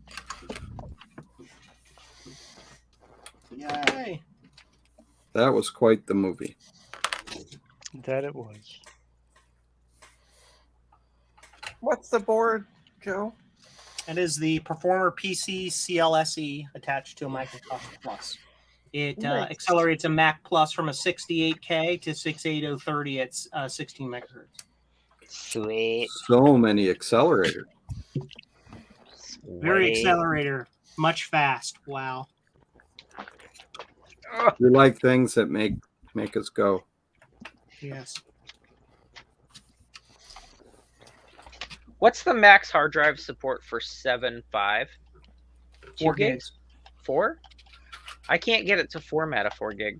Yay. That was quite the movie. That it was. What's the board, Joe? It is the Performer PC CLSE attached to a Microsoft Plus. It Nice. accelerates a Mac Plus from a 68K to 68030 at 16 megahertz. Sweet. So many accelerators. Very Sweet. accelerator. Much fast. Wow. We like things that make us go. Yes. What's the max hard drive support for 7.5? 4 2 gigs. 4? I can't get it to format a 4 gig.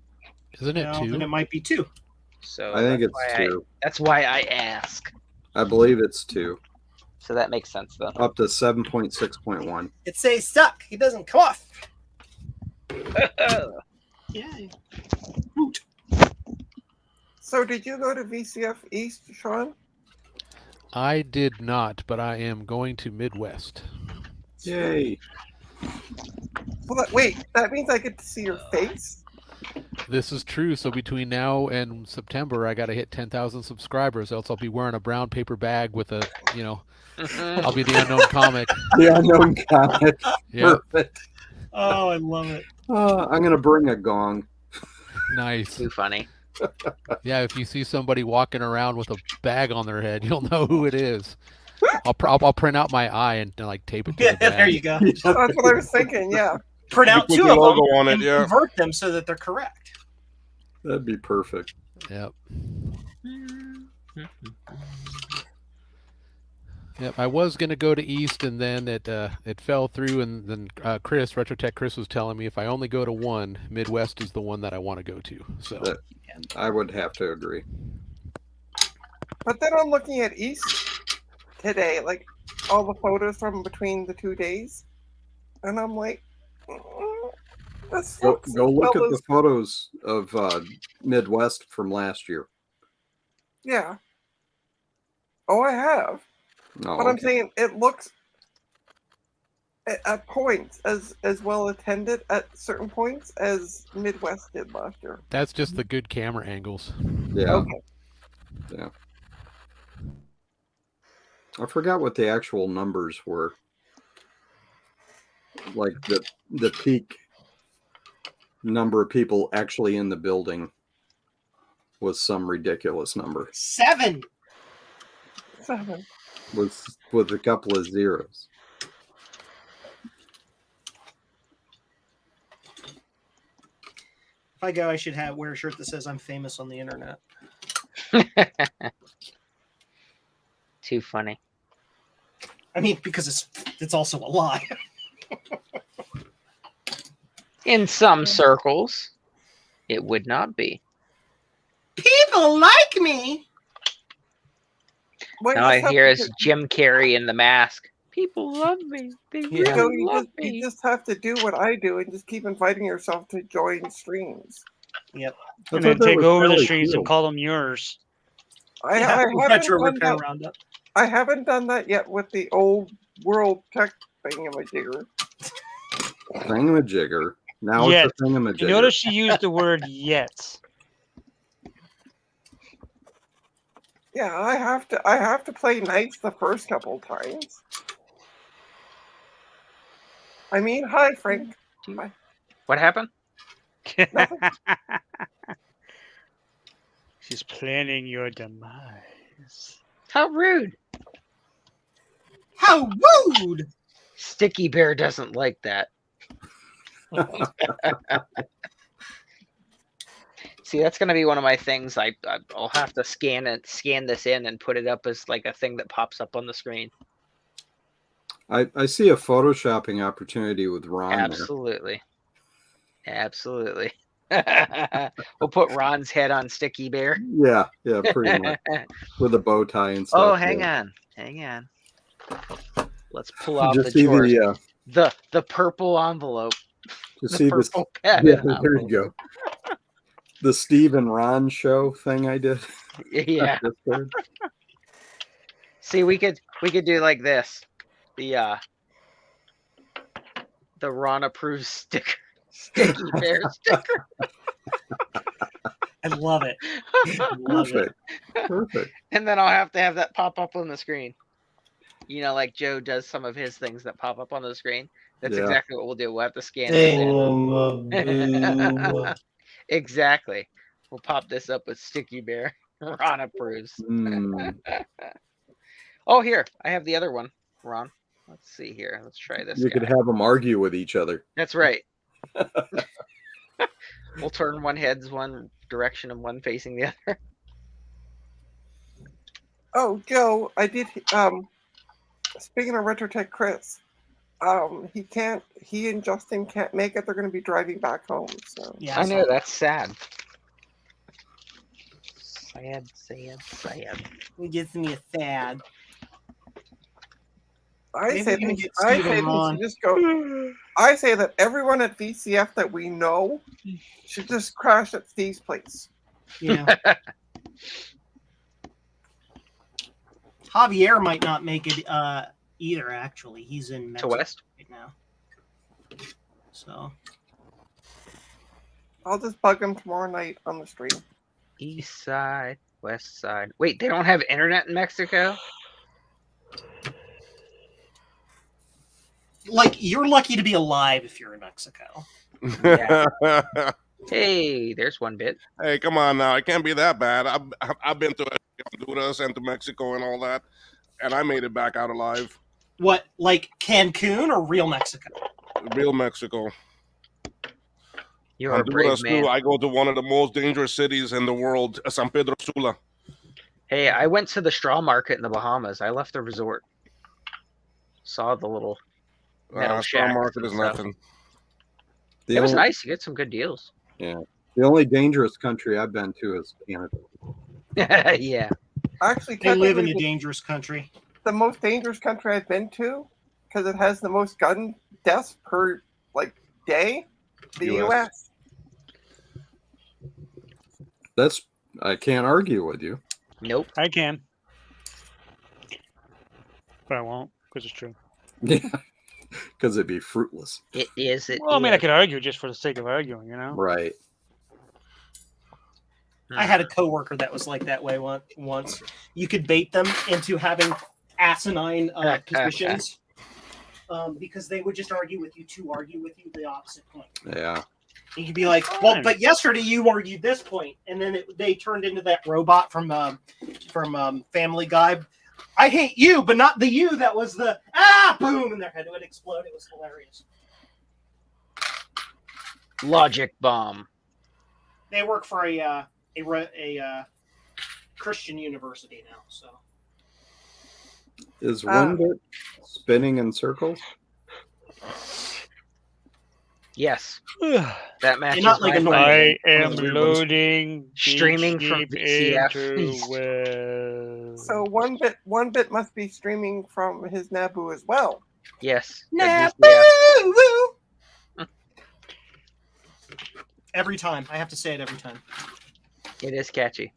Isn't it No, two? then it might be 2. So I think that's it's why 2. that's why I ask. I believe it's 2. So that makes sense though. Up to 7.6.1. It says stuck. It doesn't come off. Yay. Hoot. So did you go to VCF East, Sean? I did not, but I am going to Midwest. Yay. Well, wait, that means I get to see your face? This is true. So between now and September, I got to hit 10,000 subscribers, else I'll be wearing a brown paper bag with a, I'll be the unknown comic. The unknown comic. Yeah, Perfect. Oh, I love it. I'm going to bring a gong. nice. Too funny. Yeah, if you see somebody walking around with a bag on their head, you'll know who it is. I'll print out my eye and like tape it to Yeah, the bag. there you go. That's what I was thinking, yeah. Print out put 2 your of them logo on it, and yeah. convert them so that they're correct. That'd be perfect. Yep. Yep. I was gonna go to East, and then it fell through, and then Retrotech Chris was telling me if I only go to one, Midwest is the one that I want to go to. So That- I would have to agree. But then I'm looking at East today, like all the photos from between the 2 days, and I'm like, this Go looks look at well the as- photos of Midwest from last year. Yeah. Oh, I have. No, But I'm saying it looks at points as well attended at certain points as Midwest did last year. that's just the good camera angles. yeah. Okay. Yeah. I forgot what the actual numbers were. Like the peak number of people actually in the building was some ridiculous number. 7. 7. With a couple of zeros. If I go, I should wear a shirt that says I'm famous on the internet. Too funny. I mean, because it's also a lie. In some circles, it would not be. People like me. Well, All I just hear have is to- Jim Carrey in The Mask. People love me. They really Joe, you love just, you me. just have to do what I do and just keep inviting yourself to join streams. Yep. I And then thought that take was over the really streams cool. and call them yours. I Retro haven't done repair that. roundup. I haven't done that yet with the old world tech thingamajigger. Thingamajigger. Now Yet. it's a thingamajigger. You notice she used the word yet. Yeah, I have to play nice the first couple times. I mean, hi Frank. What happened? Nothing. She's planning your demise. How rude. How rude! Sticky Bear doesn't like that. See, that's going to be one of my things. I'll have to scan this in and put it up as like a thing that pops up on the screen. I see a photoshopping opportunity with Ron Absolutely. Absolutely. We'll put Ron's head on Sticky Bear. there. Yeah, pretty much. With a bow tie and stuff. Oh, hang on. Let's pull out Just the see George. the The purple envelope. just see this. purple Yeah, padded there you go. The Steve and Ron show thing I did. Yeah. Discord. See, we could do like this. The Ron approves sticker. Sticky Bear sticker. I love it. Love it. Perfect. And then I'll have to have that pop up on the screen. You know, like Joe does some of his things that pop up on the screen. That's Yeah. exactly what we'll do. We'll have to scan this in. Exactly. We'll pop this up with Sticky Bear. Ron approves. Oh, here. I have the other one, Ron. Let's see here. Let's try this. You could have them argue with each other. That's right. We'll turn one heads one direction and one facing the other. Oh, Joe, I did. Speaking of RetroTech Chris, he and Justin can't make it. They're going to be driving back home. So Yeah, I know, that's sad. Sad. It gets me sad. I Maybe say we can they get I Steve say and they Ron. should just go. I say that everyone at VCF that we know should just crash at Steve's place. Yeah. Javier might not make it either. Actually, he's in Mexico West right now. So I'll just bug him tomorrow night on the stream. East side, west side. Wait, they don't have internet in Mexico? like, you're lucky to be alive if you're in Mexico. Hey, there's one bit. Hey, come on now. It can't be that bad. I've been to Honduras and to Mexico and all that, and I made it back out alive. What, like Cancun or real Mexico? Real Mexico. You're a brave Honduras man. too. I go to one of the most dangerous cities in the world, San Pedro Sula. Hey, I went to the straw market in the Bahamas. I left the resort. Saw the little metal Straw shacks market and is stuff. nothing. It was nice. You get some good deals. Yeah. The only dangerous country I've been to is Canada. Yeah. Actually, They live in a technically, dangerous country. the most dangerous country I've been to, because it has the most gun deaths per day, the U.S. I can't argue with you. Nope. I can. But I won't, because it's true. Yeah. Because it'd be fruitless. It is. Well, I mean, I could argue just for the sake of arguing, you know? Right. I had a coworker that was like that way once. You could bait them into having asinine positions because they would just argue with you the opposite point. Yeah. You could be like, well, but yesterday you argued this point, and then they turned into that robot from Family Guy. I hate you, but not the you that was the boom, and their head would explode. It was hilarious. Logic bomb. They work for a Christian university now, so. Is one bit spinning in circles? Yes. That matches not like my a normal- finding. I am loading Streaming from deep VCF into EAST. web. So one bit must be streaming from his Naboo as well. Yes. Every time. I have to say it every time. It is catchy.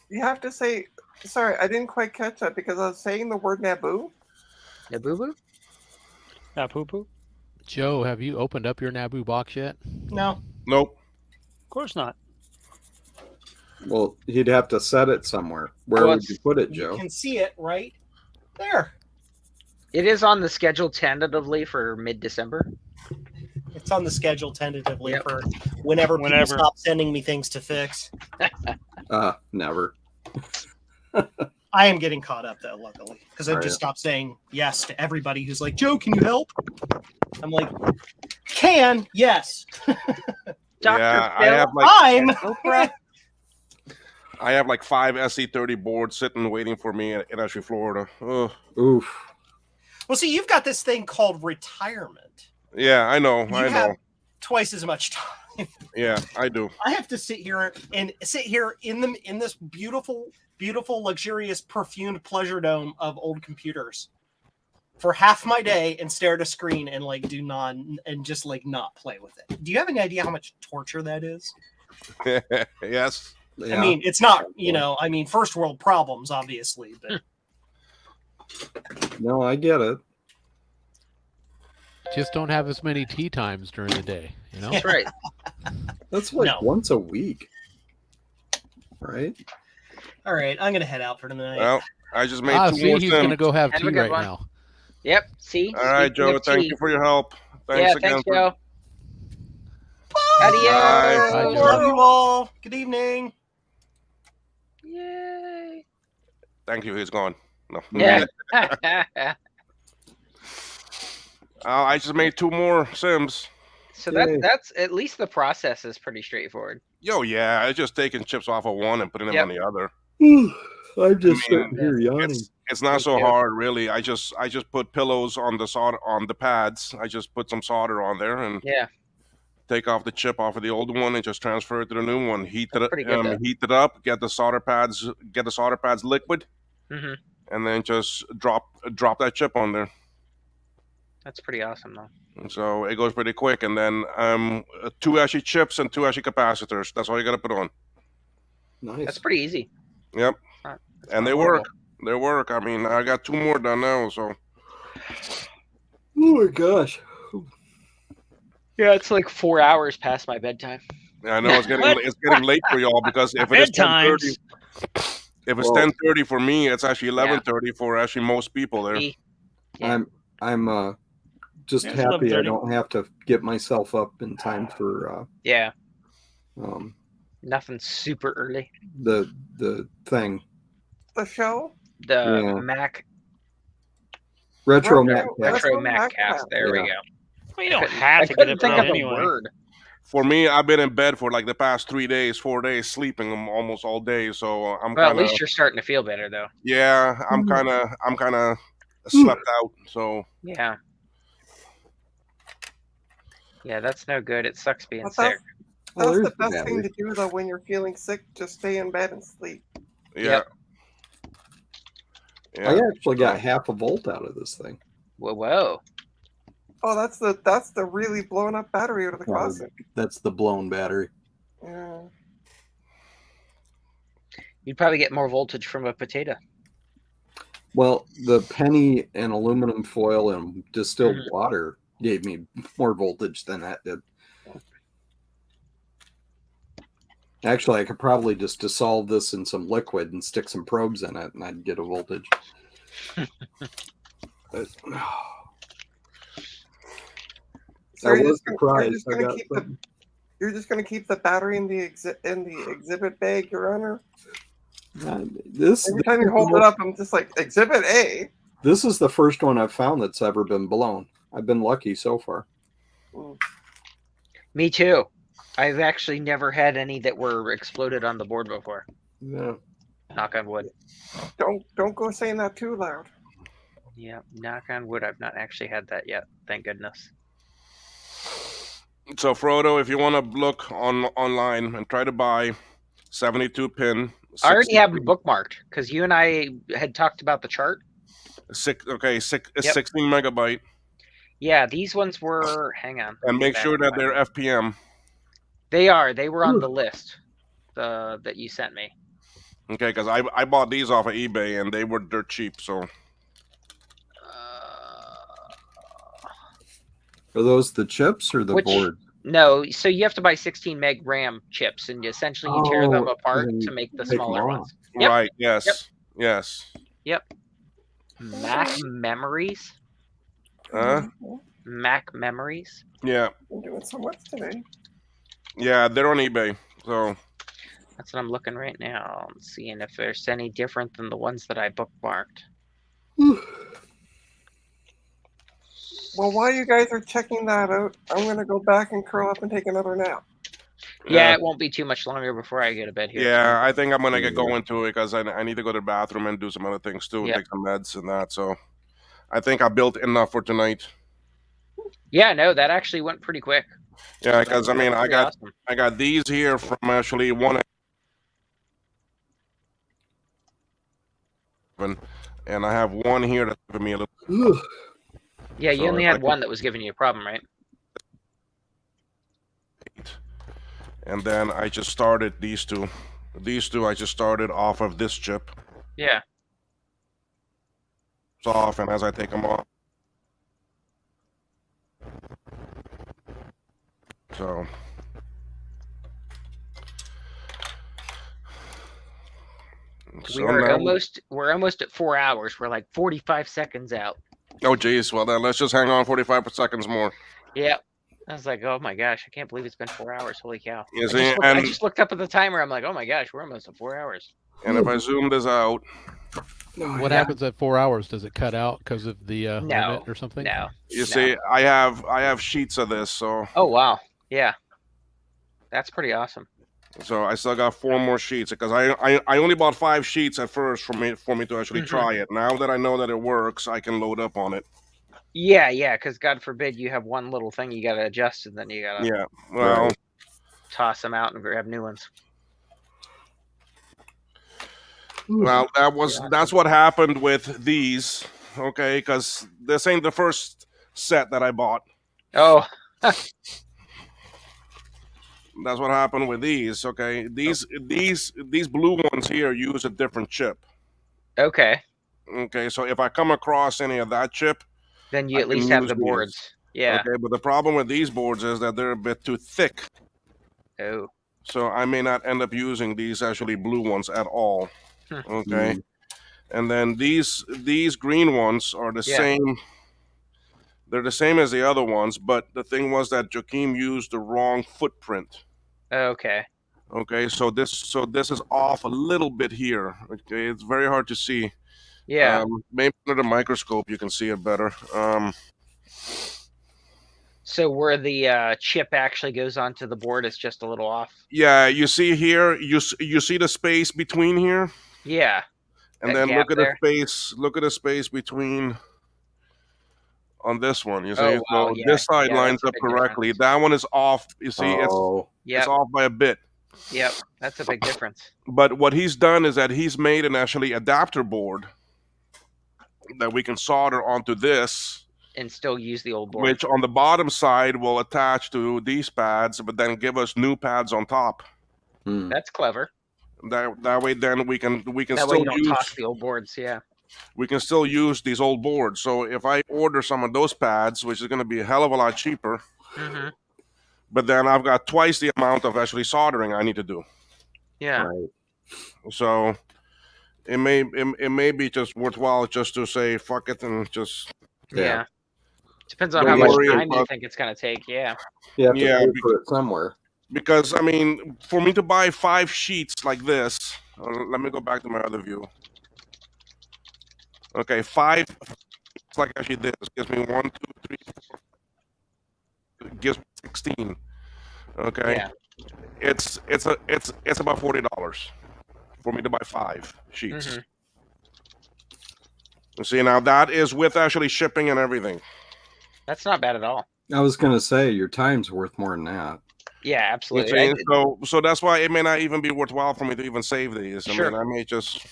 You have to say, sorry, I didn't quite catch that because I was saying the word Naboo. Naboo? Poo-poo? Joe, have you opened up your Naboo box yet? No. Nope. Of course not. Well, he'd have to set it somewhere. Where Well, would you put it, You Joe? can see it right there. It is on the schedule tentatively for mid-December. It's on the schedule tentatively Yep. for whenever people Whenever. stop sending me things to fix. Never. I am getting caught up though, luckily, because I Oh, just stopped saying yes to everybody who's like, Joe, can you help? I'm like, can, yes. Yeah, I Phil, have like I'm. Oprah. I have like 5 SC30 boards sitting waiting for me in actually Florida. Ugh. Oof. Well, see, you've got this thing called retirement. Yeah, I know. You I have know. twice as much time. Yeah, I do. I have to sit here in this beautiful, luxurious, perfumed pleasure dome of old computers for half my day and stare at a screen and like just like not play with it. Do you have any idea how much torture that is? Yes. Yeah. I mean, it's not, first world problems, obviously, but No, I get it. Just don't have as many tea times during the day. That's right. That's like No. once a week, right? all right, I'm gonna head out for tonight. Well, I just made 2 See, more he's going to sims. go have Have a tea good right one. now. Yep. See. All right, Speaking Joe. of Thank tea. you for your help. Thanks Yeah. again. Thanks, Joe. Adios. Bye, Joe. Love you all. Good evening. Yay. Thank you. He's gone. No. Yeah. I just made 2 more sims. So Yay. that's at least the process is pretty straightforward. Yo, yeah. I just taking chips off of one and putting them Yep. on the other. I'm just I mean, sitting here yawning. It's not so hard, really. I just put pillows on the solder on the pads. I just put some solder on there and Yeah. take off the chip off of the old one and just transfer it to the new one. Heat it pretty good, though. heat it up. Get the solder pads liquid, Hmm. and then just drop that chip on there. That's pretty awesome, though. And so it goes pretty quick. And then 2 ASHI chips and 2 ASHI capacitors. That's all you got to put on. Nice. That's pretty easy. Yep. Not- And not they horrible. work. They work. I mean, I got 2 more done now. So Oh my gosh. Yeah, it's like 4 hours past my bedtime. I know it's getting late for y'all because if it is 10:30, if it's Well- 10:30 for me, it's actually 11:30 for actually most people there. Me. Yeah. I'm just Yeah, it's happy I 11:30. don't have to get myself up in time for Yeah. um Nothing super early. the thing. The show? The Yeah. Mac Retro Retro- Mac. Retro Mac Mac Cast. cast. There we Yeah. go. Well, you don't I couldn't- have I to get couldn't up think early of a anyway. word. For me, I've been in bed for like the past 3 days, 4 days, sleeping almost all day. So I'm Well, at kind of least you're starting to feel better, though. yeah, I'm kind of slept out. So Yeah. Yeah, that's no good. It sucks being But sick. Oh, That's there's the the best thing battery. to do, though, when you're feeling sick. Just stay in bed and sleep. yeah. Yep. Yeah. I actually got half a volt out of this thing. Whoa. Oh, that's the really blown up battery out of the Oh, closet. that's the blown battery. Yeah. You'd probably get more voltage from a potato. Well, the penny and aluminum foil and distilled Mhm. water gave me more voltage than that did. Actually, I could probably just dissolve this in some liquid and stick some probes in it, and I'd get a voltage. But, So I you're was just gonna- surprised. I got You're just going to keep the battery in the exhibit bag, Your Honor. this. Every time you hold it up, I'm just like, Exhibit A. This is the first one I've found that's ever been blown. I've been lucky so far. Me too. I've actually never had any that were exploded on the board before. Yeah. Knock on wood. Don't go saying that too loud. Yeah, knock on wood. I've not actually had that yet. Thank goodness. So Frodo, if you want to look online and try to buy 72 pin, I already have them bookmarked because you and I had talked about the chart. It's 16 megabyte, Yeah, these ones were. Hang on. and make sure that they're FPM. They are. They were on the list that you sent me. Okay, because I bought these off of eBay and they were dirt cheap. So Are those the chips or the Which- board? No, so you have to buy 16 meg RAM chips, and essentially you tear them Oh, apart and then to make the take smaller them off. ones. Yep. right, yes, yes. Yep. Mac memories. Mac memories. Yeah, I'm doing so much today. yeah, they're on eBay. So That's what I'm looking right now. I'm seeing if there's any different than the ones that I bookmarked. Well, while you guys are checking that out, I'm gonna go back and curl up and take another nap. Yeah, it won't be too much longer before I go to bed here. Yeah, I think I'm gonna get going to it because I need to go to the bathroom and do some other things too, Yep. take some meds and that. So I think I built enough for tonight. Yeah, no, that actually went pretty quick. Yeah, because I mean, Pretty awesome. I got these here from actually one, and I have one here that's giving me a little. Yeah, you So only if I had one that was giving you a problem, right? And then I just started these two. These two I just started off of this chip. Yeah. It's off, and as I take them off. So. We're almost at 4 hours. We're like 45 seconds out. Oh geez, well then let's just hang on 45 seconds more. Yeah. I was like, oh my gosh, I can't believe it's been 4 hours. Holy cow. You I see, just looked up at the timer. I'm like, oh my gosh, we're almost at 4 hours. And if I zoom this out. What happens at 4 hours? Does it cut out because of the limit or something? No. You see, I have sheets of this, so. Oh wow. Yeah. That's pretty awesome. So I still got 4 more sheets because I only bought 5 sheets at first for me to actually try it. Now that I know that it works, I can load up on it. Yeah, because God forbid you have one little thing you got to adjust, and then you got to toss them out and grab new ones. Well, that's what happened with these, okay? Because this ain't the first set that I bought. Oh. That's what happened with these, okay? These blue ones here use a different chip. Okay. Okay, so if I come across any of that chip, then you at least have the boards. Yeah. Okay, but the problem with these boards is that they're a bit too thick. Oh. So I may not end up using these actually blue ones at all. Okay. And then these green ones are the same. They're the same as the other ones, but the thing was that Joachim used the wrong footprint. Okay. Okay, so this is off a little bit here. Okay, it's very hard to see. Yeah. Maybe under the microscope you can see it better. So where the chip actually goes onto the board is just a little off. Yeah, you see here, you see the space between here. Yeah. And then look at the space. Look at the space between. On this one, you see, Oh, wow. so Yeah. this side Yeah, lines that's a up big correctly. difference. That one is off. You see, it's off by a bit. Yep, that's a big difference. But what he's done is that he's made an actually adapter board that we can solder onto this, and still use the old board. which on the bottom side will attach to these pads, but then give us new pads on top. That's clever. That way, then we can That way still you don't use toss the old boards. Yeah. we can still use these old boards. So if I order some of those pads, which is going to be a hell of a lot cheaper, but then I've got twice the amount of actually soldering I need to do. Yeah. So it may be just worthwhile just to say fuck it and just Yeah. Depends on Don't how much worry time you about- think it's going to take. Yeah. You have to Yeah, pay for it somewhere. Because I mean, for me to buy 5 sheets like this, let me go back to my other view. Okay, 5. It's like actually this gives me 1, 2, 3, 4. It gives me 16. Okay. Yeah. It's about $40 for me to buy 5 sheets. You see, now that is with actually shipping and everything. That's not bad at all. I was going to say your time's worth more than that. Yeah, You absolutely. see, so that's why it may not even be worthwhile for me to even save these. I Sure. mean, I may just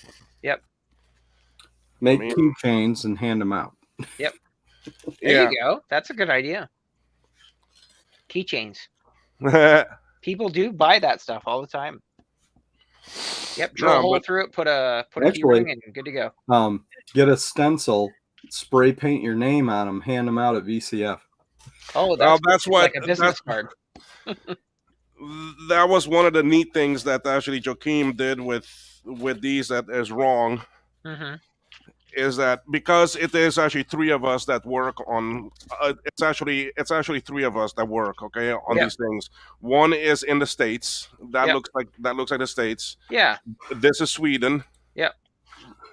Make I mean- keychains and hand them out. Yep. There you go. That's a good idea. Keychains. People do buy that stuff all the time. Yep. Drill a hole through it. Put a key Actually- ring, and you're good to go. Get a stencil, spray paint your name on them, hand them out at VCF. Oh, that's what like a business card. That was one of the neat things that actually Joachim did with these that is wrong. is that because it is actually three of us that work on it's actually three of us that work, okay, on Yep. these things. One is in the States. That Yep. looks like the States. Yeah. This is Sweden. Yep.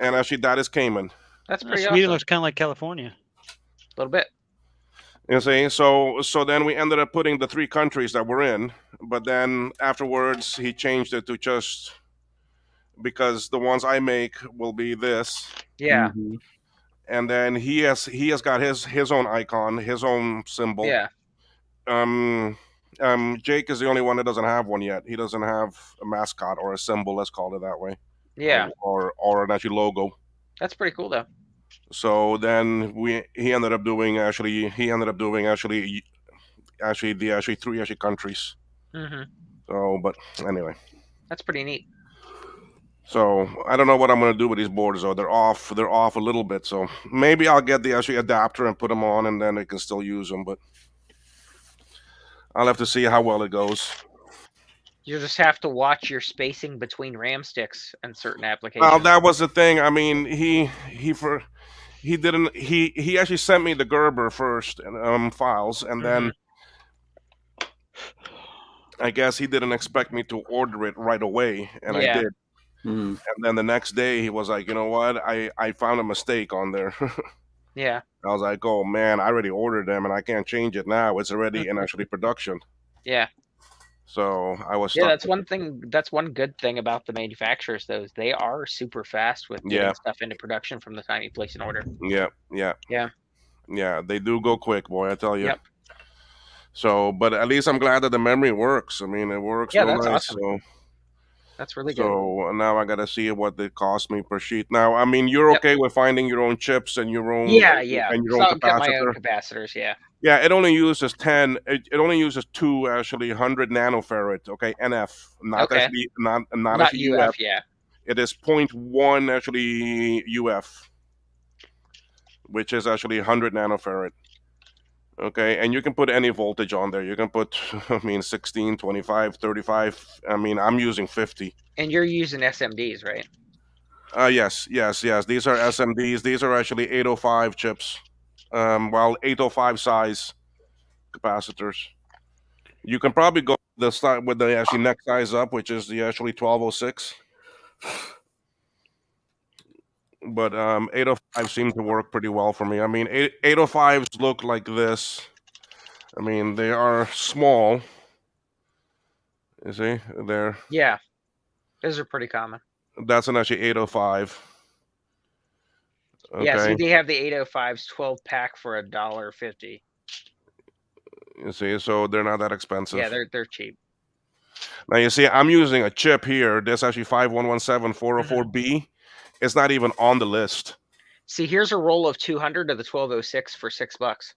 And actually that is Cayman. That's pretty Sweden awesome. looks kind of like California. A little bit. You see, so then we ended up putting the three countries that we're in, but then afterwards he changed it to just because the ones I make will be this. Yeah. Mhm. And then he has got his own icon, his own symbol. Yeah. Jake is the only one that doesn't have one yet. He doesn't have a mascot or a symbol, let's call it that way. Yeah. Or an actual logo. That's pretty cool though. So then he ended up doing actually three countries. Mm-hmm. So, but anyway. That's pretty neat. So I don't know what I'm gonna do with these boards though. They're off a little bit. So maybe I'll get the actually adapter and put them on, and then I can still use them. But I'll have to see how well it goes. You just have to watch your spacing between RAM sticks and certain applications. Well, that was the thing. I mean, he actually sent me the Gerber first files, and then I guess he didn't expect me to order it right away, and I did. Mm. And then the next day he was like, you know what? I found a mistake on there. Yeah. I was like, oh man, I already ordered them and I can't change it now. It's already in actually production. Yeah. So I was Yeah, stuck that's with one it. thing. That's one good thing about the manufacturers, though. Is they are super fast with getting Yeah. stuff into production from the time you place an order. Yeah. Yeah, they do go quick, boy, I tell you. Yep. So, but at least I'm glad that the memory works. I mean, it works Yeah, real that's nice. awesome. So That's really good. so now I gotta see what it costs me per sheet. Now, I mean, you're okay with finding your own chips and your own Yeah. and your So own I'll get my own capacitor. capacitors. Yeah. Yeah, it only uses 10. It only uses two actually 100 nanofarad. Okay, NF, not Okay. actually not Not actually UF. UF. Yeah. It is 0.1 actually UF, which is actually 100 nanofarad. Okay, and you can put any voltage on there. You can put, I mean, 16, 25, 35. I mean, I'm using 50. And you're using SMDs, right? Yes. These are SMDs. These are actually 805 chips. 805 size capacitors. You can probably go with the actually next size up, which is the actually 1206. But 805 seem to work pretty well for me. I mean, 805s look like this. I mean, they are small. You see, they're Yeah. Those are pretty common. that's an actually 805. Okay. Yeah. See, they have the 805s 12 pack for $1.50. You see, so they're not that expensive. Yeah, they're cheap. Now you see, I'm using a chip here. This actually 5117404B. It's not even on the list. See, here's a roll of 200 of the 1206 for $6.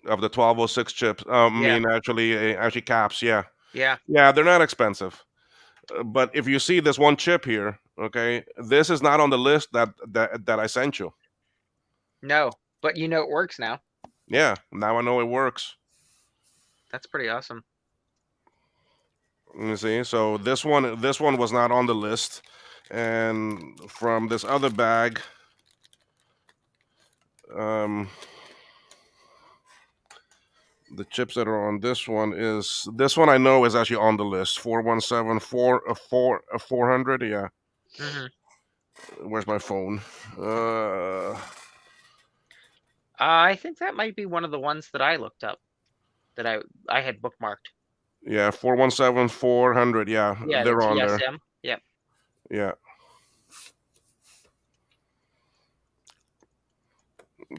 Of the 1206 chips. I mean, actually caps. Yeah. Yeah. Yeah, they're not expensive. But if you see this one chip here, okay, this is not on the list that I sent you. No, but you know it works now. Yeah, now I know it works. That's pretty awesome. You see, so this one was not on the list, and from this other bag, the chips that are on this one I know is actually on the list. 417 400. Yeah. Where's my phone? I think that might be one of the ones that I looked up that I had bookmarked. Yeah, 417 400. Yeah, Yeah, they're the on there. TSM. Yep. Yeah.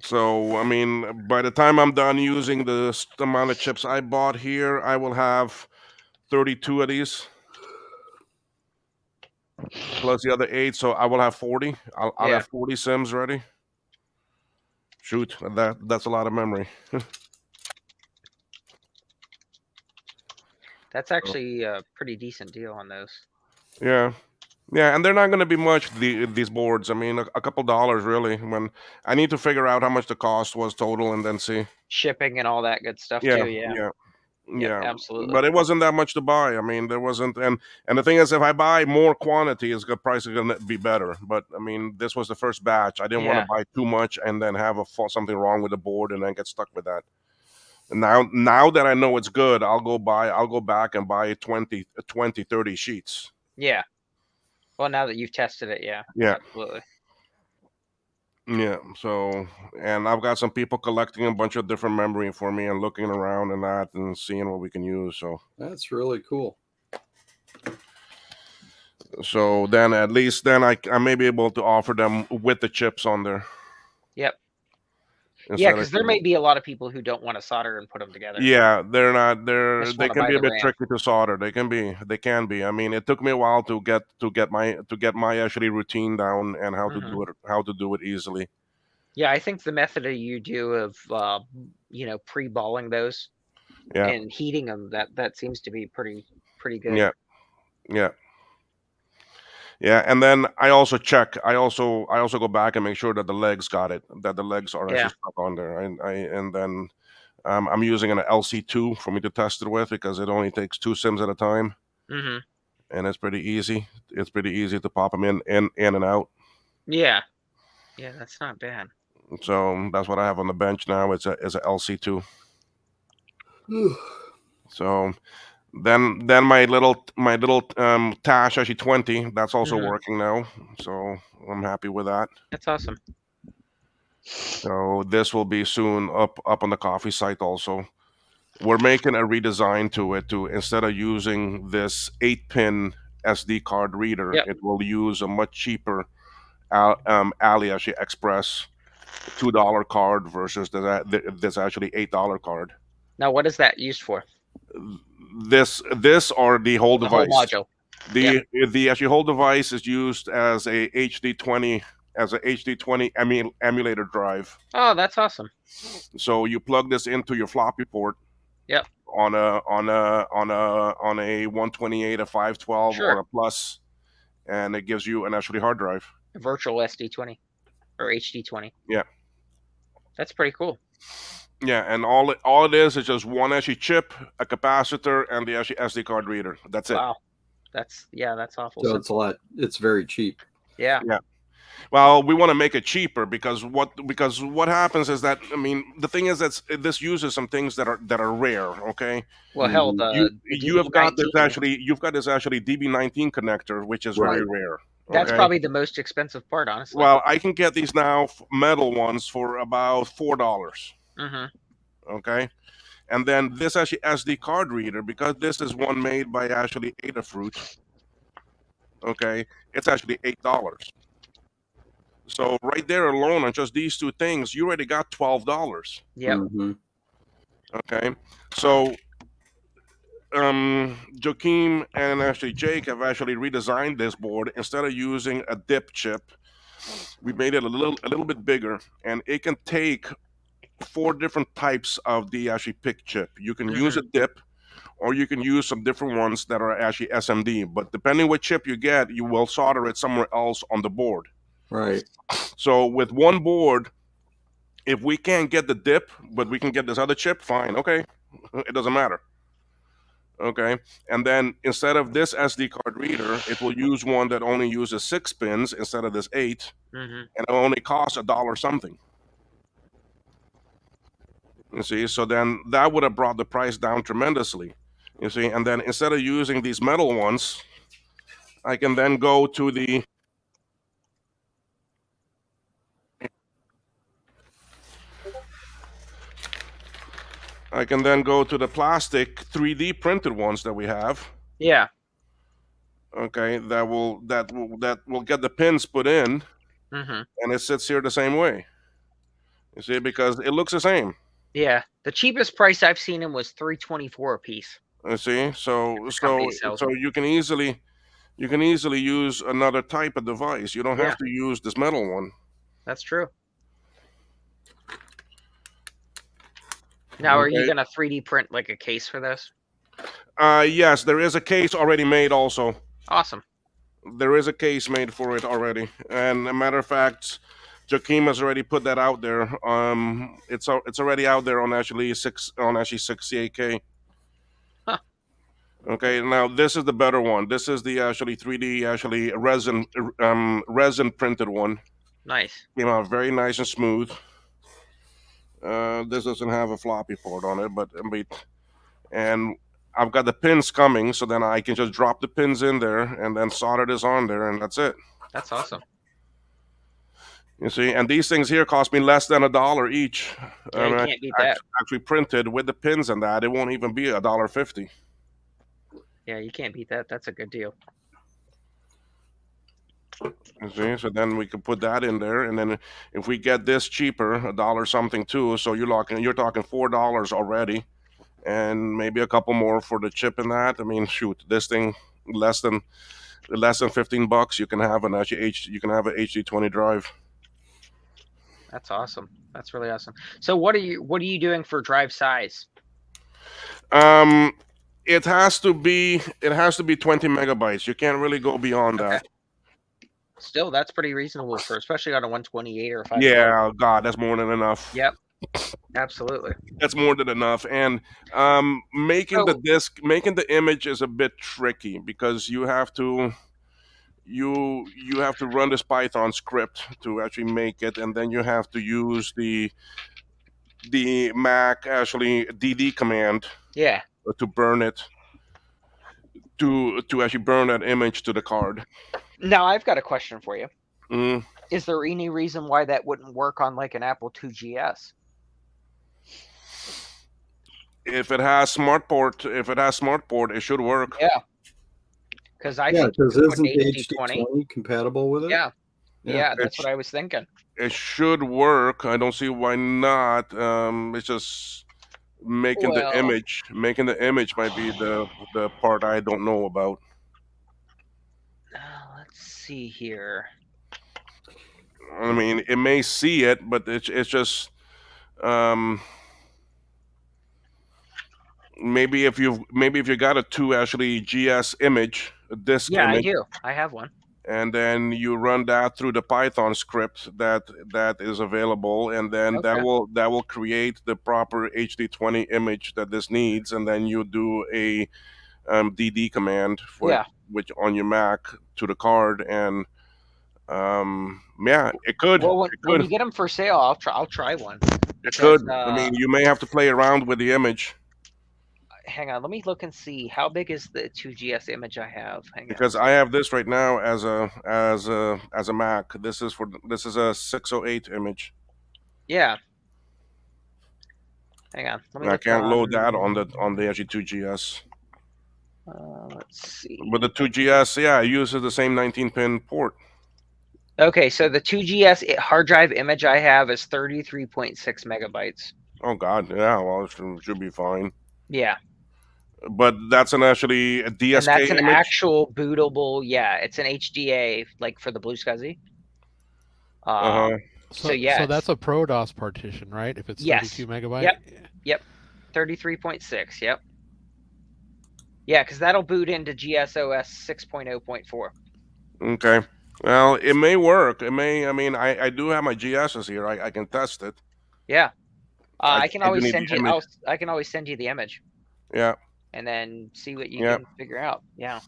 So, I mean, by the time I'm done using the amount of chips I bought here, I will have 32 of these. Plus the other 8, so I will have 40. I'll have 40 sims ready. Shoot, that's a lot of memory. That's actually a pretty decent deal on those. Yeah. Yeah, and they're not going to be much, these boards. I mean, a couple dollars, really. When I need to figure out how much the cost was total and then see. Shipping and all that good stuff, Yeah, too, yeah. Yeah, absolutely. but it wasn't that much to buy. I mean, there wasn't, and the thing is, if I buy more quantity, the price is gonna be better. But I mean, this was the first batch. I didn't want Yeah. to buy too much and then have something wrong with the board and then get stuck with that. And now that I know it's good, I'll go back and buy 20, 30 sheets. Yeah. Well, now that you've tested it, yeah. Yeah. Absolutely. Yeah. So, and I've got some people collecting a bunch of different memory for me and looking around and that and seeing what we can use. So That's really cool. So then at least then I may be able to offer them with the chips on there. Yep. Yeah, Instead because of- there may be a lot of people who don't want to solder and put them together. Yeah, they're not. Just They wanna can buy be a the bit RAM. tricky to solder. They can be. I mean, it took me a while to get my actually routine down and how to do it easily. Yeah, I think the method that you do of pre-balling those Yeah. and heating them, that seems to be pretty good. Yeah. Yeah. Yeah, and then I also check. I also go back and make sure that the legs got it. That the legs are Yeah. actually stuck on there. And then I'm using an LC2 for me to test it with because it only takes 2 sims at a time, Mm-hmm. and it's pretty easy. It's pretty easy to pop them in and out. Yeah. Yeah, that's not bad. So that's what I have on the bench now. It's a LC2. So then my little Tash actually 20. That's also Mhm. working now. So I'm happy with that. That's awesome. So this will be soon up on the coffee site also. We're making a redesign to it to instead of using this 8-pin SD card reader, Yep. it will use a much cheaper Ali Express $2 card versus this actually $8 card. Now, what is that used for? This or the whole The whole device. module. The actually whole device is used as a HD20 emulator drive. Oh, that's awesome. So you plug this into your floppy port. Yep. On a 128, a 512, Sure. or a plus, and it gives you an actually hard drive. A virtual SD20 or HD20. Yeah. That's pretty cool. Yeah, and all it is just one actually chip, a capacitor, and the actually SD card reader. That's it. Wow. That's awful. So it's a lot. It's very cheap. Yeah. Yeah. Well, we want to make it cheaper because what happens is that, I mean, the thing is that this uses some things that are rare. Okay. Well, hell, you've got this actually DB19 connector, which is very rare. That's okay? probably the most expensive part, honestly. Well, I can get these now metal ones for about $4. Mm-hmm. Okay. And then this actually SD card reader, because this is one made by actually Adafruit. Okay, it's actually $8. So right there alone on just these two things, you already got $12. Yep. Mm-hmm. Okay, so Joakim and actually Jake have actually redesigned this board. Instead of using a dip chip, we made it a little bit bigger, and it can take 4 different types of the actually pick chip. You can use a dip, or you can use some different ones that are actually SMD. But depending what chip you get, you will solder it somewhere else on the board. Right. So with one board, if we can't get the dip, but we can get this other chip, fine. Okay, it doesn't matter. Okay, and then instead of this SD card reader, it will use one that only uses 6 pins instead of this 8, and it only costs $1 something. You see, so then that would have brought the price down tremendously. You see, and then instead of using these metal ones, I can then go to the plastic 3D printed ones that we have. Yeah. Okay, that will get the pins put in, and it sits here the same way. You see, because it looks the same. Yeah, the cheapest price I've seen him was $324 a piece. You see, so company sells them. you can easily use another type of device. You don't have to use this metal one. That's true. Now, are you gonna 3D print like a case for this? Yes, there is a case already made. Also, awesome. There is a case made for it already, and a matter of fact, Joakim has already put that out there. It's already out there on actually 68K. Okay, now this is the better one. This is the actually 3D actually resin printed one. Nice. Came out very nice and smooth. This doesn't have a floppy port on it, but and I've got the pins coming, so then I can just drop the pins in there and then solder this on there, and that's it. That's awesome. You see, and these things here cost me less than $1 each. Yeah, you can't beat that. Actually printed with the pins and that, it won't even be $1.50. Yeah, you can't beat that. That's a good deal. You see, so then we can put that in there, and then if we get this cheaper, $1 something too, so you're talking $4 already, and maybe a couple more for the chip and that. I mean, shoot, this thing less than $15, you can have an HD20 drive. That's awesome. That's really awesome. So what are you doing for drive size? It has to be 20 megabytes. You can't really go beyond that. Still, that's pretty reasonable for, especially on a 128 or 512. Yeah, God, that's more than enough. Yep, absolutely. That's more than enough. And making the image is a bit tricky because you have to run this Python script to actually make it, and then you have to use the Mac actually DD command. Yeah. To burn it, to actually burn that image to the card. Now I've got a question for you. Mm. Is there any reason why that wouldn't work on like an Apple II GS? If it has SmartPort, it should work. Yeah. Because isn't HD20 compatible with it? Yeah, that's what I was thinking. It should work. I don't see why not. It's just making the image might be the part I don't know about. Let's see here. I mean, it may see it, but it's just maybe if you got a 2 actually GS image, a disk image. I do. I have one. And then you run that through the Python script that is available, and then that will create the proper HD20 image that this needs, and then you do a DD command for which on your Mac to the card, and it could. Well, when you get them for sale, I'll try one. It could. I mean, you may have to play around with the image. Hang on, let me look and see how big is the 2GS image I have. Because I have this right now as a Mac. This is a 608 image. Yeah. Hang on. I can't load that on the actually 2GS. Let's see. But the 2GS, it uses the same 19-pin port. Okay, so the 2GS hard drive image I have is 33.6 megabytes. Oh God, yeah. Well, it should be fine. Yeah. But that's actually a DSK and that's an image? actual bootable. Yeah, it's an HDA like for the Blue SCSI. So that's a ProDOS partition, right? If it's 32 megabytes. Yep. 33.6. Yep. Yeah, because that'll boot into GSOS 6.0.4. Okay. Well, it may work. It may. I mean, I do have my GSs here. I can test it. Yeah. I can always send you. I can always send you the image. Yeah. And then see what you can figure out. Yeah.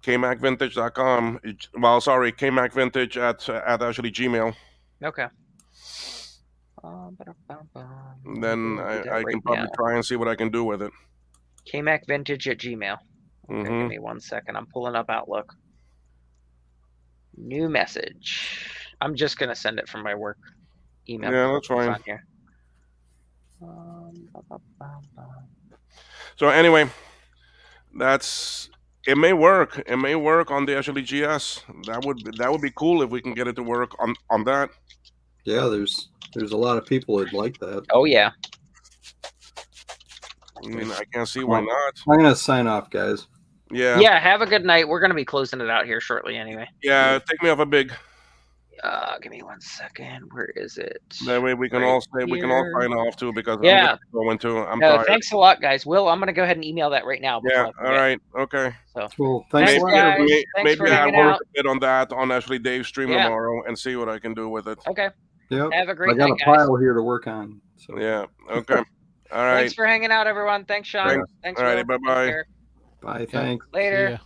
KMacVintage.com. Well, sorry, KMacVintage at actually Gmail. Okay. Then I can probably try and see what I can do with it. KMacVintage at Gmail. Okay, give me 1 second. I'm pulling up Outlook. New message. I'm just gonna send it from my work email. Yeah, that's fine. On here. So anyway, it may work. It may work on the actually GS. That would be cool if we can get it to work on that. Yeah, there's a lot of people that like that. Oh yeah. I mean, I can't see why not. I'm gonna sign off, guys. Yeah. Yeah. Have a good night. We're gonna be closing it out here shortly, anyway. Yeah. Take me off a big. Give me 1 second. Where is it? That way we can all sign off too, because I'm going to. I'm no, tired. thanks a lot, guys. Will, I'm gonna go ahead and email that right now. Yeah. All right. Okay. So cool. Thanks, guys. Thanks maybe I work a bit on that on actually Dave's stream tomorrow and see what I can do with it. Okay. Yep. Have a great night, night, guys. I got a pile here to work on. So. Yeah. Okay. All right. Thanks for hanging out, everyone. Thanks, Sean. Thanks. All right. Bye bye. Bye. Thanks. Later. See ya.